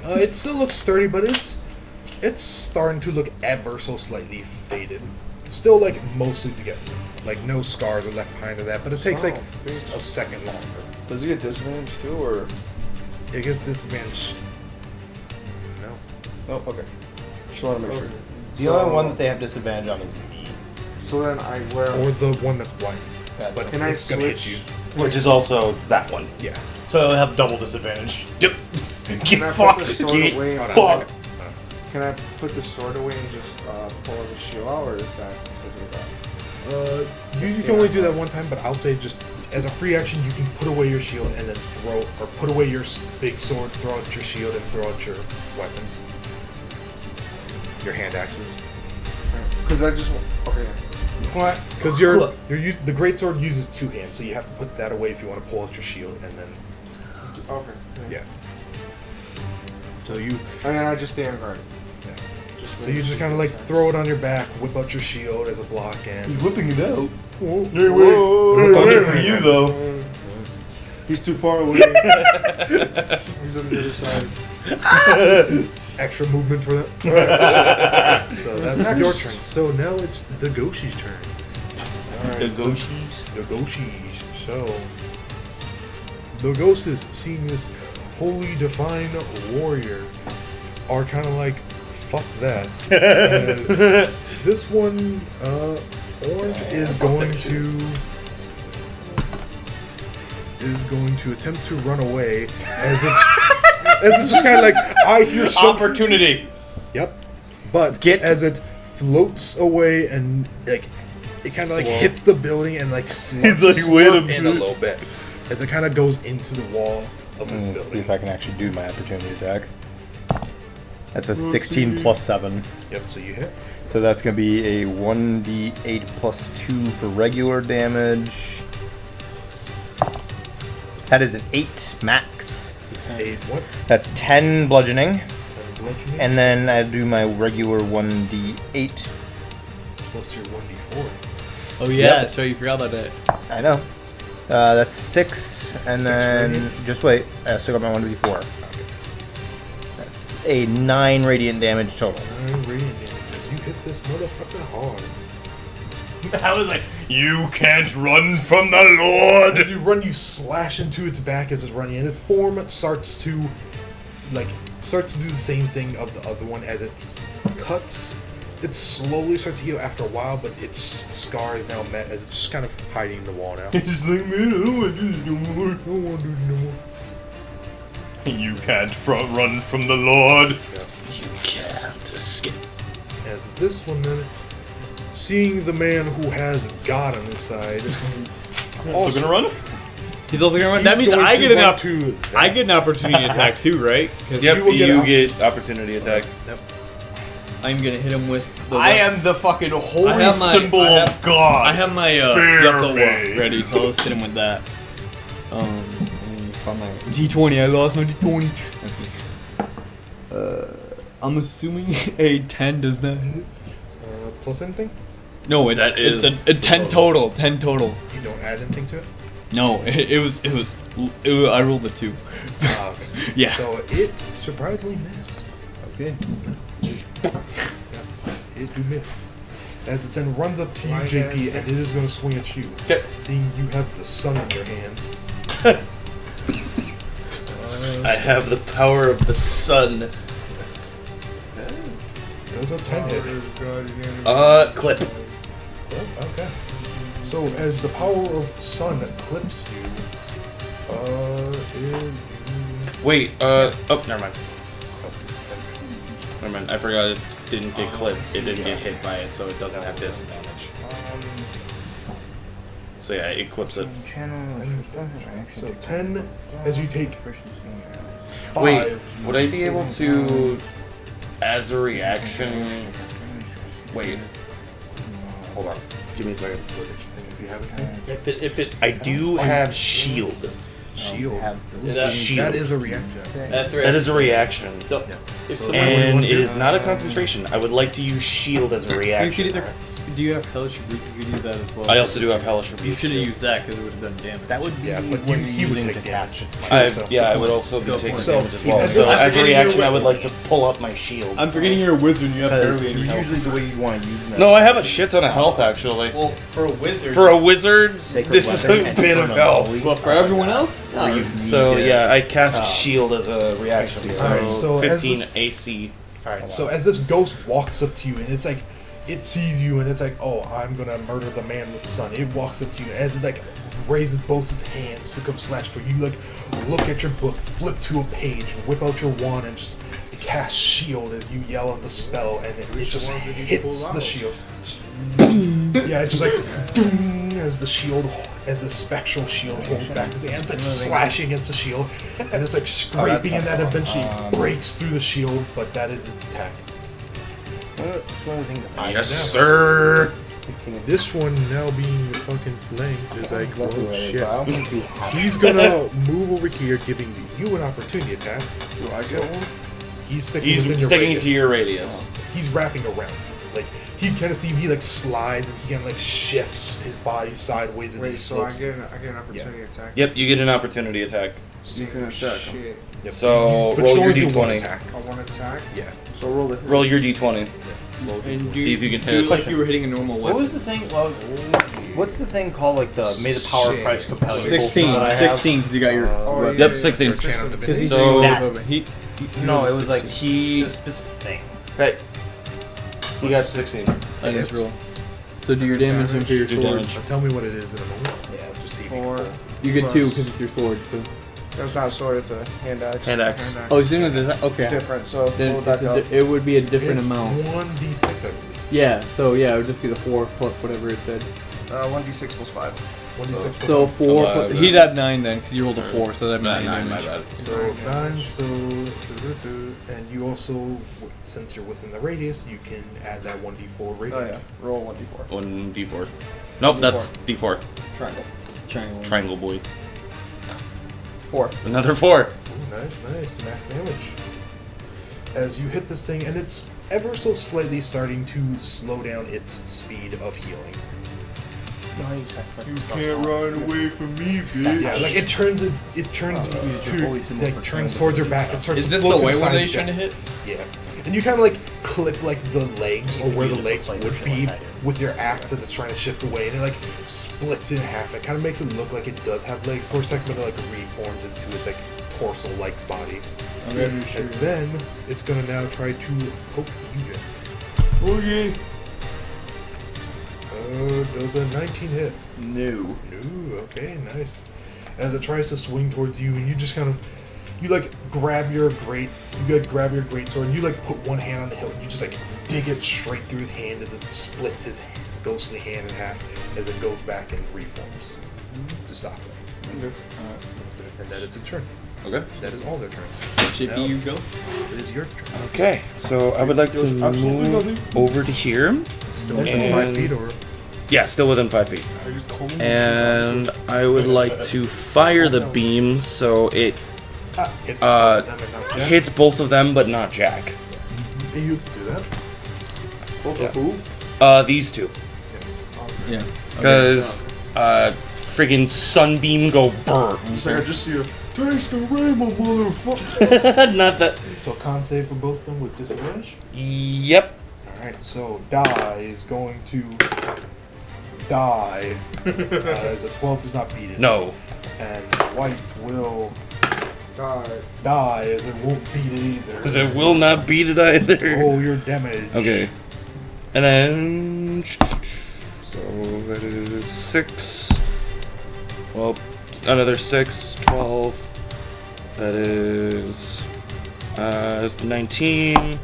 hit it. It still looks sturdy, but it's starting to look ever so slightly faded. Still like mostly together. Like no scars are left behind of that, but it takes like a second longer. Does he get disadvantage too, or? It gets disadvantage. No. Oh, okay. Just want to make sure. The only one that they have disadvantage on is me. So then I wear. Or the one that's blind. But Can I it's gonna hit switch? you. Which is also that one. Yeah. So they'll have double disadvantage. Yep. Can Get I put fucked. the sword Get away? Hold on a fucked. second. Can I put the sword away and just pull the shield out, or is that considered that? Usually you can only do that one time, but I'll say just as a free action, you can put away your shield and then throw, or put away your big sword, throw out your shield, and throw out your weapon. Your hand axes. Because I just okay. What? Because the great sword uses 2 hands, so you have to put that away if you want to pull out your shield, and then Okay. yeah. So you And then I just stay on guard. Yeah. So you just kind of like throw it on your back, whip out your shield as a block, and He's whipping it out. Hey, Wait for you though. He's too far away. He's on the other side. extra movement for them. Alright. So that's your turn. So now it's the Goshi's turn. The Goshis. The Goshis. So the Ghosts, seeing this holy divine warrior, are kind of like, fuck that. As this one, orange is going to is going to attempt to run away as it's just kind of like, I hear something. Opportunity. Yep. But as it floats away and like it kind of like hits the building and like slurp in a little bit as it kind of goes into the wall of this building. See if I can actually do my opportunity attack. That's a 16 plus 7. Yep, so you hit. So that's going to be a 1d8 plus 2 for regular damage. That is an 8 max. 8 what? That's 10 bludgeoning. 10 bludgeoning. And then I do my regular 1d8. Plus your 1d4. Oh yeah, that's right. You forgot about that. I know. That's 6, and 6 then radiant? just wait. I still got my 1d4. That's a 9 radiant damage total. 9 radiant damage. You hit this motherfucker hard. I was like, you can't run from the Lord. As you run, you slash into its back as it's running, and its form starts to do the same thing of the other one as it cuts. It slowly starts to heal after a while, but its scar is now met as it's just kind of hiding in the wall now. It's just like, man, I don't want to do this no more. I don't want to do it no more. You can't run from the Lord. Yeah. You can't escape. As this one then, seeing the man who has God on his side, Also gonna run? He's also gonna run. That means I get an opportunity attack too, right? Yep, you get opportunity attack. Yep. I'm gonna hit him with. I am the fucking holy I have my- symbol I have- of God. I have my Fear Yucca me. Walk ready, so let's hit him with that. Let me find my D20. I lost my D20. That's good. I'm assuming a 10 does not hit. Plus anything? No, it's That is a 10 total. 10 total. You don't add anything to it? No, it was. I rolled a 2. Ah, okay. Yeah. So it surprisingly missed. Okay. It do miss. As it then runs up to you, JP, and it is going to swing at you. Okay. Seeing you have the sun in your hands. I have the power of the sun. Does a 10 hit? Clip. Clip? Okay. So as the power of sun clips you, Wait, oh, never mind. Never mind, I forgot it didn't get clipped. It didn't get hit by it, so it doesn't have disadvantage. So yeah, it clips it. so 10 as you take 5. Wait, would I be able to, as a reaction... Wait. Hold on. Give me a second. If you have anything. If it, I do have shield. Shield. Shield. That is a reaction. That's That is a reaction. If And it is not a concentration. I would like to use shield as a You could reaction. either. Do you have Hellish Rebuke? You could use that as well. I also do have Hellish Rebuke. You should have too. used that because it would have done damage. That would be Yeah, but when he would using take to damage. cast this I, spell. yeah, I would also be Go taking for it. damage as well. So, So as a forgetting reaction, your I would like to pull up my shield. I'm forgetting you're a wizard. You have Because barely any health. usually the way you want to use them. No, I have a shit ton of health actually. Well, for a wizard. For a wizard, Sacred this is weapon a and bit of turn on health. holy. But for everyone else, Or you no. need So to- yeah, I cast shield as a reaction. Alright, so as 15 this- AC. Alright, so as this ghost walks up to you, and it's like, it sees you, and it's like, oh, I'm gonna murder the man with sun. It walks up to you, and as it like raises both its hands to come slash for you, like look at your book, flip to a page, whip out your wand, and just cast shield as you yell out the spell, and it just hits the shield. Yeah, it's just like boom, as the shield, as the spectral shield holds back at the end, it's like slashing against the shield, and it's like scraping, and that eventually breaks through the shield, but that is its attack. It's one of the things I Yes, know. sir. This one now being flanked is like, oh shit. I don't think you have He's gonna move over here, giving you an opportunity attack. Do I get one? He's sticking He's within your sticking radius. to your radius. He's wrapping around. Like he kind of see he like slides and he kind of like shifts his body sideways and Wait, he so flips. I get an opportunity attack? Yep, you get an opportunity attack. You can attack. Shit. Yep. So But roll you your only do one d20. attack. I want to attack. Yeah. So roll the. Roll your d20. And See if you can do hit. it like you were hitting a normal What was wizard. the thing? Well, what's the thing called? Like the may the power of Shit. Christ compel you. 16, That I have? 16, because you got your. Oh, Yep, 16. Your channel Because divinity. he's So- doing he, No, it was like He the specific thing. right. He got 16. I just roll. So do your damage and for your Your sword. damage. Tell me what it is in a moment. Yeah, just see if you can 4. pull. You get Plus- 2 because it's your sword. So. That's not a sword, it's a hand axe. Hand axe. Oh, it's doing this. Okay. It's different, so Then pull it back up. it would be a different It's amount. 1d6, I believe. Yeah. So yeah, it would just be the 4 plus whatever it said. 1d6 plus 5. 1d6. So 4. Five, He'd have 9 then because you rolled a 4, so that'd be 9 9, my damage. bad. So 9, so and you also, since you're within the radius, you can add that 1d4 radius. Oh yeah, roll 1d4. 1d4. Nope, that's d4. Triangle. Triangle. Triangle boy. 4. Another 4. Ooh, nice, max damage. As you hit this thing, and it's ever so slightly starting to slow down its speed of healing. You can't run away from me, bitch. Yeah, like it turns towards her back and starts Is to this float the to white the one side that he's trying to again. hit? Yeah. And you kind of like clip like the legs or where the legs would be with your axe as it's trying to shift away, and it like splits in half. It kind of makes it look like it does have legs for a second, but it like reforms into its like torso-like body. Okay. And then it's gonna now try to poke you, Jim. Okay. Does a 19 hit? No. No. Okay, nice. As it tries to swing towards you, and you just kind of, you like grab your great sword, and you like put one hand on the hilt, and you just like dig it straight through his hand as it splits his ghostly hand in half as it goes back and reforms to stop it. Okay. And that is its turn. Okay. That is all their turns. Chippy, Now, you go. it is your turn. Okay, so I would like to Does absolutely move nothing. over to here. Still within 5 feet, or Yeah, still within 5 feet. I just call him And I would like to fire the beam so it hits both of them and not Jack. hits both of them but not Jack. You do that. Both Yeah. of who? These two. Yeah. Because friggin' sunbeam go burr. He's like, I just see a taste of rainbow, motherfucker. Not that. So con save for both of them with disadvantage. Yep. Alright, so die is going to die as a 12 does not beat it. No. And white will die as it won't beat it either. Because it will not beat it either. Roll your damage. Okay. And then. So that is 6. Well, another 6, 12. That is 19,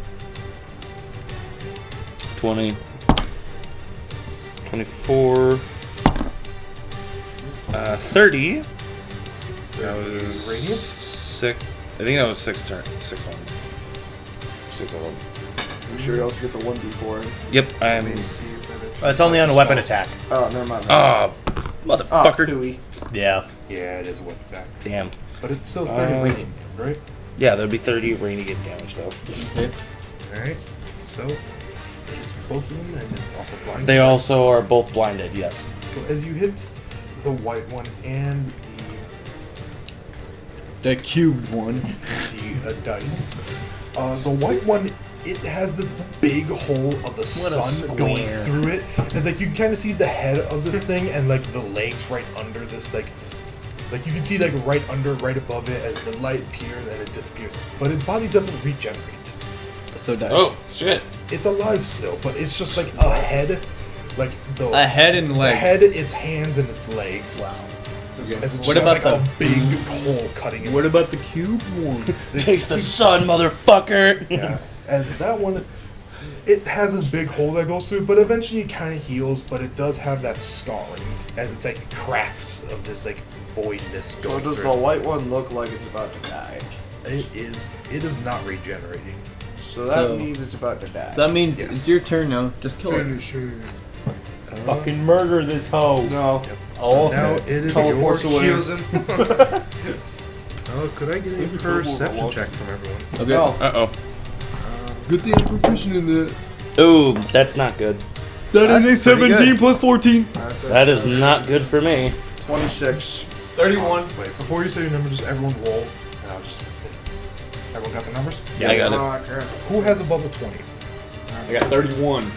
20, 24, 30. That was Radiant? 6. I think that was 6 turns. 6 ones. 6 of them. You sure you also get the 1d4? Yep, Let me I'm. see if that is. It's only on a weapon attack. Oh, never mind. Ah, motherfucker. Hooey. Yeah. Yeah, it is a weapon attack. Damn. But it's still 30 radiant, right? Yeah, there'd be 30 radiant damage though. Alright. So it hits both of them, and it's also blind. They also are both blinded, yes. So as you hit the white one and The cubed one. the dice, the white one, it has this big hole of the sun going through it. It's like you can kind of see the head of this thing and like the legs right under this like you can see like right above it as the light appears and it disappears. But its body doesn't regenerate. So die. Oh, shit. It's alive still, but it's just like a head, like A head and the legs. head, its hands, and its legs. Wow. As it What just about has like a big hole cutting it. What about the cube one? Takes the sun, motherfucker. Yeah, as that one, it has this big hole that goes through it, but eventually it kind of heals, but it does have that scarring, as it's like cracks of this like voidness So going does through. the white one look like it's about to die? It is not regenerating. So that So- means it's about to die. So that means Yes. it's your turn now. Just kill it. Fucking murder this hoe. No. Yep. Oh, So now okay. it is Teleports your away. heals him. Could I get a Maybe perception Turbo check from everyone? Okay. Oh, Uh-oh. good thing I'm proficient in that. Ooh, that's not good. That is That's a pretty 17 good. plus 14. That is not good for me. 26. 31. Wait, before you say your number, just everyone roll, and I'll just say. Everyone got the numbers? Yeah, I got it. Okay. Who has above a 20? I got 31.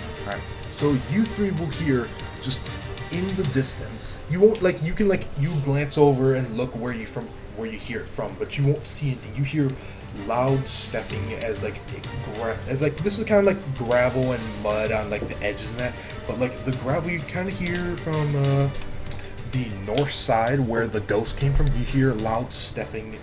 So you three will hear just in the distance. You won't you can you glance over and look where you hear it from, but you won't see anything. You hear loud stepping as like this is kind of like gravel and mud on like the edges and that, but like the gravel you kind of hear from the north side where the ghost came from. You hear loud stepping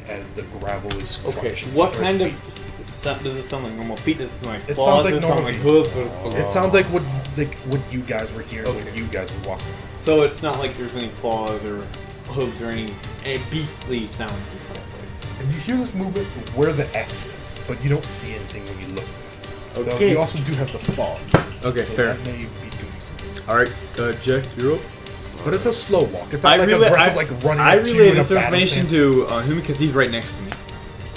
as the gravel is crunching. What or its kind of feet. sound does it sound like? Normal feet? Does it sound like It claws? sounds like Does it sound normal like feet. hooves? Or It sounds like what you guys were hearing when you guys were walking. So it's not like there's any claws or hooves or any beastly sounds. It sounds like. And you hear this movement where the X is, but you don't see anything when you look. Though Okay. you also do have the fog. Okay, so fair. That may be doing something. All right, Jack, you're up. But it's a slow walk. It's not like aggressive, like running I up to you relay in a this battle information stance. to him because he's right next to me.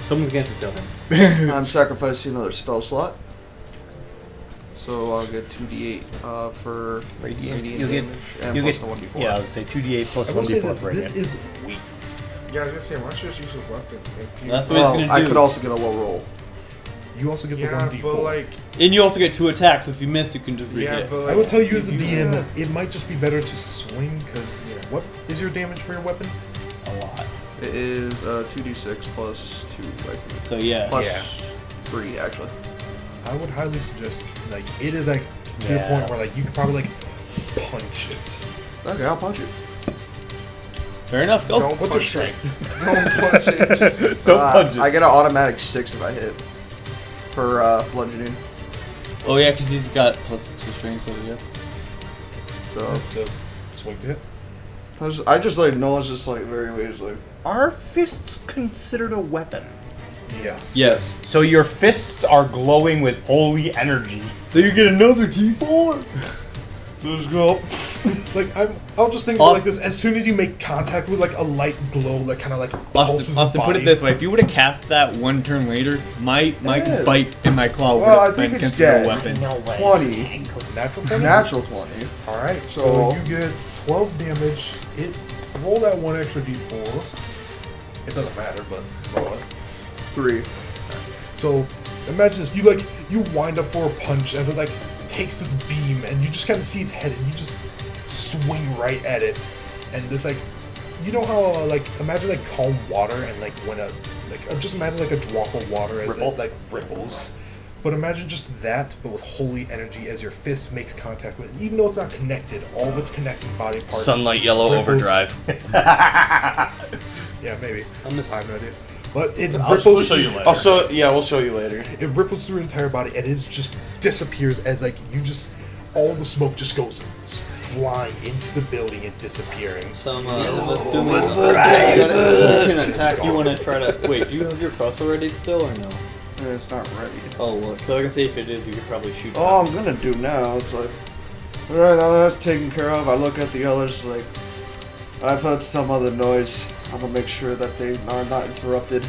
Someone's going to have to tell him. I'm sacrificing another spell slot. So I'll get 2d8 for radiant You'll get- damage and you'll plus get- the 1d4. Yeah, I would say 2d8 plus I will say 1d4 this, for this radiant. is weak. Yeah, I was gonna say, why don't you just use a weapon? If you, That's what he's Well, going to I do. could also get a low roll. You also get the yeah, 1d4. but like, And you also get 2 attacks. So if you miss, you can just re-hit. yeah, but like, I will tell you as a you- DM, it might just be better to swing, because what is your damage for your weapon? A lot. It is 2d6 plus 2 rifle. So yeah. Plus 3, actually. I would highly suggest, like, it is like to the Yeah. point where like you could probably like punch it. Okay, I'll punch it. Fair enough. Go. Don't What's your punch it. strength? Don't punch it. Just, Don't punch it. I get an automatic 6 if I hit. For bludgeoning. Oh yeah, because he's got plus 6 to strength. So yeah. So So swing to hit. I just like no one's just like very ways like Are fists considered a weapon? Yes. Yes. So your fists are glowing with holy energy. So you get another T4. Just go. Like I'll just think about it like this. As soon as you make contact with like a light glow, that kind of like pulses the Austin, body. put it this way: if you would have cast that 1 turn later, my Yeah. bite and my claw would Well, I have think been it's considered dead. a weapon. No way. 20. Natural 20? Natural 20. All right. So So- you get 12 damage. It roll that 1 extra d4. It doesn't matter, but roll it. 3. So imagine this: you wind up for a punch as it like takes this beam, and you just kind of see its head, and you just swing right at it, and this like, you know how like imagine like calm water, and like when just imagine like a drop of water as Ripple. it like ripples, but imagine just that, but with holy energy as your fist makes contact with it. Even though it's not connected, all of its connecting body parts. Sunlight yellow ripples- overdrive. Yeah, maybe. I'm just- I have no idea. But it We'll ripples. show you later. I'll show. Yeah, we'll show you later. It ripples through your entire body, and it just disappears as like you just all the smoke just goes flying into the building and disappearing. So I'm assuming you can attack. You want to try to wait? Do you have your crossbow ready still or no? It's not ready. Oh, look. So I can say if it is, you could probably shoot. All I'm gonna do now, it's like, alright, now that's taken care of. I look at the others like, I've heard some other noise. I'm gonna make sure that they are not interrupted.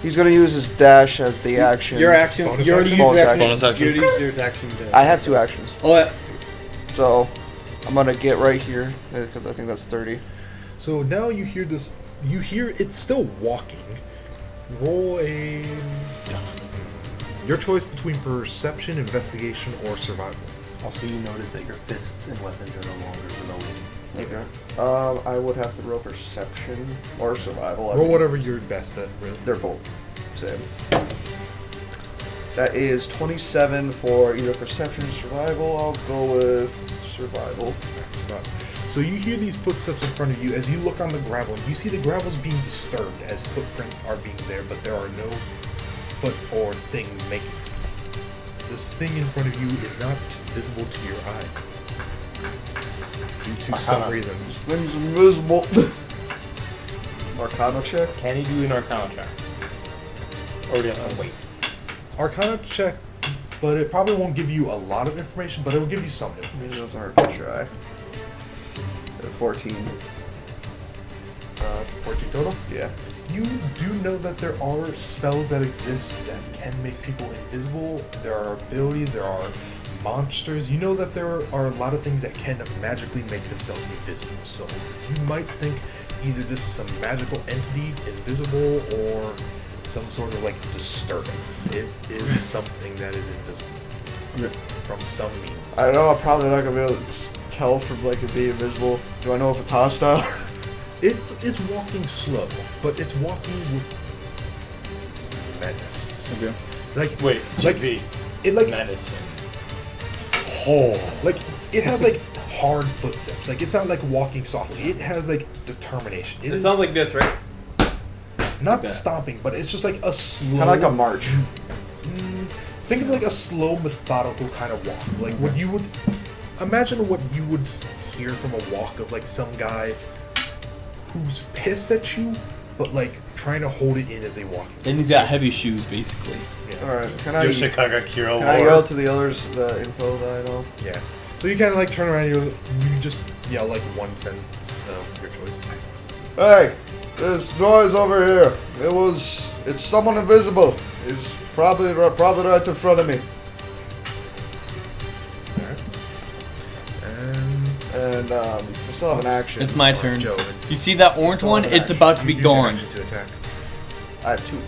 He's gonna use his dash as the action. Your action. Bonus You already action? used your Bonus action. Bonus action. You already used your action. To... I have 2 actions. Oh, yeah. So, I'm gonna get right here, because I think that's 30. So now you hear this. You hear it's still walking. Roll a your choice between perception, investigation, or survival. Also, you notice that your fists and weapons are no longer glowing. Okay. I would have to roll perception or survival. I Roll mean, whatever you're best at. Really. They're both same. That is 27 for either perception or survival. I'll go with survival. Survival. So you hear these footsteps in front of you as you look on the gravel. You see the gravel's being disturbed as footprints are being there, but there are no foot or thing making. This thing in front of you is not visible to your eye. Due to some reason. This thing's invisible. Arcana check. Can he do an Arcana check? Or do you have to wait? Arcana check, but it probably won't give you a lot of information, but it will give you some It information. doesn't hurt to try. 14. 14 total. Yeah. You do know that there are spells that exist that can make people invisible. There are abilities, there are monsters. You know that there are a lot of things that can magically make themselves invisible. So you might think either this is some magical entity, invisible, or some sort of like disturbance. It is something that is invisible from some means. I know I'm probably not gonna be able to tell from like it being invisible. Do I know if it's hostile? It is walking slow, but it's walking with menace. Okay. Like Wait, like JP. it like Menace. like it has like hard footsteps. Like it's not like walking softly. It has like determination. It is sounds like this, right? not that. stomping, but it's just like a slow. Kind of like a march. Think of like a slow, methodical kind of walk. Like what you would imagine what you would hear from a walk of like some guy who's pissed at you, but like trying to hold it in as they walk. Then he's got heavy shoes, basically. Yeah. All right. Can I Yoshikage can I yell to the others the info that I know? Yeah. So you kind of like turn around and you just yell like one sentence of your choice. Hey, this noise over here. It's someone invisible. It's probably right in front of me. Alright. And I still have an action. It's my Or turn. Joe, You see that orange Still one? have an It's action. about to be use your gone. action to attack. I have 2.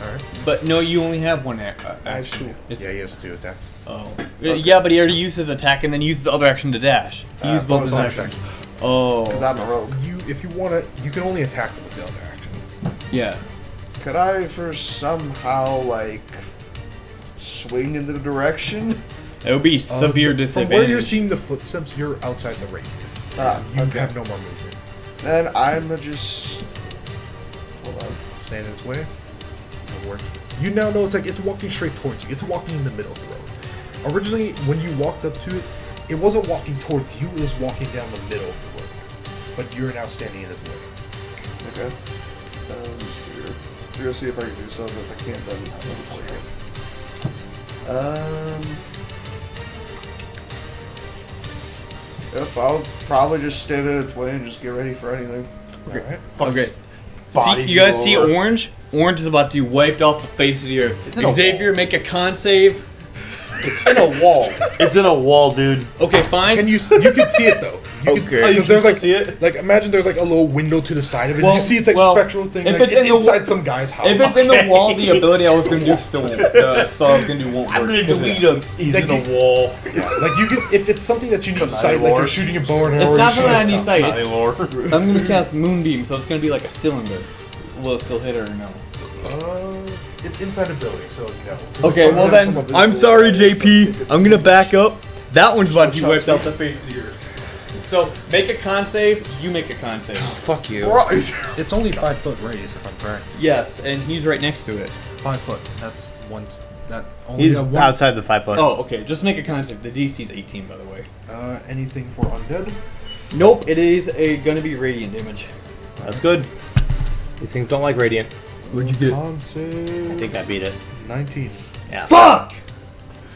Alright. But no, you only have one I have action. 2. It's- Yeah, he has 2 attacks. Oh. Yeah, but he already used his attack and then used the other action to dash. He used both his bonus actions. action. Oh. Because I'm a rogue. If you want to, you can only attack with the other action. Yeah. Could I for somehow like swing in the direction? It would be severe From disadvantage. where you're seeing the footsteps, you're outside the radius. You Okay. have no more movement. Then I'm gonna just hold on. Stand in its way. It'll work. You now know it's walking straight towards you. It's walking in the middle of the road. Originally, when you walked up to it, it wasn't walking towards you. It was walking down the middle of the road. But you're now standing in its way. Okay. Let's see here. We're gonna see if I can do something. If I can't, then If I'll probably just stand in its way and just get ready for anything. Alright. Okay. Body See, you guys see roll. orange? Orange is about to be wiped off the face of the earth. It's in a Xavier, make a con save. It's in a wall. It's in a wall, dude. Okay, fine. You can see it though. You can, Okay. because there's can see it? like imagine there's like a little window to the side of it. Well- you see it's like well, spectral thing. if Like, it's in the inside wa- some guy's house. If it's in the wall, the ability I was going to do still won't. The spell I was going to do won't work. I'm gonna 'cause delete it's- him. He's Like in a wall. Yeah, like you can if it's something that you need Not sight, like anymore. you're shooting a bow and arrow. It's or not you're something I shooting a need spell. sight. Not anymore. I'm going to cast Moonbeam, so it's going to be like a cylinder. Will it still hit her or no? It's inside a building, so you know. 'Cause Okay, it well comes out then, from a I'm visible sorry, area, so JP. it could- I'm gonna back up. That one's about to be Trust wiped out me. the face of the earth. So, make a con save. You make a con save. Fuck you. It's only 5 foot radius, if I'm correct. Yes, and he's right next to it. 5 foot. That's once that only He's one. outside the 5 foot. Oh, okay. Just make a con save. The DC's 18, by the way. Anything for undead? Nope, it is gonna be radiant damage. That's good. These things don't like radiant. What'd you get? Con save. I think I beat it. 19. Yeah. Fuck!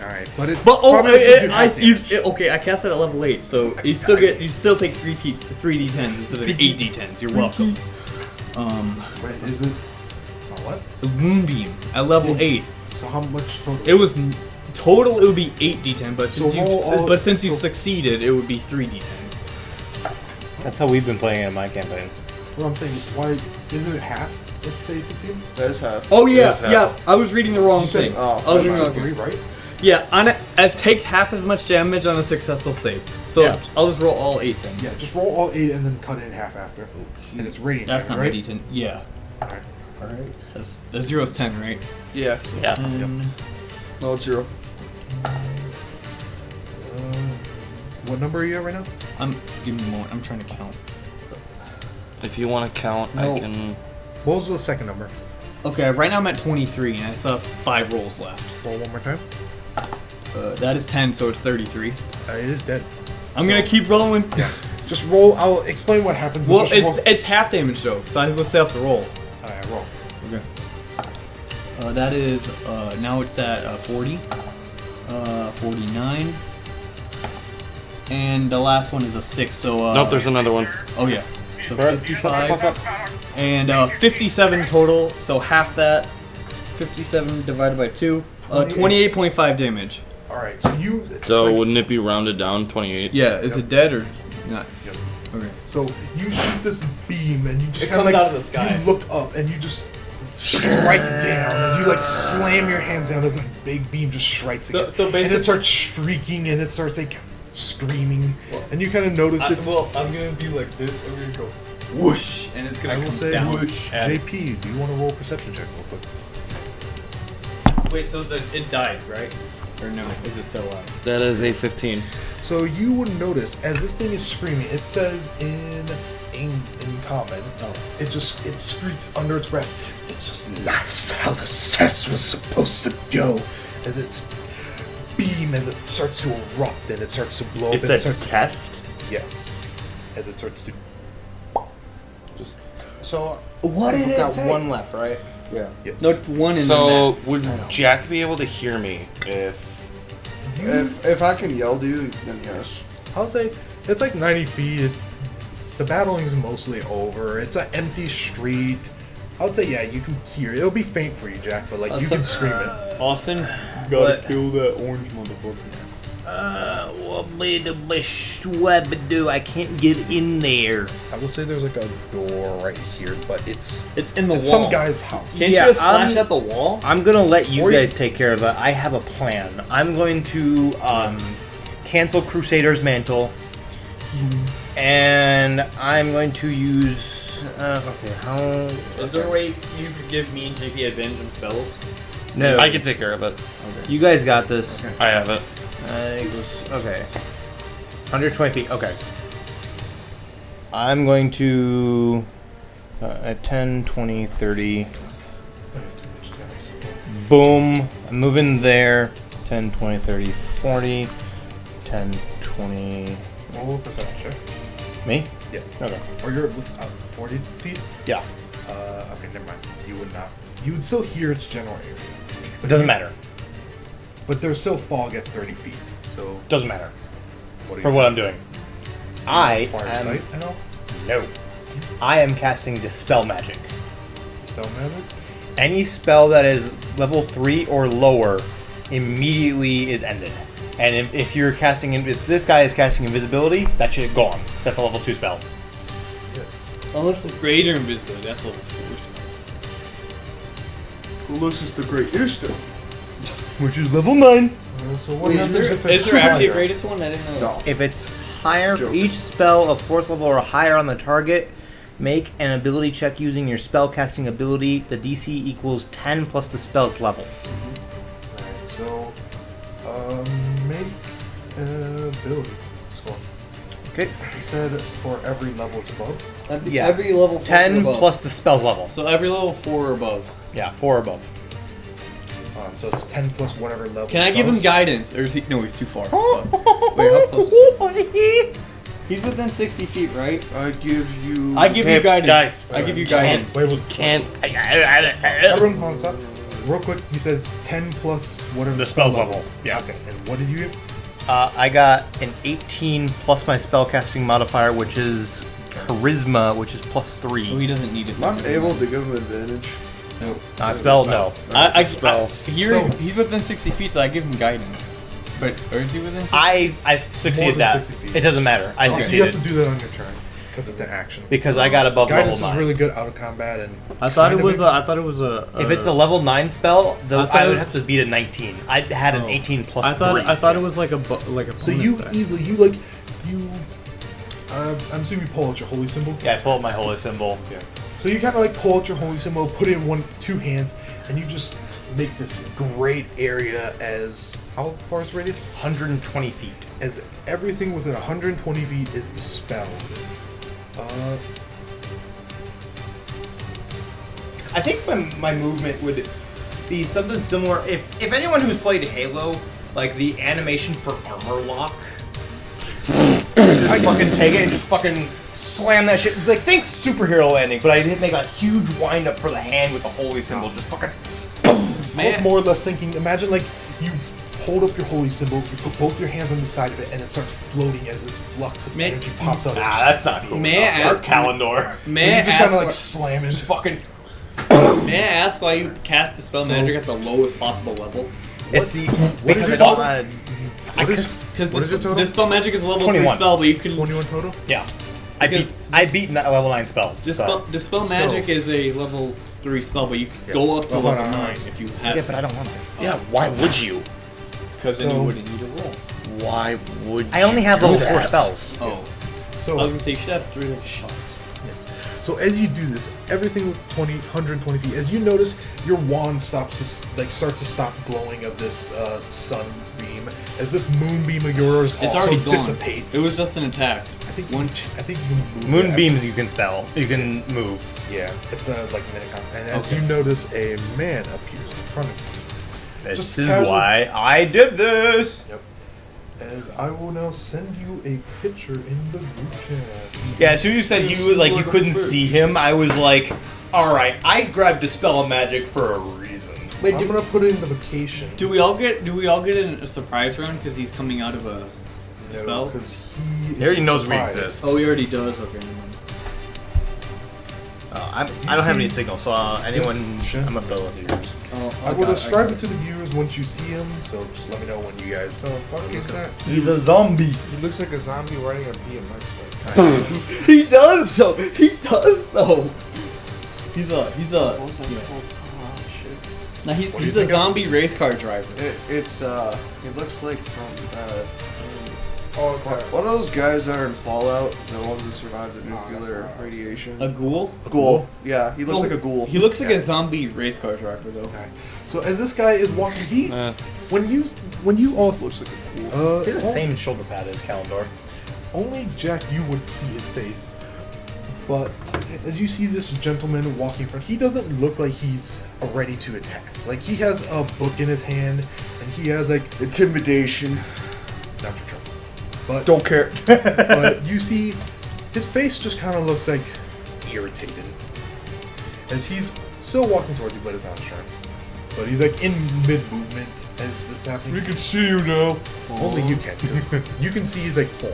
All right, but it. But oh, probably doesn't do half damage. okay. I cast it at level 8, so you still take 3d10s instead of 8d10s. You're welcome. Wait, is it? Oh, what? The Moonbeam at level 8. So how much total? It was total. It would be 8d10, but So since you so- succeeded, it would be 3d10s. That's how we've been playing it in my campaign. Well, I'm saying, why isn't it half if they succeed? That is half. Oh yeah, Yes, yeah. I was reading the wrong You said- thing. oh, I was reading It's the a wrong thing. 3, right? Yeah, on it, I take half as much damage on a successful save. So Yeah. I'll just roll all 8 then. Yeah, just roll all 8 and then cut it in half after. And it's radiant. That's not damage, my right? d10. Yeah. Alright. Alright. That's the 0's 10, right? Yeah. Yeah. No, it's 0. What number are you at right now? Give me a moment. I'm trying to count. If you want to count, No. I can. What was the second number? Okay, right now I'm at 23, and I still have 5 rolls left. Roll one more time. That is 10, so it's 33. It is dead. I'm gonna keep rolling. Yeah. Just roll. I'll explain what happens. but Well, just roll. it's half damage though, so I will still have to roll. Alright, roll. Okay. That is now it's at 40, 49, and the last one is a 6. So Nope, there's another one. Oh yeah. So 55 and 57 total. So half that. 57 divided by 2. 28.5 damage. Alright, so you. So like, wouldn't it be rounded down 28? Yeah. Is Yep. it dead or not? Yep. Okay. So you shoot this beam and you just It kind of comes like out of the sky. you look up and you just strike down as you like slam your hands down as this big beam just strikes So- again. so and basically- it starts streaking and it starts like screaming and you kind of notice it. Well, I'm gonna be like this. I'm gonna go whoosh, and it's gonna I will come say, down. JP, do you want to roll a perception check real quick? Wait, so it died, right? Or no? Is it still alive? That is a 15. So you would notice as this thing is screaming, it says in common, it screams under its breath, "This was not how the cess was supposed to go," as its beam, as it starts to erupt and it starts to blow up. It's a test? Yes. As it starts to... So What did we've it got say? one left, right? Yeah. Yes. No, it's one in So the would I know. Jack be able to hear me if? If I can yell to you, then yes. I'll say it's like 90 feet. The battling's mostly over. It's an empty street. I would say, yeah, you can hear it. It'll be faint for you, Jack, but like you can scream it. Austin, you gotta What? kill that orange motherfucker. What do? I can't get in there. I will say there's like a door right here, but it's in the wall. some guy's house. Can't Yeah, you just slash I'm- at the wall? I'm gonna let you Or you- guys take care of it. I have a plan. I'm going to cancel Crusader's Mantle, and I'm going to use. Okay, how? Is there a way you could give me and JP advantage on spells? No, I can take care of it. Okay. You guys got this. I have it. Okay. 120 feet. Okay. I'm going to at 10, 20, 30. Boom. I'm moving there. 10, 20, 30, 40. 10, 20. Roll a perception check. Me? Yeah. Okay. Or you're with 40 feet? Yeah. Okay, never mind. You would not. You would still hear its general area. It doesn't matter. But there's still fog at 30 feet. So Doesn't matter. what are For you what I'm doing. I Acquire am. sight at all? No. I am casting Dispel Magic. Dispel magic? Any spell that is level 3 or lower immediately is ended. And if you're casting, if this guy is casting invisibility, that shit gone. That's a level 2 spell. Yes. Unless it's greater invisibility, that's level 4 spell. Unless it's the Great Eastern. Which is level 9. So what Wait, happens Is if there it's actually a higher? greatest one? I didn't know. No. If it's higher for Joker. each spell of 4th level or higher on the target, make an ability check using your spell casting ability. The DC equals 10 plus the spell's level. Alright, so make an ability score. Okay. You said for every level it's above? Yeah. Every level 4 10 or above. plus the spell's level. So every level 4 or above. Yeah, 4 or above. So it's 10 plus whatever level. Can I give him spells. guidance? Or is he? No, he's too far. Wait, how close is he? He's within 60 feet, right? I give you. I give you guidance. guys, I give you can't- guidance. Wait, Can't. everyone hold on. Real quick, you said it's 10 plus whatever The spell's level. Yeah. Okay, and what did you get? I got an 18 plus my spellcasting modifier, which is Charisma, which is plus 3. So he doesn't need it. I'm able to give him advantage. No. Spell, no. I spell. He's within 60 feet, so I give him guidance. But or is he within 60? I succeeded than that. 60 feet. It doesn't matter. I So you have succeeded. to do that on your turn because it's an action. Because I got above Guidance level is 9. really good out of combat and. I thought it kind of was. make- I thought it was a. If it's a level 9 spell, I thought I would it- have to beat a 19. I had an 18 plus 3. I thought it was like a bonus So you die. easily I'm assuming you pull out your holy symbol. Yeah, I pull up my holy symbol. Yeah. So you kind of like pull out your holy symbol, put it in two hands, and you just make this great area as how far is the radius? 120 feet. As everything within 120 feet is dispelled. I think my movement would be something similar. If anyone who's played Halo, like the animation for armor lock, just fucking take it and just fucking slam that shit. Like think superhero landing, but I didn't make a huge wind up for the hand with the holy symbol. Just fucking. I was more or less thinking, imagine like you hold up your holy symbol, you put both your hands on the side of it, and it starts floating as this flux of energy pops out. Nah, that's not cool. May I ask- Calendar? So you just kind of like slam it. Just fucking. May I ask why you cast Dispel Magic at the lowest possible level? It's the what is because your I total? don't. Because What is your total? Dispel Magic is a level 21. 3 spell, but you can 21 total? Yeah, Because I beat level 9 spells. Dispel Magic is a level 3 spell, but you can go up to Well, level hold on, 9 hold on. if you have. Yeah, but I don't want to. Yeah, why would you? Because then you So- wouldn't need to roll. Why would I only have you do level 4 that? spells. Oh, So I was gonna say you should have 3 level shots. yes. So as you do this, everything is 120 feet. As you notice, your wand starts to stop glowing of this sunbeam. As this moonbeam of yours It's also already gone. dissipates. It was just an attack. I think you can move. Moonbeams you can spell. You can move. Yeah, it's a minute count. And as you notice, a man appears in front of you. This Just is casual- why I did this. Yep. As I will now send you a picture in the group chat. Yeah, as soon as you said you couldn't see him, I was like, all right, I grabbed Dispel of Magic for a reason. Wait, I'm gonna put it in the vacation. do we all get a surprise round because he's coming out of a spell? Because He already knows we surprised. exist. Oh, he already does. Okay. never mind. I don't have any signal, so anyone, This I'm up to yours. Oh, I will describe it to the viewers once you see him, so just let me know when you guys. The fuck is that? He's a zombie. He looks like a zombie riding a BMX bike. He does though. He does though. He's a. What's that Yeah. called? Oh shit. Now he's What do you a think of- zombie race car driver. It looks like from the Oh, one of those guys that are in Fallout, the ones that survived the No, that's nuclear not- radiation. A ghoul. Ghoul. Yeah, he looks No, like a ghoul. He looks like a zombie race car driver though. Okay. So as this guy is walking, when you also looks like a ghoul. He has the same shoulder pad as Kalendor. only Jack, you would see his face. But as you see this gentleman walking in front, he doesn't look like he's ready to attack. Like he has a book in his hand, and he has like Intimidation. not your turn. But Don't care. but you see, his face just kind of looks like irritated. As he's still walking towards you, but it's not his turn. But he's like in mid-movement as this is happening. can see you now. Only you can, because you can see his like form.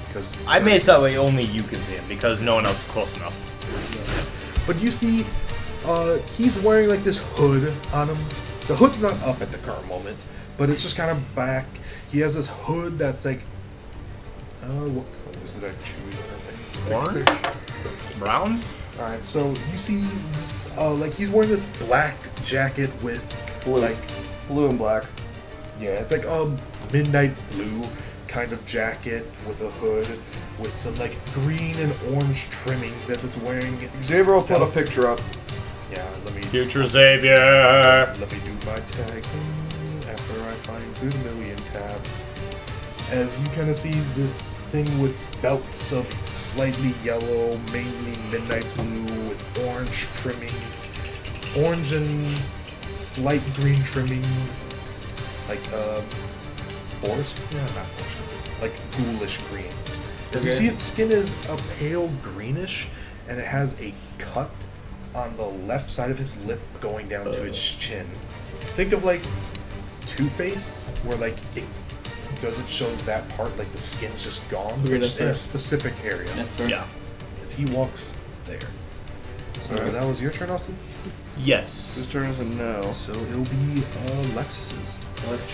Because I made it so that way only you can see him because no one else is close enough. But you see, he's wearing like this hood on him. The hood's not up at the current moment, but it's just kind of back. He has this hood that's like, what colors did I choose? Orange? Brown? All right, so you see, like he's wearing this black jacket with Blue. like, Blue and black. yeah, it's like a midnight blue kind of jacket with a hood with some like green and orange trimmings as it's wearing. Xavier will put a belts. picture up. Yeah, let me. Future Xavier! Let me do my tagging after I find through the million tabs. As you kind of see this thing with belts of slightly yellow, mainly midnight blue with orange trimmings, orange and slight green trimmings, like forest? Yeah, not forest. Like ghoulish green. As you Okay. see, its skin is a pale greenish, and it has a cut on the left side of his lip going down to its chin. Think of like Two-Face, where like it doesn't show that part, like the skin's just gone, Okay, but just that's in a fair. specific area. That's fair. Yeah. As he walks there. So Alright. that was your turn, Austin? Yes. His turn is a no. So it'll be Lexus's.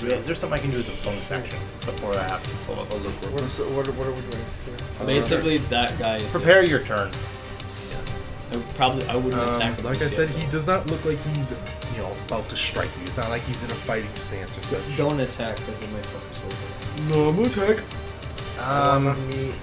Is there something I can do as a bonus action before that happens? Hold on. What are we doing? Basically, that guy is. Prepare your turn. I wouldn't attack him. Like I just said, yet, he does not look like he's, about to strike you. It's not like he's in a fighting stance or such. Don't attack because it might fuck us over. No, I'm gonna attack.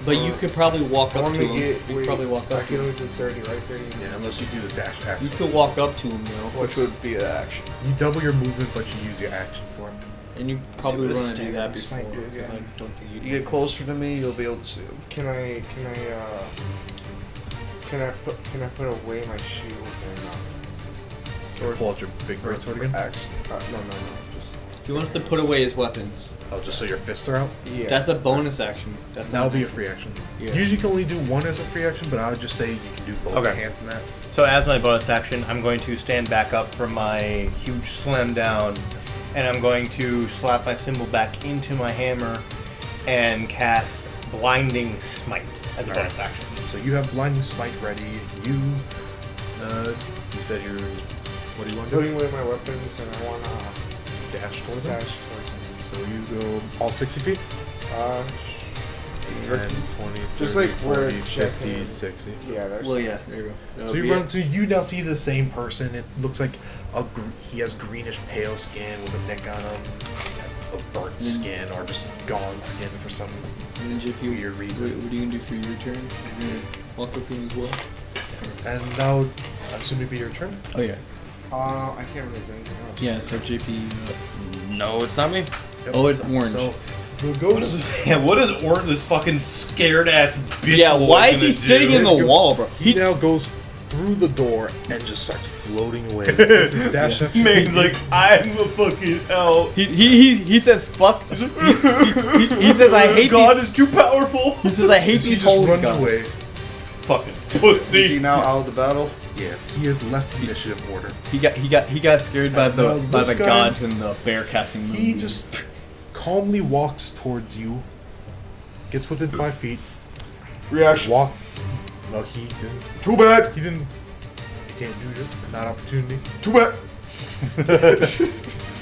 But you could probably walk I up want to to him. get. You could probably walk I up to can him. only do 30, right? 30. Yeah, unless you do the dash action. You could walk up to him, you know, Which would be an action. You double your movement, but you use your action for it. and you probably what a want to do that stagger before. might do, Because yeah. I don't think You get closer to me, you'll be able to see him. Can I put away my shield and Pull out your big great sword again. Axe. no, just He wants to put away his weapons. Oh, just so your fists are out. yeah. That's a bonus action. That's That'll not be a an free action. Yeah. Usually you can only do one as a free action, but I would just say you can do both Okay. hands in that. So as my bonus action, I'm going to stand back up from my huge slam down, and I'm going to slap my symbol back into my hammer and cast Blinding Smite as a bonus action. So you have blinding smite ready. You said you're. What do you want to putting do? away my weapons and I want to Dash towards him. dash towards him. So you go all 60 feet. 10, 20, 30, Just like 40, where 50, Jack and- 60. Yeah, there's. Well, yeah, there you go. So you run. So you now see the same person. It looks like he has greenish pale skin with a neck on him. a burnt skin or just gone skin for some And then JP, weird reason. what are you gonna do for your turn? You're gonna walk up to him as well? And now, I'm soon to be your turn. Oh yeah. I can't really do anything else. Yeah, so JP... No, it's not me. Yep. Oh, it's orange. So, the ghost. What is Orange, this fucking scared ass bitch? Yeah, why is gonna he sitting do? in the wall, bro? He now goes through the door and just starts floating away. This is dash action. Man's like, I'm a fucking hell. He says fuck. He says I hate God these. is too powerful. He says I hate He these just holy runs gods. away. Fucking Is he pussy. now out of the battle? Yeah, he has left initiative order. He got scared by the Well, this guy- gods and the bear casting moon. He just calmly walks towards you, gets within 5 feet, Reaction. walk. No, he didn't. Too bad. He didn't. You can't do it. Not opportunity. Too bad.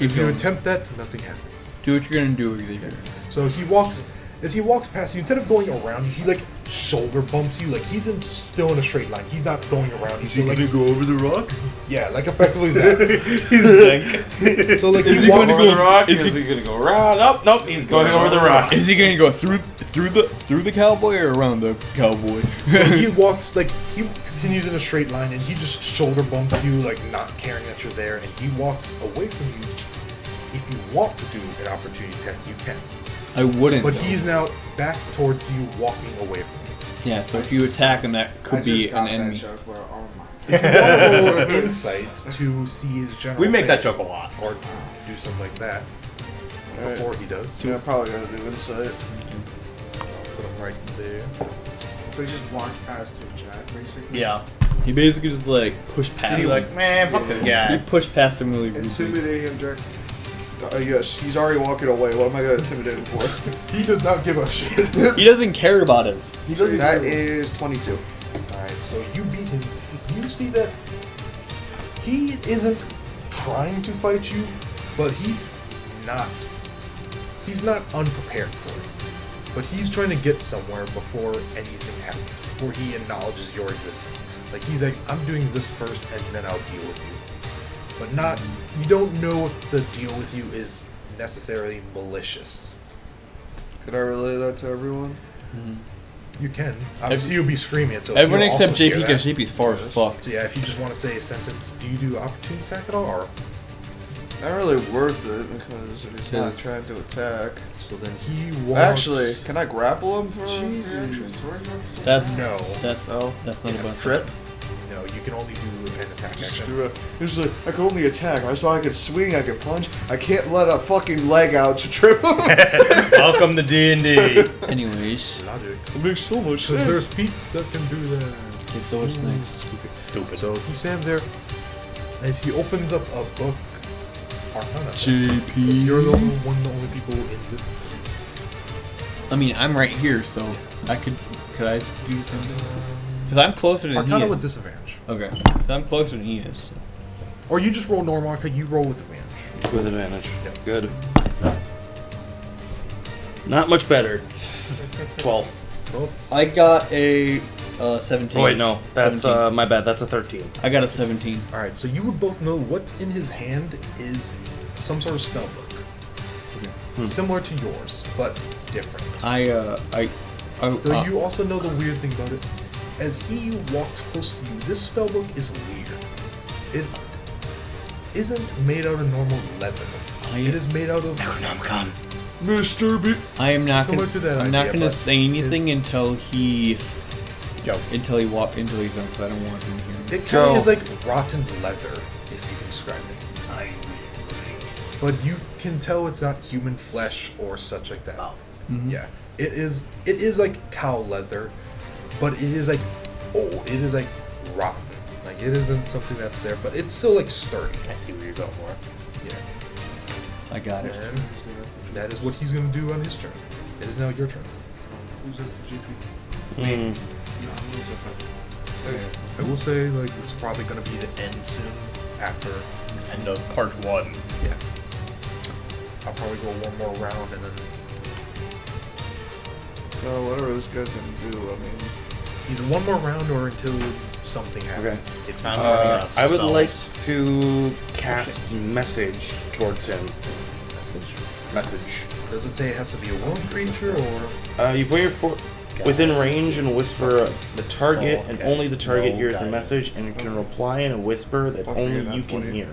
If you going. attempt that, nothing happens. do what you're gonna do, Xavier. So he walks. As he walks past you, instead of going around you, he like shoulder bumps you. Like he's still in a straight line. He's not going around you. So like go over the rock? yeah, like effectively that. He's like, So like Is he he walks gonna Over the rock? Is Is he- he gonna go around? Nope, he's going over the rock. Is he gonna go through the cowboy or around the cowboy? So he walks like he continues in a straight line, and he just shoulder bumps you, like not caring that you're there, and he walks away from you. If you want to do an opportunity attack, you can. I wouldn't. But though. he's now back towards you, walking away from you. Yeah, so if you attack him, that I could just be got an enemy. That joke where, oh my. If you want to roll an insight to see his general we make that face, joke a lot. or do something like that before he does. Yeah, probably gotta do insight. Put him right there. So he just walked past your chat, basically. Yeah. He basically just like pushed past He's him. like, man, fuck this He guy. pushed past him really rudely. Intimidate him, Jack. Yes, he's already walking away. What am I gonna intimidate him for? He does not give a shit. He doesn't care about it. He doesn't. That is 22. Alright, so you beat him. You see that he isn't trying to fight you, but he's not unprepared for it. But he's trying to get somewhere before anything happens, before he acknowledges your existence. Like he's like, I'm doing this first and then I'll deal with you. But not, you don't know if the deal with you is necessarily malicious. Could I relay that to everyone? You can. Obviously you'll be screaming it, so Everyone you'll except also hear JP, because that. JP's far as fuck. So yeah, if you just want to say a sentence, do you do opportunity attack at all, or Not really worth it because he's not Yes. trying to attack. so then he walks. Actually, can I grapple him for Jesus. reaction? Where's that so That's No. That's No. that's not Yeah, a bust. Trip? No, you can only do an attack Just action. do it. It's like, I can only attack. I saw I could swing, I could punch. I can't let a fucking leg out to trip him. Welcome to D&D. Anyways, Logic. It makes so much Because sense. there's feats that can do that. okay, so what's next? Stupid. So he stands there as he opens up a book. Arcana. JP. Because you're the only people in this. I mean, I'm right here, so I could I do something? Because I'm closer than he Arcana is. with disadvantage. Okay, 'cause I'm closer than he is. So. Or you just roll normal Arcana, you roll with advantage. With advantage. Good. Not much better. 12. Well, I got a 17. Oh wait, no. That's 17. my bad. That's a 13. I got a 17. alright, so you would both know what's in his hand is some sort of spell book. Similar to yours, but different. I Though you also know the weird thing about it. As he walks close to you, this spellbook is weird. It isn't made out of normal leather. It is made out of Mr. B. I am not Similar gonna, to that I'm not idea, gonna but say anything until he's Joe. done, because I don't want him to hear me. It kind Joe. of is like rotten leather, if you can describe it. But you can tell it's not human flesh or such like that. Mhm. Yeah, it is. It is like cow leather, but it is like old. It is like rotten. Like it isn't something that's there, but it's still like sturdy. I see where you're going for. Yeah, I got it. and that is what he's gonna do on his turn. It is now your turn. Who's after GP? Hmm. No, who's after? I will say like this is probably gonna be the end soon. After End of part 1. I'll probably go one more round and then Whatever this guy's gonna do, I mean. either one more round or until something happens. If you I would Spells. like to cast message towards him. message. message. Does it say it has to be a wound creature or? You put your within range and whisper the target, and only the target hears the message, and you can reply in a whisper that only you can hear.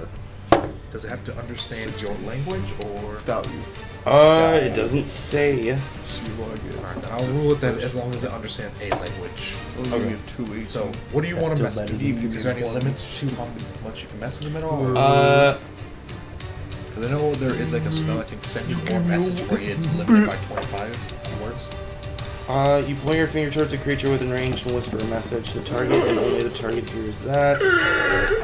Does it have to understand your language or? Stout you. It doesn't say. Alright, then I'll rule it then as long as it understands a language. Okay. So, what do you want to mess with? Is there any limits to how much you can mess with them at all? Because I know there is like a spell, I think, send you more message where it's limited by 25 words. You point your finger towards a creature within range and whisper a message. The target and only the target hears that.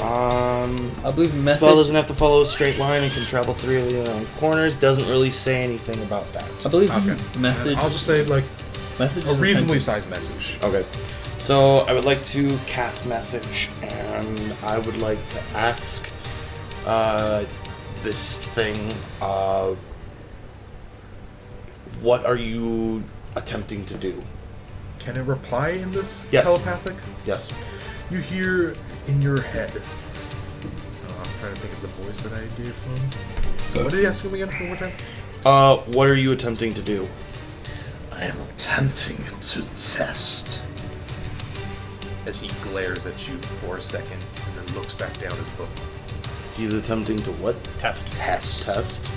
I believe message. Spell doesn't have to follow a straight line and can travel through corners. Doesn't really say anything about that. I believe Message. And I'll just say like message a reasonably sized message. Okay. So I would like to cast message, and I would like to ask this thing, what are you attempting to do? Can it reply in this Yes. telepathic? Yes. You hear in your head. I'm trying to think of the voice that I gave him. So what did he ask him again one more time? What are you attempting to do? I am attempting to test. As he glares at you for a second and then looks back down his book. He's attempting to what? Test. Test.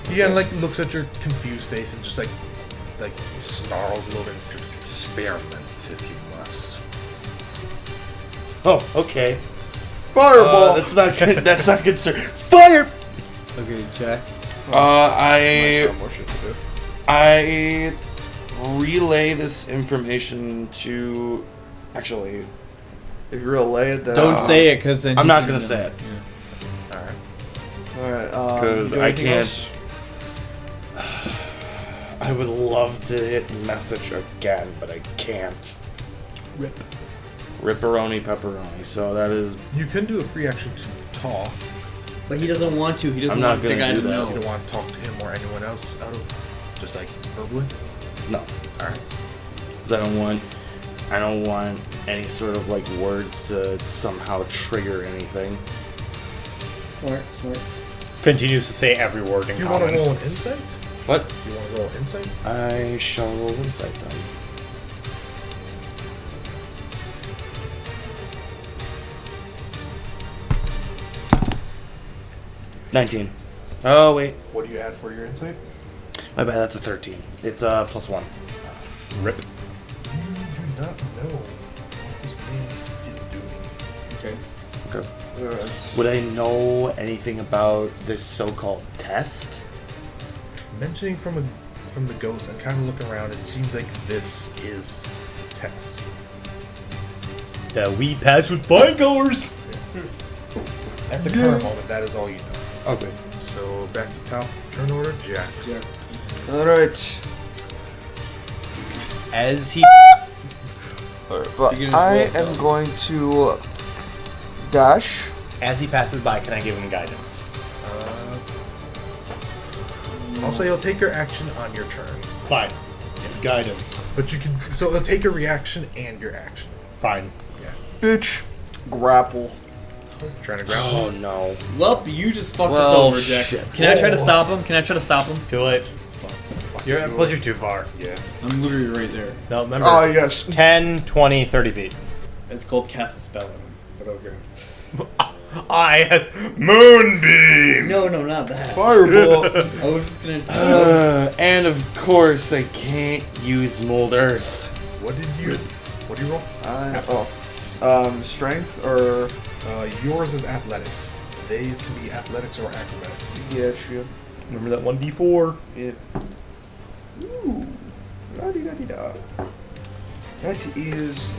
He kind of like looks at your confused face and just like snarls a little bit and says, "Experiment if you must." Oh, okay. Fireball. That's not good. That's not good, sir. Fire. Okay, Jack. I More shit to do. I relay this information to. Actually, If you relay it, then Don't say it, because then I'm he's not gonna gonna know. say it. All right. Alright, Because you do I anything can't. else? I would love to hit message again, but I can't. Rip. Ripperoni pepperoni. So that is. You can do a free action to talk. But he doesn't want to. He doesn't I'm not want the gonna guy do to that. know. You don't want to talk to him or anyone else out of just like verbally. No. All right. Because I don't want any sort of like words to somehow trigger anything. Smart. Continues to say every word in Do you want common. to roll an insight? What? You want to roll insight? I shall roll insight then. $19. Oh wait, What do you add for your insight? my bad. That's a 13. It's +1. Rip. You do not know what this man is doing. Okay. Okay. Alright. Would I know anything about this so-called test? Mentioning from the ghost and kind of looking around, it seems like this is the test. That we pass with flying colors. At the current moment, that is all you know. Okay. So back to top turn order, Jack. Alright. As he Alright, but You're gonna I roll am some. going to dash. passes by, can I give him guidance? I'll say you'll take your action on your turn, Fine. Guidance. but you can. So it'll take your reaction and your action. Fine. Bitch. Grapple. Trying to grab. Oh no. Well, you just fucked us Well, over, Jack. shit. Can I try to stop him? Too late. Plus you're too far. Yeah. I'm literally right there. No, remember. Oh yes. 10, 20, 30 feet. It's called cast a spell on him, but okay. I have Moonbeam! No, not that. Fireball. I was just gonna. And of course, I can't use mold earth. What did you roll? Strength or Yours is athletics. They can be athletics or acrobatics. yeah, shit. Remember that 1d4? Yeah. Ooh. La-di-da-di-da. That is.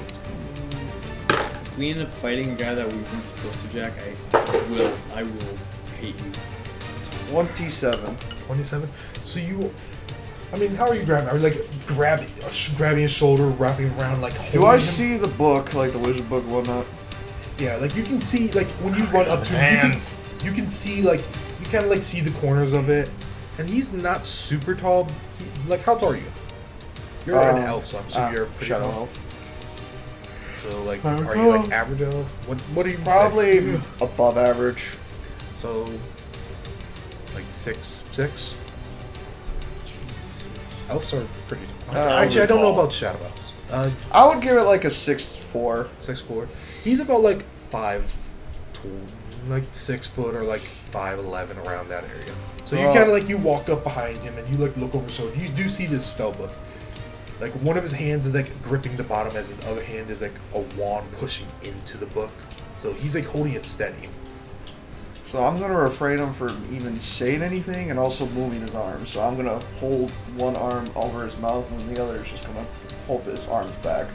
If we end up fighting a guy that we weren't supposed to, Jack, I will hate you. 27. 27. So you. I mean, how are you grabbing? Are you like grabbing his shoulder, wrapping him around, like holding Do I him? see the book, like the wizard book and whatnot? Yeah, like you can see, like when you run up to him, you can see, like you kind of like see the corners of it, and he's not super tall. Like, how tall are you? You're an elf, so I'm assuming you're pretty shadow tall. elf. So, like, are you like average elf? What are you Probably saying? above average. So, like 6'6". Elves are pretty. Uh, Actually, I don't know tall. about shadow elves. I would give it like a 6'4". 6'4". He's about like 5'2", like 6 foot or like 5'11", around that area. So you kind of like, you walk up behind him and you like look over his shoulder. You do see this spell book. Like one of his hands is like gripping the bottom, as his other hand is like a wand pushing into the book. So he's like holding it steady. So I'm gonna refrain him from even saying anything and also moving his arms. So I'm gonna hold one arm over his mouth and the other is just gonna hold his arms back.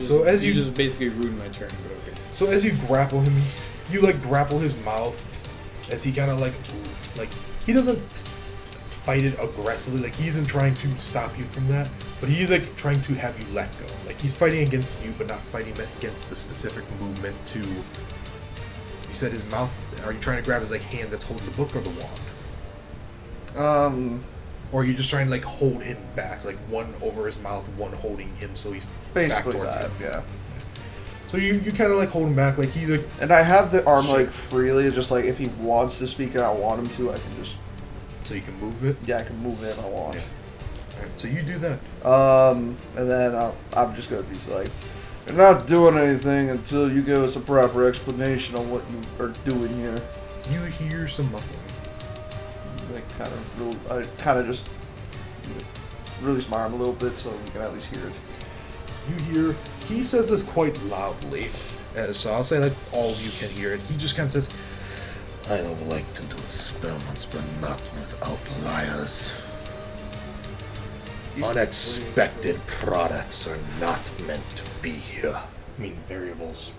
So as you you just basically ruined my turn, but okay. So as you grapple him, you like grapple his mouth as he kind of like he doesn't fight it aggressively. Like he isn't trying to stop you from that, but he's like trying to have you let go. Like he's fighting against you, but not fighting against the specific movement to. You said his mouth. Are you trying to grab his like hand that's holding the book or the wand? Or are you just trying to like hold him back, like one over his mouth, one holding him, so he's Basically back towards that, you. yeah. So you kind of like hold him back, like he's like. And I have the arm Shit. like freely, just like if he wants to speak and I want him to, I can just. So you can move it. Yeah, I can move it if I want. Yeah. All right, so you do that. And then I'm just gonna be like, you're not doing anything until you give us a proper explanation on what you are doing here. You hear some muffling. I kind of just release my arm a little bit so you can at least hear it. You hear, he says this quite loudly, so I'll say that all of you can hear it. He just kind of says, I don't like to do experiments, but not with outliers. Unexpected products are not meant to be here. I mean, variables.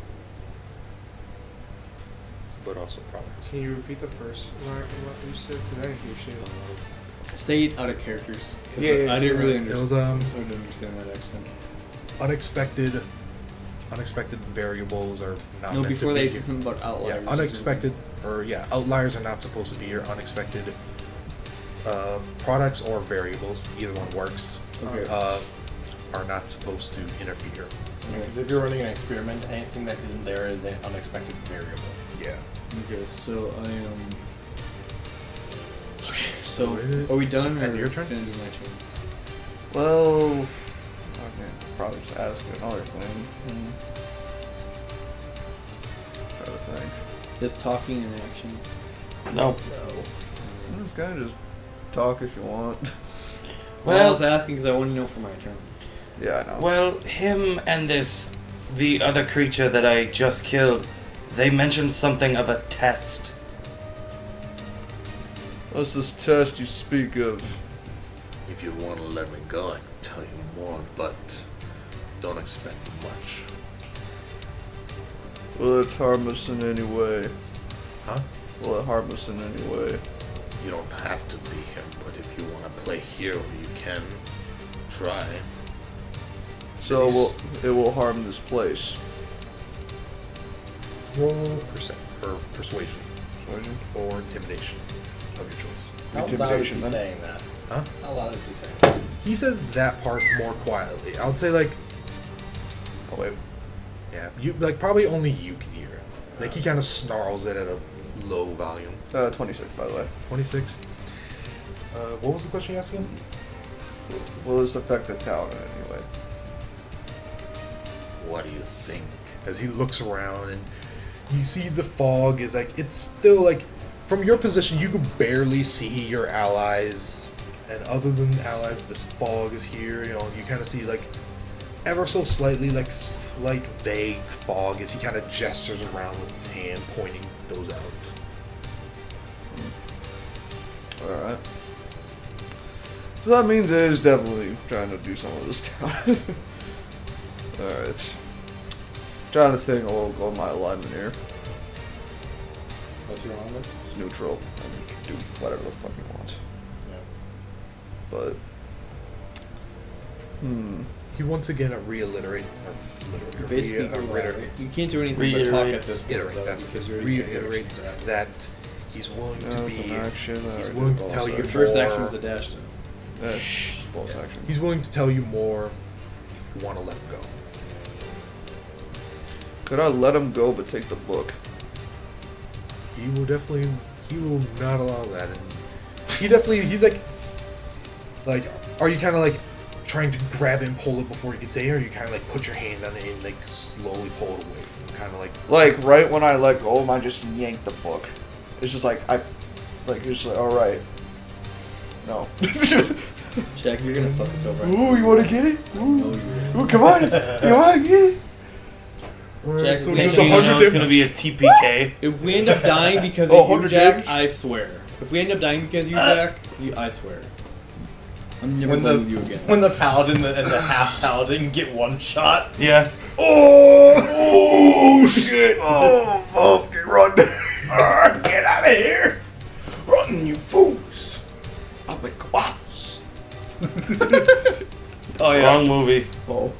but also products. Can you repeat the first line of what you said? Because I didn't hear shit. Say it out of characters. 'Cause Yeah, I didn't really It was understand. So I didn't understand that accent. Unexpected variables are not No, meant before to they be said here. something about outliers. Yeah, outliers are not supposed to be here. Unexpected products or variables, either one works, Okay. are not supposed to interfere. Because if you're running an experiment, anything that isn't there is an unexpected variable. Yeah. Okay, so I am. Okay, so Wait. are we done? And or your turn? It is my turn. Well, okay, probably just ask another thing. Try to think. Is talking an action? No. I'm just gonna just talk if you want. Well, I was asking because I want to know for my turn. Yeah, I know. Well, him and the other creature that I just killed, they mentioned something of a test. What's this test you speak of? If you want to let me go, I can tell you more, but don't expect much. Will it harm us in any way? Huh? Will it harm us in any way? You don't have to be here, but if you want to play hero, you can try. So it will harm this place. Roll persuasion or intimidation of your choice. How loud is Intimidation, he then. saying that? Huh? How loud is he saying that? He says that part more quietly. I would say like, Oh wait. yeah, you like probably only you can hear it. Like he kind of snarls it at a low volume. 26, by the way. 26. What was the question you asked him? Will this affect the town in any way? What do you think? As he looks around and you see the fog is like, it's still like, from your position you can barely see your allies, and other than the allies, this fog is here. You know, you kind of see like ever so slightly like slight vague fog as he kind of gestures around with his hand pointing those out. Alright. So that means it is definitely trying to do some of this town. Alright. Trying to think I'll my alignment here. What's your alignment? It's neutral. I can do whatever the fuck he wants. Yeah. But He once again reiterate. Basically, you can't do anything but talk at this point, though, because you're reiterates that he's willing to that's an be. action. He's Alright, willing to bonus tell you Your action. first more. action was a dash, though. Bonus action. He's willing to tell you more if you want to let him go. Could I let him go but take the book? He will definitely. he will not allow that. And he's like, are you kind of like trying to grab it and pull it before you can say it, or you kind of like put your hand on it and like slowly pull it away from him, kind of like right when I let go, I just yanked the book. It's just like you're just like, all right, no. Jack, you're gonna fuck us over. Ooh, you want to get it? Ooh, No, come on, you want to get it? Jack, so Next there's thing you know, 100 it's gonna be a TPK. if we end up dying because Oh, of you, 100 Jack, damage? I swear. If we end up dying because of you, Jack, I swear. I'm never When playing the with you again. when the paladin and the half paladin get one shot. Yeah. Oh shit! Oh, fuck! Run! Get out of here! Run, you fools! I'll make waffles. Oh yeah. Wrong movie. Oh.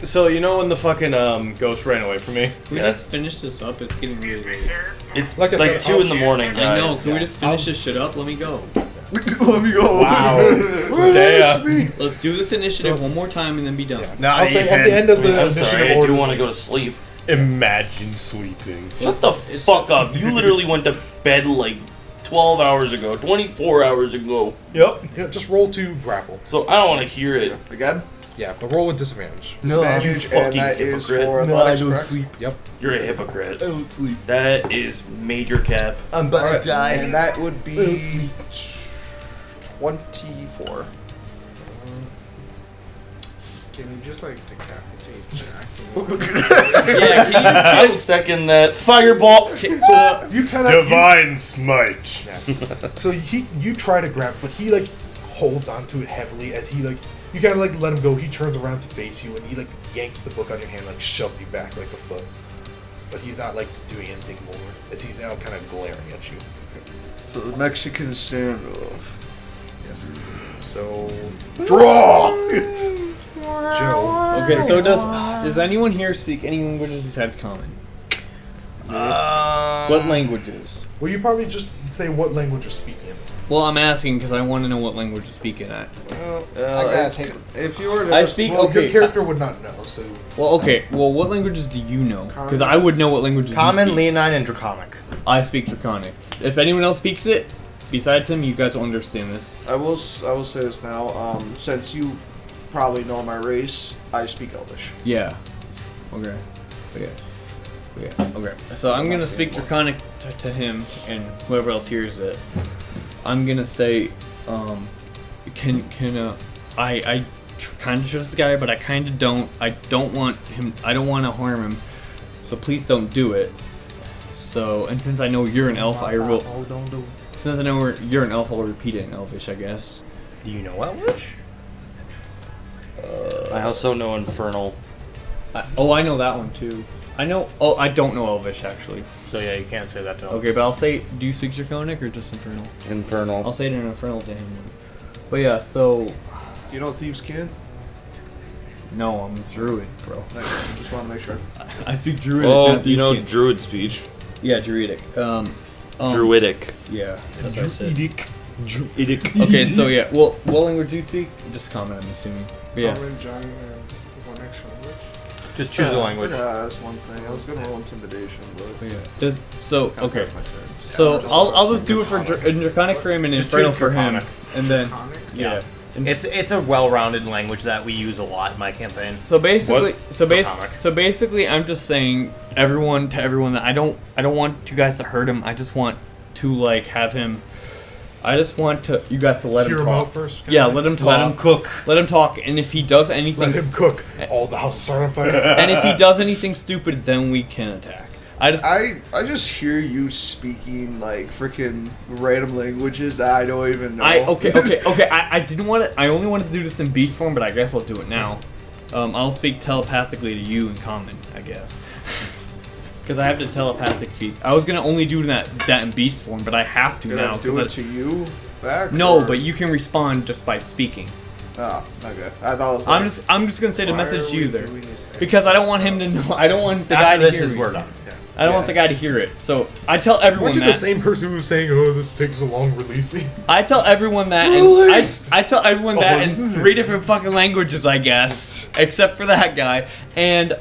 So you know when the fucking ghost ran away from me? Can we just finish this up? It's getting really late. It's Like I like said, 2 in the morning, guys. I know. Can we just finish this shit up? Let me go. Let me go. Wow. Release me. Let's do this initiative one more time and then be done. Not I'll say at the end of the I'm initiative sorry, I order. do want to go to sleep. Imagine sleeping. Shut the fuck up. You literally went to bed like 12 hours ago, 24 hours ago. Yep. Yeah, just roll to grapple. So I don't want to hear it. Again? Yeah, but roll with disadvantage. Disadvantage, you and that fucking is hypocrite. for No, I athletics, don't correct? sleep. Yep. You're a hypocrite. I don't sleep. That is major cap. I'm about Alright, to die. and that would be 24. Can you just like decapitate Jack? Yeah, can you I second that. Fireball. So you kind of Divine smite. So you try to grab, but he like holds onto it heavily as he like you kind of like let him go. He turns around to face you and he like yanks the book on your hand, like shoves you back like a foot. But he's not like doing anything more as he's now kind of glaring at you. So the Mexican standoff. Yes. So draw. Joe. Okay, so does anyone here speak any languages besides common? What languages? Well, you probably just say what language you're speaking. Well, I'm asking because I want to know what language you're speaking at. I gotta take. If you were to I speak Well, okay. your character would not know. So Well, okay. Well, what languages do you know? Because I would know what languages Common, you speak. Leonine, and Draconic. I speak Draconic. If anyone else speaks it, besides him, you guys will understand this. I will say this now. Since you probably know my race, I speak Elvish. Yeah. Okay. Okay. So I'm gonna speak Draconic to him and whoever else hears it. I'm gonna say, I kind of trust the guy, but I kind of don't. I don't want him. I don't want to harm him. So please don't do it. So, and since I know you're an elf, I will. Since I know you're an elf, I'll repeat it in Elvish, I guess. Do you know Elvish? I also know Infernal. I know that one too. I know. Oh, I don't know Elvish actually. So yeah, you can't say that to him. Okay, but I'll say. Do you speak Draconic or just Infernal? Infernal. I'll say it in Infernal to him. But yeah, so. You know thieves can? No, I'm Druid, bro. Just want to make sure. I speak Druidic. Oh, not you know Thieves' Kin. Druid speech. Yeah, Druidic. Druidic. Yeah, that's what I said. Druidic. Okay, so yeah. Well, what language do you speak? Just common, I'm assuming. But yeah. Common, giant, and one extra language. Just choose a language. That's one thing. I was gonna roll intimidation, but But yeah. Okay. That's my turn. So Yeah, I'll just do it for Draconic for him and Just Infernal choose for him, Draconic. and then Draconic? yeah. And It's a well-rounded language that we use a lot in my campaign. so basically, Draconic. so basically, I'm just saying everyone that I don't want you guys to hurt him. I just want to like have him. I just want you guys to let Hear him him talk. out first. Yeah, let him talk. Let him cook. Let him talk, and if he does anything, Let him cook. All the houses are on fire. and if he does anything stupid, then we can attack. I just hear you speaking like freaking random languages that I don't even know. Okay. I didn't want to. I only wanted to do this in beast form, but I guess I'll do it now. I'll speak telepathically to you in common, I guess, because I have the telepathic feat. I was gonna only do that in beast form, but I have to Gonna now. do it to you back? No, or- but you can respond just by speaking. Oh, okay. I thought it was like, I'm just gonna say the Why message are to you we there, doing this because I don't want him to know. I don't want the guy After to this hear is me. we're done. I don't want the guy to hear it. So I tell Weren't everyone you that. the same person who was saying, "Oh, this takes a long release me"? I tell everyone that, Release! and I tell everyone that in 3 different fucking languages, I guess, except for that guy. And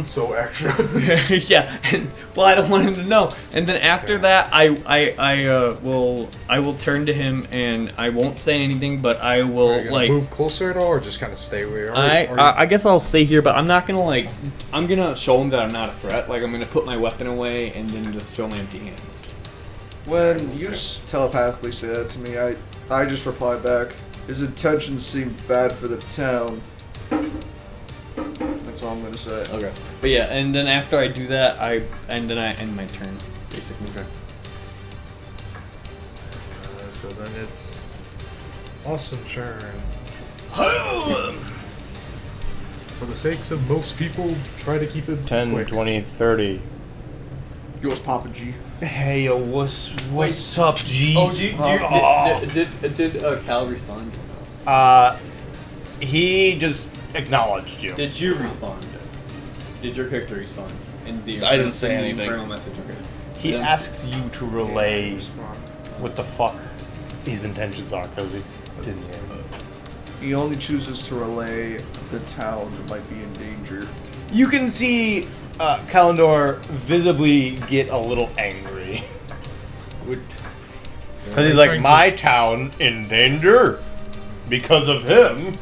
So extra. yeah, and Well, I don't want him to know. And then after that, I will turn to him and I won't say anything, but I will like move closer at all, or just kind of stay where you are. I guess I'll stay here, but I'm not gonna like. I'm gonna show him that I'm not a threat. Like I'm gonna put my weapon away and then just show my empty hands. When you telepathically say that to me, I just reply back. His intentions seem bad for the town. That's all I'm gonna say. Okay. But yeah, and then after I do that, I end my turn, basically. Okay. So then it's awesome turn. For the sakes of most people, try to keep it 10, quick. 20, 30. Yours, Papa G. Hey, yo, what's up, G? Oh, did Cal respond? He just acknowledged you. Did you respond? Did your character respond? In the I didn't say in the anything. Infernal message. Okay. He Then- asks you to relay what the fuck his intentions are, because he didn't hear. He only chooses to relay the town might be in danger. You can see Kalendor visibly get a little angry. Because he's like, my town in danger because of him.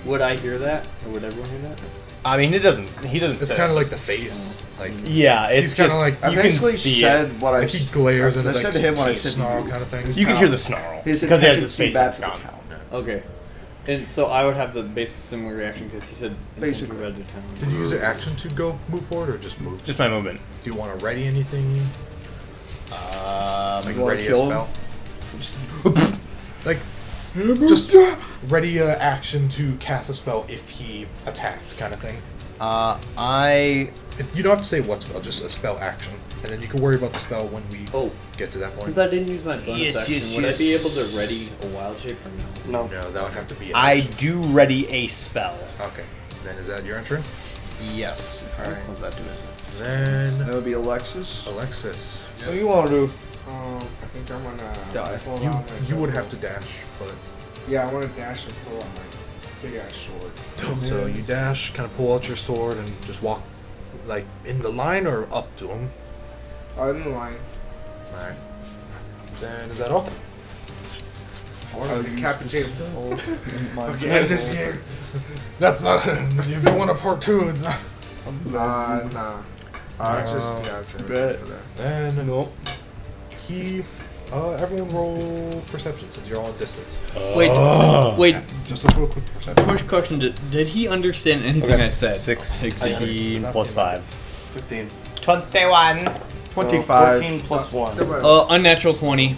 Would I hear that, or would everyone hear that? I mean, he doesn't. It's kind of like the face. Like yeah, it's he's kind of like I you can basically see said it. what I like he glares and I his said like to him when I teeth said snarl kind of thing. You can hear the snarl His because he has intentions his seem face bad for the gone. town. Okay. And so I would have the basic similar reaction because he said Basically. red to town. Did you use an action to go move forward or just move? Just my movement. Do you want to ready anything? Like you wanna ready a kill spell? Like just ready a action to cast a spell if he attacks, kind of thing. You don't have to say what spell, just a spell action, and then you can worry about the spell when we get to that point. Since I didn't use my bonus Yes, action, yes, would yes. I be able to ready a wild shape or no? No, that would have to be. An I action. do ready a spell. Okay, then is that your turn? Yes. If I Alright. close that to it. Then That would be Alexis. Alexis, What do you want to do? I think I'm gonna Die. pull out my you would double- have to dash, but Yeah, I want to dash and pull out my big ass sword. so you dash, kind of pull out your sword and just walk, like in the line or up to him. In the line. All right. Then is that all? I want to decapitate him. Okay, this game. That's not. If you want a part two, it's not. Nah. It's too bad. Then he. Everyone roll perception since you're all at distance. Wait. Just a real quick perception. Quick question: Did he understand anything I said? 16 plus 5. 15. 21. 25. 14 plus 1. Unnatural 20.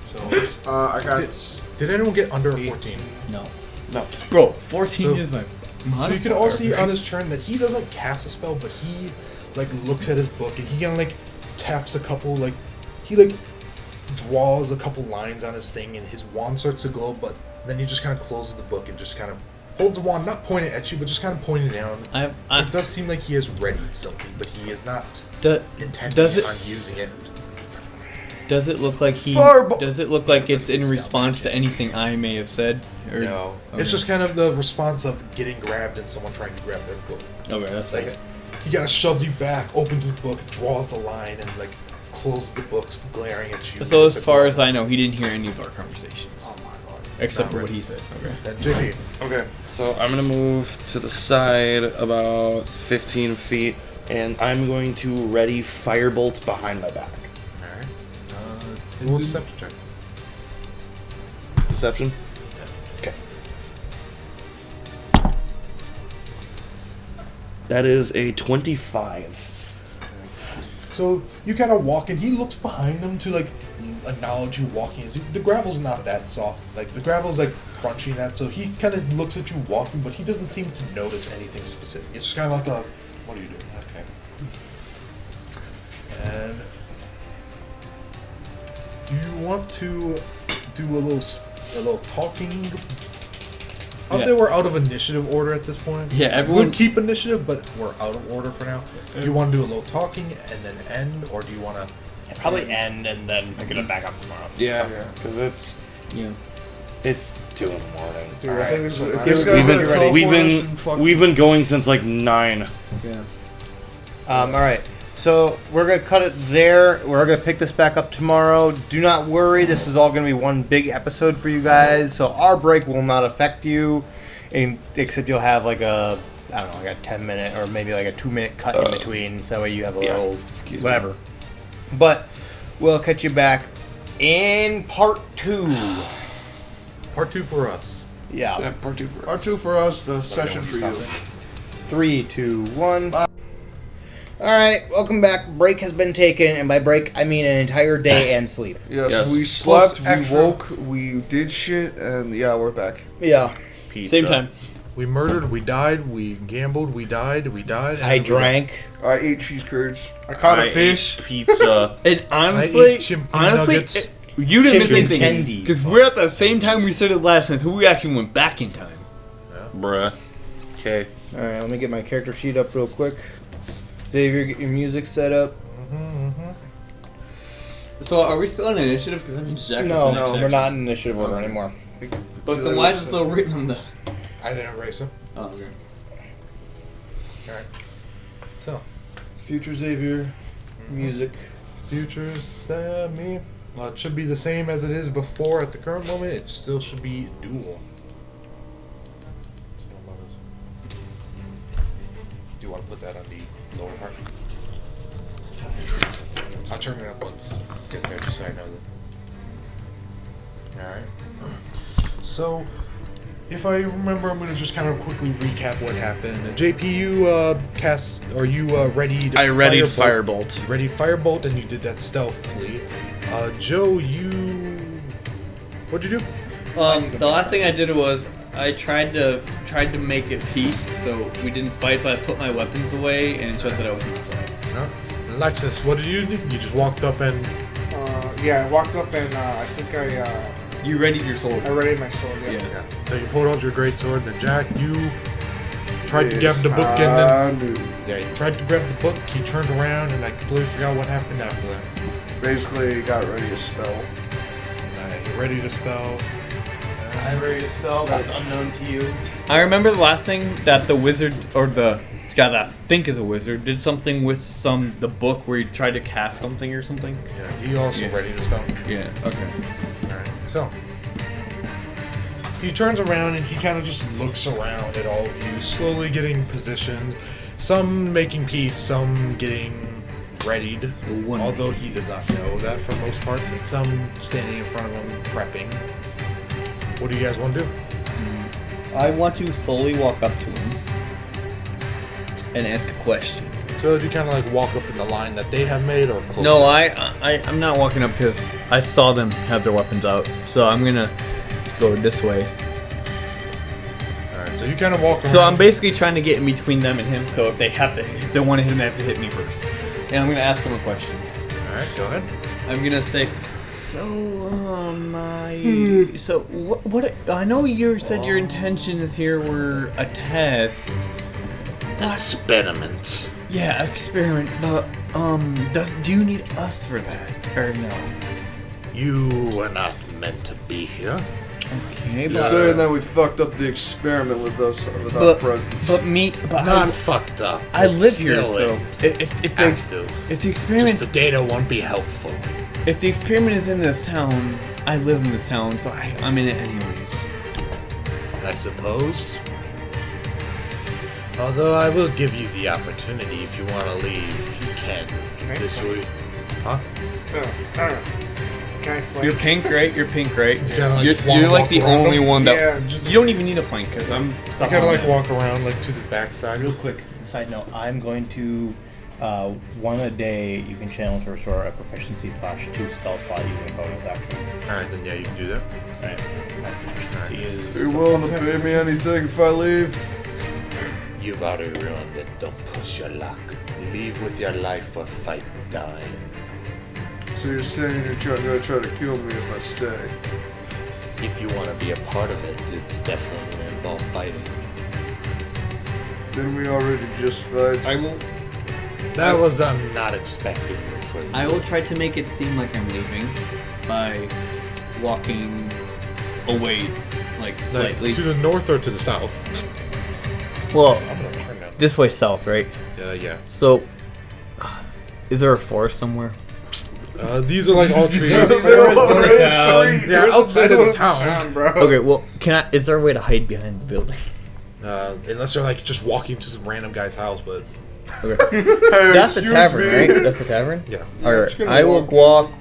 So I got. did anyone get under a 14? No. No. Bro, 14 So- is my. So you can all see on his turn that he doesn't cast a spell, but he like looks at his book and he kind of like taps a couple like he like draws a couple lines on his thing and his wand starts to glow, but then he just kind of closes the book and just kind of holds the wand, not pointing at you, but just kind of pointing down. It does seem like he has readied something, but he is not intending on using it. Does it look like he? Fireball. Does it look like it's in response to anything I may have said? Or, No, okay. it's just kind of the response of getting grabbed and someone trying to grab their book. Okay, that's Like fine. he kind of shoves you back, opens his book, draws the line, and like closes the books, glaring at you. So as far as I know, he didn't hear any of our conversations, Oh my god. except Not for what really. he said. Okay. Then JP. Okay, so I'm gonna move to the side about 15 feet, and I'm going to ready firebolt behind my back. All right. Roll deception check. Deception? Okay. That is a 25. So you kind of walk, and he looks behind him to like acknowledge you walking. The gravel's not that soft. Like the gravel's like crunchy and that. So he kind of looks at you walking, but he doesn't seem to notice anything specific. It's just kind of like a, what are you doing? Okay. And do you want to do a little talking? I'll say we're out of initiative order at this point. Yeah, We'll everyone. keep initiative, but we're out of order for now. Do you want to do a little talking and then end, or do you want to? Probably end and then pick it back up tomorrow. Yeah, because it's 2 in the morning. Dude, I Alright, think this so is this guy's We've gonna been, teleport we've us been and fucking- we've been going since like 9. Yeah. All right. So we're going to cut it there. We're going to pick this back up tomorrow. Do not worry. This is all going to be one big episode for you guys. So our break will not affect you, except you'll have like a 10-minute or maybe like a 2-minute cut in between. So that way you have a little whatever. But we'll catch you back in part 2. Part 2 for us. Yeah. Part 2 for Part 2 for us, the session for you. 3, 2, 1. Alright, welcome back. Break has been taken, and by break, I mean an entire day and sleep. Yes, we slept, we woke, we did shit, and yeah, we're back. Yeah. Pizza. Same time. We murdered, we died, we gambled, we died. I drank. I ate cheese curds. I caught a fish. Pizza. And I ate chimpy nuggets. You didn't miss Chicken anything. tendies. Because we're at the same time we started last night, so we actually went back in time. Bruh. Okay. Alright, let me get my character sheet up real quick. Xavier, get your music set up. So are we still on initiative? Because I'm in Jack. No, we're not in initiative order anymore. But then why is it still written on the? I didn't erase them. Oh, okay. Alright. So, Future Xavier, music. future Sammy. Well, it should be the same as it is before at the current moment. It still should be dual. Do you want to put that on the lower part? I'll turn it up once it gets there, just so I know that. Alright. So, if I remember, I'm going to just kind of quickly recap what happened. JP, you readied I readied Firebolt. You readied Firebolt, and you did that stealthily. Joe, what'd you do? The last thing I did was I tried to make it peace, so we didn't fight. So I put my weapons away and showed that I was in the fight. No. Alexis, what did you do? You just walked up and... I walked up and I think You readied your sword. I readied my sword, yeah. Yeah. So you pulled out your great sword, and Jack, you tried to grab the book, and then... Yeah, you tried to grab the book, he turned around, and I completely forgot what happened after that. Basically, got ready to spell. You're ready to spell. I'm ready to spell that is unknown to you. I remember the last thing that the wizard, or the guy that I think is a wizard, did something with the book where he tried to cast something or something. Yeah, he also ready to spell. Yeah, okay. Alright, so... He turns around and he kind of just looks around at all of you, slowly getting positioned. Some making peace, some getting readied. Although he does not know that for most parts, and some standing in front of him prepping. What do you guys want to do? I want to slowly walk up to him and ask a question. So do you kind of like walk up in the line that they have made, or closer? No, I'm not walking up because I saw them have their weapons out. So I'm gonna go this way. Alright, so you kind of walk around. So I'm basically trying to get in between them and him. So if they want to hit him, they have to hit me first. And I'm gonna ask him a question. Alright, go ahead. I'm gonna say, so what? I know you said your intentions here were a test. Experiment. Yeah, experiment. But do you need us for that or no? You were not meant to be here. Okay, You're saying that we fucked up the experiment with us with our presence. But Not fucked up. I live It's here, still so if the experiment, just the data won't be helpful. if the experiment is in this town, I live in this town, so I'm in it anyways. I suppose. Although I will give you the opportunity if you want to leave. You can. This way. Huh? Can I flank? You're pink, right? You're pink, right? kinda like You're like walk the around only them? one that Yeah, you don't even need a flank because I'm. You kind of like walk around like to the backside. Real quick, side note, I'm going to, one a day, you can channel to restore a proficiency /2 spell slot using a bonus action. Alright, then yeah, you can do that. Right. My proficiency is... Are you willing to pay me anything if I leave? You've already ruined it. Don't push your luck. Leave with your life or fight die. So you're saying you're gonna try to kill me if I stay? If you want to be a part of it, it's definitely going to involve fighting. Didn't we already just fight? I will. That was not expecting you for I will try to make it seem like I'm leaving by walking away, like slightly. Like, to the north or to the south? Well, I'm gonna turn that. this way south, right? Yeah. So Is there a forest somewhere? These are like all trees. Yeah, outside of the town. bro. Okay, well, is there a way to hide behind the building? Unless they're like just walking to some random guy's house, but Okay. That's the tavern, right? That's the tavern? yeah. Alright, I will walk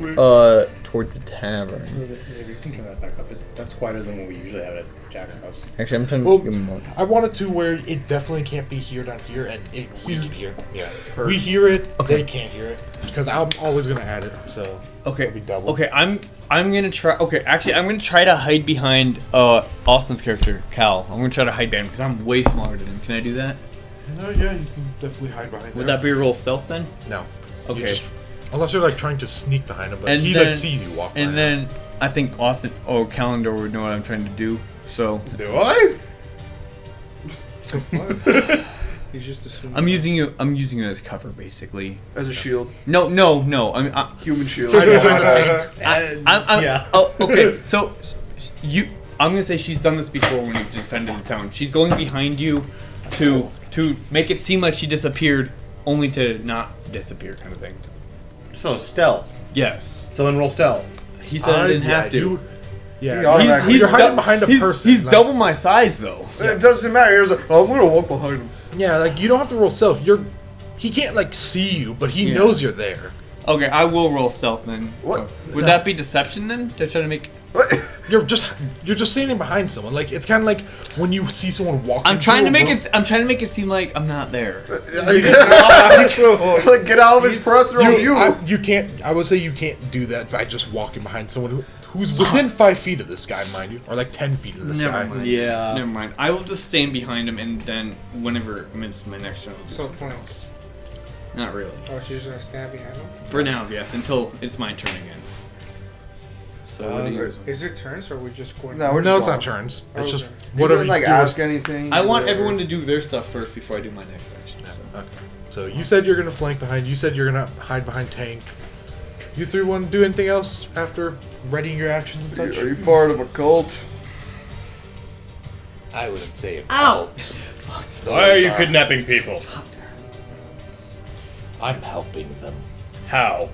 towards the tavern. Maybe you can turn that back up. That's quieter than what we usually have at Jack's house. Actually, I'm trying Well, to give him more. I want it to where it definitely can't be here down here, and we can hear. Yeah, we hear it. Okay. They can't hear it because I'm always gonna add it. So Okay. it'll be double. Okay, I'm gonna try. Okay, actually, I'm gonna try to hide behind Austin's character, Cal. I'm gonna try to hide behind him because I'm way smaller than him. Can I do that? No, yeah, you can definitely hide behind. Would there. that be a roll stealth then? No. Okay. You just, unless you're like trying to sneak behind him, but And he then- like sees you walk. And by then I think Austin Calendar would know what I'm trying to do. So Do I? He's just assuming. I'm using you as cover, basically. As a shield. No. I mean, Human shield. Yeah. Oh, okay. So I'm gonna say she's done this before when you've defended the town. She's going behind you to make it seem like she disappeared, only to not disappear, kind of thing. So stealth. Yes. So then roll stealth. He said I didn't have to. Yeah, you're hiding behind a person. He's like- double my size though. It doesn't matter. He's like, oh, I'm gonna walk behind him. Yeah, like you don't have to roll stealth. He can't like see you, but he Yeah. knows you're there. Okay, I will roll stealth then. What? Would that be deception then? To try to make. What? You're just standing behind someone. Like it's kind of like when you see someone walking. I'm trying to through a make room. it. I'm trying to make it seem like I'm not there. Like, get out of his peripheral view. You can't. I would say you can't do that by just walking behind someone who's within 5 feet of this guy, mind you, or like 10 feet of this Never guy. mind. Yeah. Never mind. I will just stand behind him, and then whenever it's my next turn, I'll do So something flanks. else. Not really. Oh, she's gonna stand behind him. For now, yes. Until it's my turn again. So what do you? Is it turns or are we just going? No, we're No, just it's not going. turns. It's just Okay. You whatever. didn't like you do. ask anything. I want or- everyone to do their stuff first before I do my next action. So. Okay. So you said you're gonna flank behind. You said you're gonna hide behind tank. You three want to do anything else after readying your actions and such? Are you part of a cult? I wouldn't say it. Ow! Why are you kidnapping people? I'm helping them. How?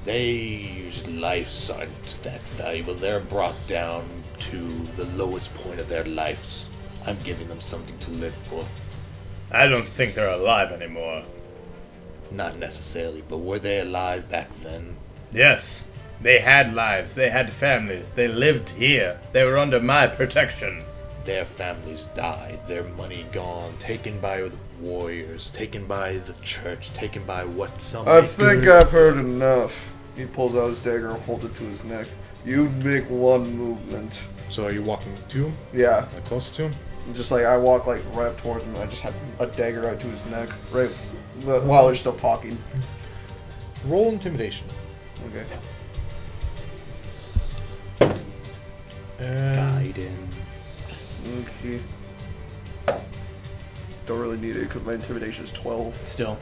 Their lives aren't that valuable. They're brought down to the lowest point of their lives. I'm giving them something to live for. I don't think they're alive anymore. Not necessarily, but were they alive back then? Yes. They had lives. They had families. They lived here. They were under my protection. Their families died, their money gone, taken by the warriors, taken by the church, taken by what some I may think do. I've heard enough. He pulls out his dagger and holds it to his neck. You make one movement. So are you walking to him? Yeah. Like closer to him? Just like I walk like right up towards him and I just have a dagger right to his neck. Right while they're still talking. Roll intimidation. Okay. And Guidance. Okay. Don't really need it because my intimidation is 12. Still.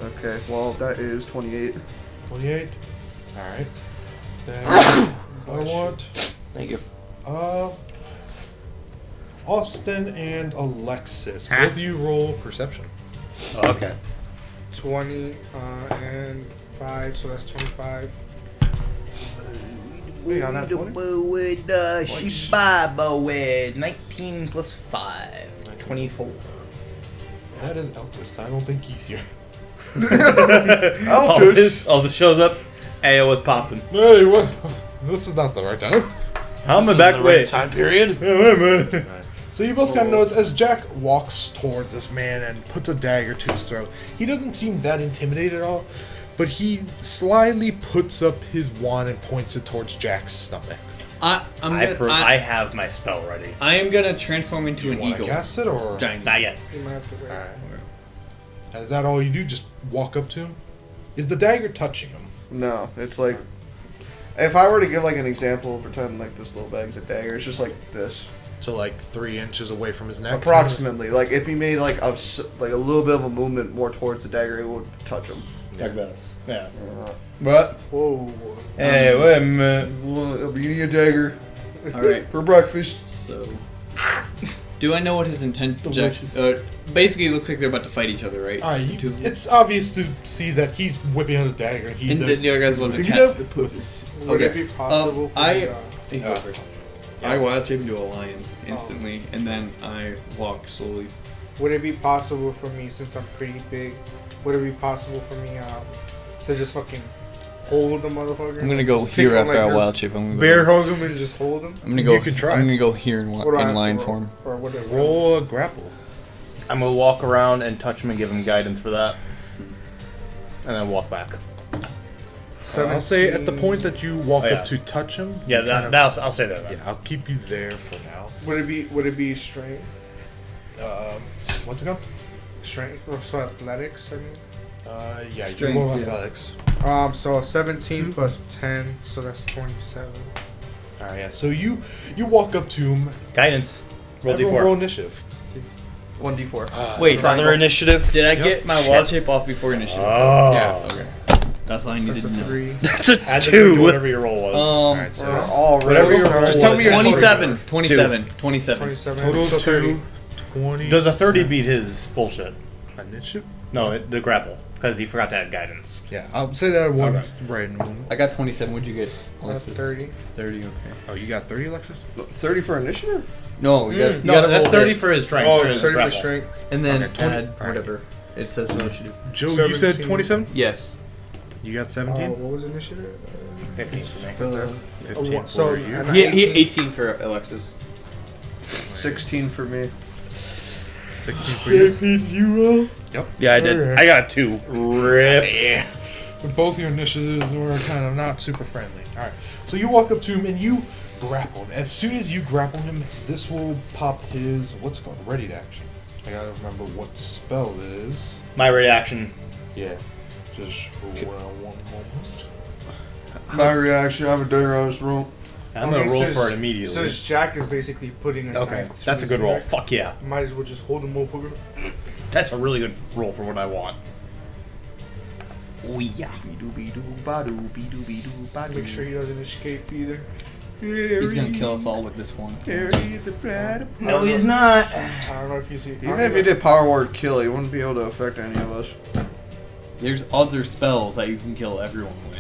Okay, well that is 28. 28. Alright. Then I want Thank you. Austin and Alexis. Huh? Both of you roll perception. Okay. 20 and 5, so that's 25. We got that 20? 19 plus 5. 24. That is Eltis. I don't think he's here. Altus! Altus shows up. Ayo, what's popping? Hey, what? This is not the right time. How am I back? Wait. Time period? So you both kind of notice as Jack walks towards this man and puts a dagger to his throat. He doesn't seem that intimidated at all, but he slyly puts up his wand and points it towards Jack's stomach. I have my spell ready. I am gonna transform into Do you an want to eagle. cast it or? Giant. Not yet. You might have to wait. Alright. And is that all you do? Just walk up to him? Is the dagger touching him? No, it's like if I were to give like an example, pretend like this little bag's a dagger, it's just like this. So like 3 inches away from his neck? Approximately. Like if he made like a little bit of a movement more towards the dagger, it would touch him. Like this. Yeah. But whoa. Hey, wait a minute. I'll be eating a dagger All right. for breakfast. So Do I know what his intent? Basically, it looks like they're about to fight each other, right? It's obvious to see that he's whipping out a dagger. And he's And the other guy's looking beat to up. Would it be possible for me, I wild shape into a lion instantly, and then I walk slowly. would it be possible for me, since I'm pretty big, would it be possible for me to just fucking hold the motherfucker? I'm gonna go Just pick here him after like I this, wild shape. I'm gonna bear hug him and just hold him? I'm gonna go. You can try. I'm gonna go here in What do I have to lion roll? form. Or what do I Roll a grapple. I'm gonna walk around and touch him and give him guidance for that, and then walk back. I'll say at the point that you walk Oh, yeah. up to touch him. Yeah, you kind of- I'll say that. Yeah, I'll keep you there for now. Would it be strength? What's it called? Strength or so athletics, I mean? Yeah, you Strength, roll yeah. athletics. So 17 plus 10, so that's 27. Alright, yeah. So you walk up to him. Guidance. Roll Everyone D4. roll initiative. 1d4. Wait, Another initiative. Did I Yep. get my wild shape off before initiative? Oh. Yeah. Okay. That's all I needed That's a to know. 3. That's a Add the three to 2. whatever your roll was. Alright, so whatever your roll Just tell was. me your 27. 27. 27. 27. total so 2, 20. Does a 30 beat his bullshit? Initiative? No, the grapple, because he forgot to add guidance. Yeah, I'll say that one Okay. right in a moment. I got 27. What'd you get? That's Alexis? 30. 30. Okay. Oh, you got 30, Alexis? 30 for initiative? No, you got. You No, gotta that's roll 30 this. for his strength. Oh, for it's his 30 for grapple. strength. And then Okay, 20. add Alright. whatever. It says initiative. Joe, you said 17. 27? Yes. You got 17? What was initiative? 15 for me. 15 so for you. and He 18. 18 for Alexis. 16 for me. 16 for you. Yeah, I did. I got a 2. Rip. But both your initiatives were kind of not super friendly. Alright, so you walk up to him and you grapple him. As soon as you grapple him, this will pop his, what's it called, ready to action. I gotta remember what spell it is. My reaction. Yeah. Just one moment. My reaction, I have a dagger on this room. I'm gonna roll says- for it immediately. Says Jack is basically putting a Okay, knife through that's a his good roll. neck. Fuck yeah. Might as well just hold him over. That's a really good roll for what I want. Oh yeah. Make sure he doesn't escape either. He's gonna kill us all with this one. No, he's not. I don't know if you see. Even if you did power word kill, he wouldn't be able to affect any of us. There's other spells that you can kill everyone with.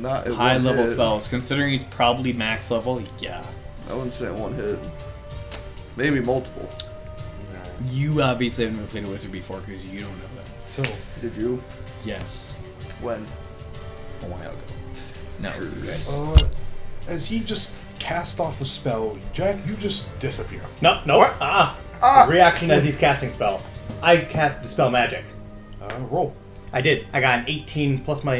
Not at High one level hit. spells. Considering he's probably max level, yeah. I wouldn't say one hit. Maybe multiple. You obviously haven't played a wizard before because you don't know that. So, Did you? Yes. When? A while ago. Not really. as he just cast off a spell, Jack, you just disappear. No, no. What? Reaction as he's casting spell. I cast dispel magic. Roll. I did. I got an 18 plus my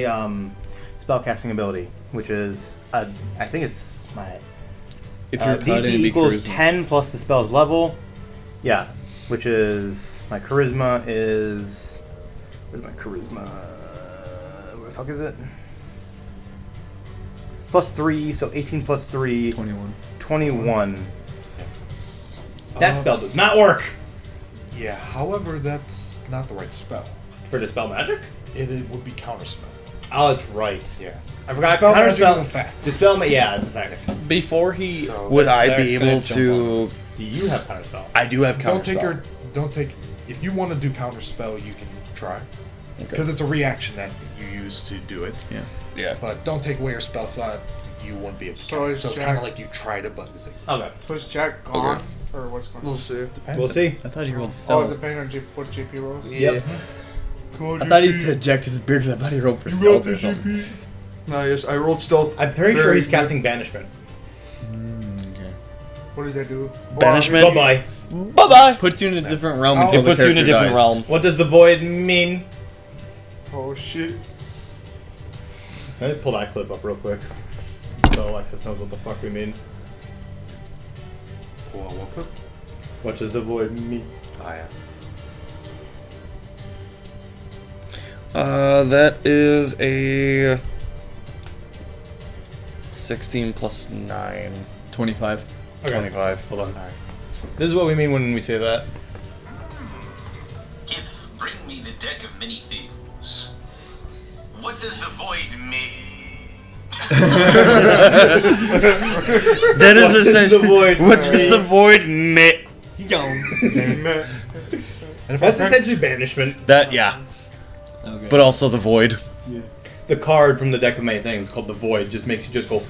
spell casting ability, which is I think it's my If you're DC cutting, it'd be equals charisma. 10 plus the spell's level. Yeah, which is my charisma is. Where's my charisma? Where the fuck is it? Plus 3, so 18 plus 3. 21. 21. That spell does not work Yeah, however, that's not the right spell. for dispel magic. It would be counterspell. Oh, that's right. Yeah. I forgot Dispel magic counterspell. is effects. Dispel yeah, it's effects. Before he. Would I That's be gonna able jump to? Do you have counterspell? I do have Don't take counterspell. don't take. If you want to do counterspell, you can try. Because it's a reaction that you use to do it. Yeah. But don't take away your spell slot. You won't be able to So cast it. it's So it's Jack- kind of like you tried it, but it's like, Okay. So is Jack gone? Or what's going on? We'll see. depends. We'll see. I thought he rolled Oh, stealth. depending on what JP rolls? Yep. Come on, I thought he JP. said Jack disappeared because I thought he rolled for You rolled stealth the or something. JP. No, yes, I rolled stealth. I'm pretty sure Very he's good. casting banishment. Okay. What does that do? Banishment? Bye bye. Bye bye. Puts you in a different realm Oh. until It the puts you in a character different dies. realm. What does the void mean? Oh shit. Let me pull that clip up real quick, so Alexis knows what the fuck we mean. Pull out what clip? What does the void mean? Ah, yeah. That is a 16 plus 9. 25. Okay. 25. Hold on. This is what we mean when we say that. If bring me the deck of many things, what does the void mean? That is essentially. the void What does the void mean? And if That's our essentially banishment. That yeah. Okay. But also the void. The card from the deck of many things called the Void just makes you just go.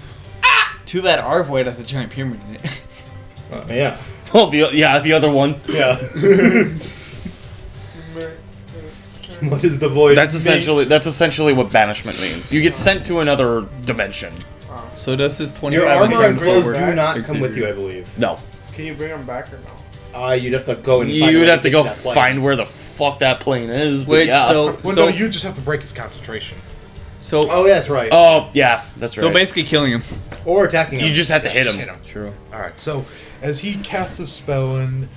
Too bad our void has a giant pyramid in it. Yeah. Well, the other one. Yeah. What is the Void? That's essentially what banishment means. You get sent to another dimension. So does this 25 Your armor and times clothes forward? do not come Xavier. with you, I believe. No. Can you bring them back or no? You'd have to go and. You would have to go find where the fuck that plane is. But Wait, yeah. well, no, you just have to break his concentration. So Oh yeah, that's right. Oh yeah, that's right. so basically killing him. Or attacking him. you just have to hit Just him. hit him. True. All right. So as he casts a spell and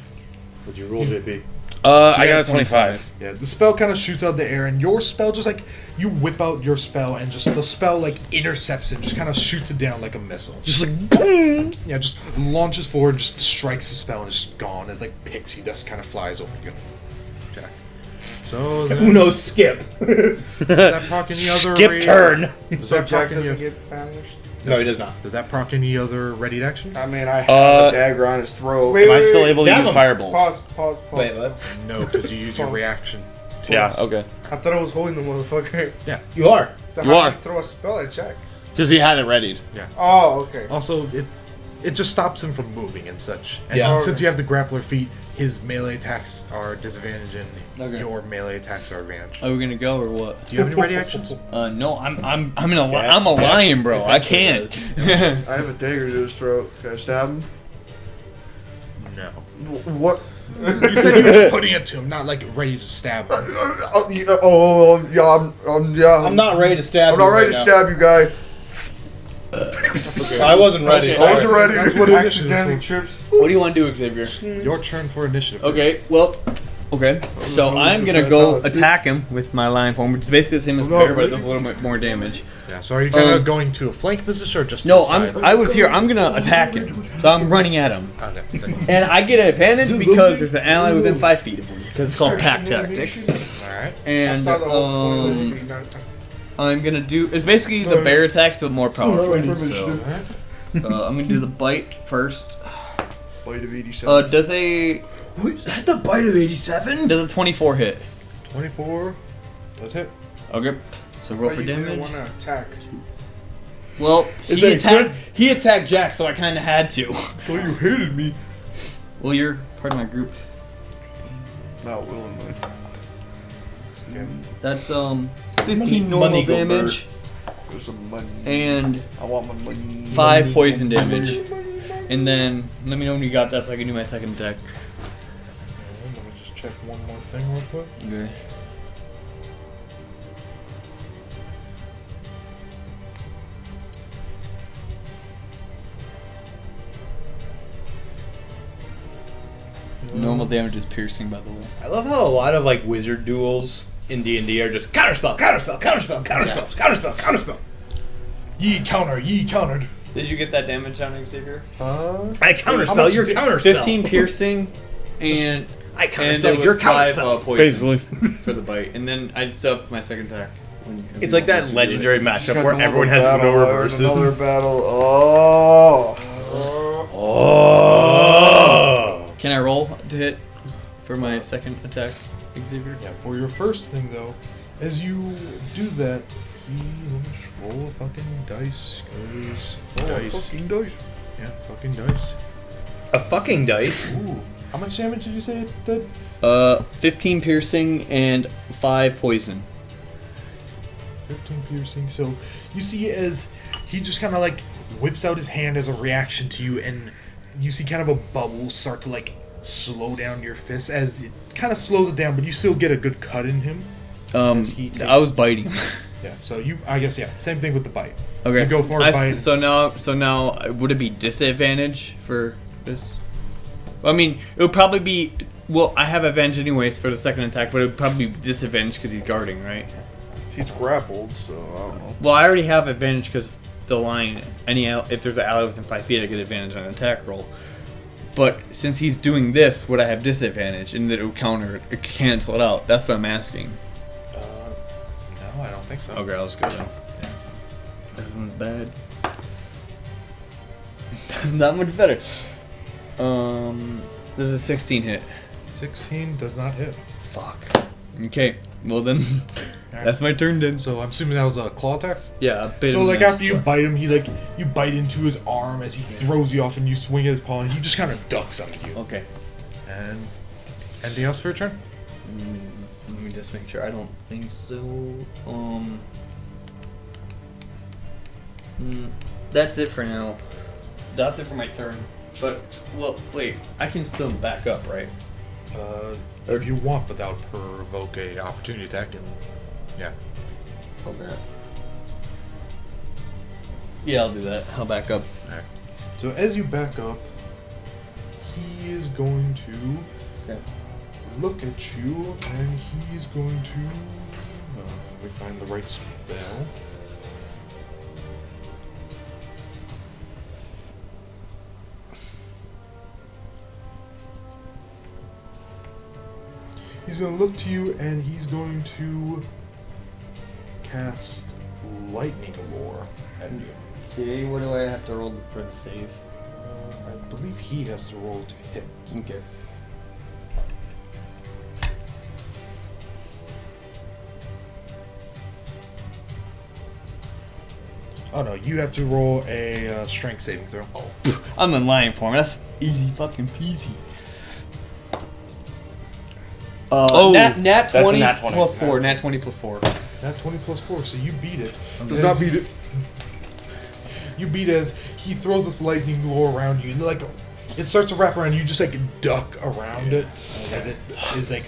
Would you roll, JP? I got a 25. yeah, the spell kind of shoots out the air, and your spell just like you whip out your spell, and just the spell like intercepts it, just kind of shoots it down like a missile. Just like boom. Yeah, just launches forward, just strikes the spell, and it's just gone as like pixie dust kind of flies over you. Jack. So then, Uno skip. does that proc any other Skip raid- turn. Does So that Jack proc any? doesn't get banished? No, he does not. Does that proc any other readied actions? I mean, I have a dagger on his throat. Wait, Am I still able to Damn use him. Firebolt? Pause. Wait, what? No, because you use your reaction. Yeah. Okay. I thought I was holding the motherfucker. You are. Then You how are. do throw a spell at Jack. Because he had it readied. Oh, okay. Also, it just stops him from moving and such. And Yeah. since you have the grappler feat, his melee attacks are disadvantage and Okay. your melee attacks are advantage. Are we gonna go or what? Do you have any ready actions? No, I'm a lion, bro. I can't. I have a dagger to his throat. Can I stab him? No. What? You said you were just putting it to him, not like ready to stab him. Yeah. I'm not ready to stab I'm you not ready right to now. stab you, guy. I wasn't ready. I wasn't ready. That's what Accidentally initiative. trips. What do you want to do, Xavier? Your turn for initiative. Okay, well, okay. So I'm gonna go attack him with my lion form, which is basically the same as bear, but it does a little bit more damage. Yeah. So are you kind of going to a flank position or just? To No, the side? I was here. I'm gonna attack him, so I'm running at him, Okay. and I get an advantage because there's an ally within 5 feet of me. Because it's called pack tactics. All right. And I thought the whole point was to be done. I'm gonna do. It's basically the bear attacks, but more powerful. So I'm gonna do the bite first. Bite of 87. Does a That's the bite of 87? does a 24 hit? 24. That's it. Okay. So roll But for you didn't damage. want to attack. Well, Is he that attacked. He attacked Jack, so I kind of had to. thought you hated me. Well, you're part of my group. Not willingly. That's 15 normal Money go damage There's some money. and I want my money. 5 poison damage. And then let me know when you got that, so I can do my second attack. Let me just check one more thing real quick. Okay. Normal damage is piercing, by the way. I love how a lot of like wizard duels in D&D are just counterspell, counterspell, counterspell, counterspell, counterspell, counterspell. Ye countered. Did you get that damage on Xavier? I counterspell, you're counterspell. 15 piercing and I and counterspell, it you're was 5 counterspell. poison for the bite. And then I up my second attack. It's like that legendary Just matchup got where done with everyone a has battle, no I heard reverses. Another battle. Oh. Oh. Can I roll to hit for my second attack, Xavier? Yeah. For your first thing though, as you do that, let me just roll a fucking dice. Cause dice. Fucking dice. Yeah. Fucking dice. A fucking dice. Ooh. How much damage did you say it did? 15 piercing and 5 poison. 15 piercing. So you see as he just kind of like whips out his hand as a reaction to you, and you see kind of a bubble start to like slow down your fist as it kind of slows it down, but you still get a good cut in him. As he takes- I was biting. Yeah. So I guess same thing with the bite. Okay. You go for a bite. So now, would it be disadvantage for this? Well, I mean, it would probably be. Well, I have advantage anyways for the second attack, but it would probably be disadvantage because he's guarding, right? He's grappled, so I don't know. Well, I already have advantage because the line. If there's an ally within 5 feet, I get advantage on an attack roll. But since he's doing this, would I have disadvantage, and that it would cancel it out? That's what I'm asking. No, I don't think so. Okay, let's go then. This one's bad. Not much better. Does a 16 hit? 16 does not hit. Fuck. Okay. Well then, that's my turn then. So I'm assuming that was a claw attack? Yeah. So like after you bite him, you bite into his arm as he throws you off and you swing his paw and he just kind of ducks under you. Okay. And anything else for your turn? Let me just make sure. I don't think so. That's it for now. That's it for my turn. But well, wait. I can still back up, right? If you want, but that would provoke a opportunity attack, and yeah. Okay. Yeah, I'll do that. I'll back up. Alright. So as you back up, he is going to look at you, and he's going to. Let me find the right spell. He's going to look to you, and he's going to cast Lightning Lore at you. Okay, what do I have to roll for the save? I believe he has to roll to hit. Okay. Oh no, you have to roll a strength saving throw. Oh. I'm in line for him. That's easy fucking peasy. Nat 20 nat 20. plus 4. Nat 20 plus 4. Nat 20 plus 4, so you beat it. Does not beat it. You beat it as he throws this lightning lure around you, and like it starts to wrap around you, just like duck around it as it is like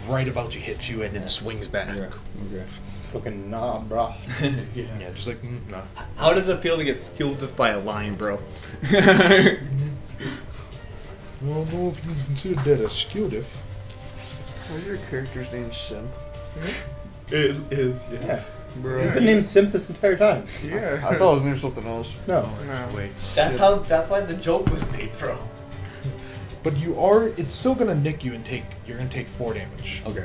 right about to hit you, and then swings back. Okay. Fucking nah, bro. Yeah, just like nah. How does it feel to get skilled by a lion, bro? I don't know if you can consider that a skill diff. Oh, your character's name's Sim. It is, Yeah. Bro. You've been named Simp this entire time. Yeah. I thought it was named something else. No. No. Wait. That's why the joke was made, bro. But it's still gonna nick you and you're gonna take 4 damage. Okay.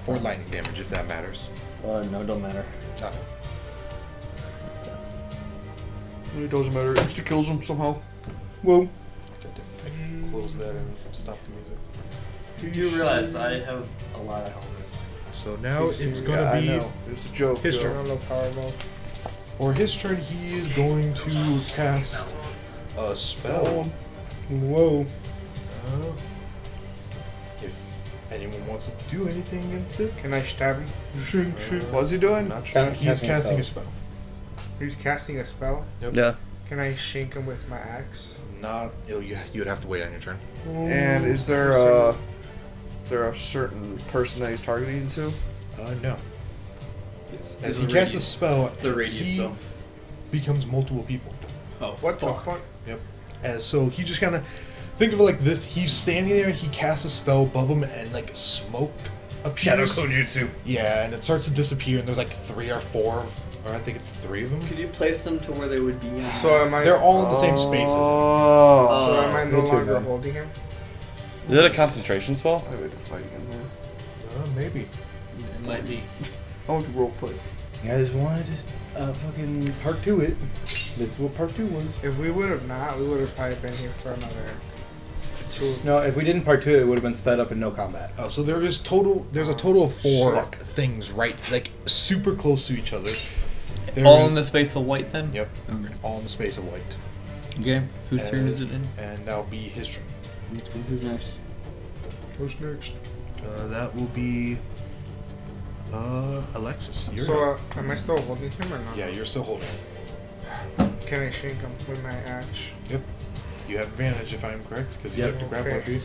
4 lightning damage if that matters. No, don't matter. Okay. It doesn't matter. It insta kills him somehow. Well. I can close that and stop the music. You do realize I have a lot of health. So now it's gonna I be know. It's a joke. his Joe. turn. Low power mode. For his turn, he is going to cast a spell. Whoa. If anyone wants to do anything against it, Can I stab him? What's he doing? not sure. He's casting a spell. He's casting a spell. Yeah. Can I shink him with my axe? Not. You'd have to wait on your turn. And is there a certain person that he's targeting to? No. As he casts a spell, It's a radius he spell. becomes multiple people. Oh, What the fuck? As so he just kind of think of it like this. He's standing there and he casts a spell above him, and like smoke appears. Kojutsu. Yeah, and it starts to disappear, and there's like 3 or 4, or I think it's 3 of them. Could you place them to where they would be? So am I? They're all in the same space as him. Oh. So am I no me too, longer man. holding him? Is it a concentration spell? I wait to fight again, man. Maybe. It might be. I want to roleplay. You guys wanted to fucking part 2 it. This is what part 2 was. If we would have not, we would have probably been here for another 2. No, if we didn't part 2 it would have been sped up and no combat. Oh, so there's a total of 4 things right, like super close to each other. There All is- in the space of white then? Yep. Okay. All in the space of white. Okay. Whose turn is it in? And that'll be his turn. Who's next? Who's next? That will be Alexis. You're So am I still holding him or not? yeah, you're still holding. Can I shink him with my axe? Yep. You have advantage if I'm correct, because you Yep. took the grapple Okay. feed.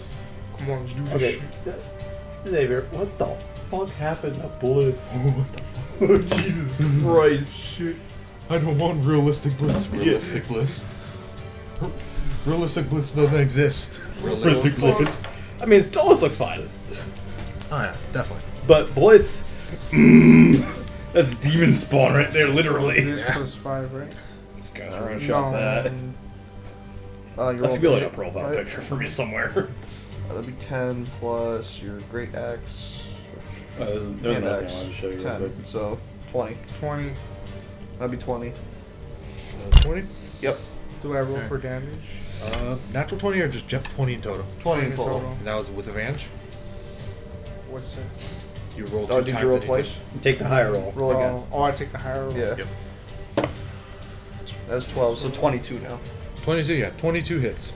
Come on, let's do this Okay. shit. Xavier, what the fuck happened to bullets? What the fuck? Oh, Jesus Christ. Shit. I don't want realistic bliss. Realistic bliss. Realistic bliss doesn't exist. Realistic bliss. I mean, Stolas looks fine. Oh yeah, definitely. But Blitz, that's demon spawn right there, literally. This plus 5, right? Gosh, we're gonna shot that. You That should be roll like a eight, profile right? picture for me somewhere. That'd be 10 plus your great axe. There's Hand nothing I axe. wanted to show you. 10. So 20. 20. That'd be 20. 20. Yep. Do I roll Okay. for damage? Natural 20 or just 20 in total? 20 in total. And that was with advantage? What's that? You roll 2 Oh, times. did you roll and twice? Take the higher roll. Roll again. Oh, I take the higher roll. Yeah. Yep. That's 12, so 22 now. 22, yeah. 22 hits.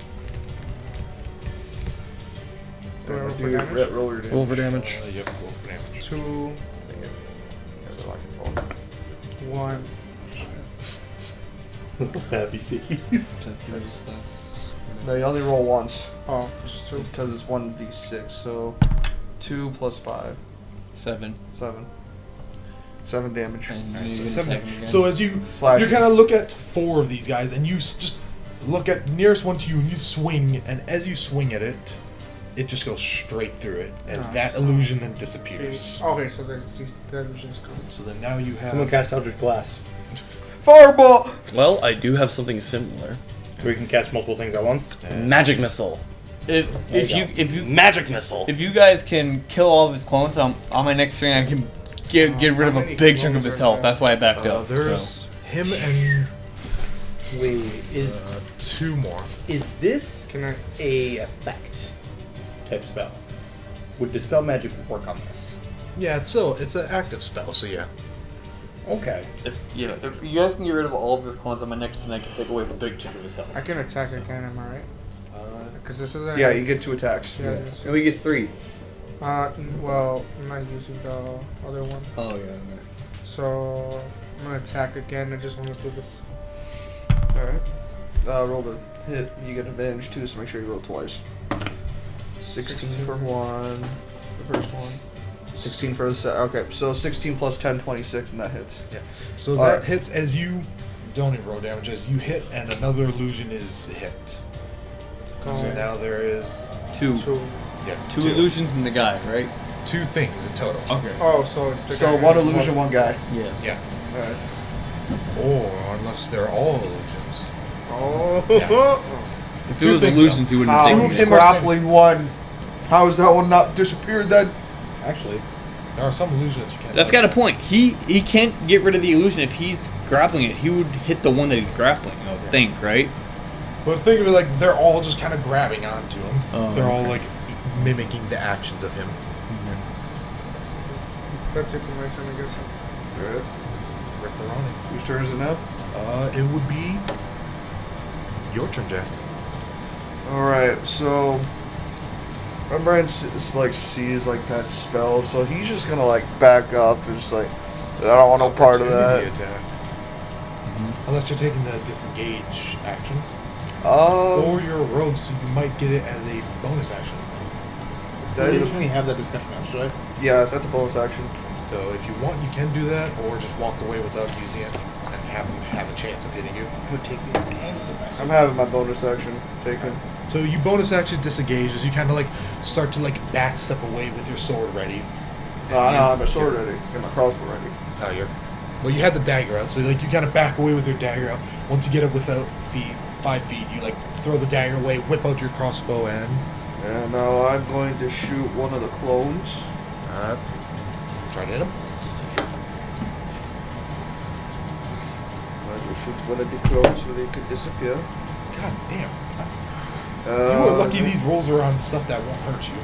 Do I roll for Dude, damage? roll your damage. Roll for damage. Yep, roll for damage. 2, There's a lock your phone. 1. Happy face. No, you only roll once Oh, just 2. because it's 1d6. So 2 plus 5, 7. 7. 7 damage. And Alright, you so, can seven- attack him again. so as you Slash. you kind of look at 4 of these guys, and you just look at the nearest one to you, and you swing, and as you swing at it, it just goes straight through it, as Nice. that illusion then disappears. Okay, so that illusion's gone. So then now you have... Someone cast Eldritch Blast. Fireball! Well, I do have something similar. Where you can cast multiple things at once. Magic missile. If you Magic missile. if you guys can kill all of his clones on my next turn, I can get rid of how a many big chunk of clones his are health. there? That's why I backed up. There's him and Wait, is 2 more. this Can I? a effect type spell? Would Dispel Magic work on this? Yeah, it's an active spell, so yeah. Okay. If you guys can get rid of all of his clones on my next turn, I can take away a big chunk of his health. I can attack again, am I right? Because this is a... Yeah, you get 2 attacks. Yeah, And we get 3. well, I'm not using the other one. Oh yeah. So, I'm gonna attack again. I just want to do this. Alright. Roll the hit. You get advantage too, so make sure you roll twice. 16 for 1. The first one. 16 for the second. Okay, so 16 plus 10, 26, and that hits. So All that right. hits as you don't even roll damage, as you hit, and another illusion is hit. So Okay. now there is 2. 2. Two illusions in the guy, right? 2 things in total. Okay. Oh, so it's the So guy one who's illusion, one guy. Yeah. Yeah. Alright. Or unless they're all illusions. Oh. Yeah. If it was things, illusions, he wouldn't How have Two taken of is them are grappling one? How is that one not disappeared then? Actually, There are some illusions you can't. That's got a point. He can't get rid of the illusion if he's grappling it. He would hit the one that he's grappling, I would think, right? But think of it like they're all just kind of grabbing onto him. Oh, they're all okay. like mimicking the actions of him. That's it for my turn, I guess. Alright. Rip the running. Whose turn is it now? It would be your turn, Jack. Alright, so Brian sees like that spell, so he's just gonna like back up and just like, I don't want no part of that. Opportunity attack. Unless you're taking the disengage action. Um, Or you're a rogue, so you might get it as a bonus action. that is didn't we have that discussion yesterday? yeah, that's a bonus action. So if you want, you can do that, or just walk away without using it and have him have a chance of hitting you. Would take the I'm having my bonus action taken. So you bonus action disengage as you kind of like start to like back step away with your sword ready. No, I have my sword ready. Got my crossbow ready. Oh, you're. Well, you had the dagger out, so like you kind of back away with your dagger out. Once you get it without 5 feet, you like throw the dagger away, whip out your crossbow, and And now I'm going to shoot one of the clones. try to hit him. Might as well shoot one of the clones so they could disappear. God damn! You are lucky these rolls are on stuff that won't hurt you.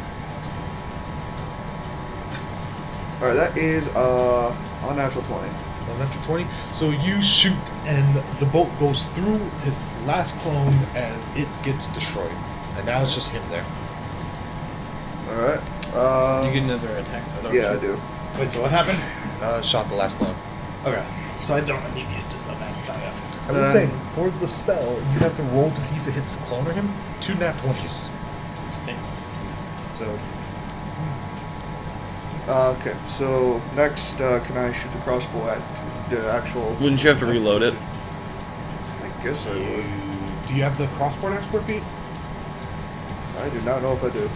Alright, that is unnatural 20. A natural 20. So you shoot, and the bolt goes through his last clone as it gets destroyed, and now it's just him there. Alright. You get another attack, though, don't Yeah, you? I do. Wait, so what happened? Shot the last clone. Okay. So I don't need you to spell magic. I would say for the spell, you have to roll to see if it hits the clone or him. 2 nat 20s. So Okay, so next, can I shoot the crossbow at the actual... Wouldn't you have to reload it? I guess I would. do you have the crossbow expert feat? I do not know if I do.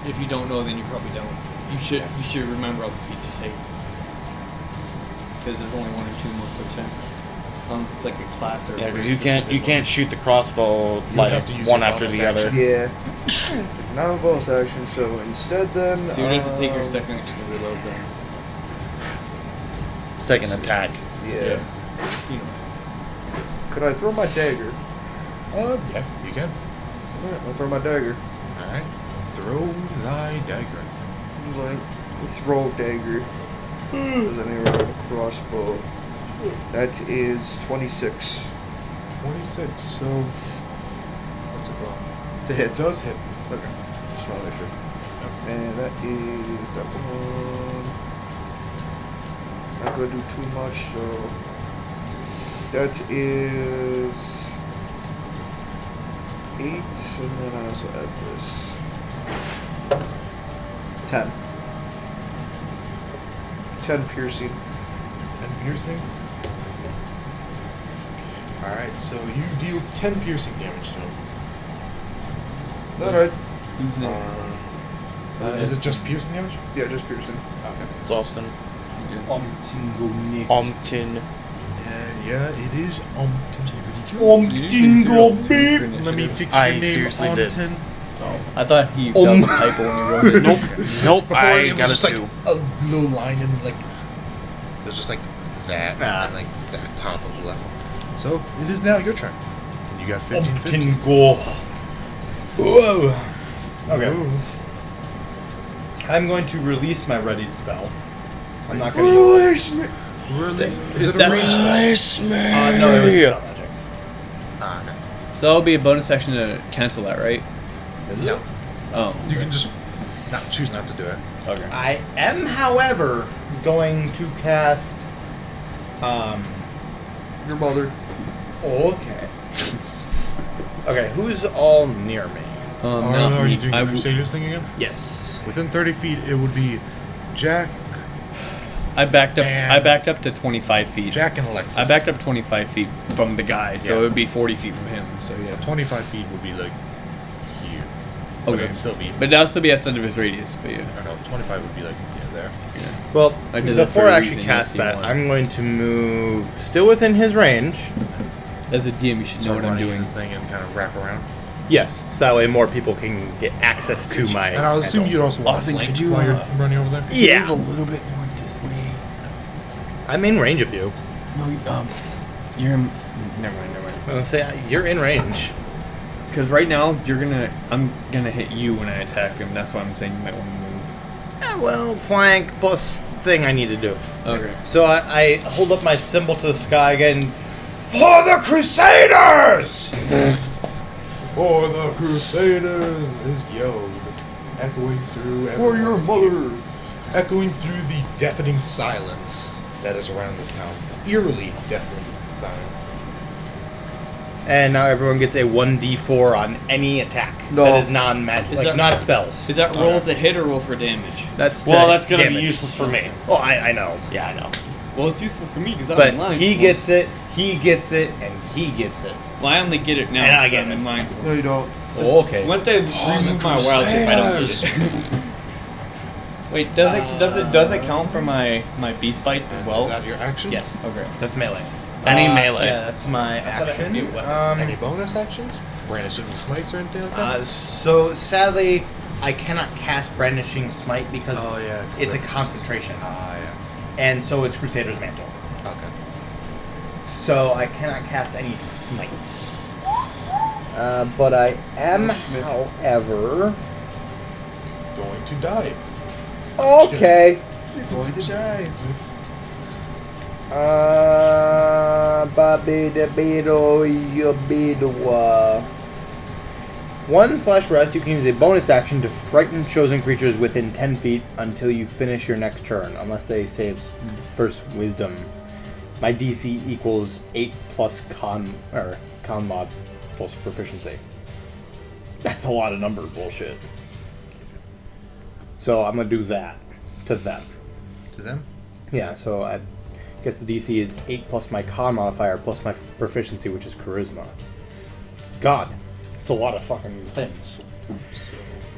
If you don't know, then you probably don't. You should remember all the feats you take. Because there's only 1 or 2 most of the time. Unless it's like a class or Yeah, a because very you can't specific shoot the crossbow like have to use one your after bonus the other. action. Yeah. Not a bonus action, so instead then... one. So you would have to take your second action to reload then. Second attack. Yeah. You know. Could I throw my dagger? Yeah, You can. Alright, I'll throw my dagger. Alright. Throw thy dagger. He's like, throw dagger. With an arrow crossbow. That is 26. 26. So, what's it called? To hit. It does hit. Okay. Just want to make sure. And that is that one. Not gonna do too much, so that is 8, and then I also add this 10. 10 piercing. 10 piercing. Alright, so you deal 10 piercing damage to him. Alright. Who's next? Is it just piercing damage? Yeah, just piercing. Okay. It's Austin. Omtin Omtin. And yeah, it is Omtin. Omtin go beep. Let me fix your I name, seriously did. Omtin. Oh, I thought he does a typo when he wrote it. Nope. Nope. Before I it was got just a 2. like a little line and like it was just like that and like that top of the level. So it is now your turn. You got 15. 15. go. Whoa. Okay. Ooh. I'm going to release my readied spell. I'm not going to Release me! Release. Is Is it that- a ranged spell? No, it was spell magic. Ah, okay. So that'll be a bonus action to cancel that, right? Is No. it? Oh. You can just choose not to do it. Okay. I am, however, going to cast. Your mother. Okay. Okay, who's all near me? Not are me. you doing I the w- Crusaders thing again? Yes. Within 30 feet, it would be Jack, I backed up. And- I backed up to 25 feet. Jack and Alexis. I backed up 25 feet from the guy, so Yeah. it would be 40 feet from him. So yeah. 25 feet would be like here. But Okay. that'd still be. But that'll still be outside of his radius. But yeah. Or no, 25 would be like there. Well, I did that before for a I actually reason, cast you'll see that, why. I'm going to move still within his range. As a DM, you should know what I'm running doing. this thing and kind of wrap around. Yes, so that way more people can get access to my. And I'll assume handle. you'd also want to Austin, flank could you, while you're running over there. Yeah, Move a little bit more this way. I'm in range of you. No, you're in. Never mind. I'm gonna say you're in range. Because right now I'm gonna hit you when I attack him. That's why I'm saying you might want to move. Well, flank plus thing I need to do. Okay. So I hold up my symbol to the sky again. For the Crusaders! For the Crusaders is yelled, echoing through. For your mother! Echoing through the deafening silence that is around this town. Eerily deafening silence. And now everyone gets a 1d4 on any attack No. that is non-magic, Is like that- not spells. Is that roll to hit or roll for damage? That's Well, that's gonna be damage. useless for me. Oh, I know. Yeah, I know. Well, it's useful for me because I'm But in line. he gets it, he gets it, and he gets it. Well, I only get it now. And I 'cause get I'm it. in line for No, you don't. Oh, okay. Once I remove my wild shape, I don't get it. Wait, does it count for my beast bites as well? Is that your action? Yes. Okay. That's melee. Any melee. Yeah, that's my thought I action. could do weapon. Any bonus actions? Brandishing smites or anything like that? So sadly, I cannot cast Brandishing Smite because Oh, yeah, 'cause it's a it- concentration, Ah, yeah. and so it's Crusader's Mantle. Okay. So I cannot cast any smites. But I am, however. Going to die. Okay. You're going to die. One/rest, you can use a bonus action to frighten chosen creatures within 10 feet until you finish your next turn, unless they say it's first wisdom. My DC equals 8 plus con mod plus proficiency. That's a lot of number bullshit. So I'm gonna do that to them. To them? Yeah, so I guess the DC is 8 plus my con modifier plus my proficiency, which is charisma. God, it's a lot of fucking things.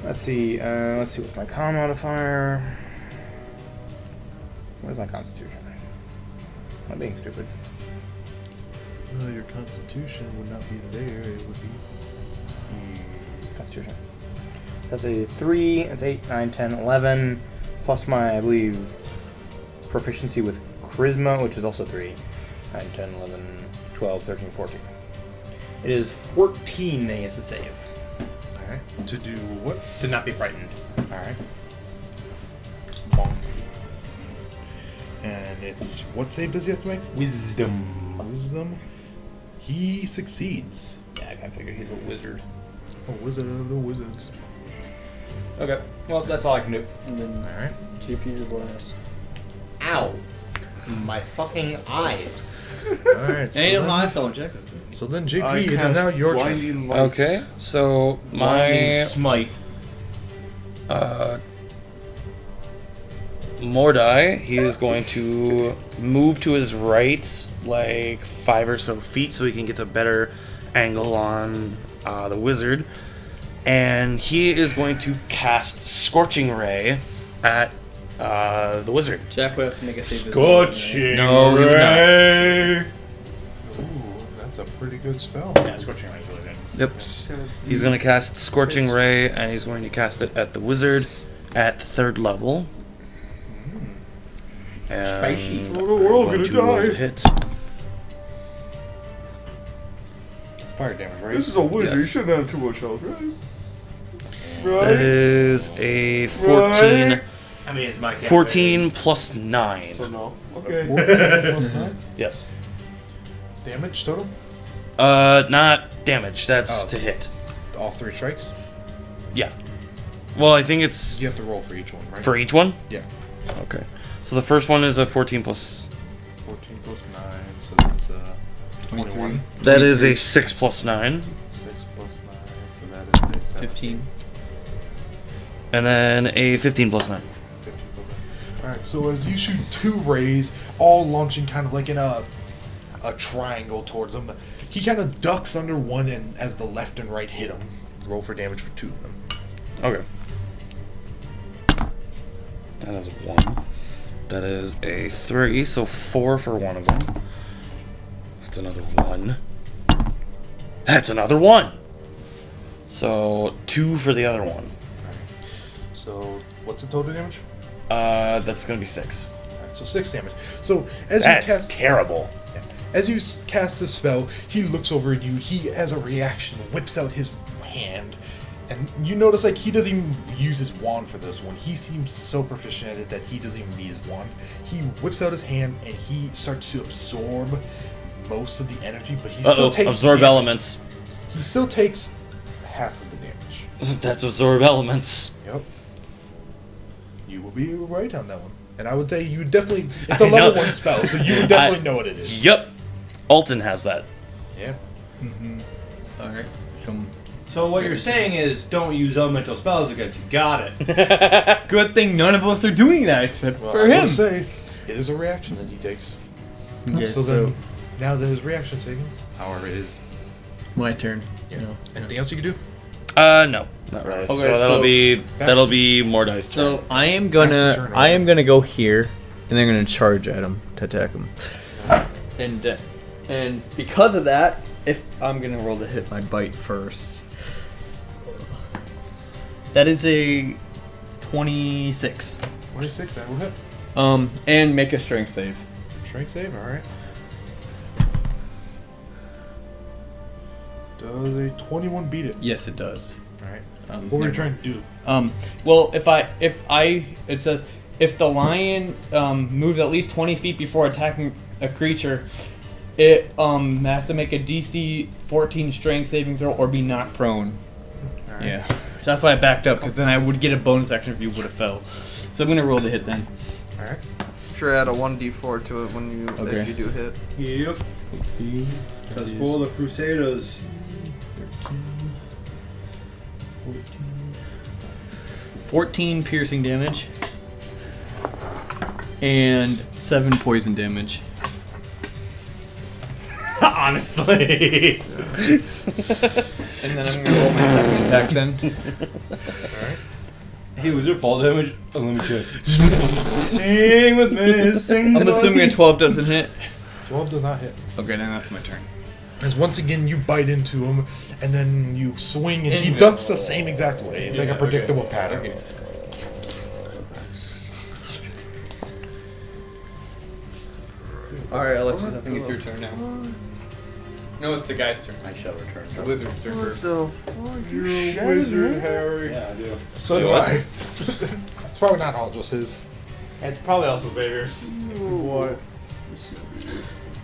Let's see what's my con modifier. Where's my constitution? I'm being stupid. Well, your constitution would not be there. It would be Constitution. That's a 3, it's 8, 9, 10, 11, plus my, I believe, proficiency with charisma, which is also 3, 9, 10, 11, 12, 13, 14. It is 14 that he has to save. Alright. To do what? To not be frightened. Alright. Bonk. And it's what save does he have to make? Wisdom. Wisdom. He succeeds. Yeah, I figured he's a wizard. A wizard of the wizards. Okay, well, that's all I can do. And then Alright. JP your blast. Ow. My fucking eyes. Alright. Ain't no high phone check. So then JP, it is now your turn. Blinding lights. Okay, so Blinding my smite. Mordai, he is going to move to his right like 5 or so feet so he can get a better angle on the wizard. And he is going to cast Scorching Ray at the wizard. Jack would have to make a save. Scorching No, he would not. Ray. Ooh, that's a pretty good spell. Yeah, Scorching Ray is really good. Yep. He's going to cast Scorching Ray, and he's going to cast it at the wizard at 3rd level. And Spicy. We're all I'm going gonna to roll die. the hit. It's fire damage, right? This is a wizard. Yes. You shouldn't have too much health, right? That is a 14. Right. I mean, it's my 14 plus 9. So no. Okay. 14 plus 9? Yes. Damage total? Not damage. That's Oh. to hit. All 3 strikes? Yeah. Well, I think it's You have to roll for each one, right? for each one. Yeah. Okay. So the first one is a 14 plus. 14 plus 9, so that's 21. That is a 6 plus 9, 6 plus 9, so that is a 15. and then a 15 plus 9. 15 plus 9. Alright, so as you shoot 2 rays, all launching kind of like in a triangle towards him, he kind of ducks under one, and as the left and right hit him, roll for damage for 2 of them. Okay. That is a 1. That is a 3, so 4 for one of them. That's another 1. That's another 1! So 2 for the other one. So, what's the total damage? That's gonna be 6. Alright, so 6 damage. So, as That's you cast... terrible. As you cast this spell, he looks over at you. He, as a reaction, whips out his hand, and you notice like he doesn't even use his wand for this one. He seems so proficient at it that he doesn't even need his wand. He whips out his hand and he starts to absorb most of the energy, but he still takes absorb damage. elements. He still takes half of the damage. That's absorb elements. Yep. You will be right on that one. And I would say you definitely... It's I a level know. 1 spell, so you would definitely know what it is. Yep. Alton has that. Yeah. Alright. So what you're saying is, don't use elemental spells against you. Got it. Good thing none of us are doing that except Well, for I will him. say, it is a reaction that he takes. Yeah, so then, now that his reaction's taken, however it is... my turn. Yeah. Anything else you can do? No, not really. Okay, so that'll so- be more dice. So I am Back to gonna turn go here, and they're gonna charge at him to attack him. And because of that, if I'm gonna roll to hit my bite first, that is a 26. 26, that will hit. And make a strength save. Strength save, alright. Does a 21 beat it? Yes, it does. Alright. What were you trying to do? Well, it says if the lion moves at least 20 feet before attacking a creature, it has to make a DC 14 strength saving throw or be knocked prone. Alright. Yeah, so that's why I backed up, because then I would get a bonus action if you would have fell. So I'm gonna roll the hit then. Alright. Sure, add a 1d4 to it when you Okay. if you do hit. Yep. That's for the Crusaders. 14 piercing damage and 7 poison damage. Honestly. And then I'm gonna roll my second attack then. Alright. Hey, was there fall damage? Oh, let me check. Sing with me, sing. I'm assuming a 12 doesn't hit. 12 does not hit. Okay, then that's my turn. As once again you bite into him, and then you swing, and he ducks the same exact way. It's like a predictable pattern. Okay. Alright, Alexis, I think it's your turn now. No, it's the guy's turn. I shall return. The wizard's turn first. You're a wizard, Harry. Yeah, I do. So do I. It's probably not all just his. It's probably also Xavier's. What?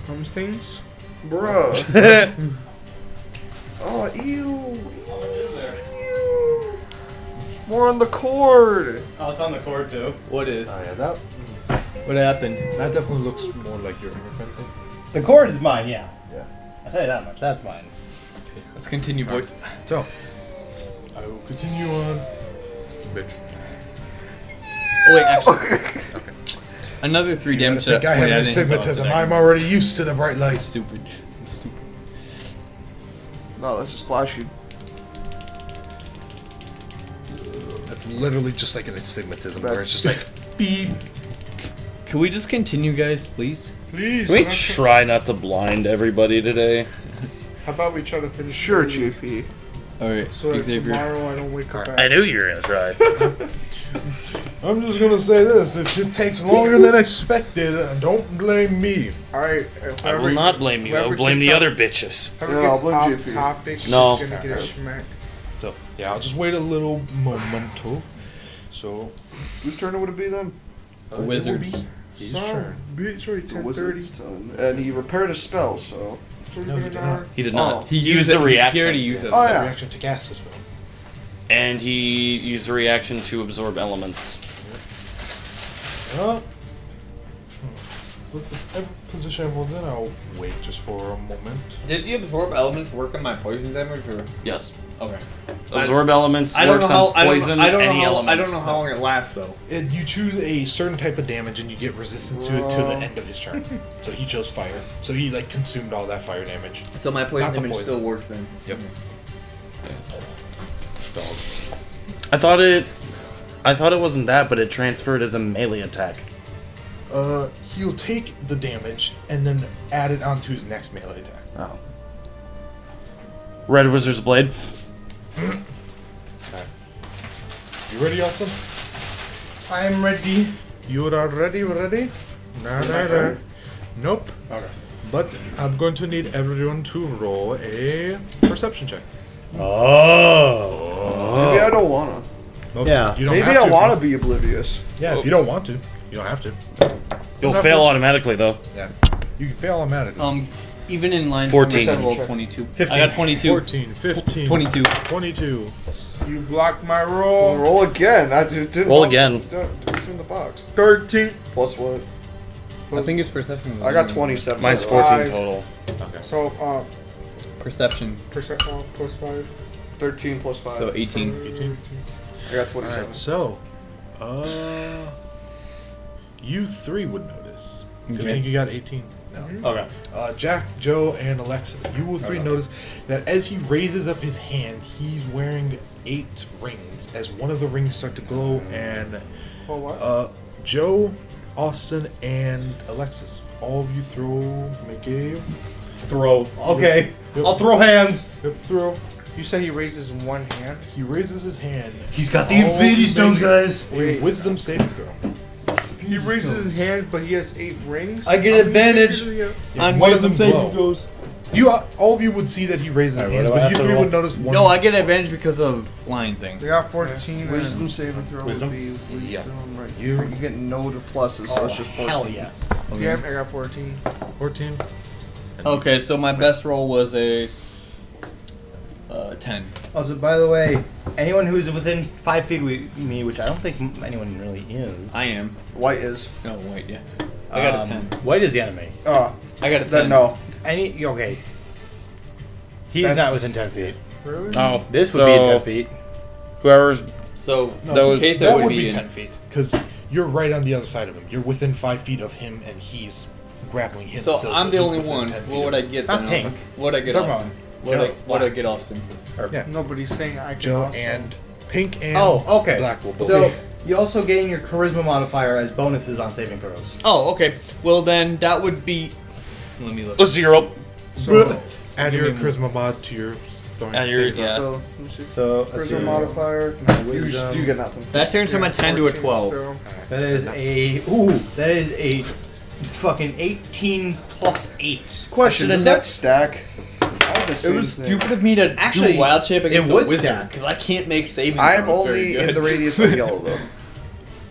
Cum stains? Bruh. Oh, ew. More on the cord. Oh, it's on the cord too. What is? Oh yeah, that What happened? definitely looks more like your friend thing. The cord is mine, yeah. Yeah. I'll tell you that much. That's mine. Let's continue, boys. So, I will continue on. Bitch. Oh wait, actually. Okay. Another 3 damage. The guy having astigmatism. I'm already used to the bright light. Stupid. Stupid. No, that's just flashy. That's literally just like an astigmatism, where it's just like beep. Can we just continue, guys, please? Please. Can we try not to blind everybody today? How about we try to finish? Sure, early, JP. Alright, So that Xavier. tomorrow I don't wake up. I knew you were gonna try. I'm just gonna say this: if it takes longer than expected, don't blame me. All right. I will not blame you. I will blame the other bitches. Whoever Yeah, I'll gets blame off JP. topic No. is gonna get a schmack. So yeah, I'll just wait a little momento. So Whose turn would it be then? The wizards. his Son, turn. bitch, already The 10:30. wizard's turn. And he repaired a spell, so. So it's No, been he an did hour. not. He did Oh. not. He used the He reaction. already used it. Oh, The yeah. reaction to cast this spell. And he used the reaction to absorb elements. Well, whatever position everyone's in, I'll wait just for a moment. Did the absorb elements work on my poison damage or? Yes. Okay. Absorb elements I don't works know how. on poison, I don't know any how. element. I don't know how long it lasts though. You choose a certain type of damage and you get resistance to it till the end of his turn. So he chose fire. So he like consumed all that fire damage. So my poison Not the damage poison. still works then. Yep. I thought it wasn't that, but it transferred as a melee attack. He'll take the damage and then add it onto his next melee attack. Oh. Red Wizard's Blade. Okay. You ready, Austin? I'm ready. You are ready? Nah. Nope. Okay. But I'm going to need everyone to roll a perception check. Oh. Maybe I don't wanna. Nope, Yeah. You don't Maybe have I to. wanna be oblivious. Yeah, if you don't want to, you don't have to. You'll Not fail much. automatically though. Yeah. You can fail automatically. Even in line. 14. I rolled 22. 15. I got 22. 14, 15, 22. 22. You blocked my roll. Roll again. I didn't. Roll again. It's in the box. 13. Plus what? I think it's perception. I got 27. Mine's overall. 14 Five. total. Okay. So Perception. plus 5. 13 plus 5. So 18. 18. I got 27. Alright, so, you three would notice. Good Okay. thing you got 18. No. Okay. Jack, Joe, and Alexis, you will three notice that as he raises up his hand, he's wearing 8 rings. As one of the rings start to glow, and Oh, what? Joe, Austin, and Alexis, all of you make a Throw. Okay. Yep. I'll throw hands. throw. You said he raises one hand? He raises his hand. He's got the Infinity Stones, guys. A wisdom saving throw. He raises his hand, but he has 8 rings? I get advantage. On wisdom saving throws. You, all of you would see that he raises his Alright, hands, what do I but you have to three roll? would notice one. No, I get advantage because of line thing. They got 14. Wisdom saving throw Wisdom? would be wisdom. Yeah. Right. You- You get no to pluses, so it's just 14. Hell yes. Yeah, I got 14. 14. Okay, so my best roll was a 10. Also, by the way, anyone who's within 5 feet of me, which I don't think anyone really is. I am. White is. No, wait, yeah. I got a 10. White is the enemy. Oh, I got a 10. then no. Okay. He's That's- not within 10 feet. Really? Oh, This would be in 10 feet. Whoever's So, No, Kate, that would would be be in. 10 feet, because you're right on the other side of him. You're within 5 feet of him, and he's grappling him. So I'm the he's only within one. 10 feet What of would I him. get Not then? pink. Austin? What would I get, Come Austin? on. What would Joe, I get, Austin? Yeah. Nobody's saying I can Joe also. and Pink and Oh, okay. Black will both. So, you also gain your charisma modifier as bonuses on saving throws. Oh, okay. Well, then that would be. Let me look. a 0. So add your charisma mod to your throwing. Add your- saving yeah. So, let me see. So, let's Charisma see. modifier. You get nothing. That turns from a 10 to a 14 12. still. That is a fucking 18 plus 8. Question: Should Does have that stack? It was stupid of me to do wild shape against a wizard because I can't make saving throws. I'm only in the radius of yellow though.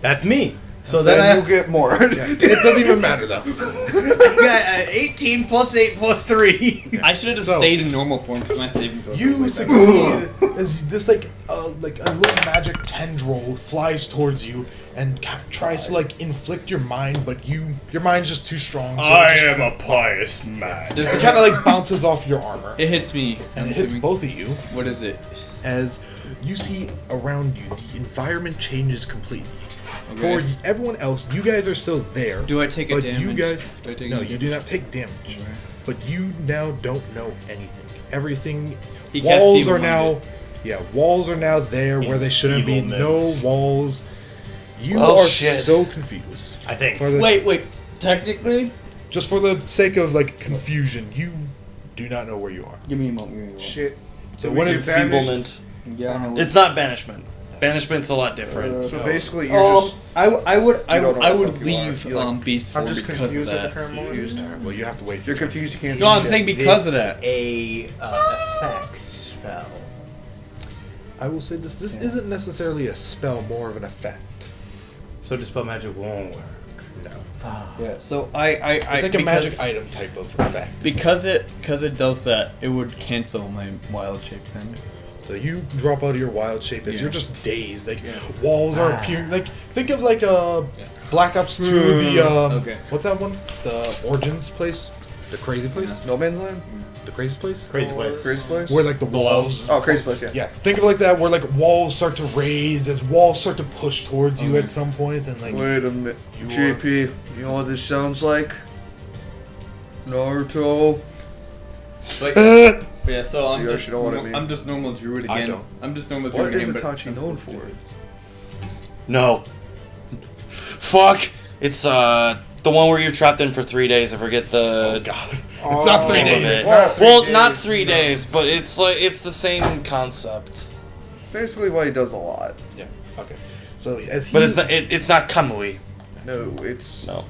That's me. So then you'll get more. It doesn't even matter though. I got 18 plus 8 plus 3. I should have just stayed in normal form because my saving throws. You succeed as this like a little magic tendril flies towards you and tries to like inflict your mind, but your mind's just too strong. So I am a pious man. It kind of like bounces off your armor. It hits me. And it hits both of you. What is it? As you see around you, the environment changes completely. Okay. For everyone else, you guys are still there. Do I take a damage? You guys, do I take no, any you do not take damage. Okay. But you now don't know anything. Everything, He cast walls are feeble-minded. now, walls are now there where they shouldn't be. No Feebleness. walls. You Well, are shit. so confused. I think. Wait. Technically, Just for the sake of like confusion, you do not know where you are. give me a moment. Shit. So we what get if banished? Enfeeblement. Yeah, I know. It's not banishment. Banishment's a lot different. So basically, you're just. I would don't know what the fuck you leave are. You're like- beast I'm form just because of confused at the that. current moment. Well, you have to wait. You're confused. You can't. No, see I'm shit. saying because of This that. a effect spell. I will say this. This isn't necessarily a spell, more of an effect. So dispel magic won't work. No. Yeah. So I It's like a magic item type of effect. because it does that, it would cancel my wild shape then. So you drop out of your wild shape as Yeah. you're just dazed. Like walls are appearing. Like think of like Black Ops 2. The Okay. what's that one? The Origins place, the crazy place, No Man's Land. the crazy place, Crazy place. Crazy place. where like the walls. Oh, Crazy Place. Yeah. Yeah, think of it like that, where like walls start to raise as walls start to push towards you at some points, and like Wait a minute, You JP. You know what this sounds like? Naruto. But yeah, so I'm You just actually know what I mean. I'm just normal druid I again. don't. I'm just normal druid What is again. but Itachi I'm known still for? stupid. No. Fuck. It's the one where you're trapped in for 3 days. I forget the. God, it's not 3 name of days. it. Not 3 Well, days, not 3 no. days, but it's like it's the same concept. Basically, what he does a lot. Yeah. Okay. So as he, But it's not Kamui. No, it's No.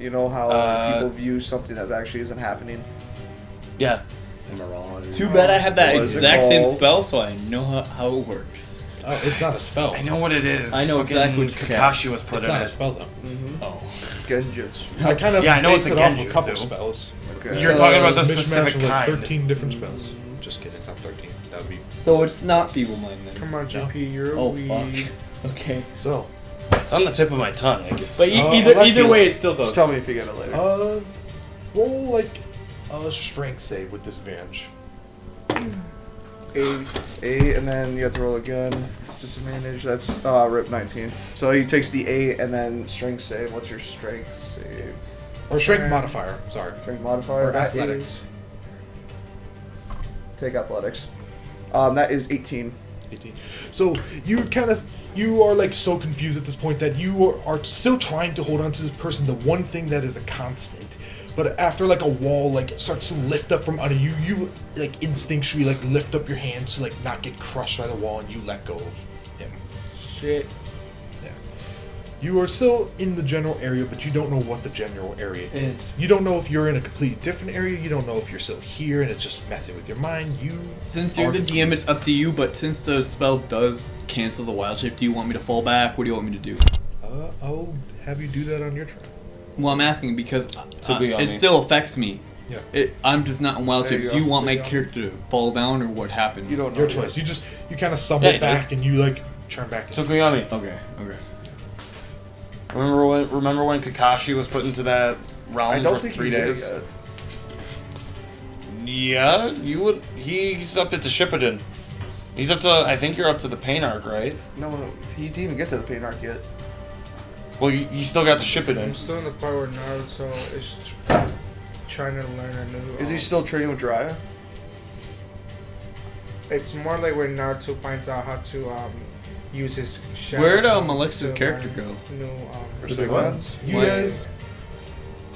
You know how people Uh, view something that actually isn't happening. Yeah. Too bad I have that What is it exact same called? spell, so I know how it works. oh, it's not a spell. I know what it is. I know Fucking exactly what you Kakashi cast. was put It's in not a it. spell though. Oh. Genjutsu. I kind of Yeah, I know based it's a it off a genjutsu. couple spells. Okay. You're talking about the Mishmash specific of, like, kind. 13 different spells. Just kidding, it's not 13. That would be So it's not feeble mind then. Come on, JP, you're a Oh weed. fuck. Okay. so. It's on the tip of my tongue. But either Alexis, way, it still does. Just tell me if you get it later. Roll like a strength save with disadvantage. A, and then you have to roll again. It's disadvantage. That's rip 19. So he takes the 8 and then strength save. What's your strength save? Or strength modifier, sorry. Strength modifier. Or That athletics. is- Take athletics. That is 18. 18. So you are like so confused at this point that you are still trying to hold on to this person, the one thing that is a constant. But after like a wall like starts to lift up from under you, you like instinctually like lift up your hands to like not get crushed by the wall, and you let go of him. Shit. Yeah. You are still in the general area, but you don't know what the general area is. You don't know if you're in a completely different area. You don't know if you're still here and it's just messing with your mind. Since you're the DM, it's up to you. But since the spell does cancel the wild shape, do you want me to fall back? What do you want me to do? I'll have you do that on your turn. Well, I'm asking because be on it me. still affects me. Yeah. I'm just not in wild There shape. you Do you go. want my There you go. character to fall down or what happens? You don't know. Your yet. choice. You kind of stumble Yeah, back and you like turn back. Tsukuyami. Okay. Remember when Kakashi was put into that realm I don't for think 3 he's there days? yet. Yeah, you would. He's up at the Shippuden. He's up to. I think you're up to the pain arc, right? No, he didn't even get to the pain arc yet. Well, you still got the I'm Shippuden. still in the part where Naruto is trying to learn a new. Is he still training with Jiraiya? It's more like where Naruto finds out how to use his shadow. Where'd clones Alexis' to character learn go? New, Or say what? You Why- guys.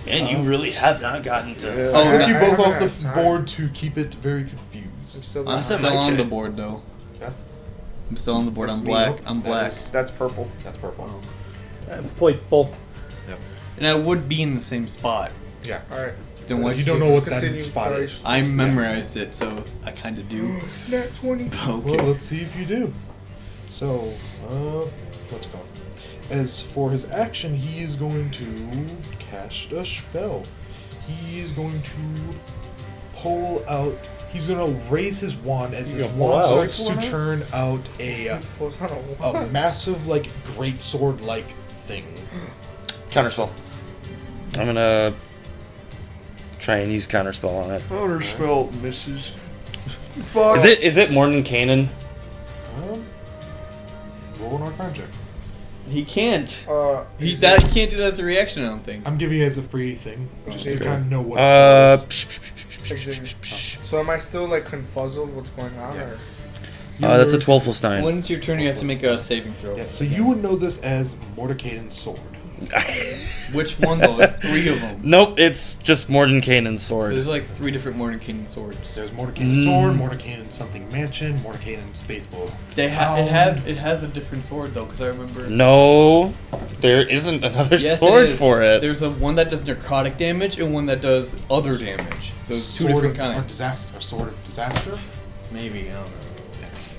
Man, you really have not gotten to. Yeah. I took I you both haven't off had the time. board to keep it very I'm confused. still I'm behind. still my on check. the board though. Yeah. I'm still on the board. That's I'm me. black. Nope. I'm black. That's purple. That's purple. Played full. And I would be in the same spot. Yeah. All right. Then why You don't know what that Continue, spot sorry. is. I memorized it, so I kind of do. Nat 20. Well, Okay. let's see if you do. So, let's go. As for his action, he is going to cast a spell. He is going to pull out. He's going to raise his wand as his wand starts to turn out a massive, like, great sword-like thing. Counterspell. I'm gonna try and use counterspell on it. Counterspell misses. Fuck. Is it more than Kanan? Roll an Arcana check. He can't. He is can't do that as a reaction. I don't think. I'm giving it as a free thing, just to Okay. kind of know what spell it is. So am I still like confuzzled what's going on? Yeah. Or? That's a 12 plus 9. When it's your turn, you have to make a saving throw. Yeah, so you would know this as Mordecai's sword. Which one though? There's 3 of them. Nope, it's just Mordenkainen's sword. There's like 3 different Mordenkainen swords. There's Mordecai's sword, Mordecai's something mansion, Mordecai's faithful. It has a different sword though, because I remember. No, there isn't another Yes, sword it is. for it. There's one that does necrotic damage and one that does other damage. So it's 2 different kinds. Disaster, sword of disaster. Maybe I don't know.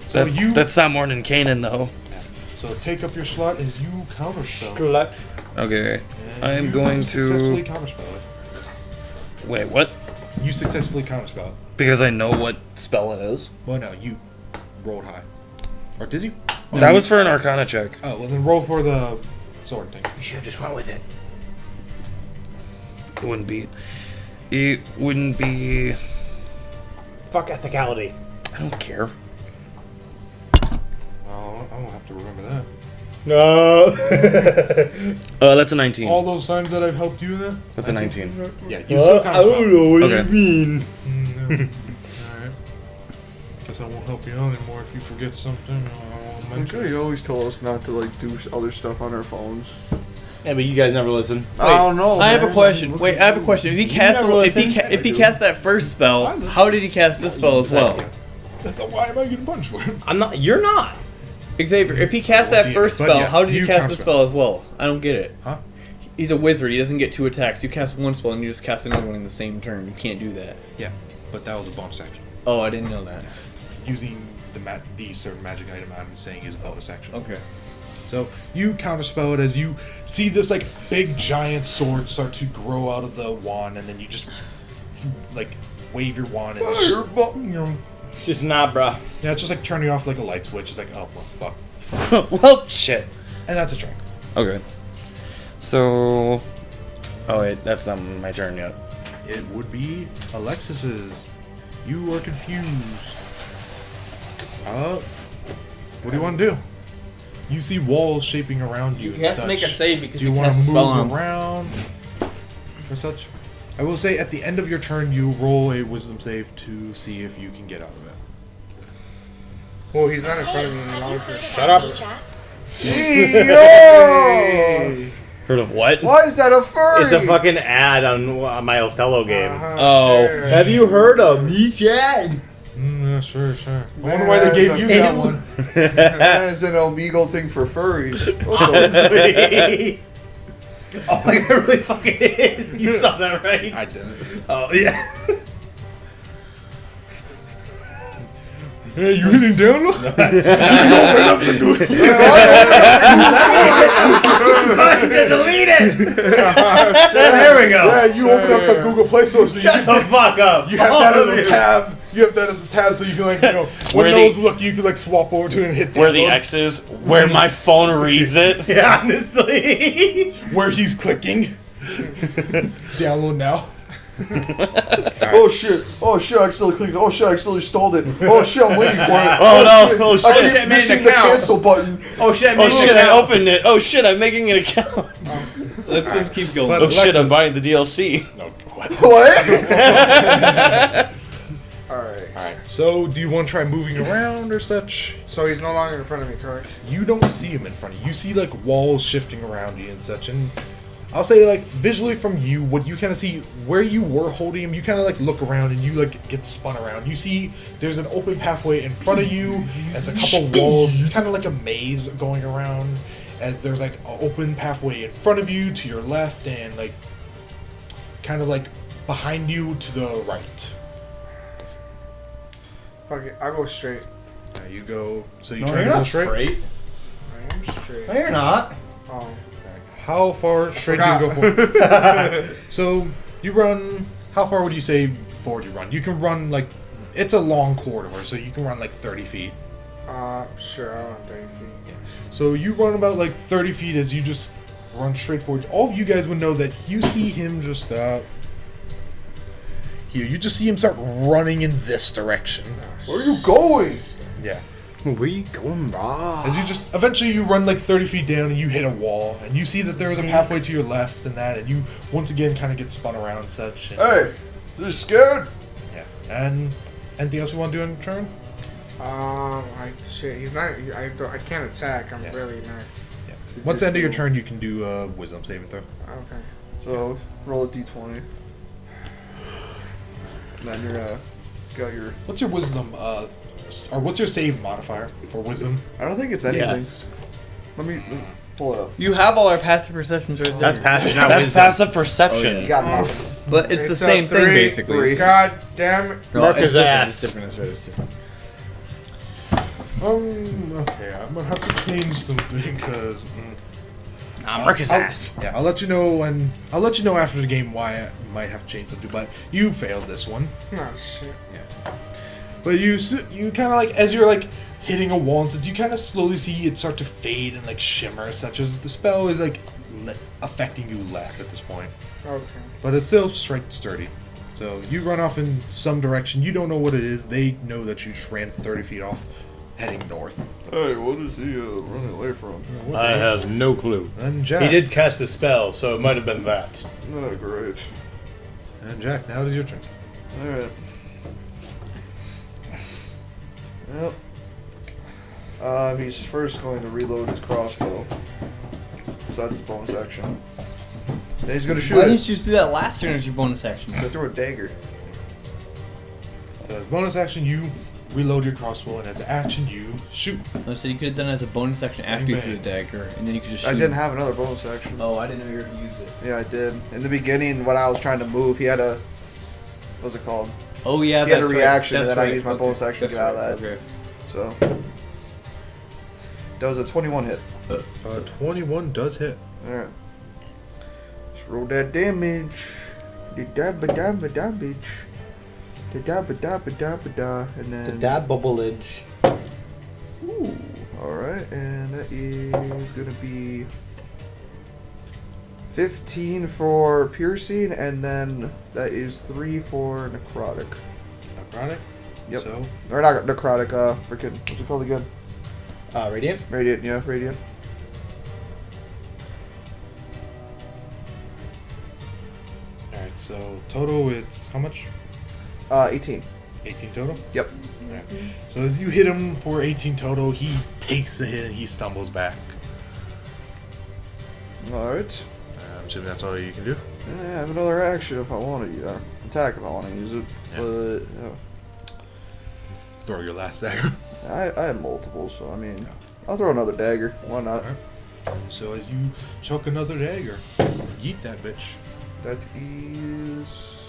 So That's not Mordenkainen though. So take up your slot as you counterspell. Okay, And I am you going successfully to. counterspell it. Wait, what? You successfully counterspell it. Because I know what spell it is. Well, no, you rolled high. Or did you? That was for an Arcana check. Oh, well then roll for the sword thing. You should have just went with it. It wouldn't be. It wouldn't be. Fuck ethicality. I don't care. Oh, I won't have to remember that. No. That's a 19. All those times that I've helped you in that? That's a 19. Yeah, you still I don't counterspell. know what Okay. you mean. Alright. Guess I won't help you out anymore if you forget something. I won't mention it. You always tell us not to like do other stuff on our phones. Yeah, but you guys never listen. I don't know. I have man. a question. Wait, I have a question. If he cast never listen. if he cast that first spell, how did he cast this spell as well? That's why am I getting punched for it? I'm not. You're not. Xavier, if he cast that first but spell, yeah, how did you you cast the counterspell. spell as well? I don't get it. Huh? He's a wizard. He doesn't get 2 attacks. You cast one spell and you just cast another one in the same turn. You can't do that. Yeah, but that was a bonus action. Oh, I didn't know that. Using the certain magic item I'm saying is a bonus action. Okay. So you counterspell it as you see this like big giant sword start to grow out of the wand, and then you just like wave your wand and it's just, Just not, bruh. yeah, it's just like turning off like a light switch. It's like, oh well, fuck, Well, shit. and that's a turn. Okay. So. Oh wait, that's not my turn yet. It would be Alexis's. You are confused. What do you want to do? You see walls shaping around you. You and have to such. make a save because Do you you want cast to a spell on move him. around or such? I will say at the end of your turn, you roll a wisdom save to see if you can get out of it. Well, he's not in front of me any longer. Shut up. Yo! Heard of what? Why is that a furry? It's a fucking ad on my Othello game. Oh. Sure. Have you heard of me, Chad? Yeah, sure. I Man, wonder why they gave that's you a that thing. one. That's an illegal thing for furries. What the Honestly. Oh my god, it really fucking is. You saw that, right? I didn't. Oh, yeah. Hey, you hitting down? Delete it! There we go. Yeah, you open up the Google Play Store so Shut the fuck up. you have that All as a of tab. You have that as a tab so you can like, when Where those the- look, you can like swap over to it and hit Where the download. X is, where my phone reads it. Yeah, honestly. Where he's clicking. Download now. Oh shit! Oh shit! I accidentally clicked. Oh shit! I accidentally stalled it. Oh shit! I'm waiting for it. Oh, no. Shit. Oh, shit. I Oh, shit, keep made an missing the account. cancel button. Oh shit, I Oh made shit, an I account. opened it. Oh shit, I'm making an account. Let's just keep going. But Oh shit, I'm Alexis- buying the DLC. What? Alright. So, do you want to try moving around or such? So he's no longer in front of me, correct? You don't see him in front of you. You see like walls shifting around you and such. And I'll say like visually from you, what you kind of see where you were holding him, you kind of like look around and you like get spun around. You see there's an open pathway in front of you. As a couple walls. It's kind of like a maze going around. As there's like an open pathway in front of you, to your left, and like kind of like behind you to the right. Fuck it, I'll go straight. You go. So you No, try you're to go not straight. straight. I am straight. No, you're not. Oh. How far straight do you go for? So you run. How far would you say forward you run? You can run like it's a long corridor, so you can run like 30 feet. Sure, I'll run 30 feet. Yeah. So you run about like 30 feet as you just run straight forward. All of you guys would know that you see him just here. You just see him start running in this direction. Where are you going? Yeah. Where you going, brah? As you just eventually you run like 30 feet down and you hit a wall and you see that there is a pathway to your left and that and you once again kind of get spun around and such. And, Hey, you scared? Yeah. And anything else you want to do in turn? Shit, he's not. I can't attack. I'm really not. Yeah. Once the end of your turn, you can do a wisdom saving throw. Okay. So roll a d20. And then you're got your. What's your wisdom? Or what's your save modifier for wisdom? I don't think it's anything. Yes. Let me pull it up. You have all our passive perceptions right there. That's passive, not That's wisdom. passive perception. You got nothing. But it's the a same thing, three. basically. God damn it. No, Mark it's his different, ass. It's different. That's right. It's different. Okay, I'm gonna have to change something because. Mark his ass. Yeah, I'll let you know when. I'll let you know after the game why I might have to change something. But you failed this one. Oh shit. But you kind of like as you're like hitting a wall, and such, you kind of slowly see it start to fade and like shimmer, such as the spell is like affecting you less at this point. Okay. But it's still straight sturdy. So you run off in some direction. You don't know what it is. They know that you just ran 30 feet off, heading north. Hey, what is he running away from? I have no clue. And Jack. He did cast a spell, so it might have been that. Oh, great. And Jack, now it is your turn. Alright. Yep. He's first going to reload his crossbow. So that's his bonus action. Then he's going to shoot Why it. didn't you just do that last turn as your bonus action? So throw a dagger. So as bonus action, you reload your crossbow, and as action, you shoot. Oh, so you could have done it as a bonus action after you threw the dagger, and then you could just shoot. I didn't have another bonus action. Oh, I didn't know you were going to use it. Yeah, I did. In the beginning, when I was trying to move, he had a... What's it called? Oh, yeah, He had a that's right. reaction, and That's then I right. used my bonus action to get out of that. Okay. So... That was a 21 hit. 21 does hit. Alright. Let's roll that damage. The damage. The da. And then... The dab bubbleage. Ooh. Alright, and that is gonna be 15 for piercing, and then that is 3 for necrotic. Necrotic? Yep. So, Or not necrotic, freaking, what's it called again? Radiant? Radiant, yeah, radiant. alright, so total it's how much? 18. 18 total? Yep. Alright. So as you hit him for 18 total, he takes the hit and he stumbles back. Alright. I'm assuming that's all you can do? I have another action if I want to use it. Attack if I want to use it. Yeah. But, Throw your last dagger. I have multiple, so I mean, I'll throw another dagger. Why not? Alright. So as you chuck another dagger, yeet that bitch. That is...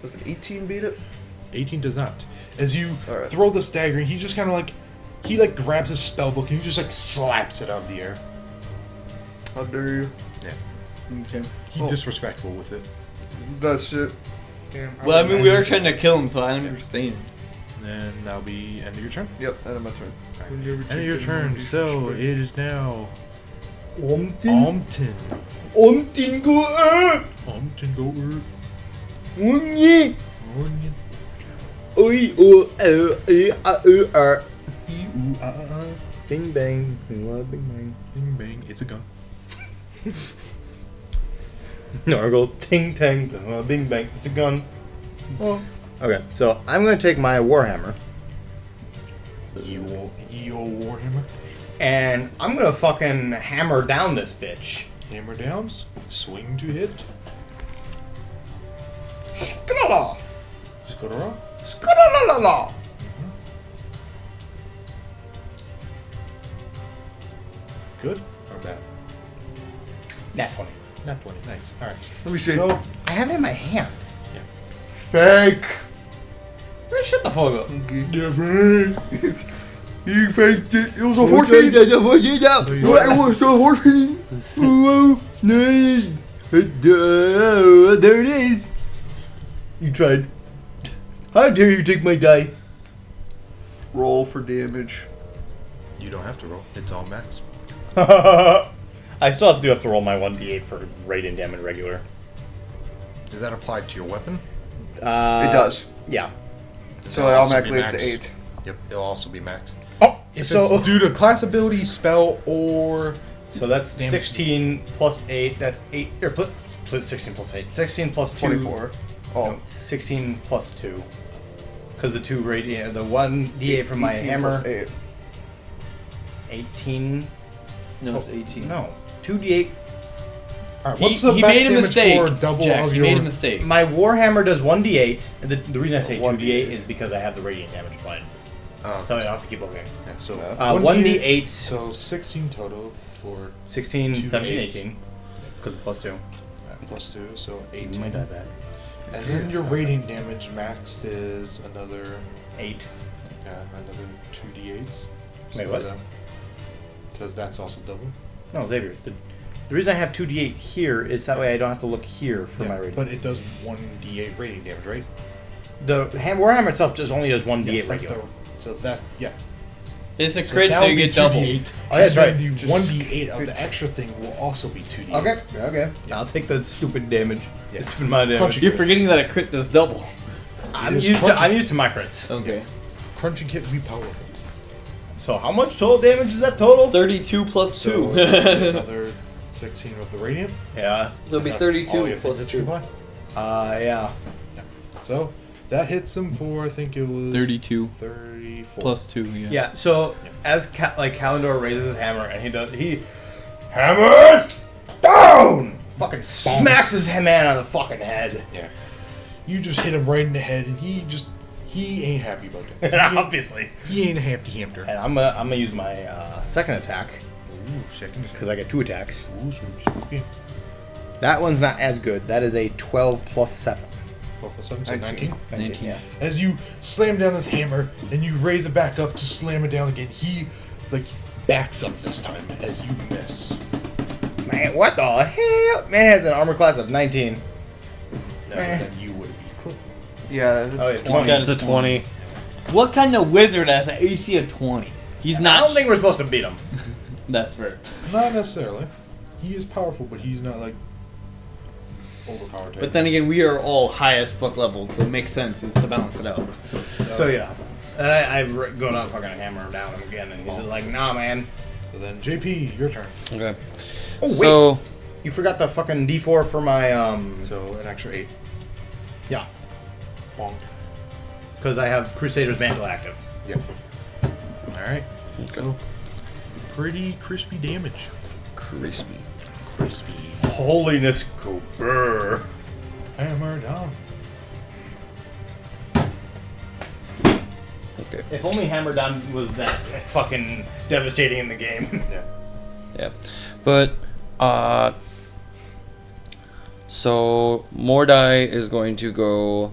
Does an 18 beat it? 18 does not. As you Alright. throw this dagger, he just kind of like, he like grabs his spellbook and he just like slaps it out of the air. How dare you? Okay. He's disrespectful with it. That's it. Damn. Well, I mean, we are trying to kill him, so I understand. And that'll be end of your turn. Yep, end of my turn. End of your turn. So it is now Omtin. Omtin. Omtin go Omtin go Onye. Onion. Oi, oh, er. Ooh, Bing bang. Bing bang. Bing bang. It's a gun. Nargle. Ting tang. Bing bang. It's a gun. Oh. Okay, so I'm going to take my Warhammer. Ye old Warhammer. And I'm going to fucking hammer down this bitch. Hammer downs. Swing to hit. Skadala! Skadara. Skadala! Good or bad? That's funny. Not 20. Nice. All right. Let me see. So, I have it in my hand. Fake. Man, shut the fuck up. Yeah, right. You faked it. It was a 14. so you- It was a 14. Whoa, nice. There it is. You tried. How dare you take my die? Roll for damage. you don't have to roll. It's all max. I still have to roll my 1d8 for radiant damage regular. Is that applied to your weapon? It does. Yeah. So it automatically it's to 8. Yep, it'll also be maxed. Oh, If so it's due to class ability, spell, or so that's damage. 16 plus 8. That's 8. Or plus 16 plus 8. 16 plus 2. 24. Oh. No, 16 plus 2. Because the 2 radiant, the 1d8 from my 18 hammer. plus 8. 18. No, it's 18. No, 2d8. Alright, what's the he max made a damage mistake. for double Jack, of he your... made a mistake. My warhammer does 1d8. And the reason I say 2d8 1d8 is because I have the radiant damage applied. Oh, So I don't have to keep looking. yeah, so 1d8. So 16 total for 16, Two 17, eights. 18. Because plus 2. plus 2, so My 18. die back. And then your radiant damage maxed is another 8. another 2d8s. Wait, what? Because that's also double. No, Xavier. The reason I have 2d8 here is that way I don't have to look here for my rating. But it does 1d8 radiant damage, right? The warhammer itself only does 1d8 Yeah, but regular. so that, yeah. It's a So crit, that so would you be get double. 2d8. Oh, that's and right. then the 1d8 of the extra thing will also be 2d8. Okay. Yeah. I'll take the stupid damage. Yeah. It's been my damage. Crunchy You're crits. forgetting that a crit does double. I'm is used crunchy. to my crits. Okay. Crunching kit be powerful. So how much total damage is that total? 32 plus 2. So another 16 of the radiant. Yeah. So it'll be That's all 32 your plus things that you 2. apply. Yeah. So that hits him for, I think it was 32. 34. Plus 2, yeah. Yeah. So as Kalendor raises his hammer and he hammer down, fucking smacks his man on the fucking head. Yeah. You just hit him right in the head, and he ain't happy about that. Obviously. He ain't a happy hamster. And I'm gonna use my second attack Ooh, second. because I get 2 attacks. Ooh, spooky. That one's not as good. That is a 12 plus 7. 12 plus 7, so 19. 19. Yeah. As you slam down his hammer, and you raise it back up to slam it down again, he, backs up this time as you miss. Man, what the hell? Man has an armor class of 19. No, Eh. then you would be clipped. Yeah, Oh, it's yeah, 20. It's a 20. What kind of wizard has an AC of 20? He's I not. don't think we're supposed to beat him. That's fair. Not necessarily. He is powerful, but he's not, overpowered. But then again, we are all high as fuck level, so it makes sense is to balance it out. So yeah. And I go down fucking hammer down him again, and he's just like, nah, man. So then, JP, your turn. Okay. Oh, wait. So, You forgot the fucking D4 for my, So an extra 8. yeah. Bonk. Because I have Crusader's Mantle active. Yep. Alright. okay. So, pretty crispy damage. Crispy. Crispy. Holiness Cooper. Hammer down. Okay. If only Hammer Down was that fucking devastating in the game. Yeah. Yeah. But, so Mordai is going to go,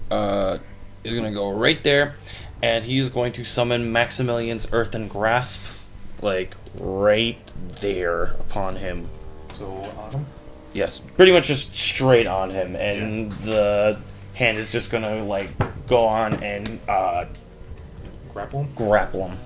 right there, and he's going to summon Maximilian's Earthen Grasp, right there upon him. So, on him. Yes, pretty much just straight on him, and the hand is just gonna go on and Grapple him. grapple him.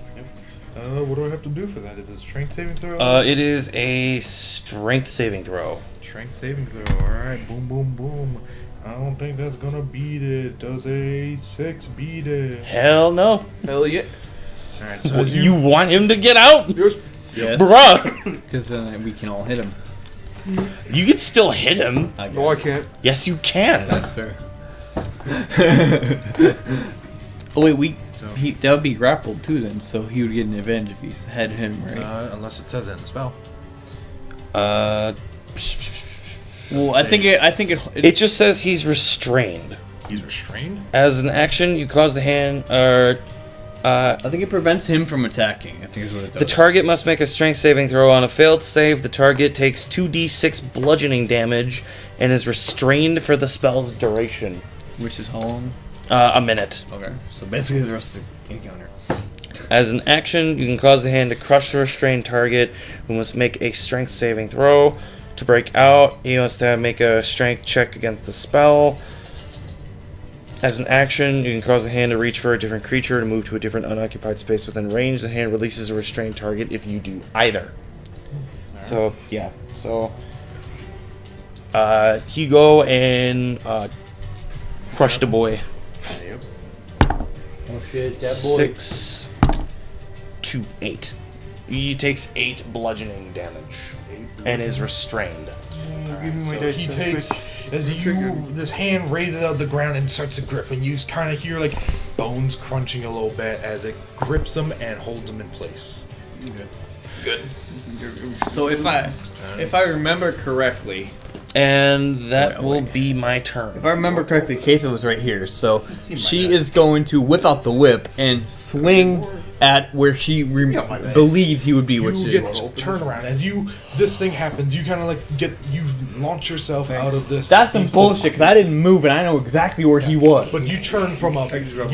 What do I have to do for that? Is it strength saving throw? It is a strength saving throw. Strength saving throw. Alright, boom, boom, boom. I don't think that's gonna beat it. Does a 6 beat it? Hell no. Hell yeah. Alright, so as You want him to get out? Yes. Yes. Bruh! Because we can all hit him. You can still hit him. No, I can't. Yes, you can. That's fair. Oh wait, that would be grappled too then, so he would get an advantage if he had him, right? unless it says it in the spell. Well, I think it just says he's restrained. He's restrained? As an action, you cause the hand, I think it prevents him from attacking. I think is what it does. The target must make a strength saving throw. On a failed save, the target takes 2d6 bludgeoning damage and is restrained for the spell's duration. Which is how long? A minute. Okay. So basically the rest of the encounter. As an action, you can cause the hand to crush the restrained target, who must make a strength saving throw. To break out, he must make a strength check against the spell. As an action, you can cause the hand to reach for a different creature to move to a different unoccupied space within range. The hand releases a restrained target if you do either. Right. So, yeah. So, he go and crush the boy. Yep. Oh shit, that boy. 6 to 8. He takes 8 bludgeoning damage and is restrained. So he takes, as this hand raises out of the ground and starts to grip, and you kind of hear like bones crunching a little bit as it grips him and holds him in place. Good. So if I remember correctly, and that will be my turn. If I remember correctly, Katha was right here, so she is going to whip out the whip and swing at where she believes he would be. Which you get turn around as this thing happens. You kind of like launch yourself out of this. That's some bullshit because I didn't move and I know exactly where he was. But you turn from a.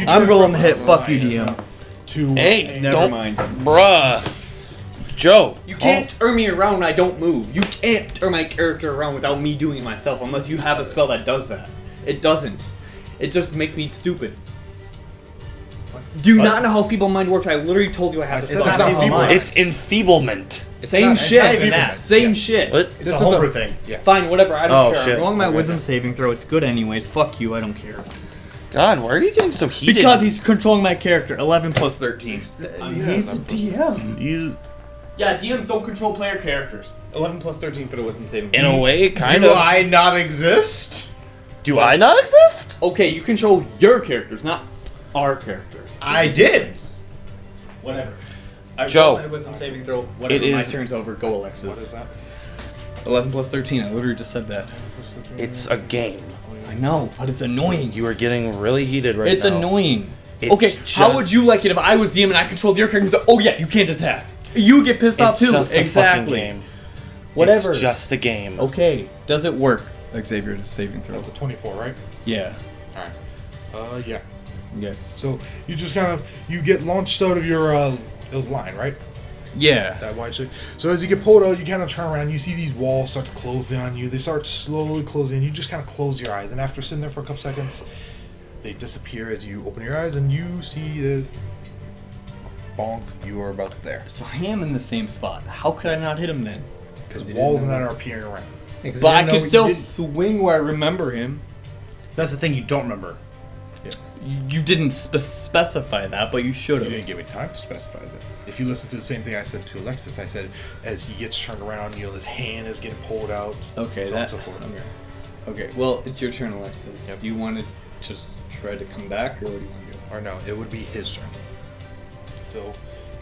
I'm rolling the hit. Fuck you, DM. Hey, never mind, bruh. Joe, you can't turn me around when I don't move. You can't turn my character around without me doing it myself unless you have a spell that does that. It doesn't. It just makes me stupid. Do you not know how feeble mind works? I literally told you I have It's enfeeblement. Same shit. Same shit. What? This is a homebrew thing. Yeah. Fine, whatever. I don't care. Shit. I'm rolling my wisdom saving throw. It's good anyways. Fuck you. I don't care. God, why are you getting so heated? Because he's controlling my character. 11 plus 13. He's a DM. Yeah, DMs don't control player characters. 11 plus 13 for the wisdom saving throw. In a way, kind of. of. Do I not exist? Do I not exist? Okay, you control your characters, not our characters. I did. Whatever. Joe. My wisdom saving throw. Whatever. My turn's over. Go, Alexis. What is that? 11 plus 13. I literally just said that. It's a game. I know, but it's annoying. You are getting really heated right now. It's annoying. It's okay, how would you like it if I was DM and I controlled your character? Oh yeah, you can't attack. You get pissed off too. Just exactly. A fucking game. Whatever. It's just a game. Okay. Does it work? Xavier, does saving throw. That's a 24, right? Yeah. All right. Yeah. Okay. So you just kind of you get launched out of your it was line, right? Yeah. That wide shape. So as you get pulled out, you kind of turn around. You see these walls start to close in on you. They start slowly closing. You just kind of close your eyes, and after sitting there for a couple seconds, they disappear as you open your eyes, and you see the bonk. You are about there. So I am in the same spot. How could I not hit him then? Because walls and that are appearing around. Yeah, but I can still swing where I remember him. That's the thing you don't remember. Yeah. You didn't specify that, but you should have. You didn't give me time to specify it. If you listen to the same thing I said to Alexis, I said as he gets turned around, his hand is getting pulled out. Okay, so on and so forth. Okay, well, it's your turn, Alexis. Yep. Do you want to just try to come back, or what do you want to do? Or no, it would be his turn. So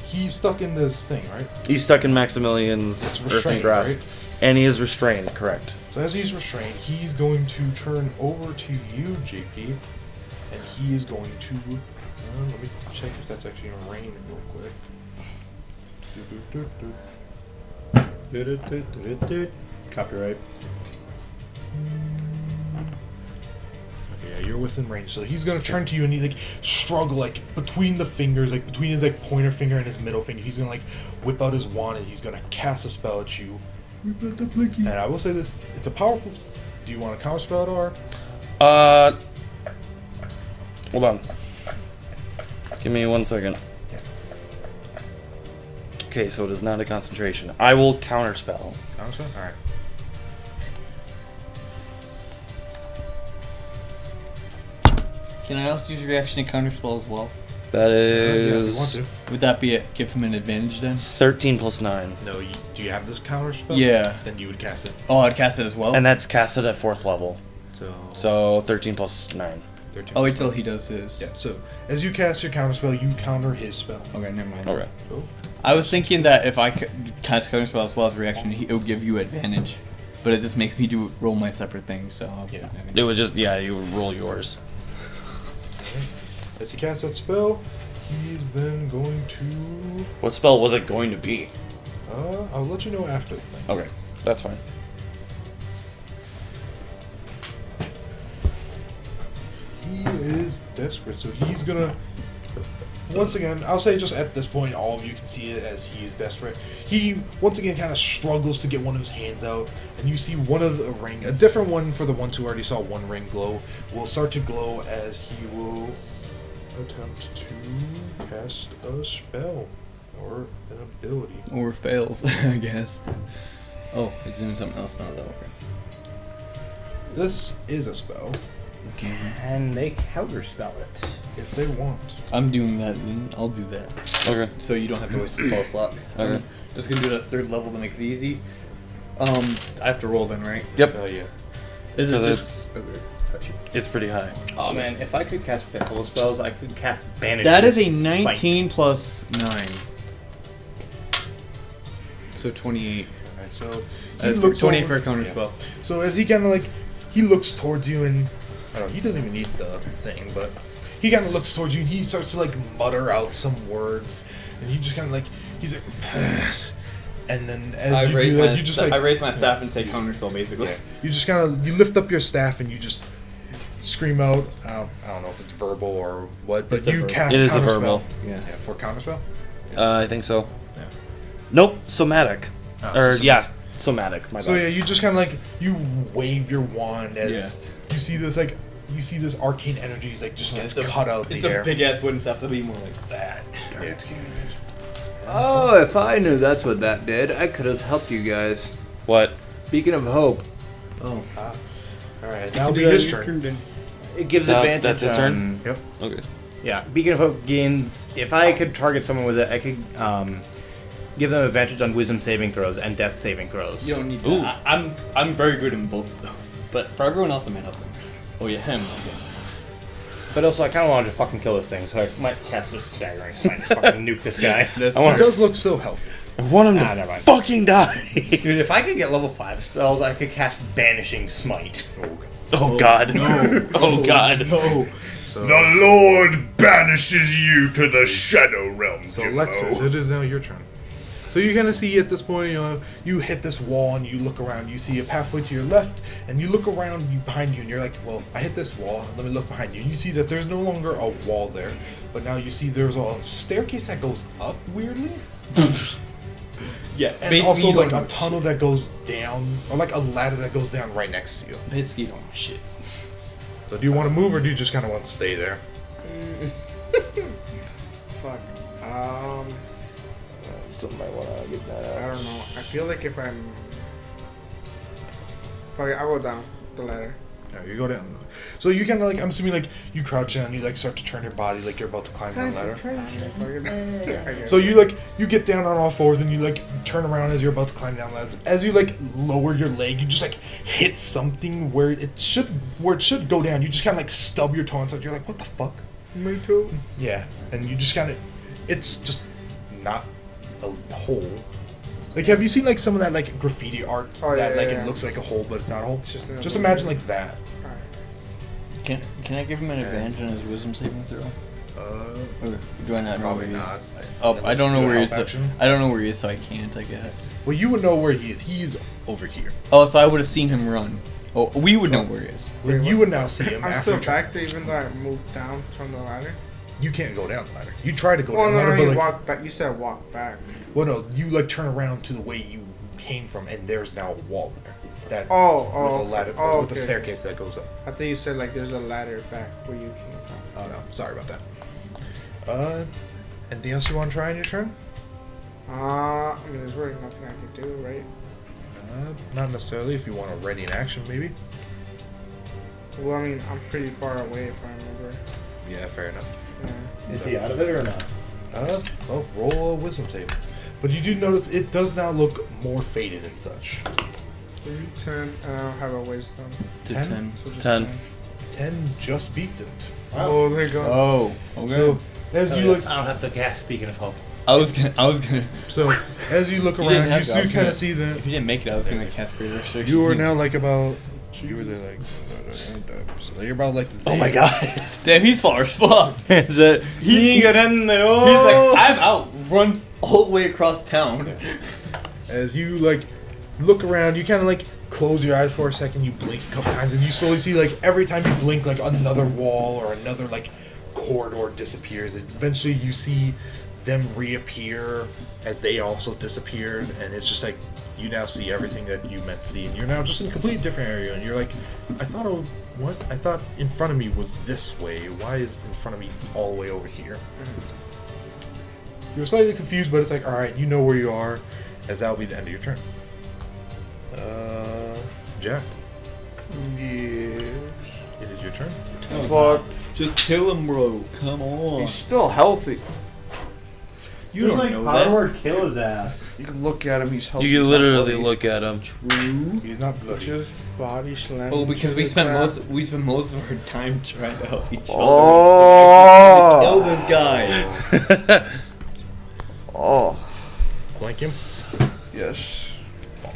he's stuck in this thing, right? He's stuck in Maximilian's earthen grasp. Right? And he is restrained, correct. So as he's restrained, he's going to turn over to you, JP, and he is going to... let me check if that's actually in range real quick. Copyright. Okay, yeah, you're within range. So he's gonna turn to you and he's like struggle between the fingers, between his pointer finger and his middle finger. He's gonna whip out his wand and he's gonna cast a spell at you. And I will say this: it's a powerful. Do you want a counter spell or? Hold on. Give me 1 second. Yeah. Okay, so it is not a concentration. I will counterspell. Counterspell? Alright. Can I also use a reaction to counterspell as well? That Yeah, if you is... want to. Would that be it? Give him an advantage then? 13 plus 9. No, do you have this counter spell? Yeah. Then you would cast it. Oh, I'd cast it as well? And that's casted at 4th level. So 13 plus 9. 13 oh, wait plus till 9. he does his. Yeah, so as you cast your counter spell, you counter his spell. Okay, never mind. Okay. Cool. I was thinking that if I cast counterspell as well as a reaction, it would give you advantage. But it just makes me roll my separate thing, so I'll Yeah. It would just, you would roll yours. As he casts that spell, He's then going to. What spell was it going to be? I'll let you know after the thing. Okay, that's fine. He is desperate, so he's gonna. Once again, I'll say just at this point, all of you can see it as he is desperate. He, once again, kind of struggles to get one of his hands out, and you see one of the ring, a different one for the ones who already saw one ring glow, will start to glow as he will attempt to cast a spell or an ability. Or fails, I guess. Oh, he's doing something else now, though. Okay. This is a spell. Okay. And they counterspell it. If they want. I'm doing that, and I'll do that. Okay. So you don't have to waste a spell slot. Okay. Just gonna do it at 3rd level to make it easy. I have to roll then, right? Yep. Yeah. Is it Because just... it's pretty high. Oh man, if I could cast physical spells, I could cast banish. That is a 19 plus 9. So 28. Alright, so he looks 28 over, for a counter spell. So as he kind of like, he looks towards you and, I don't know, he doesn't even need the thing, but he kind of looks towards you and he starts to like mutter out some words, and he just kind of like, he's like, and then as you do that, you just like, I raise my staff and say counter spell basically. yeah, you just kind of, you lift up your staff and you just scream out, I don't know if it's verbal or what, but It's a you verbal. cast It is a counterspell. verbal. Yeah. For counterspell? I think so. Yeah. Nope, somatic. Oh, Or so yeah, somatic. My So bad. yeah, you just kind of like, you wave your wand as you see this like, you see this arcane energy like just gets cut out It's the air. a big ass wooden staff, so it'll be more like that. Yeah. Oh, if I knew that's what that did, I could have helped you guys. What? Beacon of Hope. Oh. Alright, that'll be his turn. It gives That- advantage. that's his turn? on- Yep. Okay. Yeah, Beacon of Hope gains. If I could target someone with it, I could give them advantage on Wisdom saving throws and Death saving throws. You don't need Ooh. that. I'm very good in both of those. But for everyone else, I might help them. Oh yeah, him. Okay. But also, I kind of wanted to fucking kill this thing, so I might cast this staggering smite to fucking nuke this guy. That's I He want does look so healthy. I want him never to mind. fucking die. Dude, if I could get level 5 spells, I could cast Banishing Smite. Oh god. No. Oh god. No. So, The Lord banishes you to the Shadow Realm. so Jimbo. Lexus, it is now your turn. So you kind of see at this point, you know, you hit this wall and you look around. You see a pathway to your left, and you look around you behind you, and you're like, "Well, I hit this wall. Let me look behind you." And you see that there's no longer a wall there, but now you see there's a staircase that goes up weirdly, Yeah. and also like a tunnel that goes down, or like a ladder that goes down right next to you. Basically, you don't want shit. So do you want to move, or do you just kind of want to stay there? Fuck. Still might want to get that I don't know. I feel like if I'm. Fuck it, I'll go down the ladder. Yeah, you go down. So you kind of like, I'm assuming like you crouch down, you like start to turn your body like you're about to climb down the ladder. So you like, you get down on all fours and you like turn around as you're about to climb down ladders. As you like lower your leg, you just like hit something where it should go down. You just kind of like stub your toe inside. You're like, what the fuck? Me too. Yeah, and you just kind of, it's just not a hole. Like, have you seen like some of that like graffiti art that like it looks like a hole but it's not a hole? Just imagine like that. Can I give him an advantage on his wisdom saving throw? Or do I not know Probably where he is? not. Oh, I Unless don't you know do a where he is. help action. I don't know where he is, so I can't. I guess. Well, you would know where he is. He's over here. Oh, so I would have seen him run. Oh, we would know where he is. Well, you would now see him I'm after still you back there, even though I moved down from the ladder. You can't go down the ladder. You try to go Well, down the no, ladder, you but like, walk back. You said walk back. well, no, you like turn around to the way you came from, and there's now a wall there. That with a ladder, with a staircase that goes up. I thought you said like there's a ladder back where you came from. Oh no, sorry about that. Anything else you want to try on your turn? I mean, there's really nothing I could do, right? Not necessarily. If you want to ready an action, maybe. Well, I mean, I'm pretty far away if I remember. Yeah, fair enough. Yeah. Is he out of it or not? Well, roll a wisdom save. But you do notice it does now look more faded and such. 3, 10, and I don't have a wisdom. To 10? 10. So just 10. 10 just beats it. Oh, there you go. Oh, okay. So as you look, I don't have to cast Speaking of Hope. I was gonna. so as you look You didn't around, you have to, I do was kind gonna- of see the. If you didn't make it, I was gonna cast Greater Restriction. You are now like about You were there like, so you're about like. Oh my god! Damn, he's far as fuck. Is it? He's like, I'm out. Runs all the way across town. As you like look around, you kind of like close your eyes for a second. You blink a couple times, and you slowly see like every time you blink, like another wall or another like corridor disappears. It's eventually you see them reappear as they also disappeared, and it's just like you now see everything that you meant to see, and you're now just in a completely different area, and you're like, I thought in front of me was this way. Why is in front of me all the way over here? You're slightly confused, but it's like, alright, you know where you are, as that'll be the end of your turn. Jack. Yes. It is your turn. Fuck. Just kill him, bro. Come on. He's still healthy. You don't know that. Power word kill his ass. You can look at him, he's healthy. You can literally look at him. True. He's not bloody. Just body slam. Oh, because we spent most of our time trying to help each other. Oh. Kill this guy. Oh. Flank him. Yes.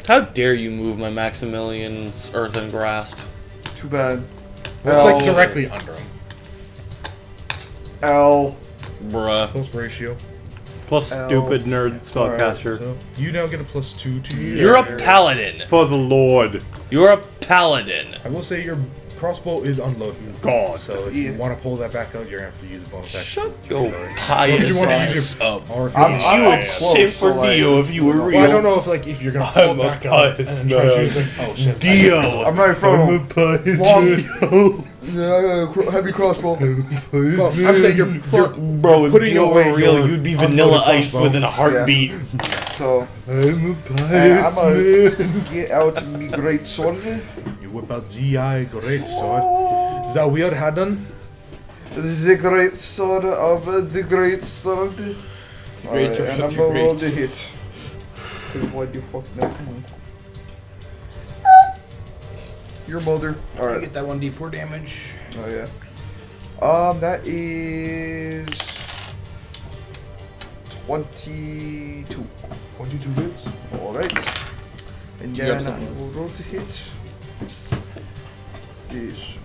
How dare you move my Maximilian's Earthen Grasp? Too bad. It's like directly under him. L. Bruh. Close ratio. Plus stupid nerd spellcaster. So you now get a +2 to you. You're a paladin. For the Lord. You're a paladin. I will say your crossbow is unloaded. God. So if you want to pull that back out, you're going to have to use a bonus action. Shut your pious ass up. Or if I'm you Sit for Dio if you were real. Well, I don't know if you're going to pull it back out and then try to use like, oh shit. Dio. I'm right in front of him. Heavy crossbow. Well, I'm saying you're Bro, if putting Dio away were real, your you'd be Vanilla unloaded Ice crossbow. within a heartbeat. So, I'm I'm gonna get out me great sword. You whip out ZI great sword. Is that weird, Haddon? The great sword of the great sword. Alright, and I'm gonna roll the hit. Cause why do you fuck that? Come on. Your mother. Alright. Get that 1d4 damage. Oh yeah. That is 22. 22 hits. Alright. And You then got I something will else. roll to hit. This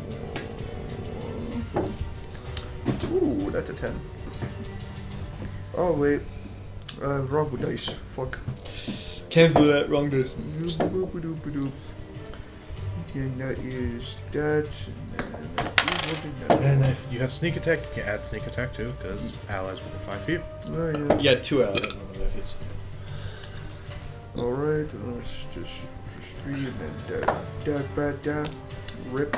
one. Ooh, that's a 10. Oh wait. Wrong dice. Fuck. Cancel that. Wrong dice. And that is that. And if you have sneak attack, you can add sneak attack too, because allies within 5 feet. Oh yeah. Yeah, 2 out. Alright, let's just 3 and then that. Rip.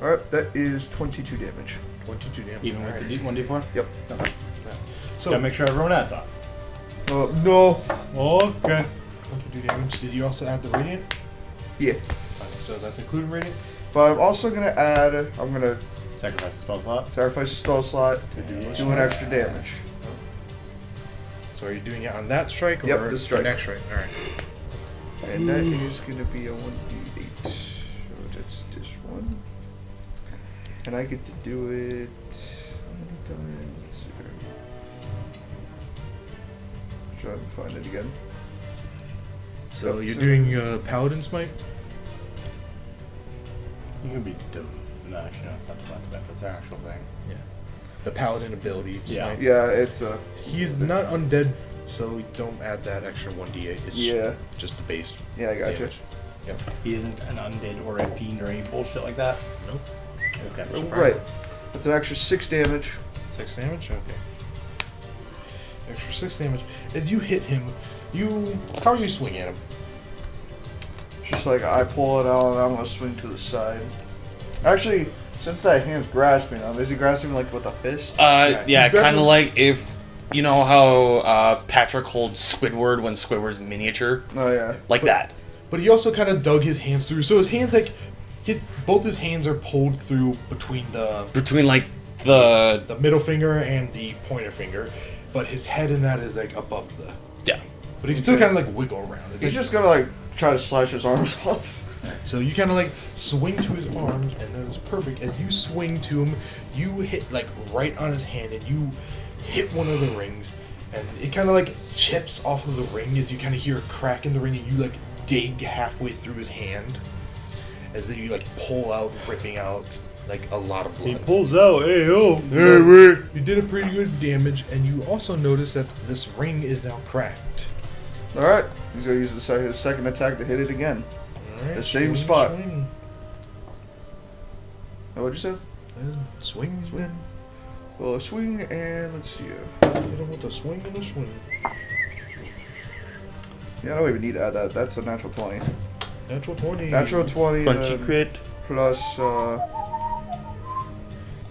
Alright, that is 22 damage. 22 damage. Even with the 1d4? Yep. Okay. So, Gotta make sure everyone adds on. No. Okay. 22 damage. Did you also add the radiant? Yeah. Okay, so that's including radiant? But I'm also gonna add, I'm gonna Sacrifice the spell slot. sacrifice a spell slot, do an extra damage. So are you doing it on that strike or Yep, this strike. the next strike? Alright. And that is gonna be a 1d8. So that's this one. And I get to do it how many times? Try to find it again. So Yep, you're so- doing Paladin Smite? You can be dumb. No, actually, no, it's not the that's an actual thing. Yeah. The Paladin ability Yeah. Smite. Yeah, it's a. He's not undead, so don't add that extra 1d8. It's Yeah. just the base. Yeah, I got you. damage. Yep. He isn't an undead or a fiend or any bullshit like that. Nope. Okay. Right. That's an extra 6 damage. 6 damage? Okay. Extra 6 damage. As you hit him, how are you swinging at him? Just like I pull it out and I'm gonna swing to the side. Actually, since that hand's grasping him, is he grasping like with a fist? Yeah, he's kind grabbing- of like if you know how Patrick holds Squidward when Squidward's miniature, Oh yeah. like that. But he also kind of dug his hands through, so his hands both his hands are pulled through between Between like the the middle finger and the pointer finger, but his head in that is like above the. Yeah. But he can still kind of like wiggle around. It's He's like, just gonna like try to slash his arms off. So you kind of like swing to his arms, and that is perfect. As you swing to him, you hit like right on his hand, and you hit one of the rings, and it kind of like chips off of the ring as you kind of hear a crack in the ring, and you like dig halfway through his hand, as you like pull out, ripping out like a lot of blood. He pulls out. Hey, oh. So you did a pretty good damage, and you also notice that this ring is now cracked. All right, he's gonna use his second attack to hit it again. All right, The same swing, spot. Swing. Oh, what'd you say? Swing. Swing. Well, a swing, and let's see. Hit him with a swing and a swing. Yeah, I don't even need to add that. That's a natural 20. Natural 20. Natural 20. Crunchy crit.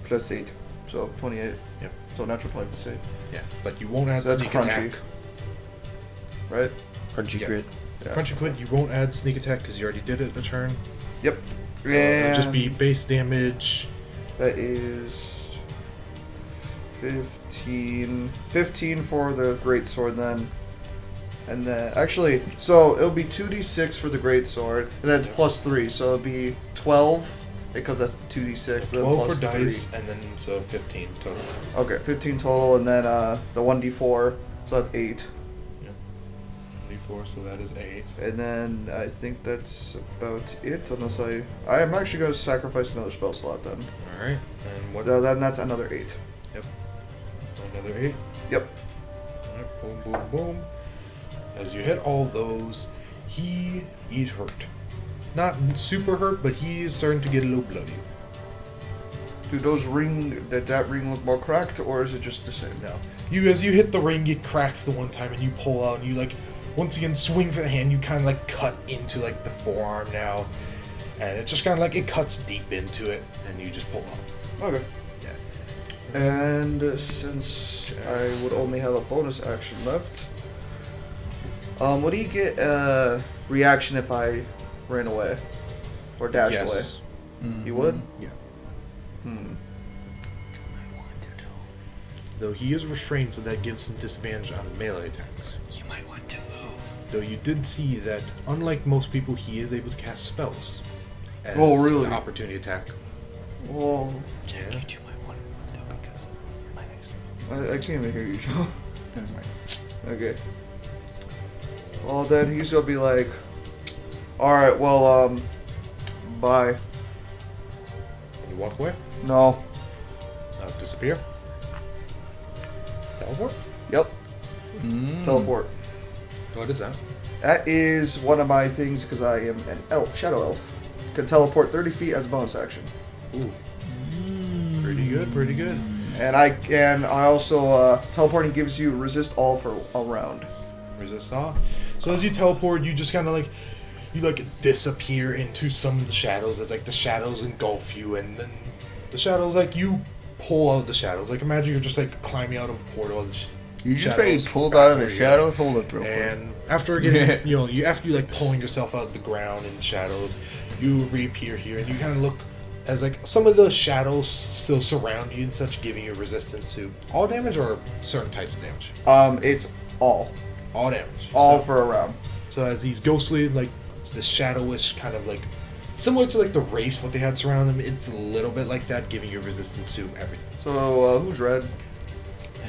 Plus 8. So 28. Yep. So natural 20 plus 8. Yeah, but you won't add So that's sneak crunchy. attack. Right? Crunchy crit. Yeah. Crunchy crit, you won't add sneak attack because you already did it a turn. Yep. So it'll And just be base damage. that is 15. 15 for the greatsword then. And then, actually, so it'll be 2d6 for the greatsword, and then it's plus 3, so it'll be 12, because that's the 2d6. Then 12 plus for dice, 3. and then so 15 total. Okay, 15 total, and then the 1d4, so that's 8. D4, so that is 8. And then I think that's about it, unless I am actually going to sacrifice another spell slot then. Alright, and what? So then that's another 8. Yep. Another 8. Yep. Alright, boom, boom, boom. As you hit all those, he's hurt. Not super hurt, but he is starting to get a little bloody. Do those that ring look more cracked, or is it just the same? No. As you hit the ring, it cracks the one time, and you pull out, and you like once again swing for the hand. You kind of like cut into like the forearm now, and it's just kind of like it cuts deep into it, and you just pull out. Okay. Yeah. And since I would only have a bonus action left, would he get a reaction if I ran away or dashed away? Mm-hmm. He would. Yeah. Hmm. Though he is restrained, so that gives him disadvantage on melee attacks. You might want to move. Though you did see that, unlike most people, he is able to cast spells. As Oh, really? an opportunity attack. Well, Jack, Yeah. you two might want to move though because you're my next. I can't even hear you, Joe. Never mind. Okay. Well, then he's gonna be like, alright, well, bye. And you walk away. No. Disappear. Teleport? Yep. Mm. Teleport. What is that? That is one of my things because I am an elf, shadow elf. Can teleport 30 feet as a bonus action. Ooh. Pretty good, pretty good. And I also teleporting gives you resist all for a round. Resist all. So as you teleport, you just kind of like, you like disappear into some of the shadows as like the shadows engulf you, and then the shadows like you pull out the shadows. Like imagine you're just like climbing out of a portal. You just say you pulled out of the shadows? Hold up real quick. And after getting, after you like pulling yourself out of the ground in the shadows, you reappear here, and you kind of look as like some of the shadows still surround you and such, giving you resistance to all damage or certain types of damage. It's all damage. All for a round. So as these ghostly, like the shadowish kind of like similar to like the wraiths, what they had surround them, it's a little bit like that, giving you resistance to everything. So who's red?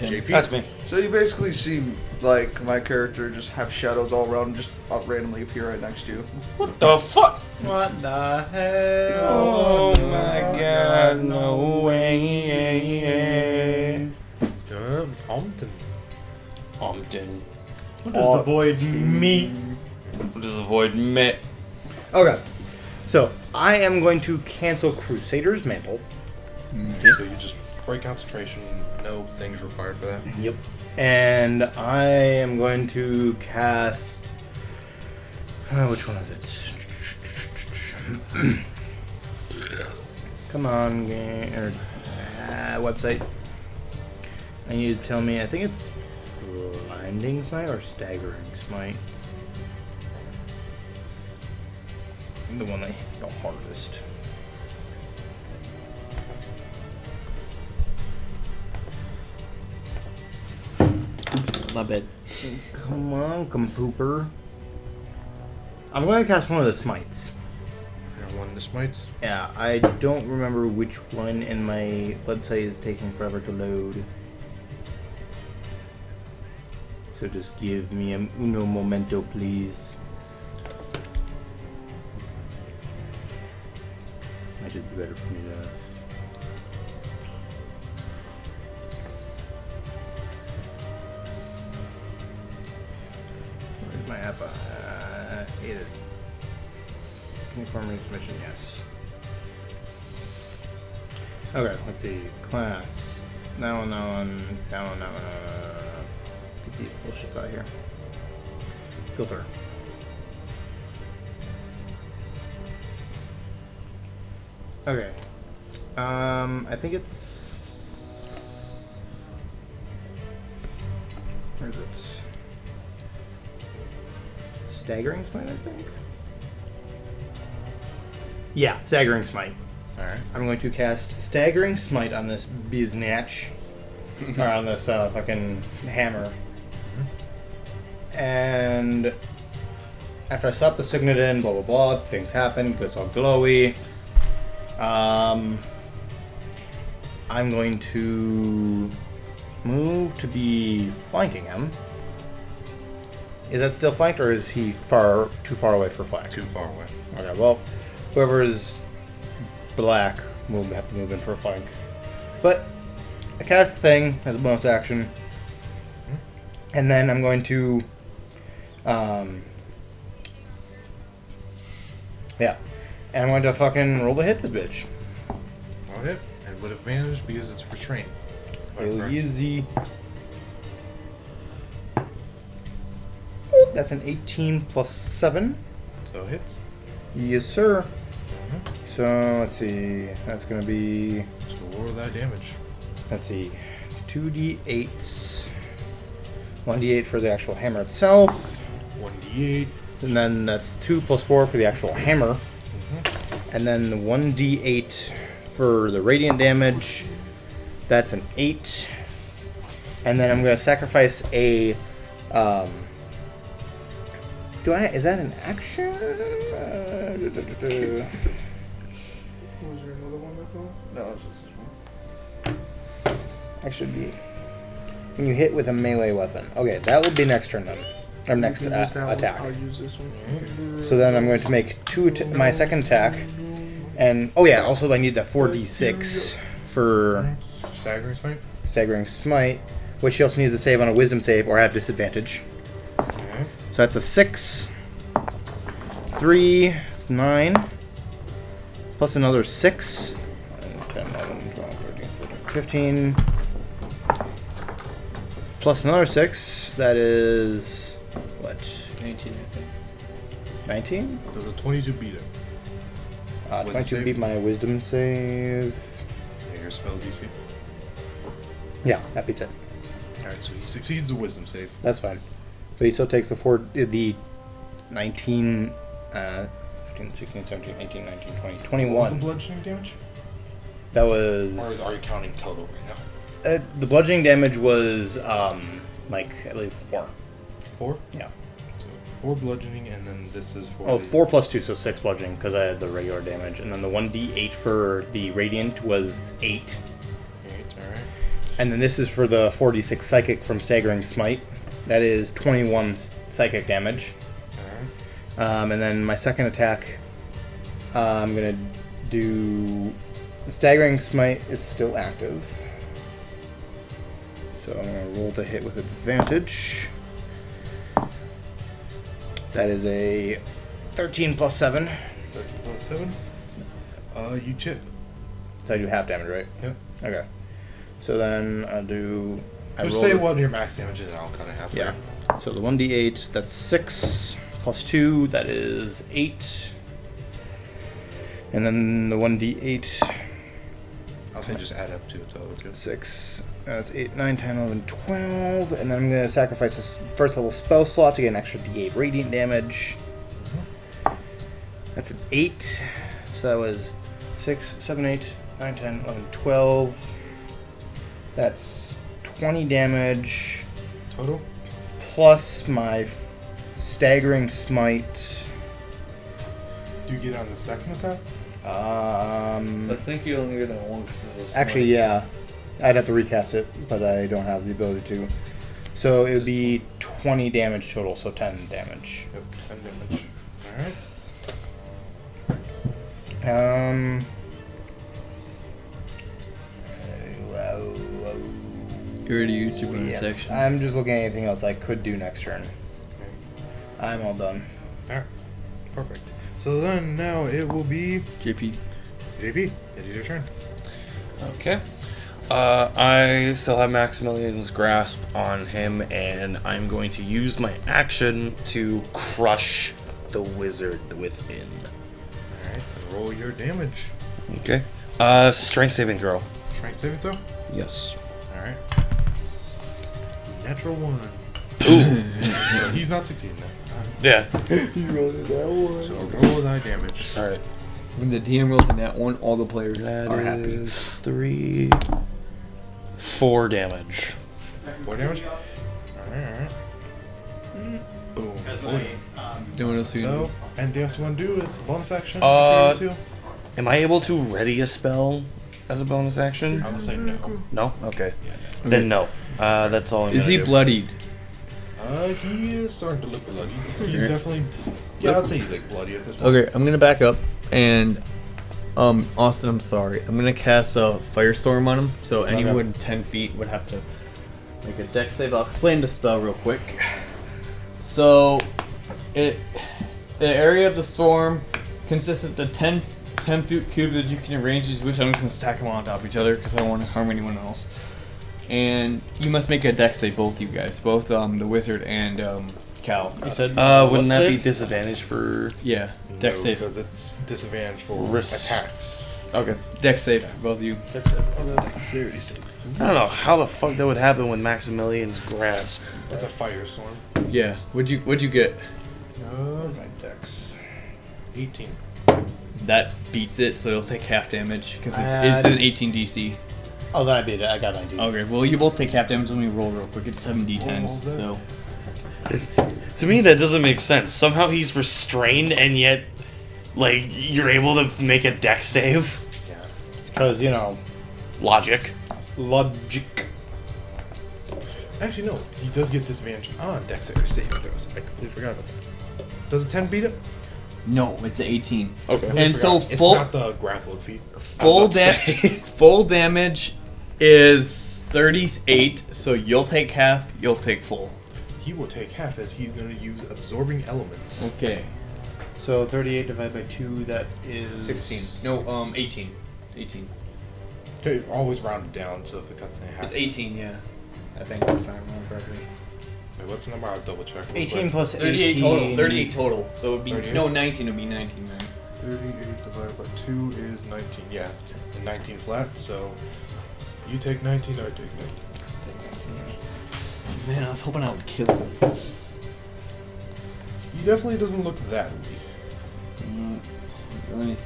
JP. That's me. So you basically see like my character just have shadows all around, just randomly appear right next to you. What the fuck? What the hell? Oh my god, no way. Omden. What does the void mean? What does the void mean? Okay. So, I am going to cancel Crusader's Mantle. So you just break concentration, no things required for that. Yep. And I am going to cast... which one is it? Come on, game, or website. I need to tell me, I think it's Blinding Smite or Staggering Smite. The one that hits the hardest. Oops, my bad. Come on, compooper. I'm going to cast one of the smites. One of the smites? Yeah, I don't remember which one, and my website is taking forever to load. So just give me a uno momento, please. Might just be better for me to. Where's my app? Hate it. Uniform submission, yes. Okay, let's see. Class. That one, that one. Get these bullshits out of here. Filter. Okay. I think it's. Where is it? Staggering Smite, I think? Yeah, Staggering Smite. Alright. I'm going to cast Staggering Smite on this biznatch. Or on this fucking hammer. And after I slap the signet in, blah blah blah, things happen, gets all glowy. I'm going to move to be flanking him. Is that still flanked, or is he too far away for flank? Too far away. Okay, well, whoever is black will have to move in for a flank. But I cast the thing as a bonus action, and then I'm going to, yeah, and I'm going to fucking roll to hit this bitch. Roll hit, and with advantage because it's restrained. Real easy. That's an 18 plus 7. So hits. Yes, sir. So let's see. That's gonna be. So roll that damage. Let's see. 2d8s. 1d8 for the actual hammer itself. 1d8. And then that's 2 plus 4 for the actual hammer. And then 1d8 for the radiant damage. That's an 8. And then I'm gonna sacrifice a. Is that an action? Was there another one that fell? No, it's just this one. Actually, be when you hit with a melee weapon. Okay, that will be next turn then, or next attack. I'll use this one. So then I'm going to make my second attack, and oh yeah, also I need that 4d6 for Staggering Smite. Staggering Smite, which he also needs to save on a Wisdom save or have disadvantage. So that's a 6, 3, it's 9, plus another 6, 10, 11, 12, 13, 14, 15, plus another 6, that is, what? 19, I think. 19? Does a 22 beat it? 22 beat my Wisdom save. Yeah, your spell DC. Yeah, that beats it. Alright, so he succeeds the Wisdom save. That's fine. So he still takes the 19, 15, 16, 17, 18, 19, 20, 21. What was the bludgeoning damage? That was... Or are you counting total right now? the bludgeoning damage was, like, at least 4. 4? Yeah. So 4 bludgeoning, and then this is for... Oh, 4 plus 2, so 6 bludgeoning, because I had the regular damage. And then the 1d8 for the radiant was 8. 8, alright. And then this is for the 4d6 psychic from Staggering Smite. That is 21 psychic damage. Alright. And then my second attack, I'm going to do... Staggering Smite is still active. So I'm going to roll to hit with advantage. That is a 13 plus 7. 13 plus 7. You chip. So I do half damage, right? Yep. Okay. So then I'll do... Just say what your max damage is, and I'll kind of have Yeah. So the 1d8, that's 6 plus 2, that is 8. And then the 1d8... I'll say just add up to a total too. 6. That's 8, 9, 10, 11, 12. And then I'm going to sacrifice this first level spell slot to get an extra d8 radiant damage. That's an 8. So that was 6, 7, 8, 9, 10, 11, 12. That's 20 damage. Total? Plus my Staggering Smite. Do you get on the second attack? I think you only get on one because of this. Actually, yeah. I'd have to recast it, but I don't have the ability to. So it would be 20 damage total, so 10 damage. Yep, 10 damage. Alright. You already used your bonus Yeah. action. I'm just looking at anything else I could do next turn. I'm all done. Alright. Perfect. So then now it will be JP. JP. It is your turn. Okay. I still have Maximilian's grasp on him, and I'm going to use my action to crush the wizard within. Alright, roll your damage. Okay. Strength saving throw. Strength saving throw? Yes. Alright. Natural 1. Ooh. So he's not succeeding now. Yeah. He's rolling that one. So roll that damage. Alright. When the DM rolls in that one, all the players That are happy. is 4 damage. 4 damage? Alright. Boom. 4. You know what else you can So, do? and the else you want to do is bonus action. Uh, if you're able to. Am I able to ready a spell as a bonus action? I would say no. No? Okay. Yeah, Then no. That's all I'm Is gonna he do. bloodied? He is starting to look bloody. He's definitely. Yeah, I'd say he's like bloody at this point. Okay, I'm gonna back up and Austin, I'm sorry. I'm gonna cast a firestorm on him. So anyone 10 feet would have to make a dex save. I'll explain the spell real quick. So the area of the storm consists of the 10 foot cubes that you can arrange as you wish. I'm just gonna stack them on top of each other because I don't want to harm anyone else. And you must make a dex save, both you guys, both the wizard and Cal. You said. Wouldn't that be disadvantage for... Yeah, dex save. Because it's disadvantage for Risks. attacks. Okay. Dex save, both of you. Dexterity save. I don't know how the fuck that would happen with Maximilian's grasp. That's a firestorm. Yeah. What'd you get? My dex. 18. That beats it, so it'll take half damage because Uh, it's an 18 DC. Oh, then I beat it. I got 19. Okay, well you both take half damage. Let me roll real quick. It's 7d10s. So To me, that doesn't make sense. Somehow he's restrained, and yet, like, you're able to make a dex save? Yeah. Because, you know, Logic. logic. Actually, no. He does get disadvantage on dexterity saving throws. I completely forgot about that. Does a 10 beat it? no, it's an 18. Okay. And so It's full not the grappled feat. full damage is 38. So you'll take half. You'll take full. He will take half as he's going to use absorbing elements. Okay. So 38 divided by 2, that is... 16. No, 18. 18. Okay, always round it down, so if it cuts in half. It's 18. Yeah. I think that's fine. Remember correctly. Wait, what's the number? I'll double check. real 18 quick. plus 38 18. total. 38 total. So it'd be 38? no 19. It'd be 19 then. 38 divided by 2 is 19. Yeah, and 19 flat, so you take 19, I take 19. Man, I was hoping I would kill him. He definitely doesn't look that weak. Really?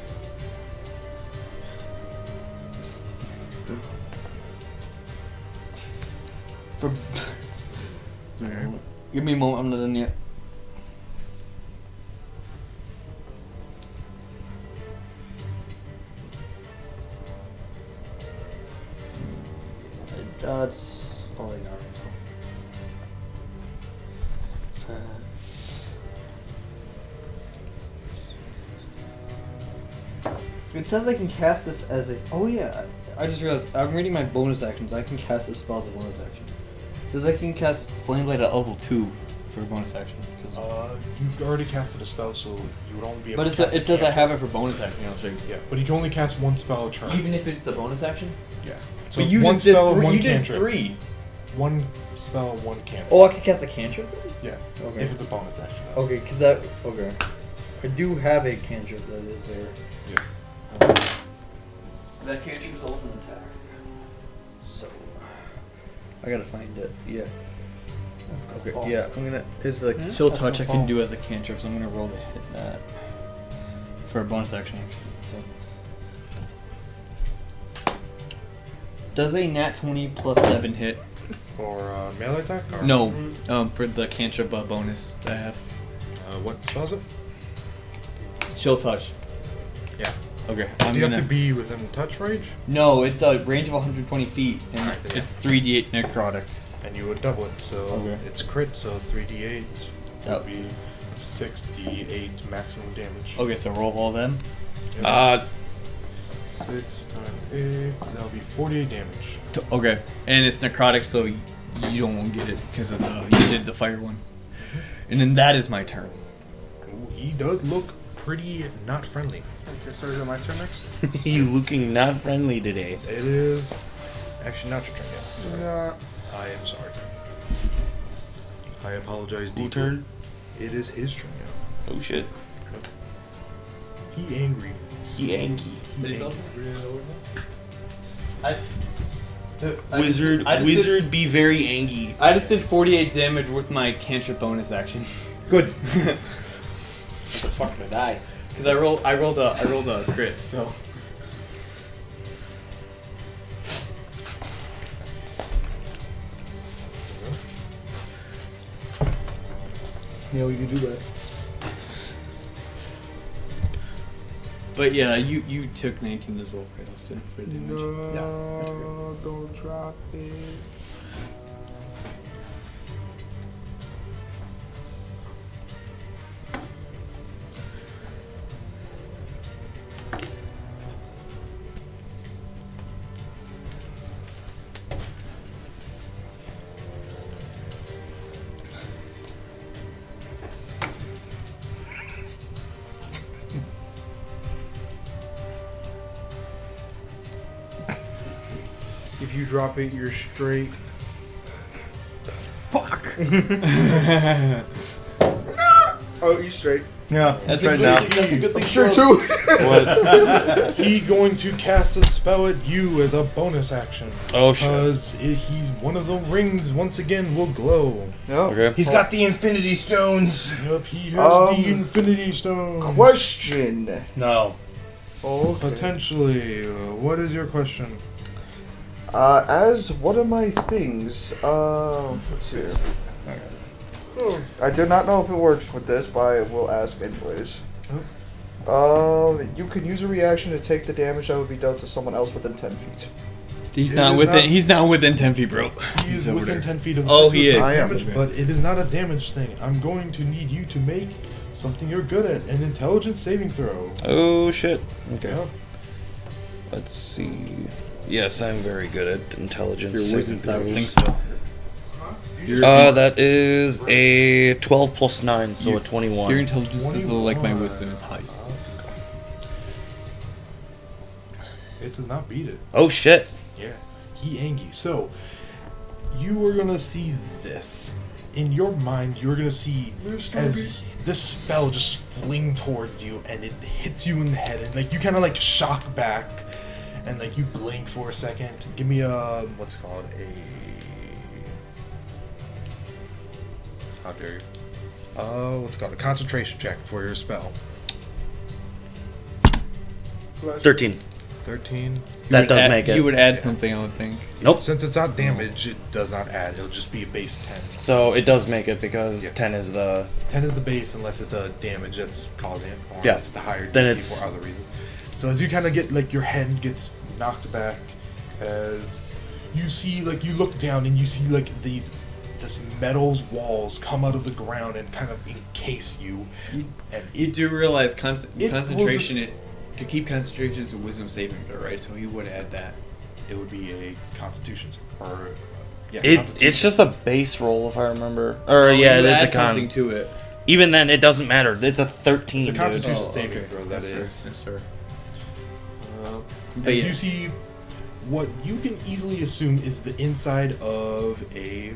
Give me a moment, I'm not done yet. That's all I got. It says I can cast this as a. Oh yeah, I just realized I'm reading my bonus actions. I can cast this spell as a bonus action. It says I can cast Flame Blade at level 2 for a bonus action. You've already casted a spell, so you would only be able But to cast it says I have it for bonus action, I'll show you. Yeah, but you can only cast one spell a turn. Even if it's a bonus action? Yeah. So But you one just did spell, 3. one You did cantrip. 3. One spell, one cantrip. Oh, I can cast a cantrip? Yeah. Okay. If it's a bonus action. though. Okay, cause that. Okay. I do have a cantrip that is there. Yeah. That cantrip is also an attack. So. I gotta find it. Yeah. That's Okay, fall. yeah, I'm gonna. It's like. Chill That's Touch I gonna can fall. do as a cantrip, so I'm gonna roll to hit that. For a bonus action. So. Does a nat 20 plus 7 hit? For melee attack? Or? No, for the cantrip bonus that I have. What spell is it? Chill Touch. Yeah. Okay, Do I'm you gonna. have to be within touch range? No, it's a range of 120 feet, and Alright, then it's 3d8 necrotic. And you would double it, so Okay. it's crit, so 3d8 Yep. would be 6d8 maximum damage. Okay, so roll all them. Yep. 6 times 8. That'll be 48 damage. Okay, and it's necrotic, so you don't get it because of you did the fire one. And then that is my turn. Ooh, he does look pretty not friendly. Okay, so is it my turn next? You looking not friendly today. It is actually not your turn yet. Sorry. No. I am sorry. I apologize Who deeply. turn? It is his turn now. Oh shit. He angry. He angry. He angry. Wizard be very angry. I just did 48 damage with my cantrip bonus action. Good. This is fucking gonna die. Because I rolled a crit, so. Yeah, we can do that. But yeah, you took 19 as well, right, Austin, for the damage. No, don't drop it. If you drop it, you're straight. Fuck. Oh, you're straight. Yeah, That's right now. That's a good thing. Sure too. What? He going to cast a spell at you as a bonus action. Oh shit. Because he's one of the rings once again will glow. Okay. He's got the Infinity Stones. Yep, he has the Infinity Stone. Question. No. Okay. Potentially. What is your question? As one of my things, let's see. I do not know if it works with this, but I will ask anyways. You can use a reaction to take the damage that would be dealt to someone else within 10 feet. He's not within 10 feet, bro. He is within 10 feet of Oh, he is. damage, but it is not a damage thing. I'm going to need you to make something you're good at, an intelligence saving throw. Oh shit. Okay. Yeah. Let's see. Yes, I'm very good at intelligence. Your saving wizards, I would think throws. so. That is a 12 plus 9, so a 21. Your intelligence is like my wisdom is highest. It does not beat it. Oh shit. Yeah, he angry. So, you are gonna see this. In your mind, you're gonna see as this spell just fling towards you, and it hits you in the head, and like you kind of like shock back, and like you blink for a second. Give me a what's it called? How dare you? What's it called? A concentration check for your spell. 13. 13. That does make it. You would add something, I would think. Nope. Since it's not damage, it does not add. It'll just be a base 10. So it does make it because Yeah. 10 is the... 10 is the base unless it's a damage that's causing it, or Yeah. unless it's a higher Then DC it's- for other reasons. So as you kind of get, like, your head gets knocked back, as you see, like, you look down and you see, like, this metal's walls come out of the ground and kind of encase you. And You do realize it will concentration, to keep concentration is a wisdom saving throw, right? So he would add that. it would be a constitution, or, yeah, It's constitution. just a base roll, if I remember. Or, You yeah, it would is a add something con. to it. Even then, it doesn't matter. It's a 13, It's a dude. constitution Oh, saving okay. throw, that Yes, is. sir. Yes, sir. As yeah. you see, what you can easily assume is the inside of a...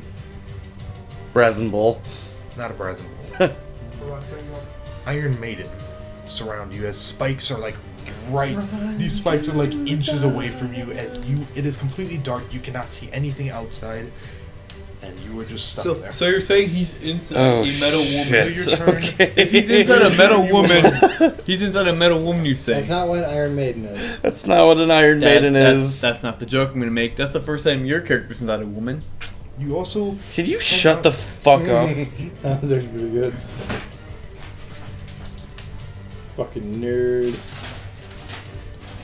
Brazen Bull. Not a brazen bull. Iron Maiden surround you as spikes are like right. These spikes are like inches away from you as it is completely dark. You cannot see anything outside, and you are just stuck there. So you're saying he's inside Oh, a metal woman? shit. Your turn. Okay. If he's inside a metal woman, he's inside a metal woman. You say? That's not what Iron Maiden is. That's not what an Iron Maiden is. That's not the joke I'm gonna make. That's the first time your character's inside a woman. You also Can you shut the fuck up? That was actually pretty good. Fucking nerd.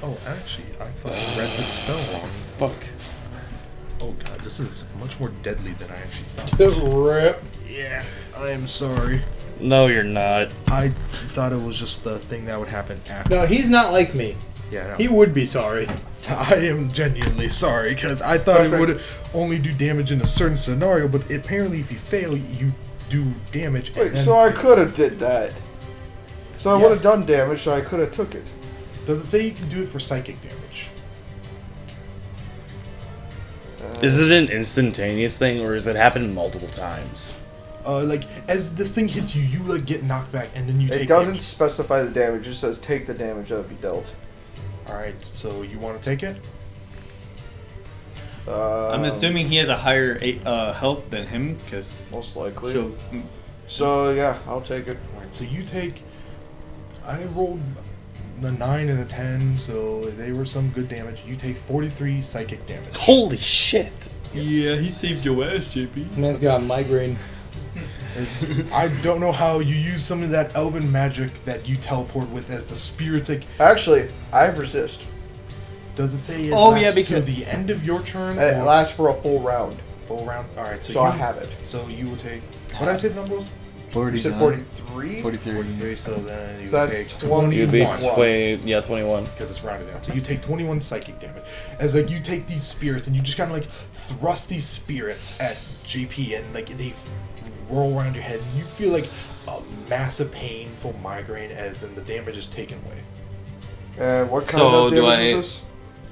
oh actually I fucking read the spell wrong. Fuck. Oh god, this is much more deadly than I actually thought. Just rip. Yeah, I am sorry. No, you're not. I thought it was just the thing that would happen after. No, he's not like me. Yeah, no. He would be sorry. I am genuinely sorry, because I thought it would only do damage in a certain scenario, but apparently if you fail, you do damage. Wait, and then so I fail. could have did that. So I would have done damage, so I could have took it. Does it say you can do it for psychic damage? Is it an instantaneous thing, or does it happen multiple times? Like, as this thing hits you, you, like, get knocked back, and then you take It doesn't damage. specify the damage, it just says take the damage that be dealt. Alright, so you want to take it? I'm assuming he has a higher health than him, because most likely. So yeah, I'll take it. Alright, so you take... I rolled a 9 and a 10, so they were some good damage. You take 43 psychic damage. Holy shit! Yeah, he saved your ass, JP. Man's got a migraine. I don't know how you use some of that elven magic that you teleport with as the spirits. Like, actually, I resist. Does it say it Oh, yeah, lasts because- to the end of your turn? It or lasts for a full round. full round. All right, so, So you, I have it. So you will take. What did I say the number was? You said 43? 43. So then you So would that's take 20. You'd be 21. 21. Because it's rounded down. So you take 21 psychic damage. As like you take these spirits and you just kind of like thrust these spirits at JP and like they roll around your head and you feel like a massive painful migraine as then the damage is taken away. What kind So of do damage I- is this?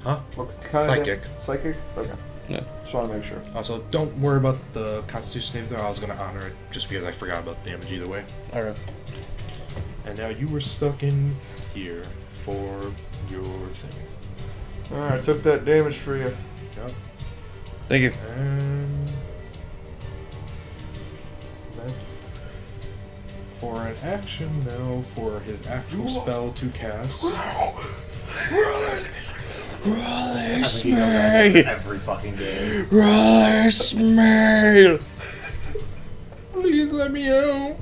Huh? What kind Psychic. Of Psychic? Okay. Yeah. Just want to make sure. Also, don't worry about the Constitution save there. I was going to honor it just because I forgot about the damage either way. Alright. And now you were stuck in here for your thing. Alright, I took that damage for you. Yep. Thank you. And then for an action now for his actual spell to cast. Release me! Every fucking game. Release me! Please let me out.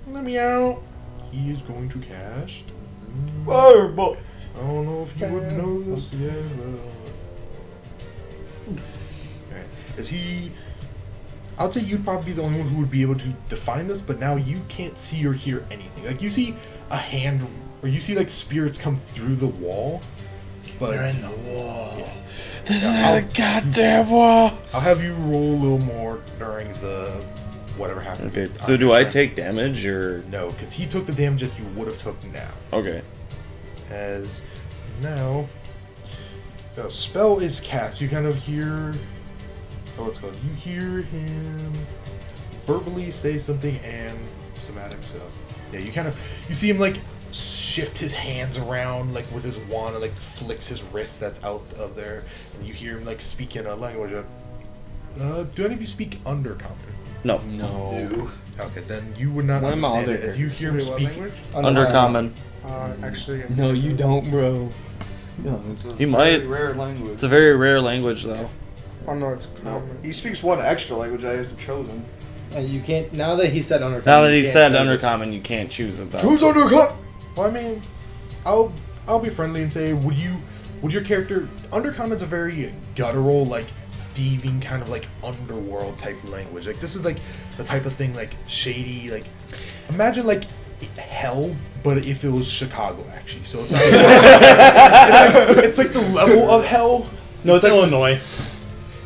Let me out. He is going to cast. Fireball. I don't know if you would know this yet. Alright. Is he. I'd say you'd probably be the only one who would be able to define this, but now you can't see or hear anything. Like, you see a hand, or you see, like, spirits come through the wall, but. They're in the wall. Yeah. This is a goddamn wall! I'll have you roll a little more during the. Whatever happens. Okay, on so your do I turn. take damage, or. No, because he took the damage that you would have took now. Okay. As now, the spell is cast. You kind of hear. Oh, what's called? You hear him verbally say something and somatic stuff. Yeah, you see him like shift his hands around like with his wand and like flicks his wrist that's out of there, and you hear him like speak in a language. Do any of you speak Undercommon? No. No. Okay, then you would not What am I understand it other as you hear him Wait, what speak. language? Undercommon. Actually, No, you don't, bro. No, It's a He might- very rare language. It's a very rare language, though. oh no, it's No, common. he speaks one extra language that isn't chosen. And you can't. Now that he said undercommon. Now that you he can't said choose it. undercommon, you can't choose it, though. Choose undercut. Well, I mean, I'll be friendly and say, would your character Undercommon's a very guttural, like thieving kind of like underworld type language. Like this is like the type of thing like shady, like imagine like hell, but if it was Chicago actually. So it's it's like the level of hell. No, it's Illinois.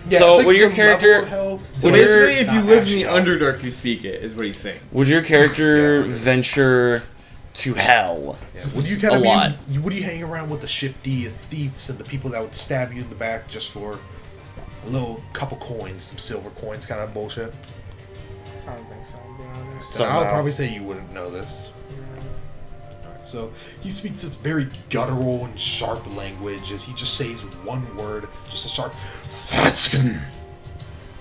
Yeah, So, it's like would your the character- level of hell. So Would your- basically, if you not live in the actually Underdark, you speak it, is what he's saying. Would your character venture to hell? Yeah, would you kind A of lot. would you hang around with the shifty thieves and the people that would stab you in the back just for a little couple coins, some silver coins, kind of bullshit? I don't think so, to be honest. So I'll Somehow. probably say you wouldn't know this. Alright, so he speaks this very guttural and sharp language as he just says one word, just a sharp Fatskin.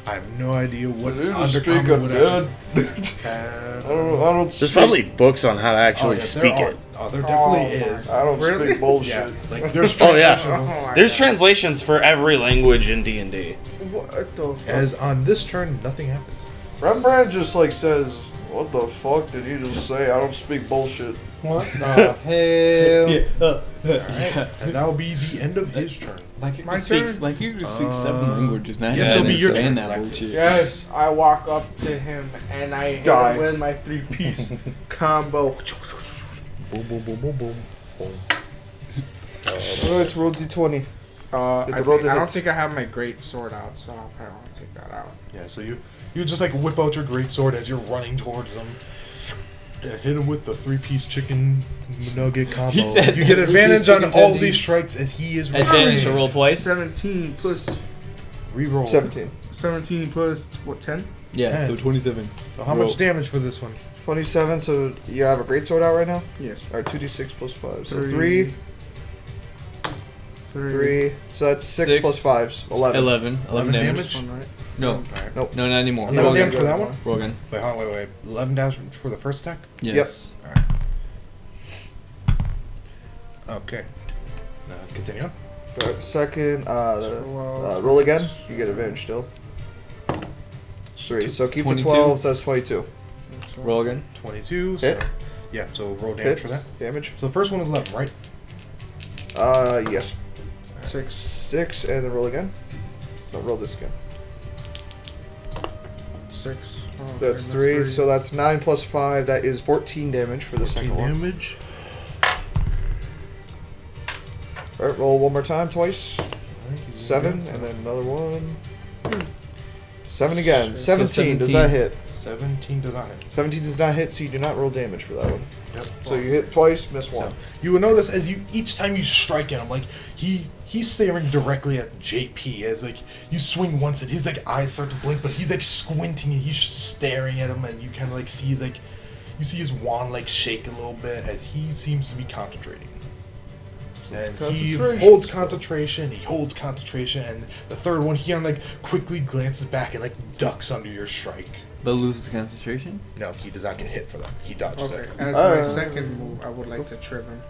I have no idea what You just speak Undercommon would again. actually. I don't There's speak, probably books on how to actually yeah, speak there it. there definitely Oh my is. I don't Really? speak bullshit. Yeah, like there's Oh, yeah. translation. my There's God. translations for every language in D&D. What the fuck? As on this turn, nothing happens. Rembrandt just like says, "What the fuck did he just say? I don't speak bullshit." What the hell? Alright, and that'll be the end of his turn. Like My you speaks, turn? like you speak 7 languages. Now yes, I it'll be your understand turn, that Alexis. bullshit. Yes, I walk up to him and I hit Die. him with my 3-piece combo. Boom, boom, boom, boom, boom. Boom. Let's roll d20. I don't think I have my great sword out, so I'll probably want to take that out. Yeah, so you just like whip out your greatsword as you're running towards them. Yeah, hit him with the 3-piece chicken nugget combo. You get advantage on all these strikes as he is running. Advantage to roll twice. 17 plus Reroll. 17 plus what? 10. Yeah, 10. so 27. So how much damage for this one? 27. So you have a greatsword out right now. Yes. All right, 2d6 plus 5. So 3. So that's 6 plus 5. 11. 11 damage. One, right? No. Nope. No, not anymore. 11 damage for that one? Roll again. Wait, hold on, wait. 11 damage for the first attack? Yes. Alright. Okay. Continue on. Alright, second, roll again. You get advantage still. 3. So keep 22. the 12, so that's 22. Roll again. 22. Hit. So, yeah, so roll damage for that. Damage. So the first one is 11, right? Yes. 6, and then roll again. No, roll this again. 6. That's 3, so that's 9 plus 5. That is 14 damage for the second one. Damage. Alright, roll one more time, twice. 7, and then another one. 7 again. 17, does that hit? 17 does not hit. 17 does not hit, so you do not roll damage for that one. Yep. So you hit twice, miss one. So, you will notice as each time you strike at him, like he's staring directly at JP as like you swing once and his like eyes start to blink, but he's like squinting and he's staring at him, and you kind of like see you see his wand like shake a little bit as he seems to be concentrating. And he holds concentration, and the third one he kind of like quickly glances back and like ducks under your strike. But loses concentration? No, he does not get hit for that. He dodges it. As my second move, I would like to trip him.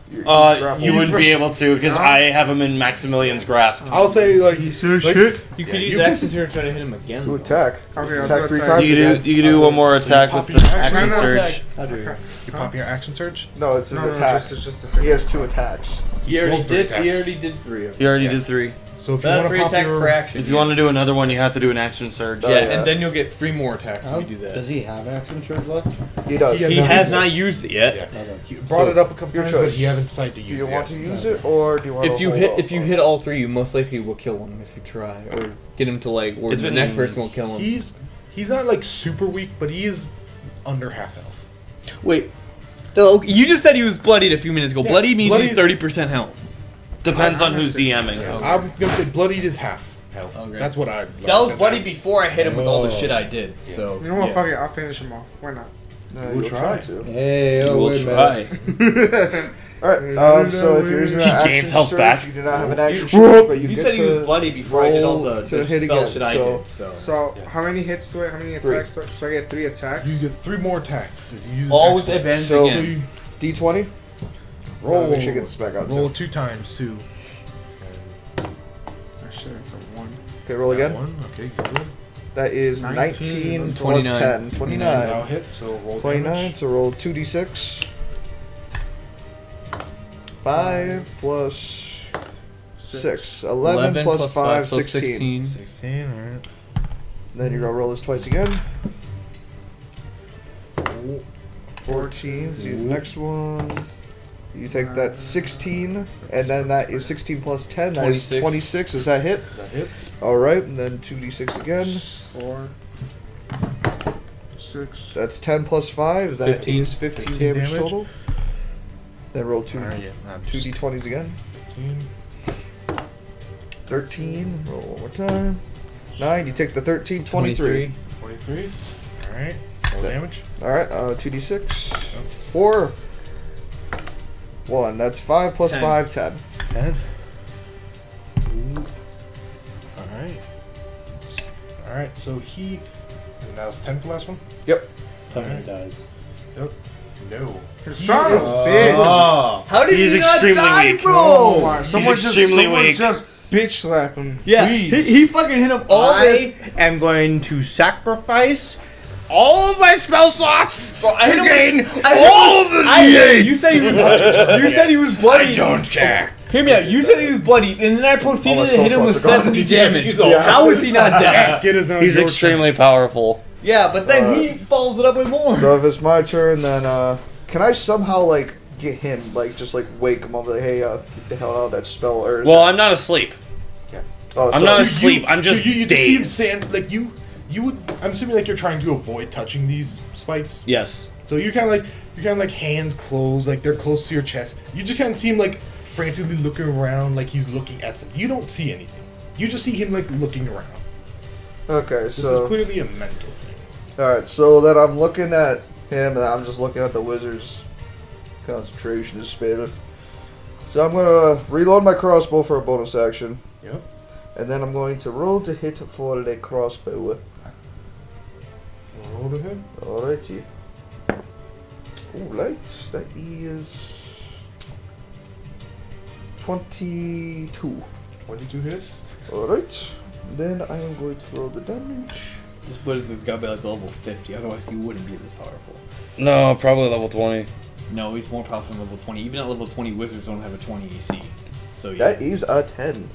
You wouldn't be able to because I have him in Maximilian's grasp. I'll say like shit. You could use action surge to try to hit him again. To attack. Okay, I'll attack do 3 attack. times. You can do one more attack with the action surge. You pop your action surge? No, it's his No, attack. it's just a second. He has 2 attacks. He already Roll 3 did. attacks. He already did 3 of them. He already did 3. So if you That's want 3 to pop attacks your per action. If you want to do another one, you have to do an action surge. Yeah, and then you'll get 3 more attacks if you do that. Does he have action surge left? He does. He has not used it yet. Yeah. He brought it up a couple your times, choice. but he hasn't decided to use it. Do you want yet. to use it, or do you want If to you hold hit, off if you on hit it? all 3, you most likely will kill him if you try, or get him to like, or the next person will kill him. He's not like super weak, but he is under half health. Wait, oh, you just said he was bloodied a few minutes ago. Yeah, Bloody means bloodied he's 30% health. Depends on who's DMing. I'm gonna say bloodied is half health. Okay. That's what I. That was bloody before I hit him with all the shit I did. Yeah. So You know what? Fuck it. I'll finish him off. Why not? No, We'll you'll try. to. Hey, You oh, will wait a minute. try. Alright, so if you're using He an gains action health surge, back. you do not have an action surge, but you he get said he was to bloody before I did all the roll to hit spell again, shit I so- did. So So how many hits do I? How many attacks do I? So I get 3 attacks. You get 3 more attacks as you use all action with advantage So- surge. again. D20. Roll. Make sure you get this back out Roll too. 2 times too. Oh, shit, that's a 1. Okay, roll again. 1. Okay, good. That is 19 plus 29. 10. Now 29. hit. So roll 29, damage. so roll 2d6. 5 plus 6. 11 plus 5, 16. 16. All right. Then you're gonna roll this twice again. 14. So the next one. You take that 16, and then that is 16 plus 10. That is 26. 26. Is that hit? That hits. Alright, and then 2d6 again. 4, 6. That's 10 plus 5. That 15. is 15 15 damage damage. total. Then roll 2 Alright, yeah. 2d20s again. 15. 13. Roll one more time. 9. You take the 13. 23. 23. All right. Roll damage. Alright, 2d6. 4. 1. That's 5 plus 10. 5, 10. 10. Alright. Alright, so he. And that was 10 for the last one? Yep. Tell me he dies. Nope. No. Son of a bitch. Oh. How did He's he not extremely die, weak. bro? Oh my! Someone extremely weak. just bitch slap him. Yeah, Please. he fucking hit him all this. I am going to sacrifice all of my spell slots to gain all the D8s. You said he was. You said he was bloody. I don't care. Hear me out. You said he was bloody, and then I proceeded All my to hit him spell with slots are gone. 70 damage. Yeah. How is he not dead? Get his nose. He's extremely powerful. Yeah, but then he follows it up with more. So if it's my turn, then can I somehow like get him, like, just, like, wake him up, like, hey, get the hell out of that spell, or... Well, I'm not asleep. Yeah. Oh, I'm not asleep, I'm just you just see him dazed. stand, like, you would... I'm assuming, like, you're trying to avoid touching these spikes? Yes. So you're kind of like hands closed, like, they're close to your chest. You just kind of see him, like, frantically looking around, like he's looking at something. You don't see anything. You just see him, like, looking around. Okay, This so... is clearly a mental thing. Alright, so then I'm looking at him, and I'm just looking at the wizard's concentration is spammed. So I'm gonna reload my crossbow for a bonus action. Yep. And then I'm going to roll to hit for the crossbow. Roll to hit. Alrighty. Alright, that is 22. 22 hits. Alright, then I am going to roll the damage. This wizard's gotta be like level 50, otherwise he wouldn't be this powerful. No, probably level 20. No, he's more powerful than level 20. Even at level 20, wizards don't have a 20 AC. So yeah. That is a 10.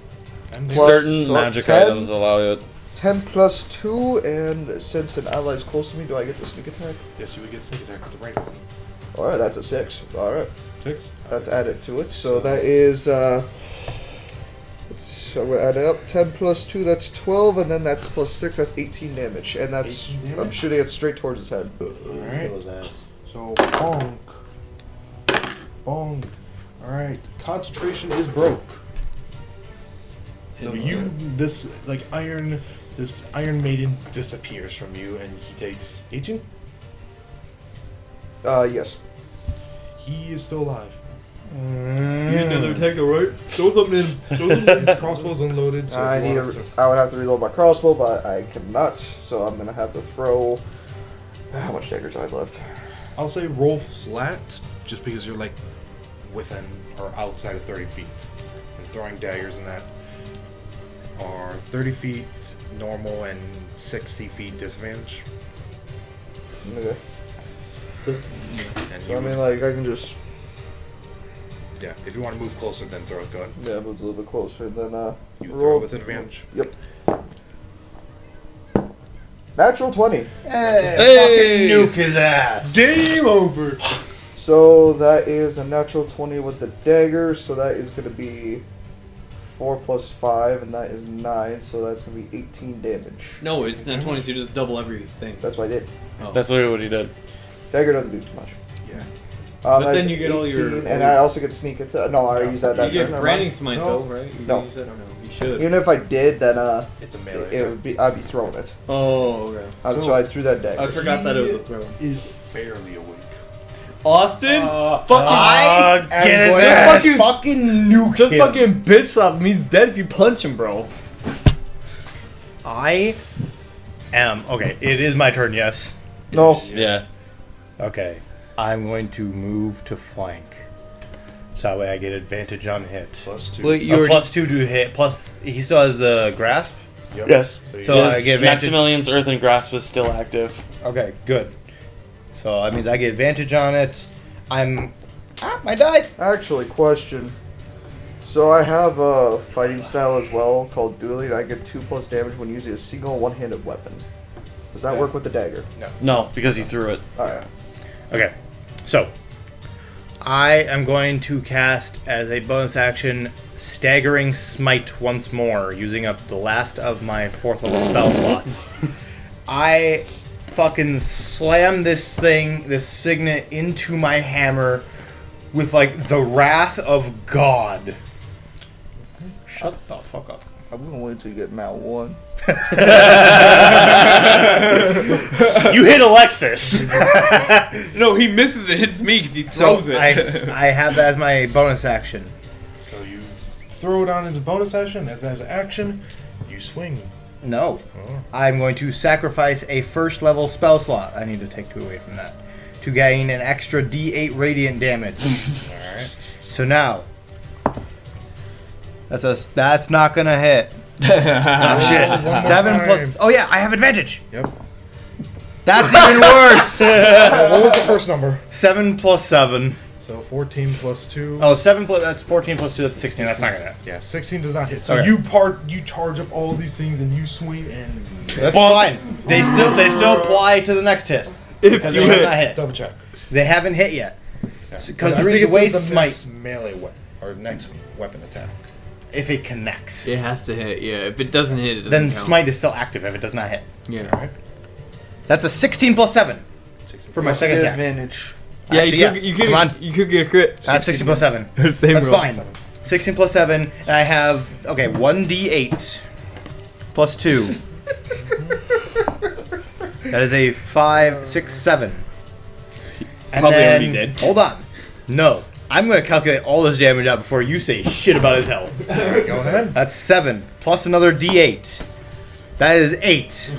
Certain magic 10, items allow it. 10 plus 2, and since an ally is close to me, do I get the sneak attack? Yes, you would get sneak attack with the range one. Alright, that's a 6. Alright. 6? That's added to it. So that is, I'm going to add it up. 10 plus 2, that's 12, and then that's plus 6, that's 18 damage. And that's, I'm shooting it straight towards his head. Alright. So, bonk. Bonk. Alright, concentration is broke. So this Iron Maiden disappears from you, and he takes 18? Yes. He is still alive. You get another attack, alright? Throw something in. His crossbow's unloaded, so I would have to reload my crossbow, but I cannot, so I'm gonna have to throw... How much daggers do I have left? I'll say roll flat, just because you're like within or outside of 30 feet. And throwing daggers in that are 30 feet normal and 60 feet disadvantage. Okay. And So I mean, like, I can just... Yeah, if you want to move closer, then throw it. Go ahead. Yeah, move a little bit closer, then You roll throw it with advantage. Yep. Natural 20. Hey, fucking nuke his ass. Game over. So that is a natural 20 with the dagger, so that is going to be 4 plus 5, and that is 9, so that's going to be 18 damage. No, it's not 20, so you just double everything. That's what I did. Oh. That's literally what he did. Dagger doesn't do too much. Yeah. But then you get all your... And I also get sneak attack. No, I already used that. You get turn. branding smite though, right? You No. use that or no? You should. Even if I did, then it's a melee. it would be. I'd be throwing it. Oh, okay. So I threw that dagger. I forgot that it was a throw. Is barely awake. Austin? I get his ass. Fucking nuke Just him. fucking bitch slap him. He's dead if you punch him, bro. I am okay. It is my turn. Yes. No. Yeah. Okay. I'm going to move to flank. So that way I get advantage on hit. +2. Wait, you already... +2 to hit. Plus, he still has the grasp. Yep. Yes. So I get advantage. Maximilian's Earthen Grasp is still active. Okay, good. So that means I get advantage on it. I died. Actually, question. So I have a fighting style as well called dueling. I get 2+ damage when using a single one-handed weapon. Does that work with the dagger? No, because he threw it. Alright. Okay, so I am going to cast as a bonus action Staggering Smite once more, using up the last of my 4th level spell slots. I fucking slam this signet into my hammer with like the wrath of God. Shut the fuck up. I'm gonna wait till you get Mount 1. You hit Alexis. No, he misses and hits me because he throws it. I have that as my bonus action. So you throw it on as a bonus action. As action, you swing. No. Oh. I'm going to sacrifice a 1st level spell slot. I need to take 2 away from that. To gain an extra D8 radiant damage. Alright. So now, that's not gonna hit. Oh, shit. 7 plus. Oh yeah, I have advantage. Yep. That's even worse. What was the first number? 7 plus 7. So 14 plus 2. Oh, 7 plus. That's 14 plus 2. That's 16. That's not gonna hit. Yeah, 16 does not hit. So Okay. you charge up all these things and you swing and That's fine. They still apply to the next hit. If Because you they have hit. not hit. double check. They haven't hit yet. Because I the think way it's the smite, next melee weapon or next weapon attack. if it connects, It has to hit. Yeah, if it doesn't hit, it doesn't then count. smite is still active if it does not hit. Yeah. Alright. That's a 16 plus 7 for my second attack. advantage. Yeah, Actually, you could come on. you could get a crit. That's 16 plus 7. Same That's roll. fine. 16 plus 7, and I have, 1d8 plus 2. That is a 5, 6, 7. And Probably then, already dead. Hold on. No. I'm going to calculate all this damage out before you say shit about his health. Go ahead. That's 7, plus another d8. That is 8.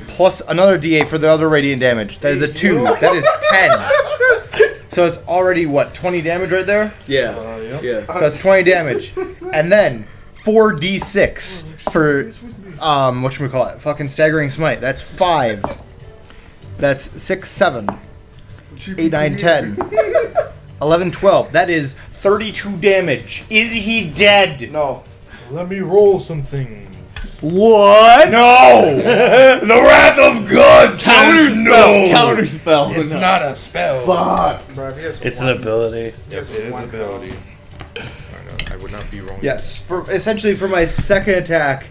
Plus another d8 for the other radiant damage. That is a 2. That is 10. So it's already, 20 damage right there? Yeah. Yep. Yeah. So that's 20 damage. And then 4d6 for whatchamacallit? Fucking staggering smite. That's 5. That's 6, 7, 8, 9, 10, 11, 12. That is 32 damage. Is he dead? No. Let me roll some things. What? No! The wrath of God Counter says spell. no! Counter spell. It's not a spell. Fuck. Bro, if he has It's one- an ability. Yep, it is an ability. I would not be wrong. Yes, essentially for my second attack,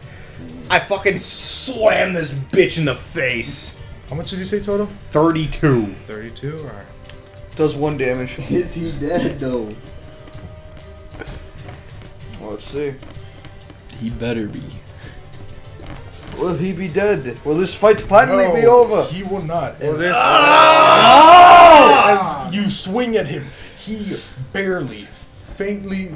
I fucking slam this bitch in the face. How much did you say total? 32. 32? Alright. Does 1 damage. Is he dead? No. Well, let's see. He better be. Will he be dead? Will this fight finally be over? He will not. Well, As, this- as you swing at him, he barely, faintly,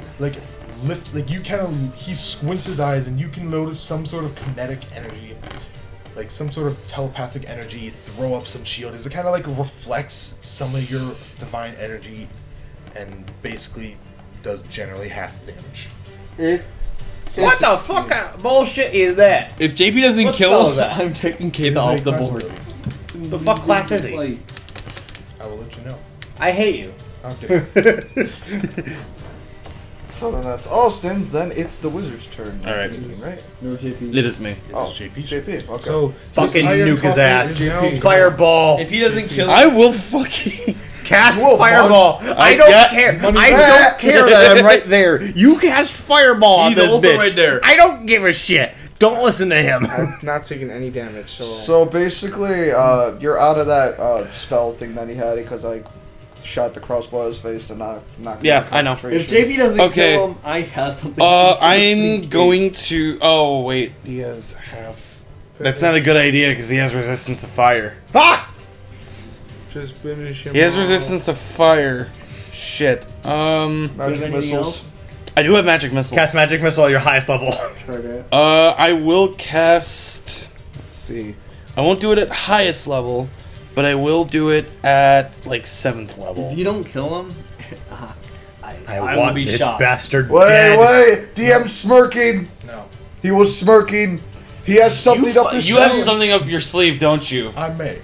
lifts, you kind of, he squints his eyes and you can notice some sort of kinetic energy, some sort of telepathic energy, throw up some shield. As it kind of reflects some of your divine energy and basically does generally half damage. What the fuck bullshit is that? If JP doesn't What kill spell him, is that? I'm taking Keita It is off a the class board. ability. The fuck class is he? I will let you know. I hate you. How dare you. So then that's Austin's, then it's the wizard's turn. Alright. Right? No JP. It is me. Oh, JP. JP, okay. So, Fucking this iron nuke his coffin ass. is now- Fireball. If he doesn't kill I will fucking. Cast Whoa, fireball. I don't yeah, care. money I back. don't care that I'm right there. You cast fireball on He's this also bitch. right there. I don't give a shit. Don't listen to him. I'm not taking any damage, so. So basically, you're out of that spell thing that he had because I shot the crossbow at his face and knocked Yeah, his I know. If concentration. JP doesn't Okay. kill him, I have something. I'm going to. Oh wait, he has half. That's not a good idea because he has resistance to fire. Fuck! Just finish him. He has off. resistance to fire. Shit. Magic missiles. I do have magic missiles. Cast magic missile at your highest level. Try that. I will cast. Let's see. I won't do it at highest level, but I will do it at 7th level. If you don't kill him, I will want be this shocked. bastard Wait, dead. wait! DM smirking! No. He was smirking. He has something up his You sleeve. have something up your sleeve, don't you? I may.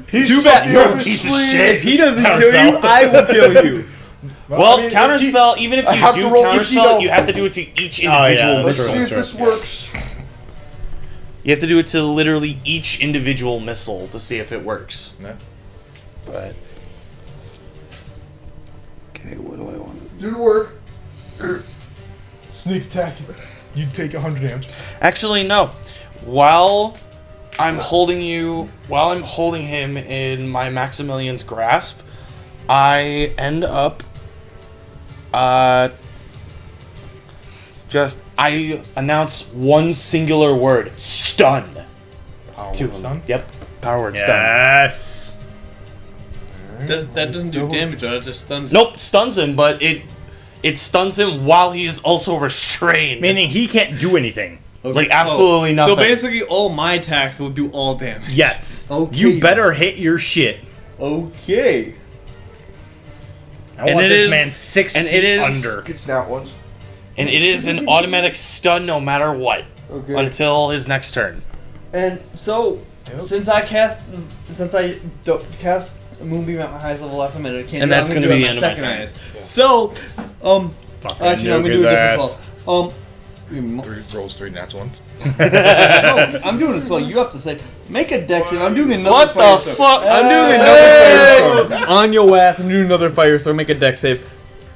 He's Too bad. something You're up a his piece of sleeve. shit. If he doesn't Counterspell. kill you, I will kill you. Well, I mean, counterspell. Even if I have you to do roll- if you counterspell, don't- you have to do it to each Oh, yeah, individual Let's missile. see if Sure, this yeah. works. You have to do it to literally each individual missile to see if it works. No. But okay, what do I want? Didn't work. Sneak attack. You take 100 damage. Actually, no. While I'm holding him in my Maximilian's grasp, I end up I announce one singular word: stun. Power To word him. stun. Yep. Power word Yes. That doesn't do damage, though. It just stuns. stun. Nope, stuns him, but it stuns him while he is also restrained. Meaning he can't do anything. Like absolutely nothing. So basically, all my attacks will do all damage. Yes. Okay. You better hit your shit. Okay. I And want it this is- man 6 and feet it is- under. Get snap ones. And it is an automatic stun no matter what Okay. until his next turn. And so, Since I cast Moonbeam at my highest level last minute, I can't. And do it. that's I'm gonna do it be at the my end of my second turn. highest. So, Fucking actually, no, I'm nuke gonna his do a different ass. spell. Rolls 3 nats ones. No, I'm doing a spell. You have to say, make a dex save. I'm doing another What fire the sword. fuck? I'm doing another fire sword. On your ass, I'm doing another fire sword. Make a dex save.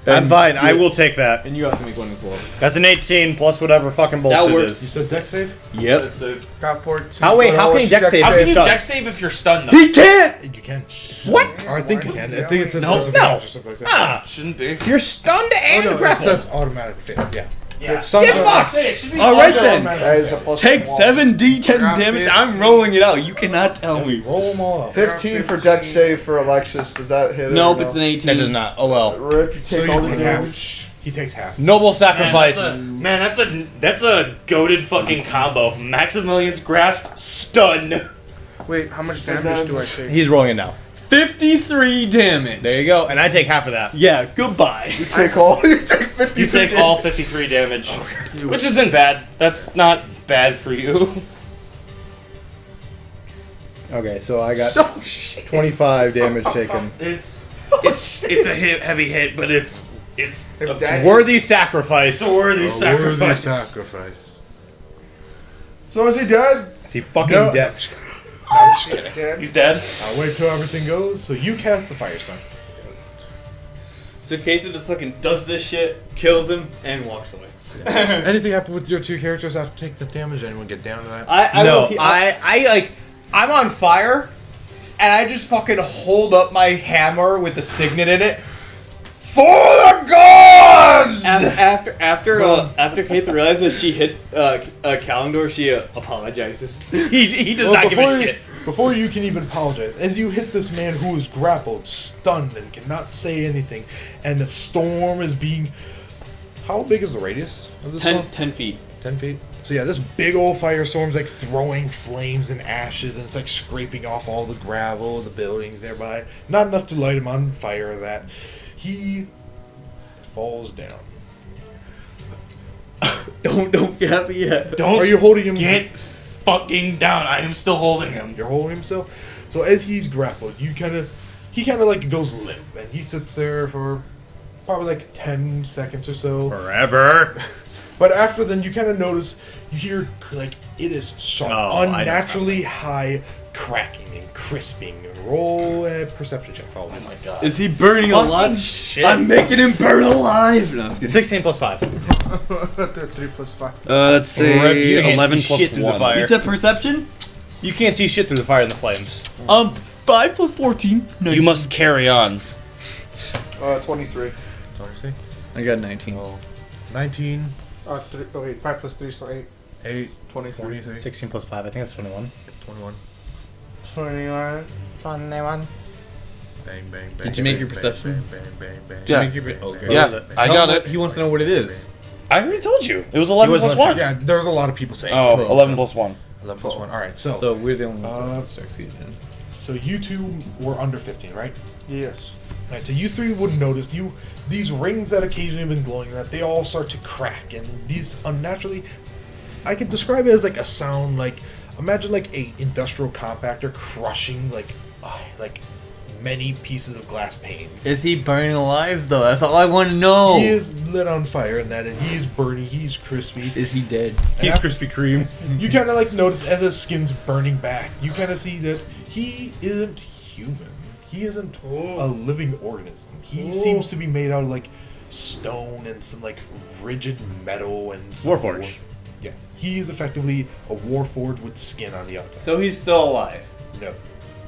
I'm fine. I will take that. And you have to make one as well. That's an 18 plus whatever fucking bullshit works. You is. said dex save? Yep. Got 14. How can you dex save? How if can you're you stunned? dex save if you're stunned though? He can't! You can. What? Or I think you can. I think it says No. disadvantage or something like that. Ah, Shouldn't be. you're stunned Oh and no, it grappled. says automatic fail. Yeah. Yeah. Stunned Get or- fucked. It should be All right then. That is a plus Take one. 7d10 Got damage. 15. I'm rolling it out. You cannot tell me. Roll them all up. 15 for dex save for Alexis. Does that hit it? Nope, or it's no? an 18. That does not. Oh well. Rip, you So take you all the take damage. half. He takes half. Noble sacrifice. Man, that's a goated fucking combo. Maximilian's grasp, stun. Wait, how much And damage then- do I take? He's rolling it now. 53 damage. There you go. And I take half of that. Yeah, goodbye. You take all. You take 50. You take all 53 damage, which isn't bad. That's not bad for you. Okay, so I got So shit. 25 damage taken. It's a heavy hit, but it's If that- Worthy sacrifice. a worthy A sacrifice. worthy sacrifice. So is he dead? Is he fucking No. dead? Dead. He's dead. I'll wait till everything goes. So you cast the fire stun. So Keitha just fucking does this shit, kills him, and walks away. Anything happen with your two characters after taking the damage? Anyone get down to that? I'm on fire, and I just fucking hold up my hammer with the signet in it. For the gods! After Keitha realizes she hits Kalendor, she apologizes. He does Well, not give a shit. Before you can even apologize, as you hit this man who is grappled, stunned, and cannot say anything, and the storm is being... How big is the radius of this storm? 10 feet. 10 feet? So yeah, this big old firestorm's like throwing flames and ashes, and it's like scraping off all the gravel, the buildings nearby. Not enough to light him on fire that he falls down. Don't get happy yet. Don't Are you holding him? get fucking down. I am still holding him. You're holding himself. So as he's grappled, he kind of like goes limp, and he sits there for probably like 10 seconds or so. Forever. But after then, you kind of notice, you hear like it is sharp, Oh, I know unnaturally high cracking and crisping. Roll a perception check. Oh my god! Is he burning alive? Shit. I'm making him burn alive. No, it's 16 plus 5. 3 plus 5. Let's You say can't 11 see plus shit through the 1. fire. You said perception? You can't see shit through the fire and the flames. 5 plus 14. You must carry on. 23. I got 19. 19, 5 plus 3, so 8. 8, 23. 16 plus 5, I think that's 21. 21. 21. 21. Bang, bang, bang. Did you make bang, your perception? Bang, bang, bang, bang. Yeah. Make your, okay. Yeah, I got it. He wants to know what it is. I already told you. It was 11 was plus listening. 1. Yeah, there was a lot of people saying. Oh, so- 11 plus 1. 11 plus 1. All right, so So we're the only ones that succeeded. so you two were under 15, right? Yes. Right, so you three would notice these rings that occasionally have been glowing, that they all start to crack, and these unnaturally, I could describe it as like a sound like, imagine like a industrial compactor crushing like many pieces of glass panes. Is he burning alive though? That's all I want to know. He is lit on fire, and that, and he's burning, he's crispy. Is he dead? He's Krispy Kreme. You kind of like notice as his skin's burning back, you kind of see that he isn't human. He isn't a living organism. He seems to be made out of like stone and some like rigid metal and some Warforged. Yeah, he is effectively a warforged with skin on the outside. So he's still alive. No.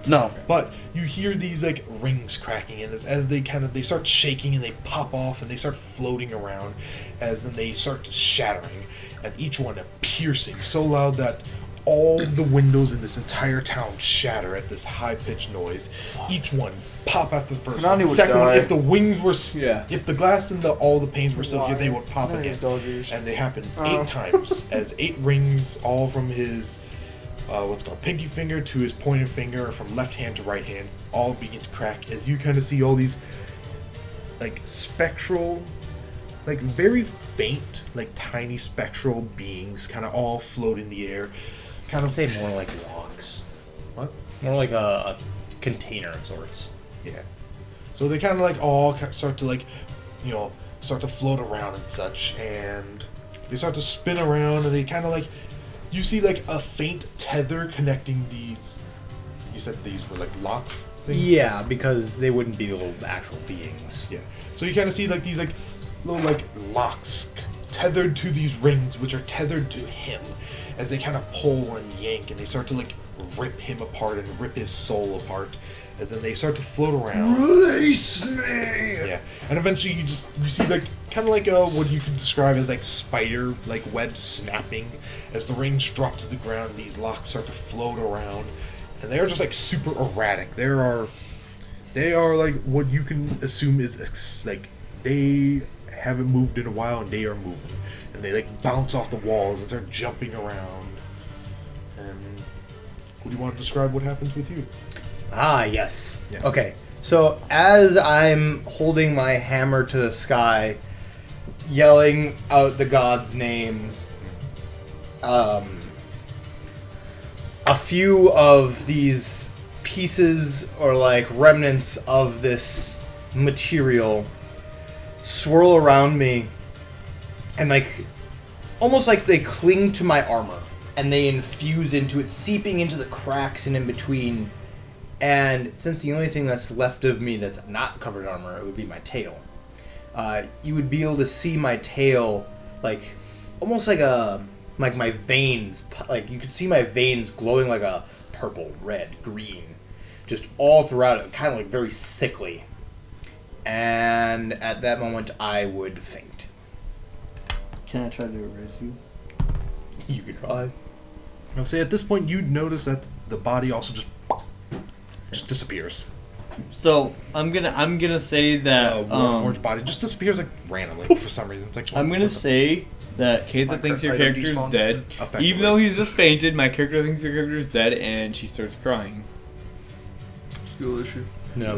No. But you hear these like rings cracking, and as they start shaking and they pop off and they start floating around, as then they start shattering, and each one piercing so loud that all the windows in this entire town shatter at this high-pitched noise. Each one pop out the first Nani one. would Second one, die. if the wings were, Yeah. if the glass and all the panes were still here, they would pop again. Dodgers. And they happen 8 times, as 8 rings, all from his what's called pinky finger to his pointer finger, from left hand to right hand, all begin to crack as you kind of see all these like spectral, like very faint, like tiny spectral beings kind of all float in the air. Kind of Say more like logs. What? More like a container of sorts. Yeah. So they kind of like all start to like, start to float around and such, and they start to spin around, and they kind of like, you see like a faint tether connecting these. You said these were like locks? Yeah, because they wouldn't be little actual beings. Yeah. So you kind of see like these like little like locks tethered to these rings, which are tethered to him, as they kind of pull and yank, and they start to like rip him apart and rip his soul apart, as then they start to float around. Release me! Yeah, and eventually you see like kind of like what you could describe as like spider like webs snapping as the rings drop to the ground. And these locks start to float around, and they are just like super erratic. They are like what you can assume is like they haven't moved in a while, and they are moving, and they like bounce off the walls and start jumping around. And who do you want to describe what happens with you? Ah, yes. Yeah. Okay, so as I'm holding my hammer to the sky, yelling out the gods' names, a few of these pieces or like remnants of this material swirl around me, and like almost like they cling to my armor, and they infuse into it, seeping into the cracks and in between. And since the only thing that's left of me that's not covered in armor, it would be my tail. You would be able to see my tail, like almost like my veins, like you could see my veins glowing like a purple, red, green, just all throughout it, kind of like very sickly. And at that moment, I would faint. Can I try to erase you? You could try. I'll say at this point you'd notice that the body also just disappears. So I'm gonna say that Warforged body just disappears like randomly for some reason. It's like I'm gonna say that Keitha thinks your item character is despawns dead. effectively. Even though he's just fainted, my character thinks your character is dead, and she starts crying. Skill issue. No.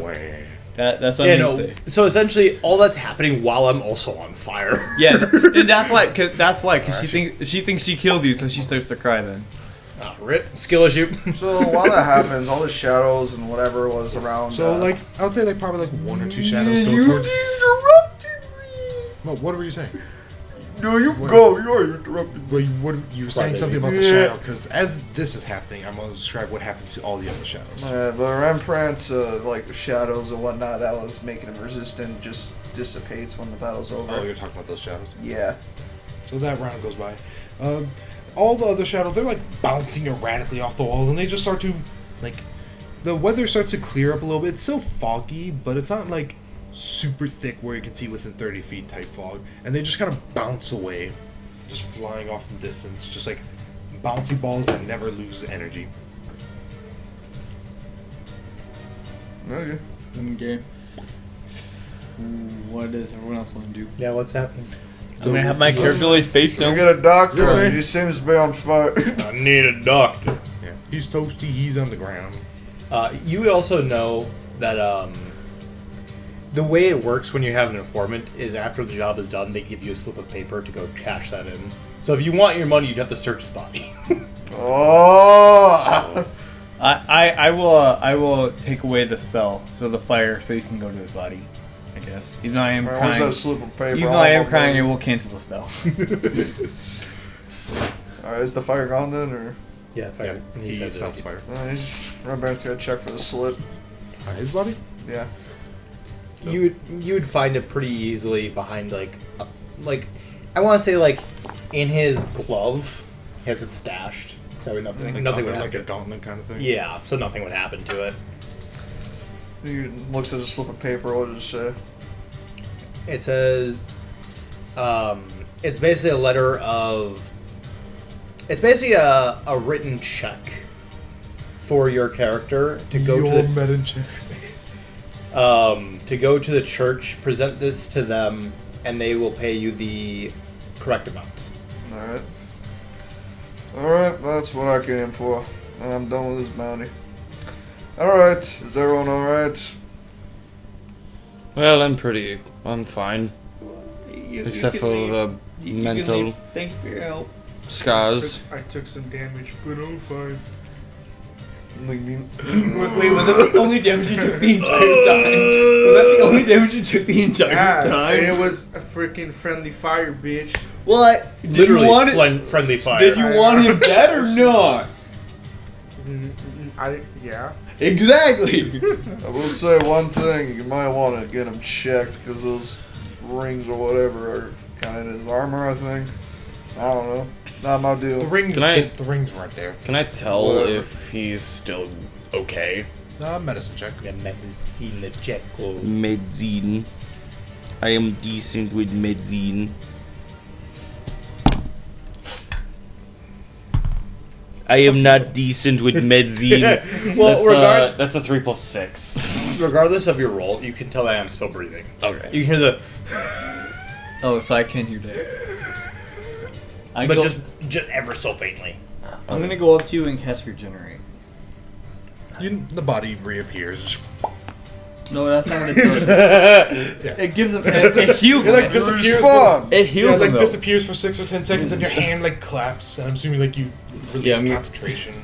That's what Yeah, I'm no. gonna say. So essentially, all that's happening while I'm also on fire. Yeah, and that's why, cause she thinks she killed you, so she starts to cry then. Ah, rip. Skill issue. So while that happens, all the shadows and whatever was around. So like I would say like probably like one or two shadows go you towards. interrupted me. Well, what were you saying? No, you What- go. You are interrupted. Well, you were saying something about the Yeah. shadow, because as this is happening, I'm going to describe what happens to all the other shadows. The Rembrandt's like shadows and whatnot that was making him resistant just dissipates when the battle's over. Oh, you're talking about those shadows? Yeah. So that round goes by. All the other shadows, they're like bouncing erratically off the walls, and they just start to, like, the weather starts to clear up a little bit. It's still foggy, but it's not like super thick where you can see within 30 feet type fog. And they just kind of bounce away, just flying off in the distance, just like bouncy balls that never lose energy. Okay. Okay. What does everyone else want to do? Yeah, what's happening? I'm gonna have my character lay face We down. get a doctor. Right. He seems to be on fire. I need a doctor. Yeah. He's toasty, he's on the ground. You would also know that the way it works when you have an informant is after the job is done, they give you a slip of paper to go cash that in. So if you want your money, you'd have to search his body. Oh. I will take away the spell, so the fire, so you can go to his body. I guess. Even though I am Where's crying. that slip of paper? Even though I am crying, I will cancel the spell. Alright, is the fire gone then, or? Yeah, fire. Yeah, he sounds fire. Rembrandt's gotta check for the slip. His body? Yeah. You would find it pretty easily behind like I want to say like in his glove. He has it stashed, so nothing would happen. Like a gauntlet kind of thing? Yeah, so nothing would happen to it. He looks at a slip of paper. What does it say? It says, it's basically a letter of. It's basically a written check for your character to go to meta check. to go to the church, present this to them, and they will pay you the correct amount. Alright. Alright, that's what I came for. And I'm done with this bounty. Alright, is everyone alright? Well, I'm fine. Except for the mental Thank you for your help. scars. I took some damage, but I'm fine. Wait, was that the only damage you took the entire time? Was that the only damage you took the entire Yeah, time? and it was a freaking friendly fire, bitch. What? Did Literally, you want it? friendly fire. Did you want him dead or not? Yeah. Exactly. I will say one thing: you might want to get him checked because those rings or whatever are kind of in his armor. I think. I don't know. Not my deal. The rings, the rings weren't there. Can I tell Whatever. if he's still okay? Medicine check. Yeah, medicine check. Medicine. I am decent with medicine. I am not decent with medicine. Well, that's a 3 + 6. Regardless of your roll, you can tell that I'm still breathing. Okay. You can hear the. Oh, so I can hear that. But just ever so faintly. I'm gonna go up to you and cast Regenerate. The body reappears. No, that's not what it does. It gives him. It heals It him. like disappears. It heals like him, though. disappears for 6 or 10 seconds, and your hand like claps, and I'm assuming like you release concentration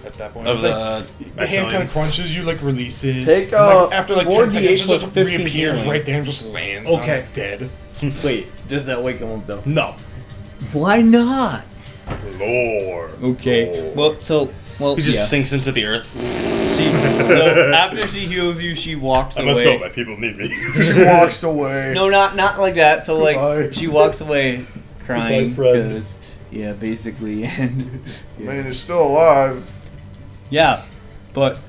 at that point. Of It's like, the hand kind of crunches, you like release it. Take, and, like, after like 10 4d8 seconds, it plus just 15 reappears healing. right there and just lands. Okay. On it, dead. Wait, does that wake him up though? No. Why not? Lord. Okay. Well, He just sinks into the earth. So after she heals you, she walks away. I must go. My people need me. She walks away. No, not like that. So like Goodbye. she walks away crying Goodbye, friend. because basically, and I mean, he's still alive. yeah, but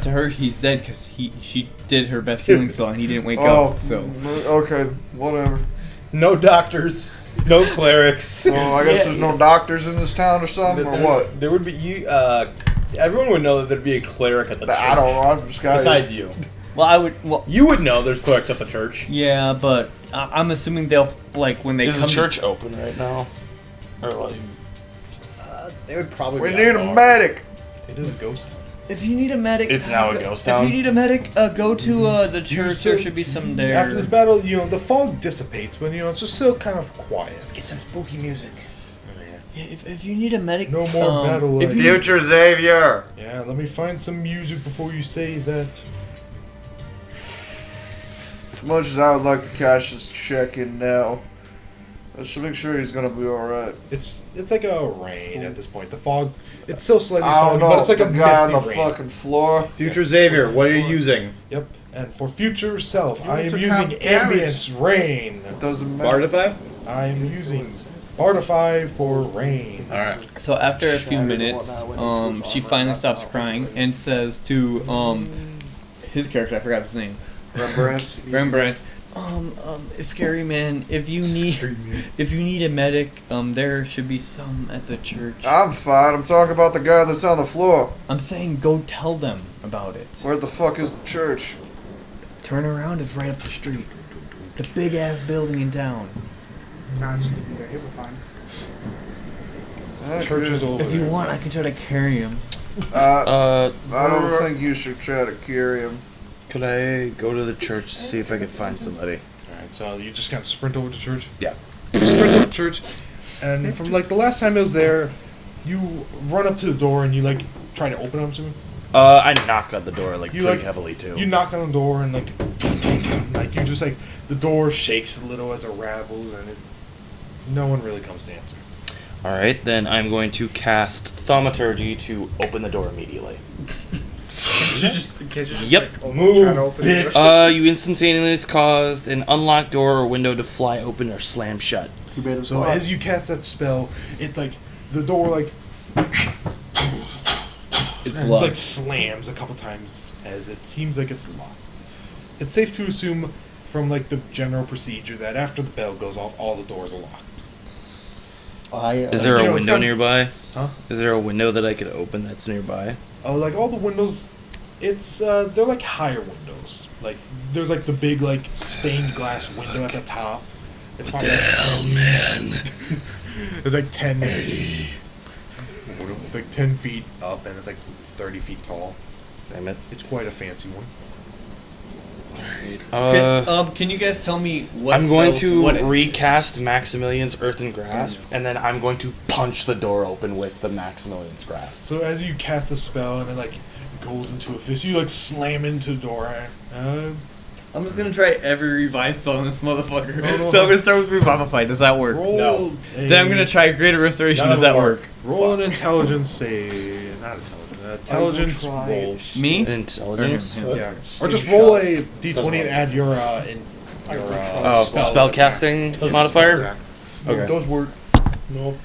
to her he's dead because she did her best healing spell and he didn't wake up. So okay, whatever. No doctors. No clerics. Oh, I guess there's no doctors in this town or something, or what? There would be everyone would know that there'd be a cleric at the church. I don't know. I've just got Besides you. Well, You would know there's clerics at the church. yeah, but I'm assuming they'll like when they Is come. the church open right now? Or like? They would probably. We be need a outlaws. medic. It is a ghost. If you need a medic, It's now a ghost town? If you need a medic, go to the church. still- There should be some there. After this battle, the fog dissipates, but it's just still kind of quiet. Get some spooky music. Yeah, if you need a medic, No more battle. If Like, you, Future Xavier. yeah, let me find some music before you say that. As much as I would like to cash this check in now, let's make sure he's gonna be all right. It's like a rain at this point. The fog, it's still slightly I foggy, don't know. but it's like the a guy on misty the rain. fucking floor. Future Xavier, what are you using? Yep. And for future self, You I am took using half damage. ambience rain. It doesn't matter. Bardify? I am using bardify for rain. Alright. so after a few minutes, she finally stops crying and says to his character, I forgot his name, Rembrandt. Scary man, if you need a medic, there should be some at the church. I'm fine. I'm talking about the guy that's on the floor. I'm saying go tell them about it. Where the fuck is the church? Turn around is right up the street. The big ass building in town. Nah, just leave me there. He'll be fine. Church is over If you there. want, I can try to carry him. I don't think you should try to carry him. Could I go to the church to see if I could find somebody? Alright, so you just kind of sprint over to church? Yeah. Sprint over to church, and from like the last time I was there, you run up to the door and you like try to open it, I'm assuming? I knock on the door like You, pretty like- heavily too. You knock on the door and like you just like the door shakes a little as it rattles and no one really comes to answer. All right, then I'm going to cast Thaumaturgy to open the door immediately. Yep. Move, bitch. You instantaneously caused an unlocked door or window to fly open or slam shut. So as you cast that spell, it like the door like It's and, locked. like slams a couple times as it seems like it's locked. It's safe to assume from like the general procedure that after the bell goes off, all the doors are locked. Is there you a know, it's window kinda- nearby? Huh? Is there a window that I could open that's nearby? Like all the windows, it's they're like higher windows. Like there's like the big like stained glass window at the top. It's probably like 10. It's like 10. It's like 10 feet up and it's like 30 feet tall. Damn it. It's quite a fancy one. Can you guys tell me what I'm going spells- to what recast Maximilian's Earthen Grasp, and then I'm going to punch the door open with the Maximilian's Grasp. So as you cast a spell and it like goes into a fist, you like slam into the door. I'm just gonna try every revive spell on this motherfucker. No. So I'm gonna start with Revivify. Does that work? Roll Then I'm gonna try Greater Restoration. Does that work? Roll an intelligence save. Not intelligence. Intelligence roll. Me? Intelligence. Yeah. Or just roll a d20 and add your spell casting modifier. Okay. Those work. No.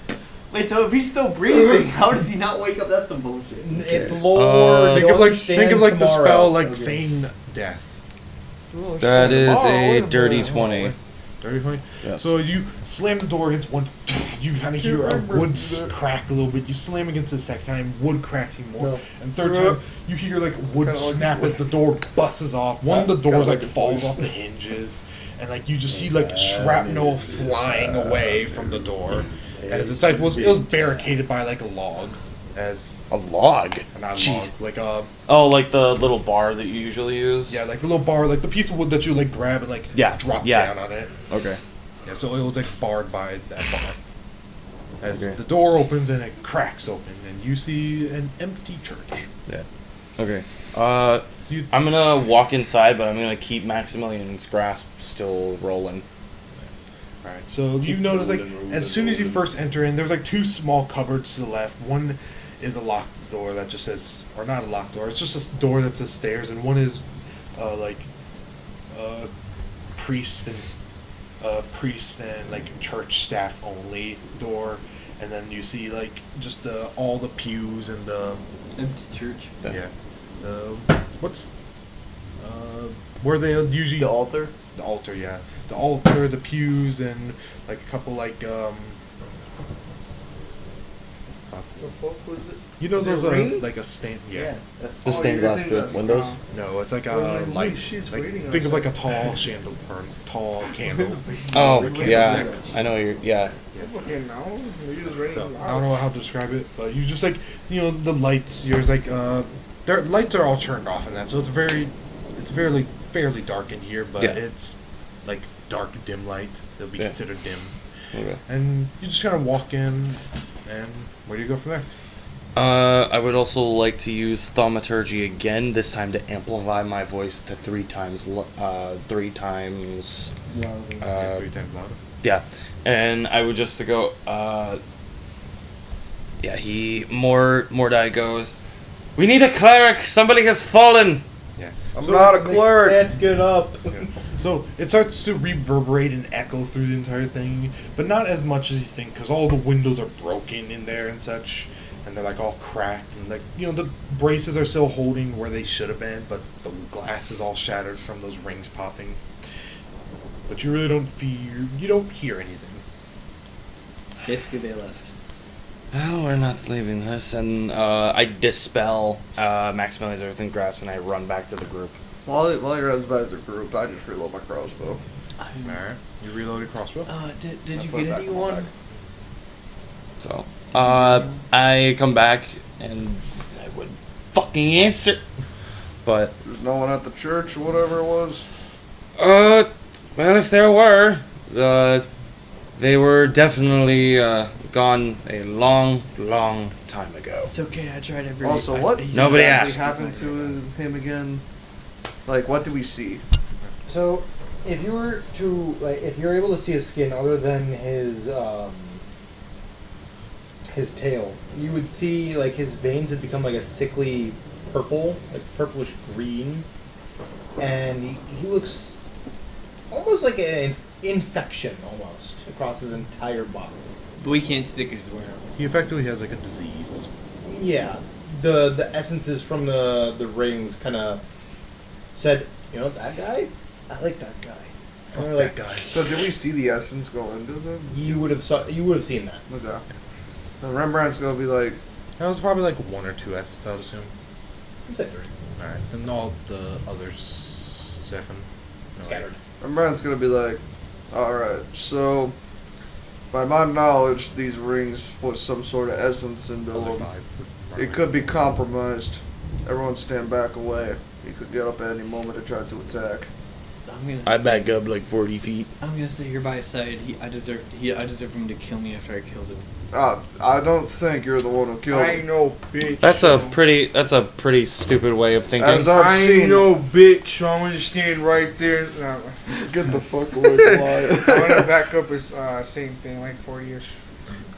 Wait, so if he's still breathing, how does he not wake up? That's some bullshit. It's lore. Think of like the spell like feign death. That is a dirty 20. Dirty 20? Yes. So you slam the door against one, you kind of hear a wood crack a little bit. You slam against it the second time, wood cracks even more. And third time, you hear like wood snap as the door busts off. One of the doors like falls off the hinges. And like you just see like shrapnel flying away from the door. As it's like, it was barricaded by like a log. As a log? Not a log, like a... Oh, like the little bar that you usually use? Yeah, like the little bar, like the piece of wood that you like grab and like drop down on it. Okay. Yeah, so it was like barred by that bar. As the door opens and it cracks open and you see an empty church. Yeah. Okay. I'm gonna walk inside, but I'm gonna keep Maximilian's grasp still rolling. Alright, so you notice like as soon as you first enter in, there's like two small cupboards to the left. One is a locked door that just says, or not a locked door, it's just a door that says stairs, and one is priest and like church staff only door, and then you see like just all the pews and the empty church. Yeah. What's where they usually the altar? The altar, yeah. The altar, the pews, and like a couple like The fuck was it? you know Is those it ring? like a stained The stained glass windows? No, it's like a light. Like, think of like a tall chandelier or tall candle. Oh, Or a yeah. candlestick. I know you're. Yeah. Okay, now you just ready. So, I don't know how to describe it, but you just like the lights. There's like their lights are all turned off in that, so it's fairly dark in here, but it's like dark dim light. They'll be considered dim. Okay. And you just kind of walk in, and where do you go from there? I would also like to use thaumaturgy again, this time to amplify my voice to 3 times. 3 times. Louder. 3 times louder. Yeah, and I would just to go. Mordai goes. We need a cleric. Somebody has fallen. Yeah. I'm not a cleric. Can't get up. Yeah. So it starts to reverberate and echo through the entire thing, but not as much as you think, because all the windows are broken in there and such, and they're like all cracked, and like the braces are still holding where they should have been, but the glass is all shattered from those rings popping. But you really don't hear anything. Basically, they left. Well, we're not leaving this, and I dispel Maximilian's earthen grasp, and I run back to the group. While he runs back to the group, I just reload my crossbow. Alright, you reload your crossbow? Did you get anyone? So, I come back, and I would fucking answer, but... There's no one at the church or whatever it was? Well, if there were, they were definitely, gone a long, long time ago. It's okay, I tried every... Also, what Nobody exactly asked. happened to him again? Like, what do we see? So, if you were to if you're able to see his skin other than his tail, you would see like his veins have become like a sickly purple, like purplish green, and he looks almost like an infection almost across his entire body. But we can't stick his wearing. He effectively has like a disease. Yeah, the essences from the rings kind of said, that guy, I like that guy. Fuck that guy. So did we see the essence go into them? You would have seen that. Okay. The Rembrandt's gonna be like... That was probably like 1 or 2 essence, I would assume. You said 3. Alright, then all the others 7. Scattered. Rembrandt's gonna be like, alright, so... By my knowledge, these rings put some sort of essence into them. It could be compromised. Everyone stand back away. He could get up at any moment to try to attack. I back up like 40 feet. I'm gonna stay here by his side. I deserve him to kill me after I killed him. I don't think you're the one who killed I him. ain't no bitch. That's a pretty stupid way of thinking. As I've I seen, ain't no bitch, so I'm gonna stand right there. No. get the fuck away from I want to back up is same thing, like 40-ish.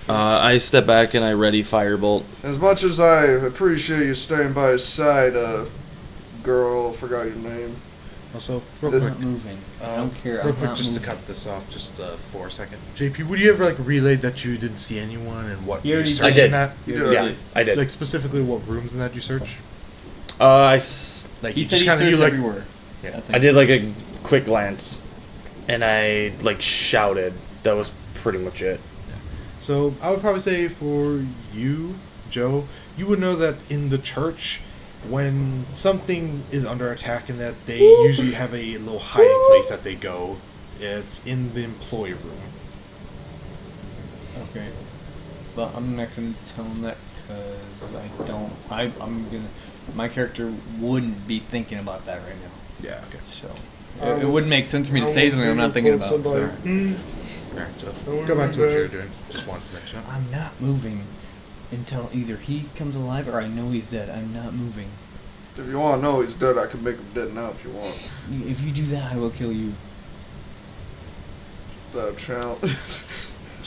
I step back and I ready firebolt. As much as I appreciate you staying by his side, girl, forgot your name. Also, real The- quick, I'm not moving. I don't care. real I'm quick, not just to moving. cut this off, just for a second. JP, would you ever like relay that you didn't see anyone and what You you already searched I did. in that? Yeah, I did. Like specifically, what rooms in that you search? Like He you said just he kind of searched like everywhere. Yeah. I did like a quick glance, and I like shouted. That was pretty much it. So I would probably say for you, Joe, you would know that in the church, when something is under attack and that they usually have a little hiding place that they go, it's in the employee room. Okay. But I'm not gonna tell him that because I don't. I'm gonna. My character wouldn't be thinking about that right now. Yeah, okay. So it wouldn't make sense for me to say something I'm not thinking about. So. Alright, so go back to what you're doing. Just wanted to mention it. I'm not moving until either he comes alive or I know he's dead. I'm not moving. If you want to know he's dead, I can make him dead now if you want. If you do that, I will kill you. That challenge.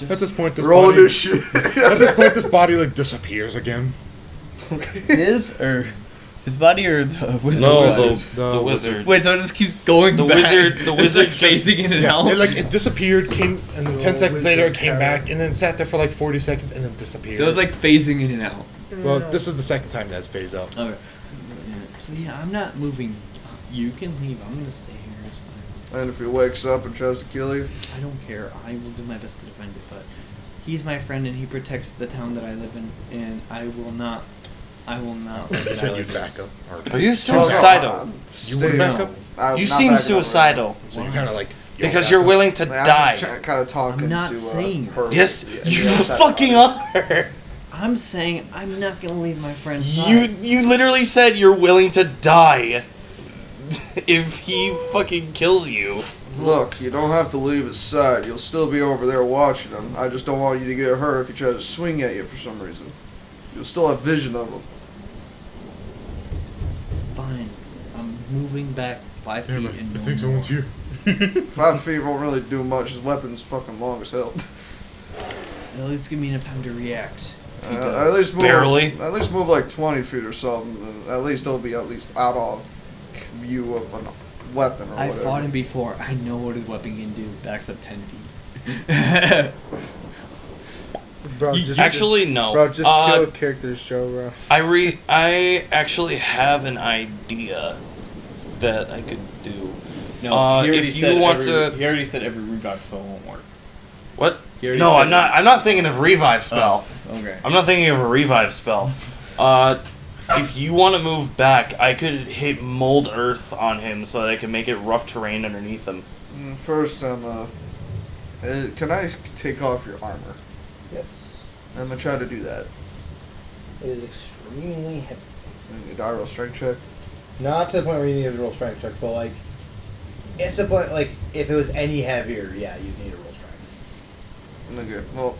At this point, this Roll body, this shit. at this point, this body like disappears again. His or his body or the wizard? No, body? the wizard. Wait, so it just keeps going The back. wizard- the wizard It's like phasing in and out. It disappeared, came, and then 10 Oh, seconds later it wizard came carrot. back, and then sat there for like 40 seconds, and then disappeared. So it's like phasing in and out. Well, this is the second time that's phased out. Okay. So yeah, I'm not moving. You can leave. I'm gonna stay here. It's fine. And if he wakes up and tries to kill you, I don't care. I will do my best to defend it, but he's my friend and he protects the town that I live in, and I will not let You it said out you'd like back this. up. Or Are you Oh, suicidal? no, You would back up? I'm You not seem backing up suicidal. So you kind of like. Because you're willing to right now. die. I'm just kind of talking I'm not to saying- her. Yes, Yeah, you yeah, that's fucking not- are. I'm saying I'm not gonna leave my friend's You side. you literally said you're willing to die if he fucking kills you. Look, you don't have to leave his side. You'll still be over there watching him. I just don't want you to get hurt if he tries to swing at you for some reason. You'll still have vision of him. Fine. I'm moving back 5 feet Yeah, and I no think more. someone's here. 5 feet won't really do much. His weapon's fucking long as hell. At least give me enough time to react. If he does. At least move. Barely. At least move like 20 feet or something. At least it'll be at least out of view of a weapon or I whatever. fought him before. I know what his weapon can do. Backs up 10 feet. Bro, just Actually, no. Bro, just kill characters, Joe, bro. I actually have an idea that I could do. No, he already if you said want every, to, he already said every revive spell won't work. what? He already No, said I'm not. I'm not thinking of revive spell. Oh, okay. I'm not thinking of a revive spell. If you want to move back, I could hit mold earth on him so that I can make it rough terrain underneath him. First, can I take off your armor? Yes. I'm gonna try to do that. It is extremely heavy. Need a roll strength check. Not to the point where you need to roll strength check, but like, it's the point, like, if it was any heavier, yeah, you'd need to roll strength. Okay, well,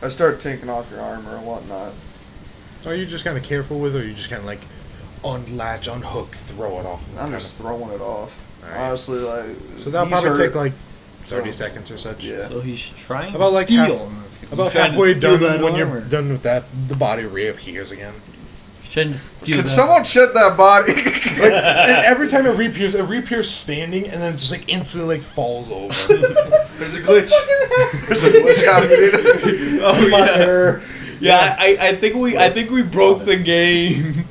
I start taking off your armor and whatnot. So are you just kind of careful with it, or are you just kind of like unlatch, unhook, throw it off? I'm just throwing it off. Alright. Honestly, like. So that'll he's probably hurt. take like 30 So- seconds or such. Yeah. So he's trying About to like steal. About He's trying to halfway steal done, that when armor. you're done with that, the body reappears again. He's trying to steal Can that. someone check that body? And every time it reappears standing, and then it just like instantly like falls over. There's a glitch. There's a glitch happening. Oh yeah. Error. Yeah, I think we broke the game.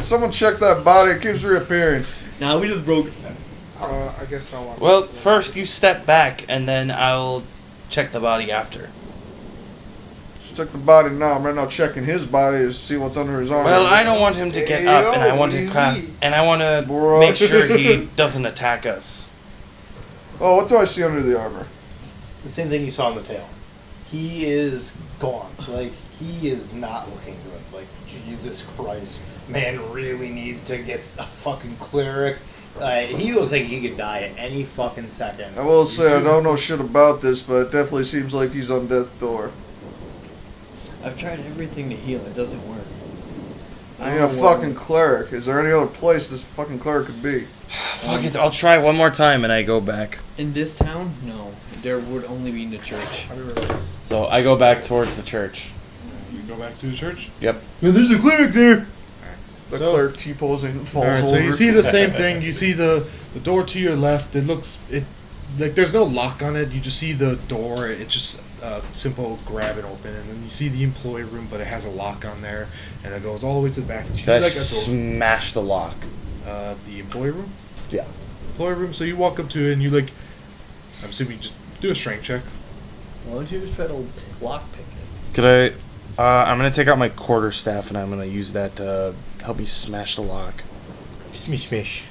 Someone check that body. It keeps reappearing. Now we just broke. I guess I want. Well, first you step back, and then I'll check the body after. Just check the body now. I'm right now checking his body to see what's under his armor. Well, I don't want him to get up, and I want to cast, and I want to make sure he doesn't attack us. Oh, what do I see under the armor? The same thing you saw in the tail. He is gone. Like, he is not looking good. Like, Jesus Christ. Man really needs to get a fucking cleric He looks like he could die at any fucking second. I will say I don't know shit about this, but it definitely seems like he's on death's door. I've tried everything to heal. It doesn't work. I need a fucking cleric. Is there any other place this fucking cleric could be? Fuck it, I'll try one more time and I go back. In this town, no. There would only be in the church. So I go back towards the church. You go back to the church? Yep. Yeah, there's a cleric there. The cleric T-posing and falls Alright, over. so you see the same thing. You see the door to your left. It like there's no lock on it. You just see the door. It's just simple grab and open, and then you see the employee room, but it has a lock on there, and it goes all the way to the back. And you see Should I like a door. smash the lock? The employee room. Yeah. Employee room. So you walk up to it, and you like. I'm assuming you just do a strength check. Why don't you just try to lockpick it? Could I? I'm gonna take out my quarterstaff and I'm gonna use that to help me smash the lock. Smish, smish.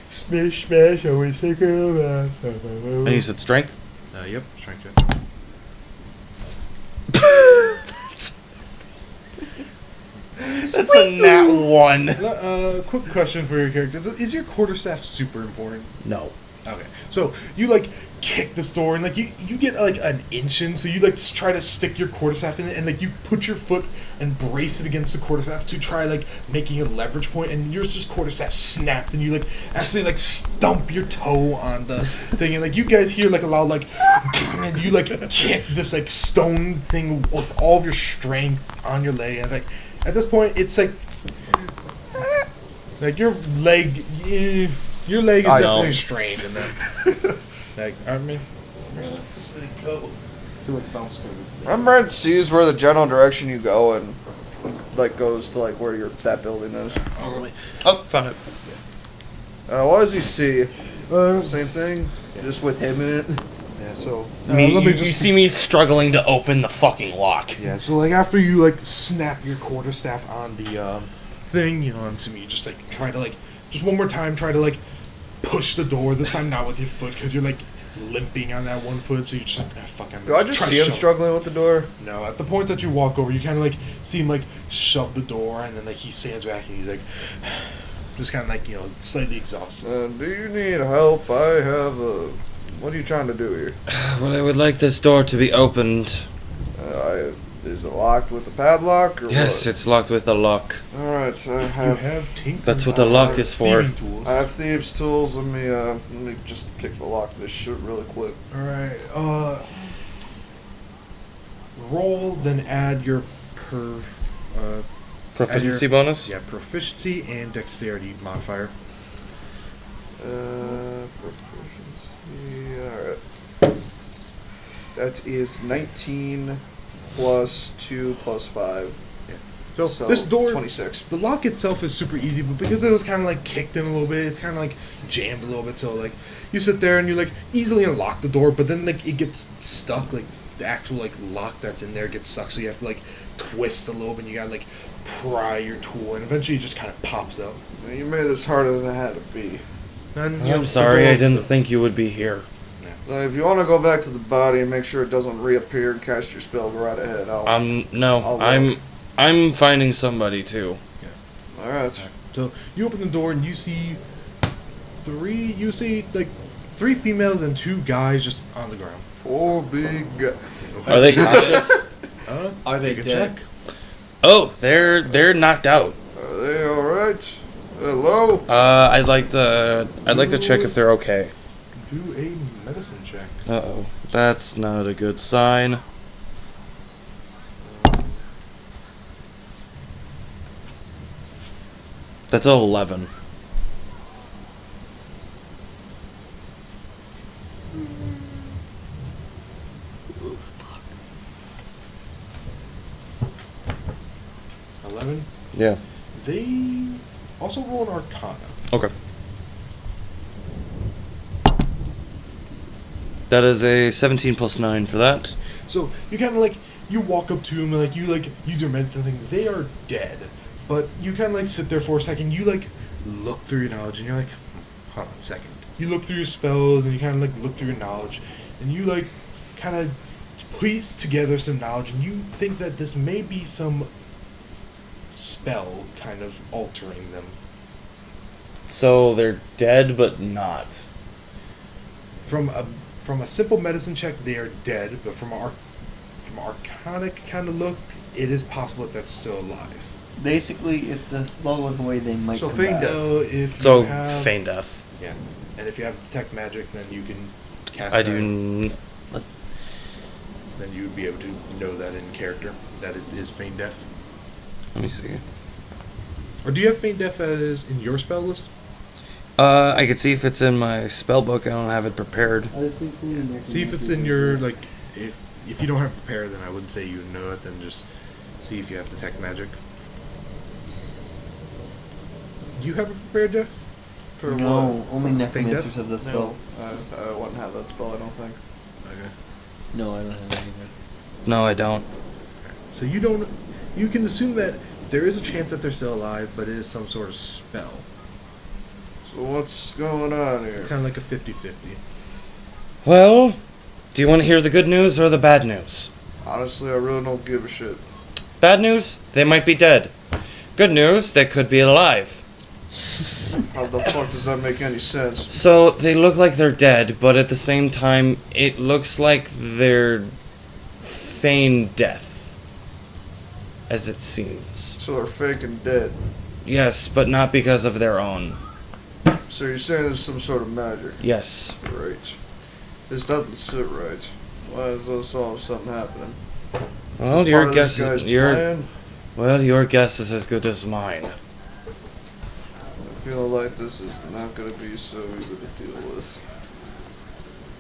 Smash, smash. Always take care of that. And you said strength? Yep, strength check. That's a nat 1. Quick question for your character: is your quarterstaff super important? No. Okay, so you like kick this door and like you get like an inch in, so you like try to stick your quarterstaff in it and like you put your foot and brace it against the quarterstaff to try like making a leverage point, and yours just quarterstaff snaps and you like actually like stump your toe on the thing, and like you guys hear like a loud like and you like kick this like stone thing with all of your strength on your leg, and it's like at this point it's like your leg. Your leg is definitely strained in that. Like, I mean, feel like bounced over. Rembrandt sees where the general direction you go and like goes to like where that building is. Oh, found it. What does he see? Same thing, just with him in it. Yeah. So you see me struggling to open the fucking lock. Yeah. So like after you like snap your quarterstaff on the thing, you know, I'm assuming you just like try to like just one more time try to like push the door. This time not with your foot because you're like limping on that one foot. So you're just like, fuck. Do I just see him struggling with the door? No. At the point that you walk over, you kind of like see him like shove the door, and then like he stands back and he's like, just kind of like, you know, slightly exhausted. Do you need help? I have a. What are you trying to do here? Well, I would like this door to be opened. Is it locked with a padlock? Or yes, what? it's locked with a lock. Alright, so I You have. have tinkering. That's what the lock is for. Tools. I have thieves' tools. Let me just kick the lock of this shit really quick. All right. Roll, then add your Proficiency bonus? Yeah, proficiency and dexterity modifier. Proficiency. Alright. That is 19 plus 2 plus 5. Yeah. So So this door, 26. the lock itself is super easy, but because it was kind of like kicked in a little bit, it's kind of like jammed a little bit. So like you sit there and you like easily unlock the door, but then like it gets stuck. Like the actual like lock that's in there gets stuck, so you have to like twist a little bit. And you gotta like pry your tool, and eventually it just kind of pops out. You made this harder than it had to be. And, you know, I'm sorry, the I door- didn't think you would be here. If you want to go back to the body and make sure it doesn't reappear and cast your spell, go right ahead. No, I'm finding somebody too. All right. So you open the door and you see like three females and 2 guys just on the ground. 4 big guys. Are they conscious? Are they Take a dead? check. Oh, they're knocked out. Are they all right? Hello. I'd like to check if they're okay. Do a medicine check. Uh-oh, that's not a good sign. That's a 11. Yeah. They also roll an Arcana. Okay. That is a 17 plus 9 for that. So you kind of like you walk up to them and like you like use your medicine thing. They are dead, but you kind of like sit there for a second. You like look through your knowledge and you're like, hold on a second. You look through your spells and you kind of like look through your knowledge, and you like kind of piece together some knowledge, and you think that this may be some spell kind of altering them. So they're dead, but not. From a simple medicine check, they are dead, but from arcanic kind of look, it is possible that they're still alive. Basically, if the spell goes away, they might So come feign back. death. So if So you have, feign death. yeah, and if you have detect magic, then you can cast. I that. do. Then you would be able to know that in character that it is feign death. Let me see. Or do you have feign death as in your spell list? I could see if it's in my spell book. I don't have it prepared. See if it's in your like. If you don't have prepared, then I wouldn't say you know it. Then just see if you have detect magic. Do you have it prepared, Jeff? For No, only Feign necromancers death? have this spell. I wouldn't have that spell, I don't think. Okay. No, I don't have that either. No, I don't. So you don't. You can assume that there is a chance that they're still alive, but it is some sort of spell. So what's going on here? It's kind of like a 50-50. Well, do you want to hear the good news or the bad news? Honestly, I really don't give a shit. Bad news? They might be dead. Good news? They could be alive. How the fuck does that make any sense? So they look like they're dead, but at the same time, it looks like they're feigned death, as it seems. So they're fake and dead. Yes, but not because of their own. So you're saying there's some sort of magic? Yes. Right. This doesn't sit right. Why is this all of a sudden happening? Well, Is this your part of this guess guy's is plan? your guess is as good as mine. I feel like this is not going to be so easy to deal with.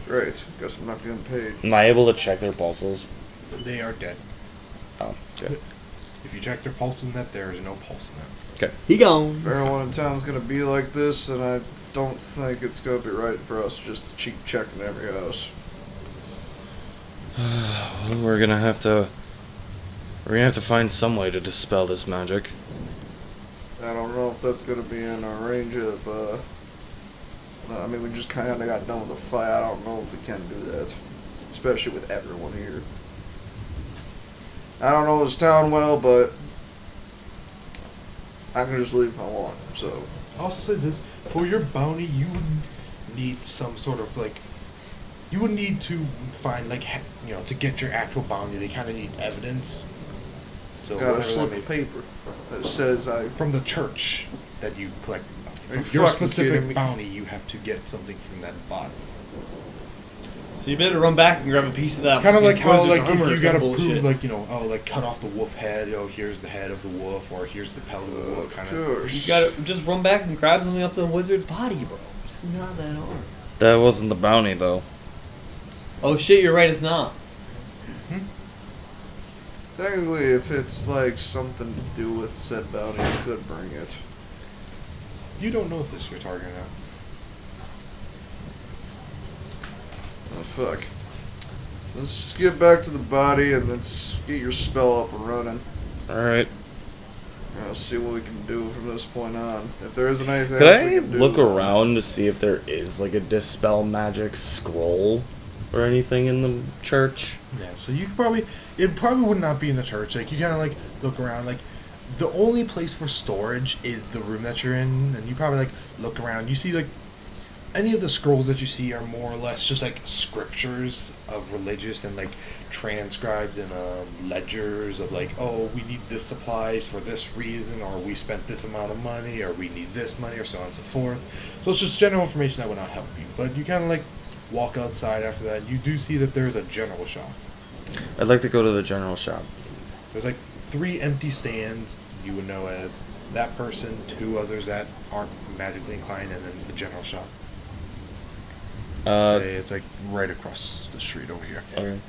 Right. Guess I'm not getting paid. Am I able to check their pulses? They are dead. Oh, good. If you check their pulse in that, there is no pulse in that. Okay. He gone. If everyone in town's going to be like this, then I don't think it's going to be right for us just to cheek checking every house. Well, we're gonna have to find some way to dispel this magic. I don't know if that's going to be in our range of, I mean, we just kind of got done with the fight. I don't know if we can do that. Especially with everyone here. I don't know this town well, but I can just leave if I want, so. I also say this, for your bounty, you would need some sort of, like, you would need to find, like, to get your actual bounty, they kind of need evidence. So Got a whatever slip that of may be. paper that says From the church that you collect. Are you From your fucking kidding specific me? bounty, you have to get something from that body. So you better run back and grab a piece of that. Kind of like fucking how, wizard's like, armor or if you gotta some prove, bullshit. like, like, cut off the wolf head, here's the head of the wolf, or here's the pelt of the wolf, kind of. You gotta just run back and grab something up the wizard's body, bro. It's not that hard. That wasn't the bounty, though. Oh shit, you're right, it's not. Technically, if it's like something to do with said bounty, you could bring it. You don't know if this is your target or not. Oh fuck. Let's just get back to the body and let's get your spell up and running. Alright. I'll see what we can do from this point on. If there isn't anything Could else we I can do, look then- around to see if there is, like, a dispel magic scroll or anything in the church? Yeah, so you could probably, it probably would not be in the church. Like, you kind of, like, look around, like, the only place for storage is the room that you're in, and you probably, like, look around. You see, like, any of the scrolls that you see are more or less just, like, scriptures of religious and, like, transcribed in ledgers of, like, oh, we need this supplies for this reason, or we spent this amount of money, or we need this money, or so on and so forth. So it's just general information that would not help you. But you kind of, like, walk outside after that. You do see that there's a general shop. I'd like to go to the general shop. There's like 3 empty stands you would know as that person, 2 others that aren't magically inclined, and then the general shop. Say it's like right across the street over here. Okay.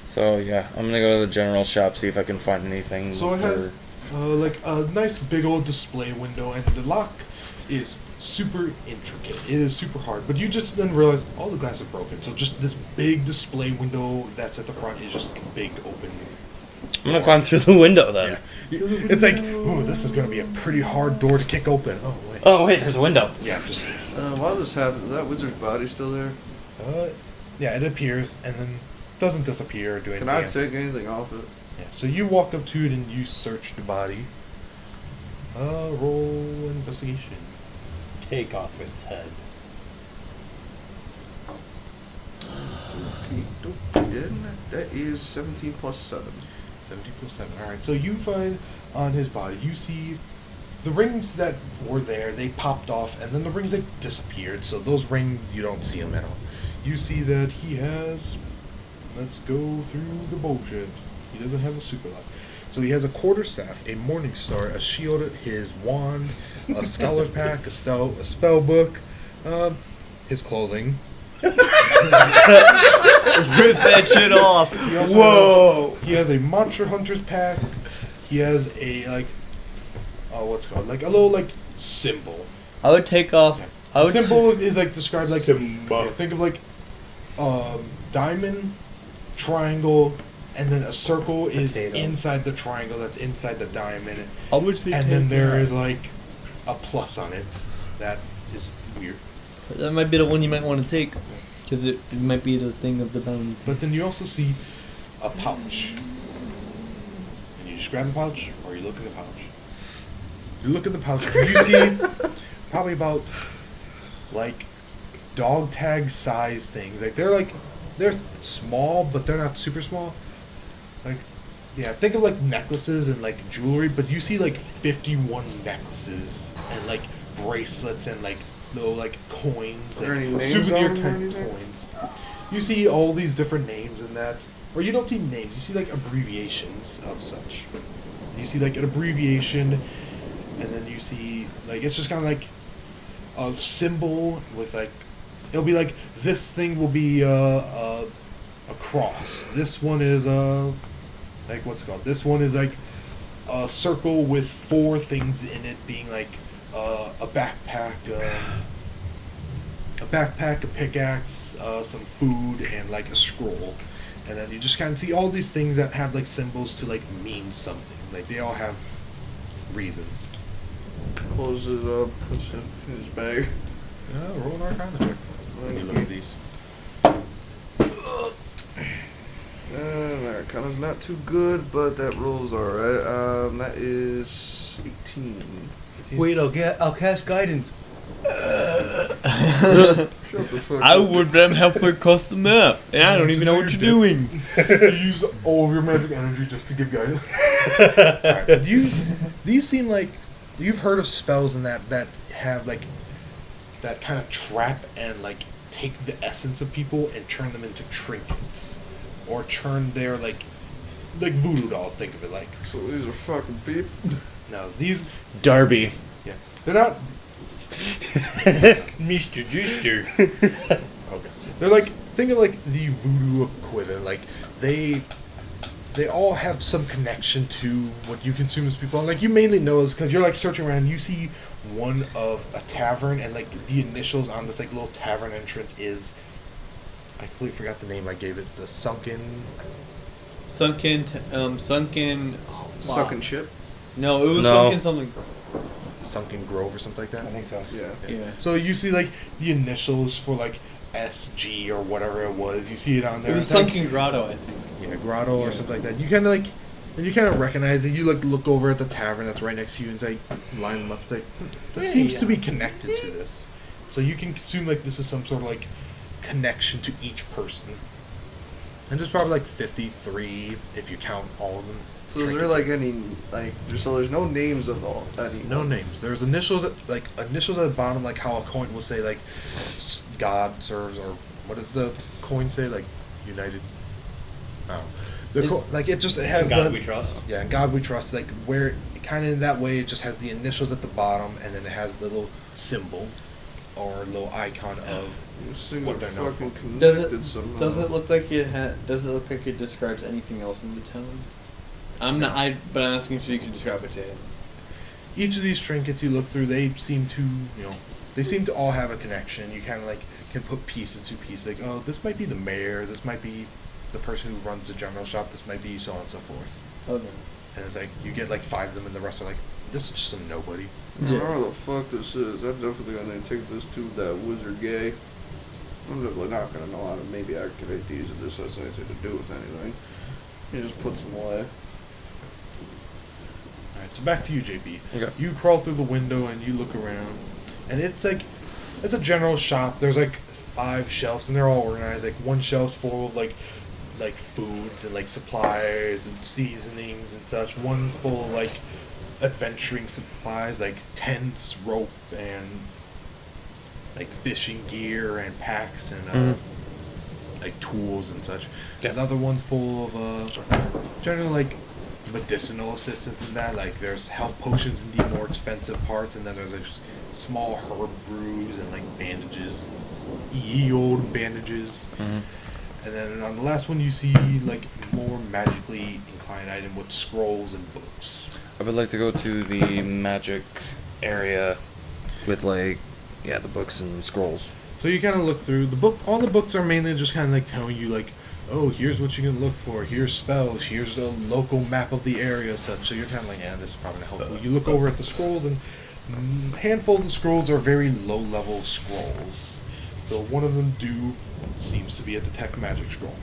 So yeah, I'm gonna go to the general shop, see if I can find anything. So it has like a nice big old display window, and the lock is super intricate. It is super hard, but you just then realize all the glass is broken. So just this big display window that's at the front is just a big open. I'm gonna climb through the window then. Yeah. It's like, ooh, this is gonna be a pretty hard door to kick open. Oh wait. Oh wait, there's a window. Yeah, just. While this happens, is that wizard's body still there? Yeah, it appears and then doesn't disappear or do anything. Can I take anything off it? Yeah. So you walk up to it and you search the body. Roll investigation. take off its head. Again, that is 17 plus 7. 17 plus 7. Alright, so you find on his body, you see the rings that were there, they popped off, and then the rings, like, disappeared. So those rings, you don't see them at all. You see that he has, let's go through the bullshit. He doesn't have a super lot. So he has a quarterstaff, a morning star, a shield, his wand, a scholar's pack, a spell book, his clothing. Rips that shit off. Whoa! He has a monster hunter's pack. He has a, like, what's it called? Like a little, like, symbol. I would take off. Yeah. I would Symbol is like described like Symbol. think of like diamond, triangle, and then a circle is Potato. inside the triangle that's inside the diamond, I would say and then there is like a plus on it. That is weird. That might be the one you might want to take, because it might be the thing of the bounty. But then you also see a pouch, and you just grab the pouch, or you look in the pouch. You look in the pouch, and you see probably about like dog tag size things. Like they're small, but they're not super small. Like, yeah, think of like necklaces and like jewelry, but you see like 51 necklaces and like bracelets and like little like coins Are there any and names souvenir on them or anything? coins. You see all these different names in that, or you don't see names. You see like abbreviations of such. You see like an abbreviation, and then you see like it's just kind of like a symbol with like it'll be like this thing will be a cross. This one is like what's it called? This one is like a circle with 4 things in it, being like a backpack, a pickaxe, some food, and like a scroll. And then you just kind of see all these things that have like symbols to like mean something. Like they all have reasons. Closes up, puts it in his bag. Roll an Arcana check when you look at these. Arcana's not too good, but that rolls alright. That is 18. Wait, I'll cast guidance. Shut the fuck I up. would them halfway across the map, and I don't even know what you're doing. You use all of your magic energy just to give guidance. Alright, these seem like you've heard of spells and that have like that kind of trap and like take the essence of people and turn them into trinkets, or turn their like voodoo dolls. Think of it like. So these are fucking people. No, these Darby. yeah, they're not. Mr. Juicer. Okay, they're like think of like the voodoo equivalent. Like they all have some connection to what you consume as people. And like you mainly know is because you're like searching around, you see one of a tavern, and like the initials on this like little tavern entrance is, I completely forgot the name I gave it. The sunken Sunken. Sunken ship. No, it was No. sunken something. Sunken Grove or something like that. I think so. Yeah. Yeah. So you see like the initials for like SG or whatever it was. You see it on there. It was It's like- sunken grotto, I think. Yeah, grotto or something like that. You kind of like, and you kind of recognize it. You like look over at the tavern that's right next to you and say, line them up. It's like, this seems to be connected to this. So you can assume like this is some sort of like connection to each person. And there's probably like 53 if you count all of them. So is there like any so there's no names of all any? No names. There's initials at the bottom, like how a coin will say like God serves, or what does the coin say, like United. Oh, it has God the we trust. Yeah, in God we trust. Like where kind of in that way, it just has the initials at the bottom, and then it has the little symbol or little icon of what they're known for. Does it look like it describes anything else in the town? I'm asking so you can describe it to him. Each of these trinkets you look through, they seem to all have a connection. You kind of like can put pieces to pieces. Like, oh, this might be the mayor. This might be the person who runs the general shop. This might be so on and so forth. Okay. And it's like you get like 5 of them, and the rest are like, this is just some nobody. I don't know what the fuck this is. I'm definitely gonna take this to that wizard gay. I'm definitely not gonna know how to maybe activate these if this has anything to do with anything. You just put some away. Alright, so back to you, JP. Okay. You crawl through the window and you look around. and it's a general shop. There's like 5 shelves, and they're all organized. Like one shelf's full of like foods and like supplies and seasonings and such. One's full of like adventuring supplies, like tents, rope, and like fishing gear and packs and like tools and such. Yeah. Another one's full of generally like medicinal assistance in that. Like there's health potions and the more expensive parts, and then there's like small herb brews and like bandages, old bandages. And then on the last one you see like more magically inclined item with scrolls and books. I would like to go to the magic area with like the books and scrolls. So you kind of look through the book. All the books are mainly just kind of like telling you like, oh, here's what you can look for. Here's spells. Here's a local map of the area, such. So you're kind of like, yeah, this is probably not helpful. You look over at the scrolls, and a handful of the scrolls are very low-level scrolls. Though one of them seems to be a detect magic scroll.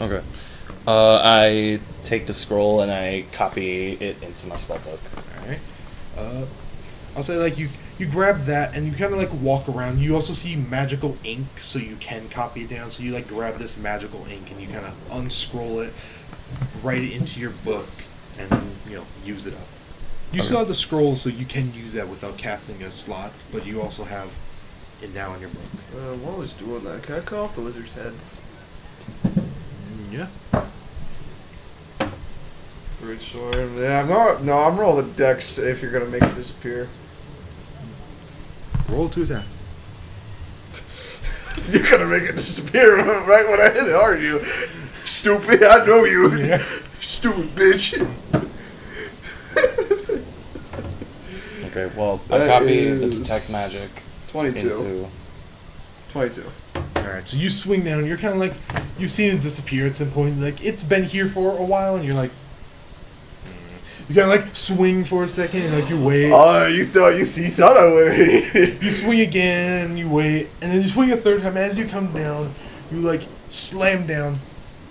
Okay. I take the scroll and I copy it into my spellbook. Alright. I'll say like you grab that and you kind of like walk around. You also see magical ink, so you can copy it down. So you like grab this magical ink and you kind of unscroll it, write it into your book, and then use it up. You still have the scroll, so you can use that without casting a slot, but you also have it now in your book. While he's doing that, can I cut off the wizard's head? Yeah. Great sword. Yeah, I'm rolling dex if you're gonna make it disappear. Roll 2 attack. You're gonna make it disappear right when I hit it, aren't you? Stupid, I know you. Yeah. Stupid bitch. Okay, well, I copy the detect magic 22. 22. Alright, so you swing down and you're kind of like, you've seen it disappear at some point. Like, it's been here for a while and you're like, you kind of like swing for a second and like you wait. Oh, you thought I would. You swing again, you wait, and then you swing a third time. As you come down, you like slam down,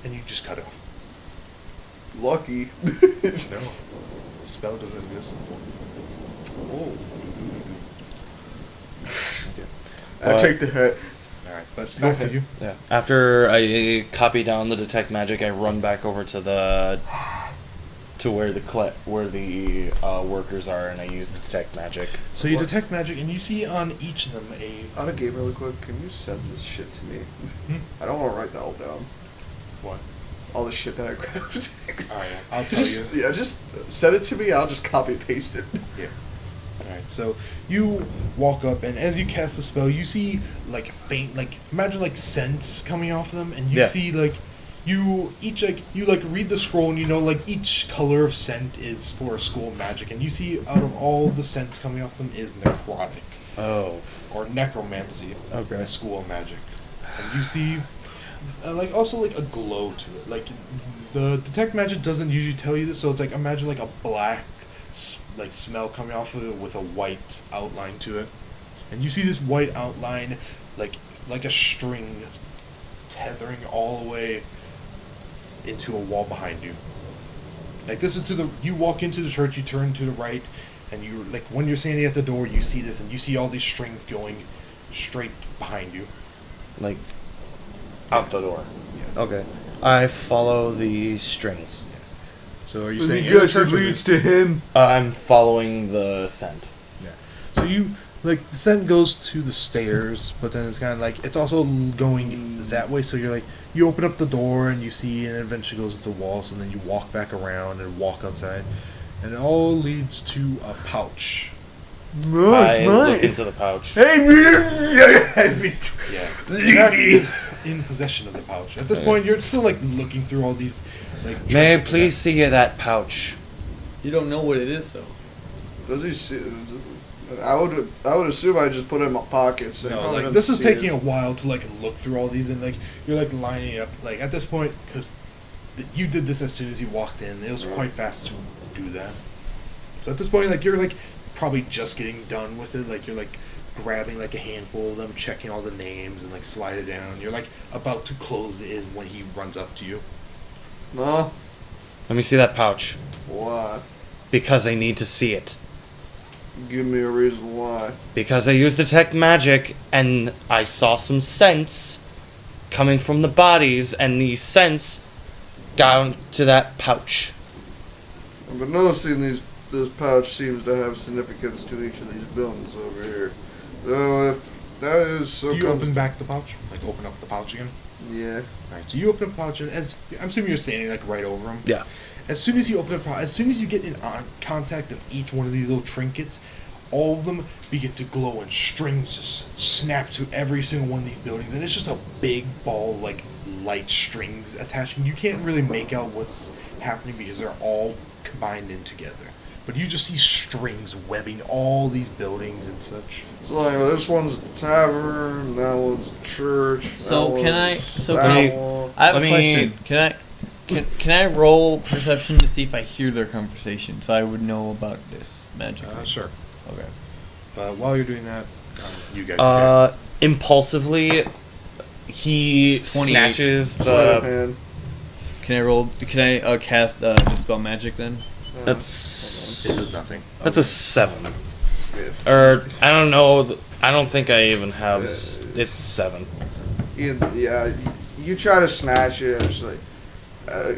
and you just cut it off. Lucky. No, the spell doesn't exist. Oh. Okay. I take the hit. Alright, but back to you. Yeah. After I copy down the detect magic, I run back over to where the workers are, and I use the detect magic. So you detect magic, and you see on each of them on a game really quick. Can you send this shit to me? I don't want to write that all down. What? All the shit that I grabbed. Alright, I'll tell you. Yeah, just send it to me. I'll just copy and paste it. Yeah. Alright, so you walk up, and as you cast the spell, you see like faint, like imagine like scents coming off them, and you see like. You read the scroll and you know like each color of scent is for a school of magic, and you see out of all the scents coming off them is necrotic. Oh. Or necromancy. Okay. A school of magic. And you see like also like a glow to it. Like the detect magic doesn't usually tell you this, so it's like imagine like a black like smell coming off of it with a white outline to it. And you see this white outline like a string tethering all the way into a wall behind you. Like this is you walk into the church, you turn to the right, and you like when you're standing at the door, you see this, and you see all these strings going straight behind you. Like out the door. Yeah. Okay. I follow the strings. Yeah. So are you saying yes, it leads to him? I'm following the scent. Yeah. So you like the scent goes to the stairs, but then it's kind of like it's also going that way. So you're like you open up the door and you see, and it eventually goes to the walls, and then you walk back around and walk outside, and it all leads to a pouch. I look into the pouch. Hey, yeah. You're in possession of the pouch. At this point, you're still like looking through all these. Like, may I please see that pouch? You don't know what it is, though. Does he see? I would assume I just put it in my pockets. No, like this is taking a while to like look through all these, and like you're like lining up. Like at this point, because you did this as soon as you walked in, it was quite fast to do that. So at this point, like you're like probably just getting done with it. Like you're like grabbing like a handful of them, checking all the names, and like slide it down. You're like about to close it in when he runs up to you. No. Let me see that pouch. What? Because I need to see it. Give me a reason why. Because I used detect magic, and I saw some scents coming from the bodies, and these scents down to that pouch. I've been noticing this pouch seems to have significance to each of these buildings over here. So if that is so, Do you open back the pouch? Like open up the pouch again? Yeah. Alright, so you open up the pouch, and I'm assuming you're standing like right over him. Yeah. As soon as you open up, as soon as you get in contact of each one of these little trinkets, all of them begin to glow, and strings just snap to every single one of these buildings, and it's just a big ball of, like, light strings attaching. You can't really make out what's happening because they're all combined in together. But you just see strings webbing all these buildings and such. So anyway, this one's a tavern, that one's a church. So that can I? one's So that can I? one. I have Let a me- question. Can I roll perception to see if I hear their conversation, so I would know about this magically? Sure. Okay. But while you're doing that, you guys can Impulsively, he 28. snatches Sleight of the. hand. Can I roll? Can I cast dispel magic then? That's It does nothing. that's a 7. Yeah. Or I don't know. I don't think I even have. It's 7. Yeah, you try to snatch it, and it's like,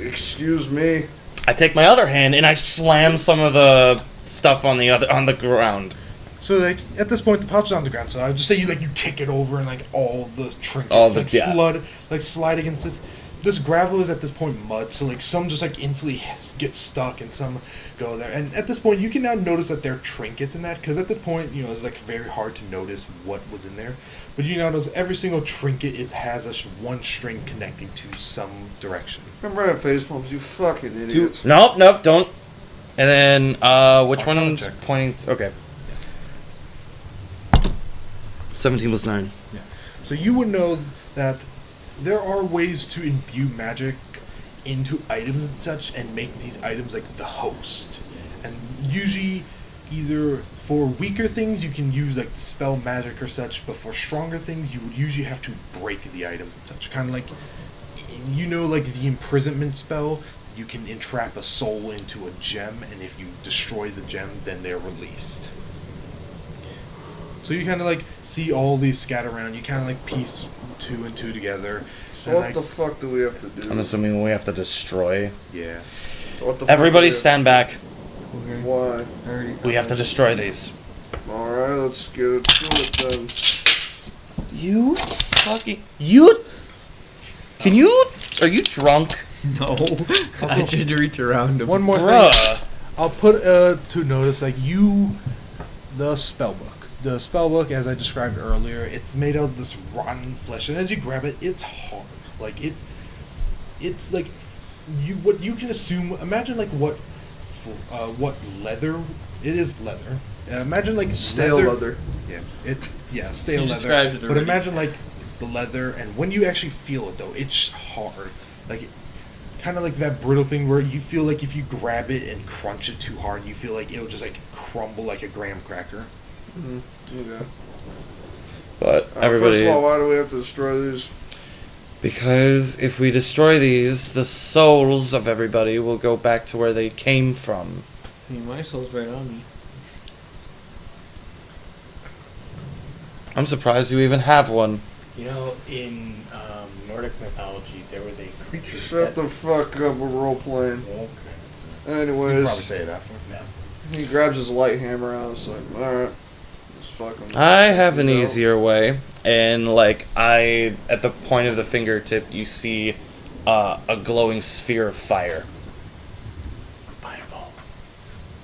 excuse me. I take my other hand and I slam some of the stuff on the ground. So like at this point the pouch is on the ground, so I would just say you kick it over and like all the trinkets All the- yeah. slide against this. This gravel is at this point mud, so like some just like instantly get stuck and some go there. And at this point you can now notice that there are trinkets in that, because at the point it's like very hard to notice what was in there. But you notice every single trinket has one string connecting to some direction. Remember that face pumps, you fucking idiots. Nope, don't. And then which one's check. pointing? Okay. 17 plus 9. Yeah. So you would know that there are ways to imbue magic into items and such, and make these items like the host. And usually, either for weaker things you can use like spell magic or such, but for stronger things you would usually have to break the items and such. Kind of like, like the imprisonment spell, you can entrap a soul into a gem, and if you destroy the gem, then they're released. So you kind of like see all these scatter around. You kind of like piece 2 and 2 together. So what the fuck do we have to do? I'm assuming we have to destroy. Yeah. So what the fuck Everybody do we stand back. Why? We have to destroy these. Alright, let's get to it then. You fucking... You... Can you... Are you drunk? No. I tried to reach around him. One more Bruh. thing. I'll put to notice, like, the spell book. The spell book, as I described earlier, it's made out of this rotten flesh, and as you grab it, it's hard. Like, it's like, what you can assume, imagine, like, what leather, it is leather. Imagine, like, Stale leather. Yeah, stale You leather. described it But already. imagine, like, the leather, and when you actually feel it, though, it's hard. Like, kind of like that brittle thing where you feel like if you grab it and crunch it too hard, you feel like it'll just, like, crumble like a graham cracker. Okay. But First everybody... of all, why do we have to destroy these? Because if we destroy these, the souls of everybody will go back to where they came from. My soul's right on me. I'm surprised you even have one. In Nordic mythology, there was a creature. Shut the fuck up, we're role playing. Okay. You Anyways, can probably say it after. he grabs his light hammer out. It's like, alright, let's fuck him. I have an You know? easier way, and at the point of the fingertip, you see a glowing sphere of fire.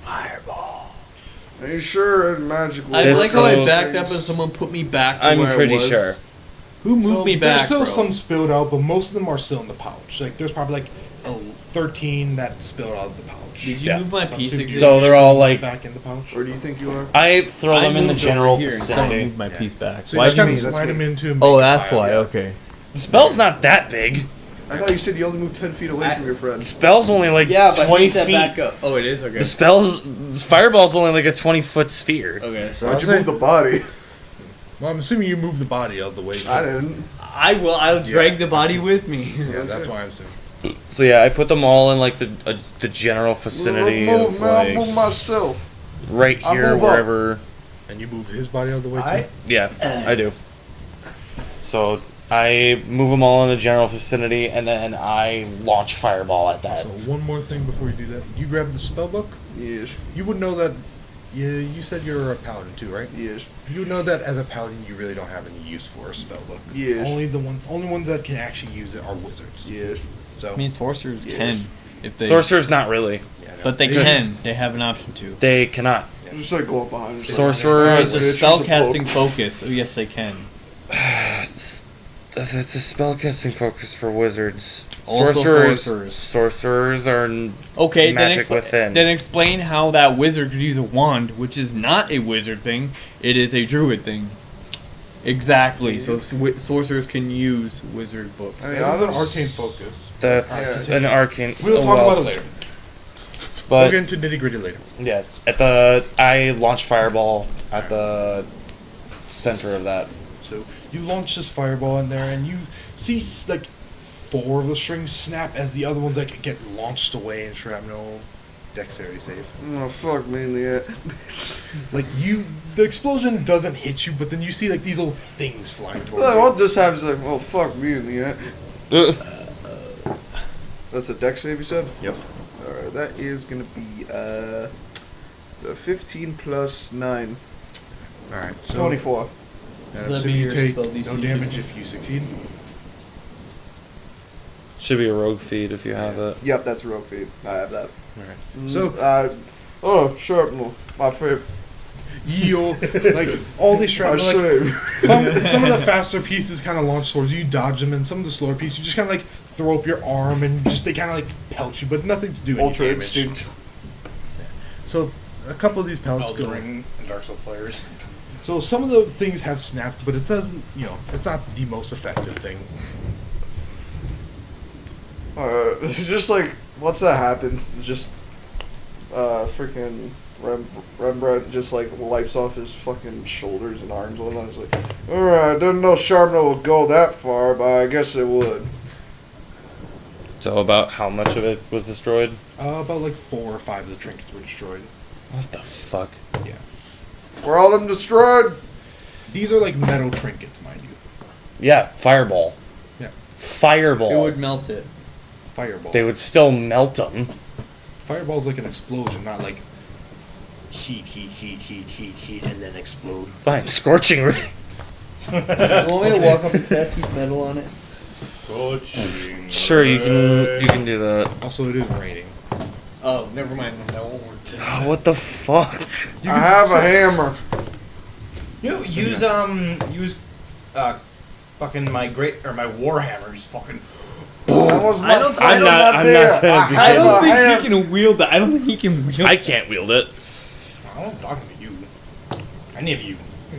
Fireball. Are you sure it's magical? I This like how I soul- backed up and someone put me back to I'm where pretty I was. sure. Who moved me back, There's still bro? some spilled out, but most of them are still in the pouch. Like, there's probably like 13 that spilled out of the pouch. Did you move my piece? Xavier? So they're all like... back in the pouch. Where do you think you are? I throw them in the moved general over here and someone vicinity. moved my piece back. So you Why'd just you kind of move? slide them into. and Oh, make a that's fire. why. Okay. The spell's not that big. I thought you said you only moved 10 feet away from your friend. The spell's only like Yeah, but 20 he said feet. back up. Oh, it is okay. The fireball's only like a 20-foot sphere. Okay. So how'd you move the body? Well, I'm assuming you moved the body out of the way. I didn't. I'll drag the body with me. Yeah, that's why I'm assuming. So yeah, I put them all in like the general vicinity Move of like... myself. right I'll here, move up. wherever. And you move his body out of the way too? Yeah, I do. So I move them all in the general vicinity, and then I launch fireball at that. So one more thing before you do that. You grab the spell book. Yes. You would know that. You said you're a paladin too, right? Yes. You would know that as a paladin, you really don't have any use for a spell book. Yes. Only ones that can actually use it are wizards. Yes. So I mean, sorcerers Yes. can if they. Sorcerers, not really. yeah, no. But they can. They have an option to. They cannot. Just like go up behind. Sorcerers. It's a spellcasting focus. Oh, yes, they can. It's a spellcasting focus for wizards. Also Sorcerers are Okay, magic within. Then explain how that wizard could use a wand, which is not a wizard thing. It is a druid thing. Exactly. So sorcerers can use wizard books. I mean, That is an arcane focus. That's an arcane. We'll talk about it later. But We'll get into nitty gritty later. yeah, I launch fireball at the center of that. So you launch this fireball in there, and you see like 4 of the strings snap as the other ones like get launched away and shrapnel. Dexterity save. Oh fuck me in the head. Like the explosion doesn't hit you, but then you see like these little things flying towards Like, you. what just happens? Like, well, fuck me in the head. That's a dex save, you said? Yep. Alright, that is gonna be it's a 15 plus 9. All right, so 24. That'd so be you your take spell no DC. damage if you succeed. Should be a rogue feat if you have it. Yep, that's a rogue feat. I have that. All right. So sharpnel, my favorite. you'll like all these shrapnel. Some of the faster pieces kind of launch towards you, dodge them, and some of the slower pieces you just kind of like throw up your arm and just they kind of like pelt you, but nothing to do any Ultra damage. instinct. So a couple of these pellets go. Ring and Dark Souls players. So some of the things have snapped, but it doesn't. It's not the most effective thing. Just like once that happens, just freaking Rembrandt just like wipes off his fucking shoulders and arms and whatnot. He's like, alright, didn't know sharpener would go that far, but I guess it would. So about how much of it was destroyed? About like 4 or 5 of the trinkets were destroyed. What the fuck? Yeah. Were all of them destroyed? These are like metal trinkets, mind you. Yeah, fireball. Yeah. Fireball. It would melt it. Fireball. They would still melt them. Fireball's like an explosion, not like heat, and then explode. Fine, scorching ray. You want me to walk up and cast heat metal on it? Sure, you can do that. Also, it is raining. Oh, never mind. That won't work. Oh, what the fuck? I have a hammer. Use fucking my warhammer. Just fucking. That was my I don't- friend I'm not up there. gonna be I have don't a ham- think he can wield that. I don't think he can wield I can't wield it. I'm talking to you. Any of you.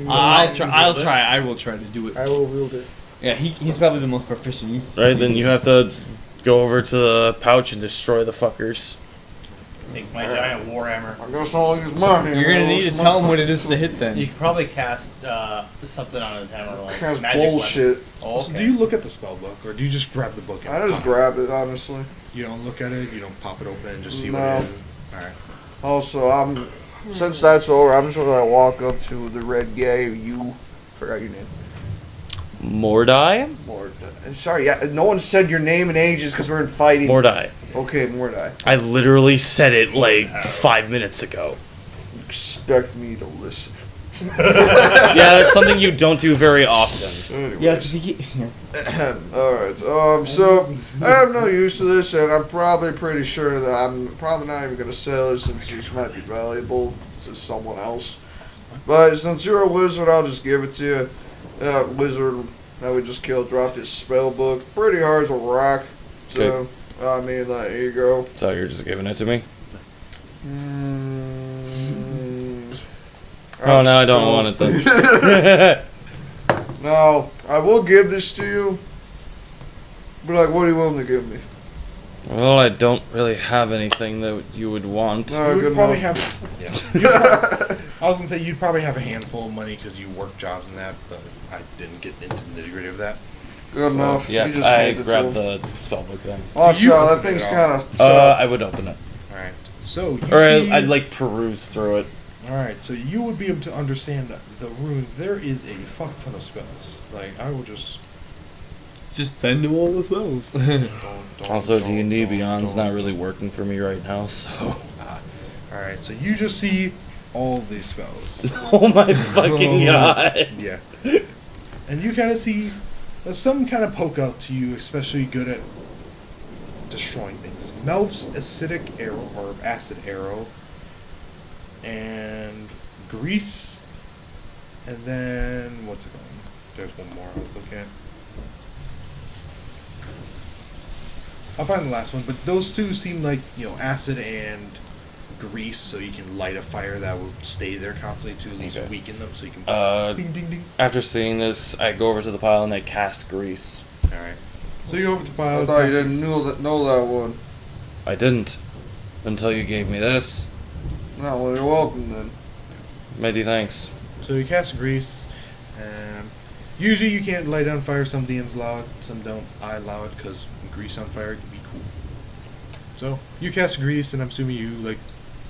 I'll try. I will try to do it. I will wield it. Yeah, he's probably the most proficient. Right, then you have to go over to the pouch and destroy the fuckers. Take my giant warhammer. I guess I'll use my hammer. You're gonna need to tell him what it is to hit You then. could probably cast something on his hammer like That's magic bullshit. weapon. Oh, So okay. do you look at the spell book, or do you just grab the book? And I just grab it, honestly. You don't look at it. You don't pop it open and just see No. what it is. All right. Also, since that's over, I'm just gonna walk up to the red guy. You forgot your name. Mordai? Sorry, yeah, no one said your name in ages because we're in fighting. Mordai. Okay, Mordai. I literally said it like 5 minutes ago. Expect me to listen. Yeah, that's something you don't do very often. Anyways. Yeah, because he. Alright, so I have no use to this, and I'm probably pretty sure that I'm probably not even going to sell it since this might be valuable to someone else. But since you're a wizard, I'll just give it to you. That wizard that we just killed dropped his spell book pretty hard as a rock. So, I mean, like, here you go. So you're just giving it to me? Oh, no, I don't want it then. No, I will give this to you. But, like, what are you willing to give me? Well, I don't really have anything that you would want. No, You would good probably enough. I was gonna say you'd probably have a handful of money because you work jobs and that, but I didn't get into the nitty gritty of that. Good enough. Yeah, You just I hands it to grabbed him. the spellbook then. Watch You out, that open it thing's all. kind of I would open it. All right. So you Or see, I'd like peruse through it. Alright, so you would be able to understand the runes. There is a fuck ton of spells. Like, I will just send him all the spells. Also, D&D Beyond's not really working for me right now, so... Alright, so you just see all these spells. Oh my fucking god! Yeah. And you kind of see some kind of poke out to you, especially good at destroying things. Melf's acidic arrow, or acid arrow, and grease, and then, what's it called? There's one more I was looking at. I'll find the last one, but those two seem like, acid and grease, so you can light a fire that will stay there constantly to at least weaken them, so you can ding ding ding. After seeing this, I go over to the pile and I cast grease. Alright. So you go over to the pile. I thought you didn't know that one. I didn't. Until you gave me this. No, well, you're welcome then. Many thanks. So you cast grease, and usually you can't light on fire. Some DMs allow it, some don't. I allow it because grease on fire can be cool. So you cast grease, and I'm assuming you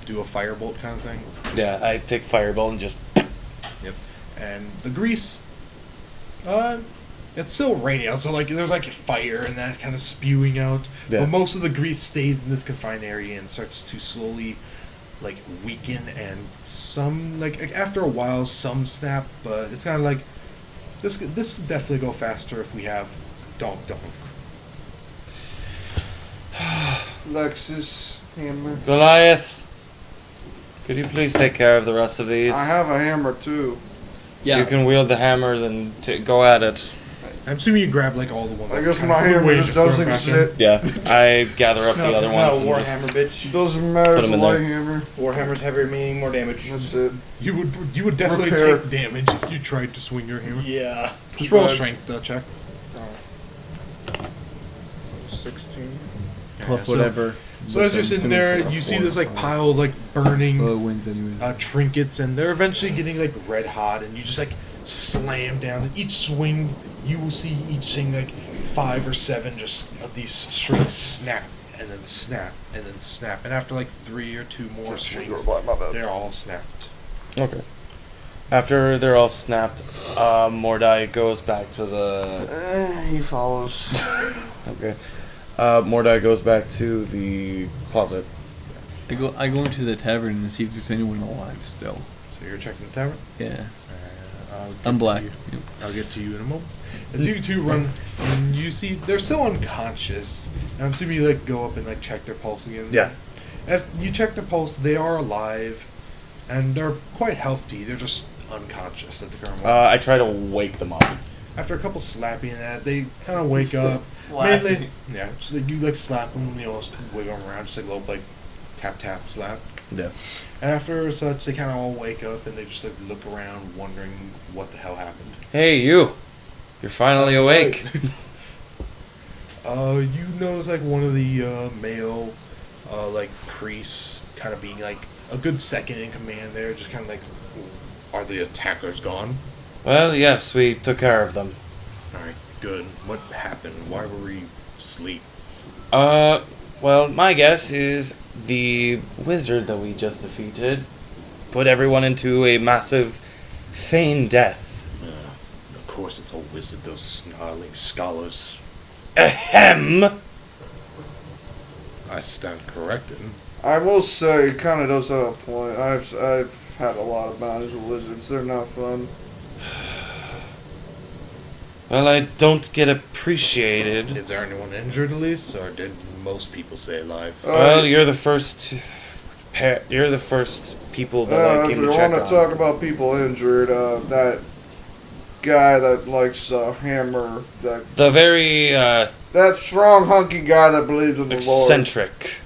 do a firebolt kind of thing. Yeah, I take firebolt and just. Yep. And the grease, it's still raining out, so there's a fire and that kind of spewing out. Yeah. But most of the grease stays in this confined area and starts to slowly weaken, and some after a while some snap, but it's kind of this will definitely go faster if we have dog. Lexus, hammer. Goliath, could you please take care of the rest of these? I have a hammer too. Yeah. If you can wield the hammer, then go at it. I'm assuming you grab all the ones. I guess my hammer just doesn't shit. Yeah, I gather up the other ones. No, Warhammer, bitch. Doesn't matter. It's a light hammer. Warhammer's heavier, meaning more damage. That's it. You would definitely take damage if you tried to swing your hammer. Yeah. Just roll a strength check. 16. Plus whatever. So as you're sitting there, you see this pile of burning wins anyway. trinkets, and they're eventually getting red hot, and you just slam down. And each swing, you will see each thing 5 or 7 just of these strings snap, and then snap, and then snap, and after 3 or 2 more swings, they're all snapped. Okay. After they're all snapped, Mordai goes back to the. He follows. Okay. Mordai goes back to the closet. I go into the tavern and see if there's anyone alive still. So you're checking the tavern? Yeah. I'm black. Yep. I'll get to you in a moment. As you two run, and you see they're still unconscious. And I'm assuming you go up and check their pulse again. Yeah. If you check their pulse, they are alive, and they're quite healthy. They're just unconscious at the current moment. I try to wake them up. After a couple slapping and that, they kind of wake up. Mainly, yeah. So you slap them, wiggle them around, just a little tap tap slap. Yeah. And after such, they kind of all wake up and they just look around, wondering what the hell happened. Hey, you! You're finally awake. You notice one of the male, priests, kind of being a good second in command there, just kind of are the attackers gone? Well, yes, we took care of them. All right, good. What happened? Why were we asleep? Well, my guess is the wizard that we just defeated put everyone into a massive feigned death. Of course it's a wizard, those snarling scholars. Ahem! I stand corrected. I will say, it kind of does have a point. I've had a lot of bounties with wizards. They're not fun. Well, I don't get appreciated. Is there anyone injured at least, or did most people stay alive? Well, you're the first. You're the first people that came to check on. If we want to talk about people injured, that guy that likes hammer, the very that strong, hunky guy that believes in the Lord. Eccentric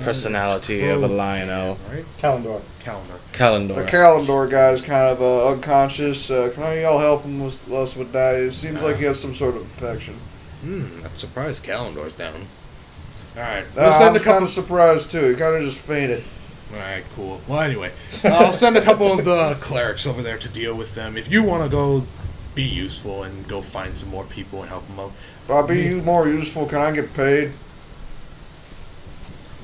personality of a Lionel. Right? Kalendor. The Kalendor guy is kind of unconscious. Can y'all help him with that? It seems like he has some sort of infection. That's surprised Kalendor's down. Alright. I'm kind of surprised too. He kind of just fainted. Alright, cool. Well, anyway, I'll send a couple of the clerics over there to deal with them. If you want to go be useful and go find some more people and help them out. If I be more useful, can I get paid?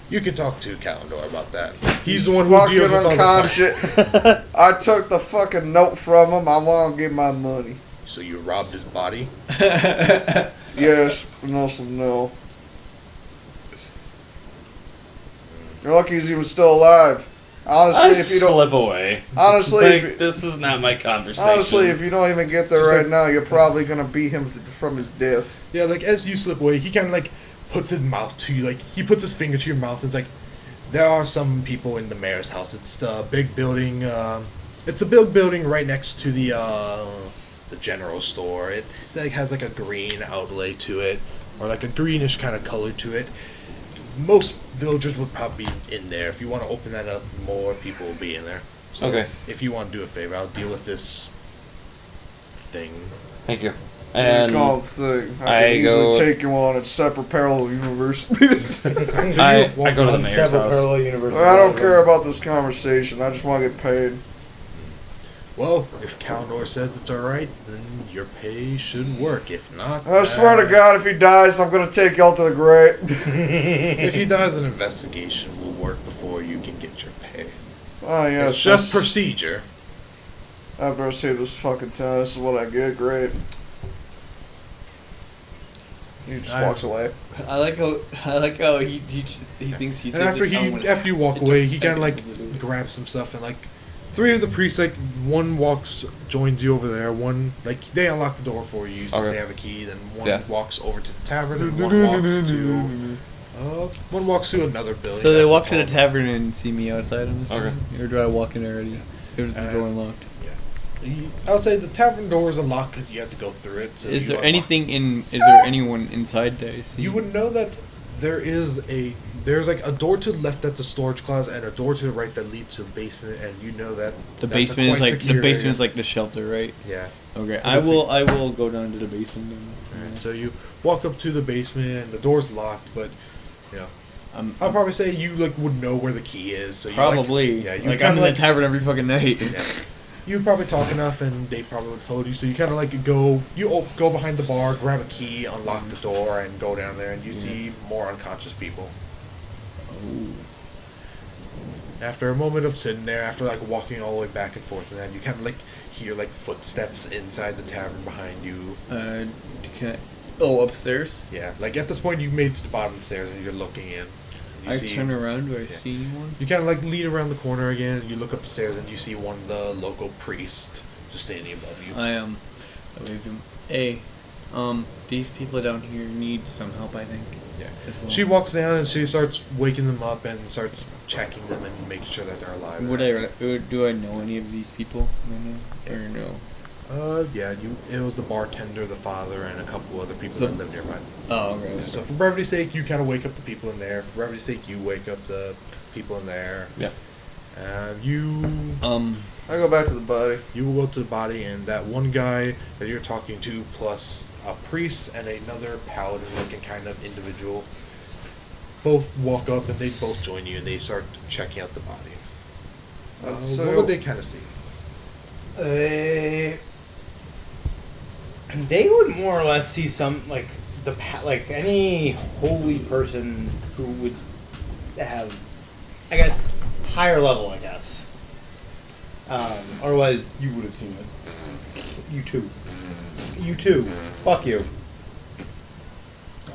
You can talk to Kalendor about that. He's the one who Fucking deals with all the unconscious. I took the fucking note from him. I want to get my money. So you robbed his body? Yes, and also no. You're lucky he's even still alive. Honestly, if you don't slip away. Honestly, like, if, this is not my conversation. honestly, if you don't even get there Just right like- now, you're probably gonna beat him from his death. Yeah, like as you slip away, he kind of like puts his mouth to you, like he puts his finger to your mouth. And it's like there are some people in the mayor's house. It's the big building. It's a big building right next to the general store. It like has like a green outlay to it, or like a greenish kind of color to it. Most villagers would probably be in there. If you want to open that up, more people will be in there. So Okay. if you want to do a favor, I'll deal with this thing. Thank you. What And do you call the thing? I I can easily go- take you on a separate parallel universe. I go to the mayor's Several house. parallel universes. I don't care about this conversation. I just want to get paid. Well, if Kalendor says it's alright, then your pay should work. If not, I swear to God, if he dies, I'm gonna take y'all to the grave. if he dies, an investigation will work before you can get your pay. Oh yeah, It's just procedure. After I save this fucking town, this is what I get. Great. He just walks away. I like how he thinks he's. And after you walk away, he kind of like grabs some stuff and like 3 of the priests, like one joins you over there. One like they unlock the door for you since they have a key. Then one walks over to the tavern, and one walks to another building. So they that's walk to the above. tavern and see me outside on this, or do I walk in already? Is the door unlocked? I'll say the tavern door is unlocked because you have to go through it. So Is you there unlock- Is there anyone inside that I see? You would know that there's like a door to the left that's a storage closet and a door to the right that leads to the basement, and you know that The that's a basement is quite like secure area. like the shelter, right? Yeah. Okay. And I will go down to the basement then. Alright, so you walk up to the basement and the door's locked, but I'll probably say you like would know where the key is. So Probably. you Like kinda I'm in the tavern every fucking night. Yeah. You probably talk enough, and they probably would have told you. So you kind of like go behind the bar, grab a key, unlock the door, and go down there, and you see more unconscious people. After a moment of sitting there, after like walking all the way back and forth, and then you kind of like hear like footsteps inside the tavern behind you. Upstairs? Yeah, like at this point you made it to the bottom of the stairs, and you're looking in. I turn around. Do I see anyone? You kind of like lean around the corner again, and you look up the stairs, and you see one of the local priests just standing above you. I waved him. Hey, these people down here need some help, I think. Yeah. As well. She walks down and she starts waking them up and starts checking them and making sure that they're alive. Do I know any of these people? Or no? Yeah. It was the bartender, the father, and a couple other people that live nearby. Oh, okay. Yeah, so for brevity's sake, you kind of wake up the people in there. For brevity's sake, you wake up the people in there. Yeah. I go back to the body. You will go to the body, and that one guy that you're talking to, plus a priest and another paladin-looking kind of individual, both walk up and they both join you, and they start checking out the body. What would they kind of see? They would more or less see some like any holy person who would have, I guess, higher level. I guess. Otherwise, you would have seen it. You too. You too. Fuck you.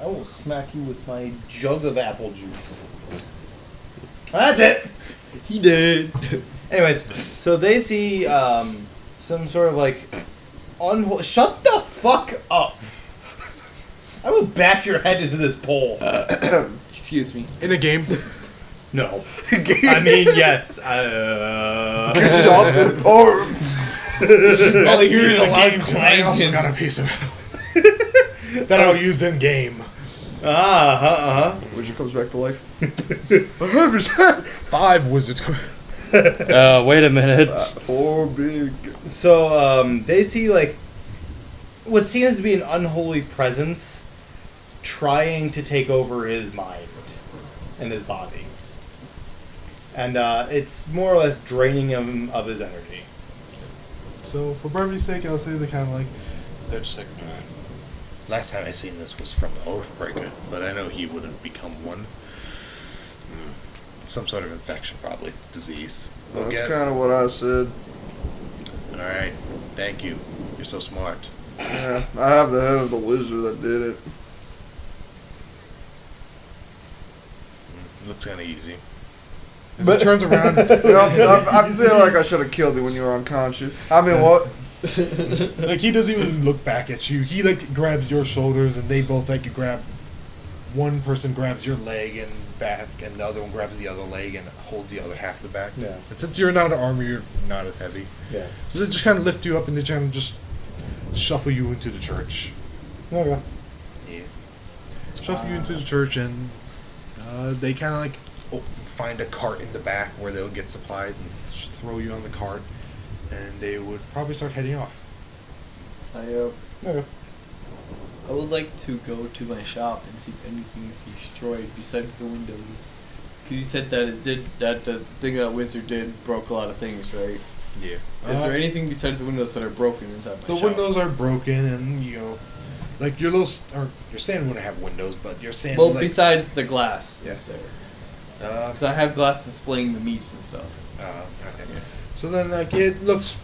I will smack you with my jug of apple juice. That's it. He did. Anyways, so they see some sort of like shut the fuck up. I will back your head into this pole. Excuse me. In a game? No. I mean, yes. Get up or all you hear is a loud I clang. also got a piece of that I'll use in game. Wizard comes back to life. I have his head. 5 wizards. Wait a minute. 4 big. So they see like what seems to be an unholy presence trying to take over his mind and his body, and it's more or less draining him of his energy. So for brevity's sake, I'll say they're kind of like they're just like. Last time I seen this was from Oathbreaker, but I know he wouldn't become one. Some sort of infection, probably. Disease. That's kind of what I said. Alright. Thank you. You're so smart. Yeah, I have the head of the wizard that did it. Looks kind of easy. As it turns around... I feel like I should have killed you when you were unconscious. I mean, what? Like, he doesn't even look back at you. He, like, grabs your shoulders, and they both, like, grab... One person grabs your leg and back, and the other one grabs the other leg and holds the other half of the back. Yeah. And since you're not armor, you're not as heavy. Yeah. So they just kind of lift you up, and they kind of just shuffle you into the church. Okay. Yeah. Shuffle you into the church, and they kind of, like, find a cart in the back where they'll get supplies and throw you on the cart, and they would probably start heading off. I would like to go to my shop and see if anything is destroyed besides the windows. Because you said that the thing that wizard did broke a lot of things, right? Yeah. Is there anything besides the windows that are broken inside my shop? The windows are broken, and like your your stand wouldn't have windows, but your stand. Well, besides the glass, yes, there. Because I have glass displaying the meats and stuff. Okay. So then, like, it looks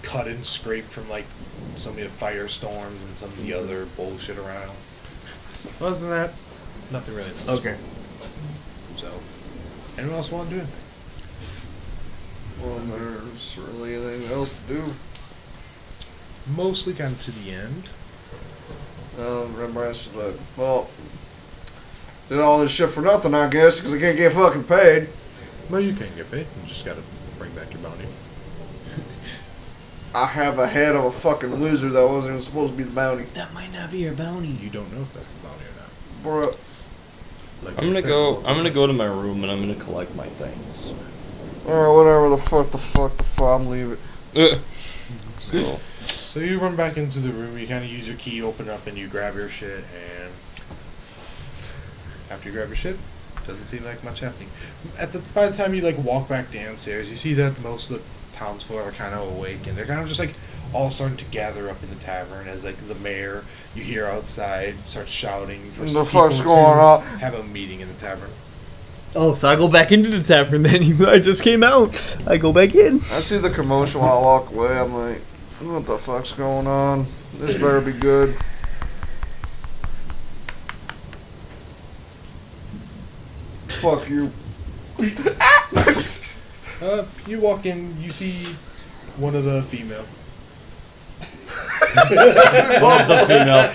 cut and scraped from like some of the firestorms and some of the other bullshit around. Other than that, nothing really. Okay. So, anyone else want to do anything? Well, there's really anything else to do. Mostly kind of to the end. Remember, well, did all this shit for nothing, I guess, because I can't get fucking paid. Well, you can't get paid. You just gotta bring back your bounty. I have a head of a fucking wizard that wasn't even supposed to be the bounty. That might not be your bounty. You don't know if that's a bounty or not. Bruh. Like I'm gonna go to my room and I'm gonna collect my things. Alright, whatever the fuck, I'm leaving. So you run back into the room, you kind of use your key, open up, and you grab your shit, and after you grab your shit, doesn't seem like much happening. By the time you like walk back downstairs, you see that most of the townsfolk are kind of awake, and they're kind of just like all starting to gather up in the tavern as like the mayor, you hear outside, starts shouting for What some the fuck's people going to on? have a meeting in the tavern. Oh, so I go back into the tavern then. I just came out. I go back in. I see the commotion while I walk away. I'm like, what the fuck's going on? This better be good. Fuck you. You walk in, you see one of the female. One of the female.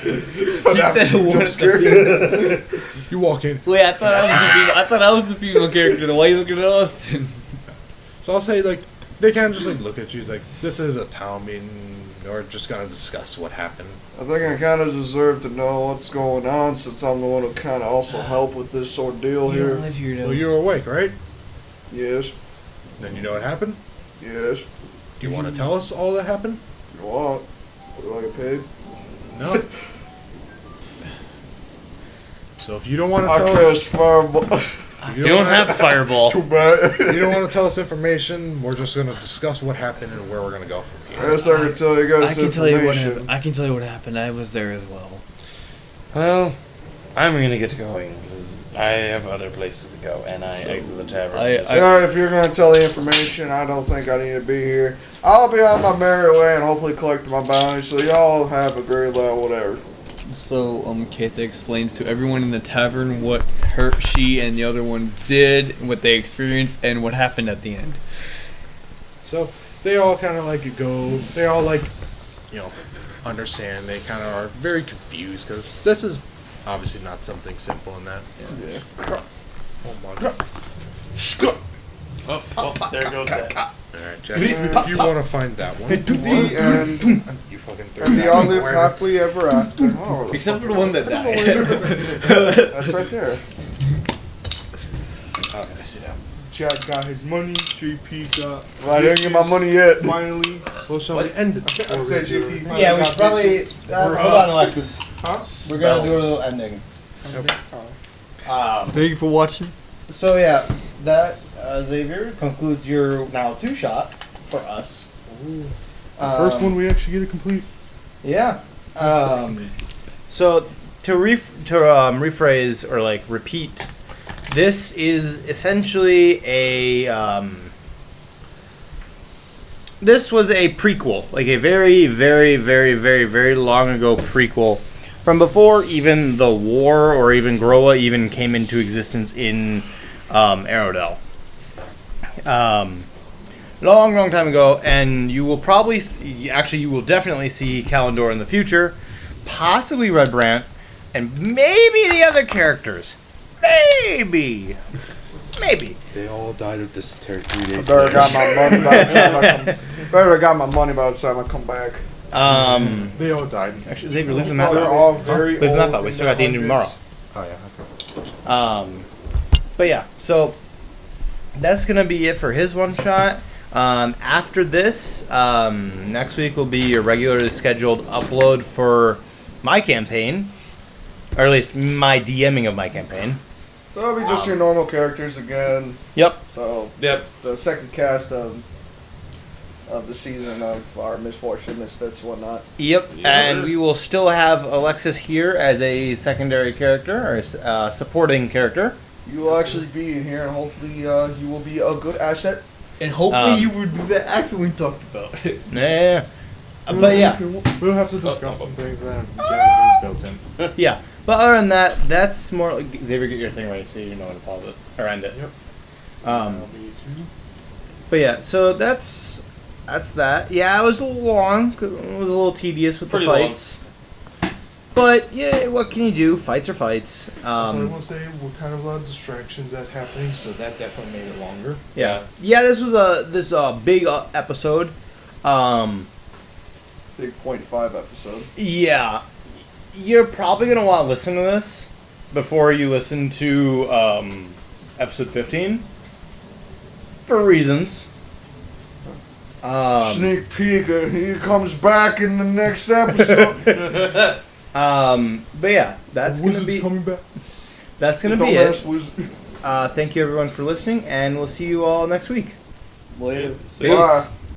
You walk in. Wait, I thought I was the female character. Why are you looking at us? So I'll say, like, they kind of just like look at you like, this is a town meeting, or just gonna discuss what happened. I think I kind of deserve to know what's going on since I'm the one who kind of also helped with this ordeal here. Well, you're awake, right? Yes. Then you know what happened? Yes. Do you want to tell us all that happened? You want? Do I get paid? No. So if you don't want to I tell cast us... fireball. You don't have fireball. Too bad. You don't want to tell us information, we're just going to discuss what happened and where we're going to go from here. I guess I can tell you guys information. I can tell you what happened. I was there as well. Well, I'm gonna get going because I have other places to go and I exit the tavern. Yeah, if you're going to tell the information, I don't think I need to be here. I'll be on my merry way and hopefully collect my bounty, so y'all have a great life, whatever. So, Keitha explains to everyone in the tavern what she and the other ones did, what they experienced, and what happened at the end. So they all kind of like they all like, understand. They kind of are very confused because this is obviously not something simple in that. Yeah. Oh my god. Oh, there goes that. Alright, Jack, if you want to find that one. And you fucking we all live happily ever after. Oh, except for the one that died. That's right there. Oh, I see that. Jack got his money. JP got. Well, I didn't get my money yet. Finally. Well, shall we end it? I said JP. finally Yeah, we got should probably. bitches. Hold on, Alexis. Huh? We're gonna do a little ending. Thank you for watching. So yeah, that Xavier concludes your now 2-shot for us. First one we actually get to complete. Yeah. So to rephrase or like repeat This is essentially this was a prequel, like a very, very, very, very, very long ago prequel from before even the war or even Groa even came into existence in Aerodel. Long time ago, and you will probably see, actually you will definitely see Kalendor in the future, possibly Red Brant, and maybe the other characters. Maybe. They all died of dysentery 3 days Better later. got my money by the time I come. Better got my money by the time I come back. They all died. Actually, Xavier, leave the map They're out. all very Leave the map old out. We in still got their D&D tomorrow. hundreds. Oh yeah. But yeah, so that's gonna be it for his one shot. After this, next week will be your regularly scheduled upload for my campaign, or at least my DMing of my campaign. That'll be just your normal characters again. Yep. So the second cast of the season of our Misfortune, Misfits, whatnot. Yep. And we will still have Alexis here as a secondary character or supporting character. You will actually be in here, and hopefully you will be a good asset. And hopefully you will do the action we talked about. Yeah. But yeah. We'll have to discuss some things that get built in. Yeah. But other than that, that's more like, Xavier, get your thing ready so you know when to pause it or end it. Yep. But yeah, so that's that. Yeah, it was a little long. It was a little tedious with Pretty the fights. But yeah, what can you do? Fights are fights. So I want to say we're kind of a lot of distractions that happening, so that definitely made it longer. Yeah. This was a big episode. Big 0.5 episode. Yeah. You're probably gonna want to listen to this before you listen to episode 15 for reasons. Sneak peek, he comes back in the next episode. But yeah, that's gonna be coming back. That's gonna The be it. dumbass wizard. Thank you everyone for listening, and we'll see you all next week. Later. Peace. Bye.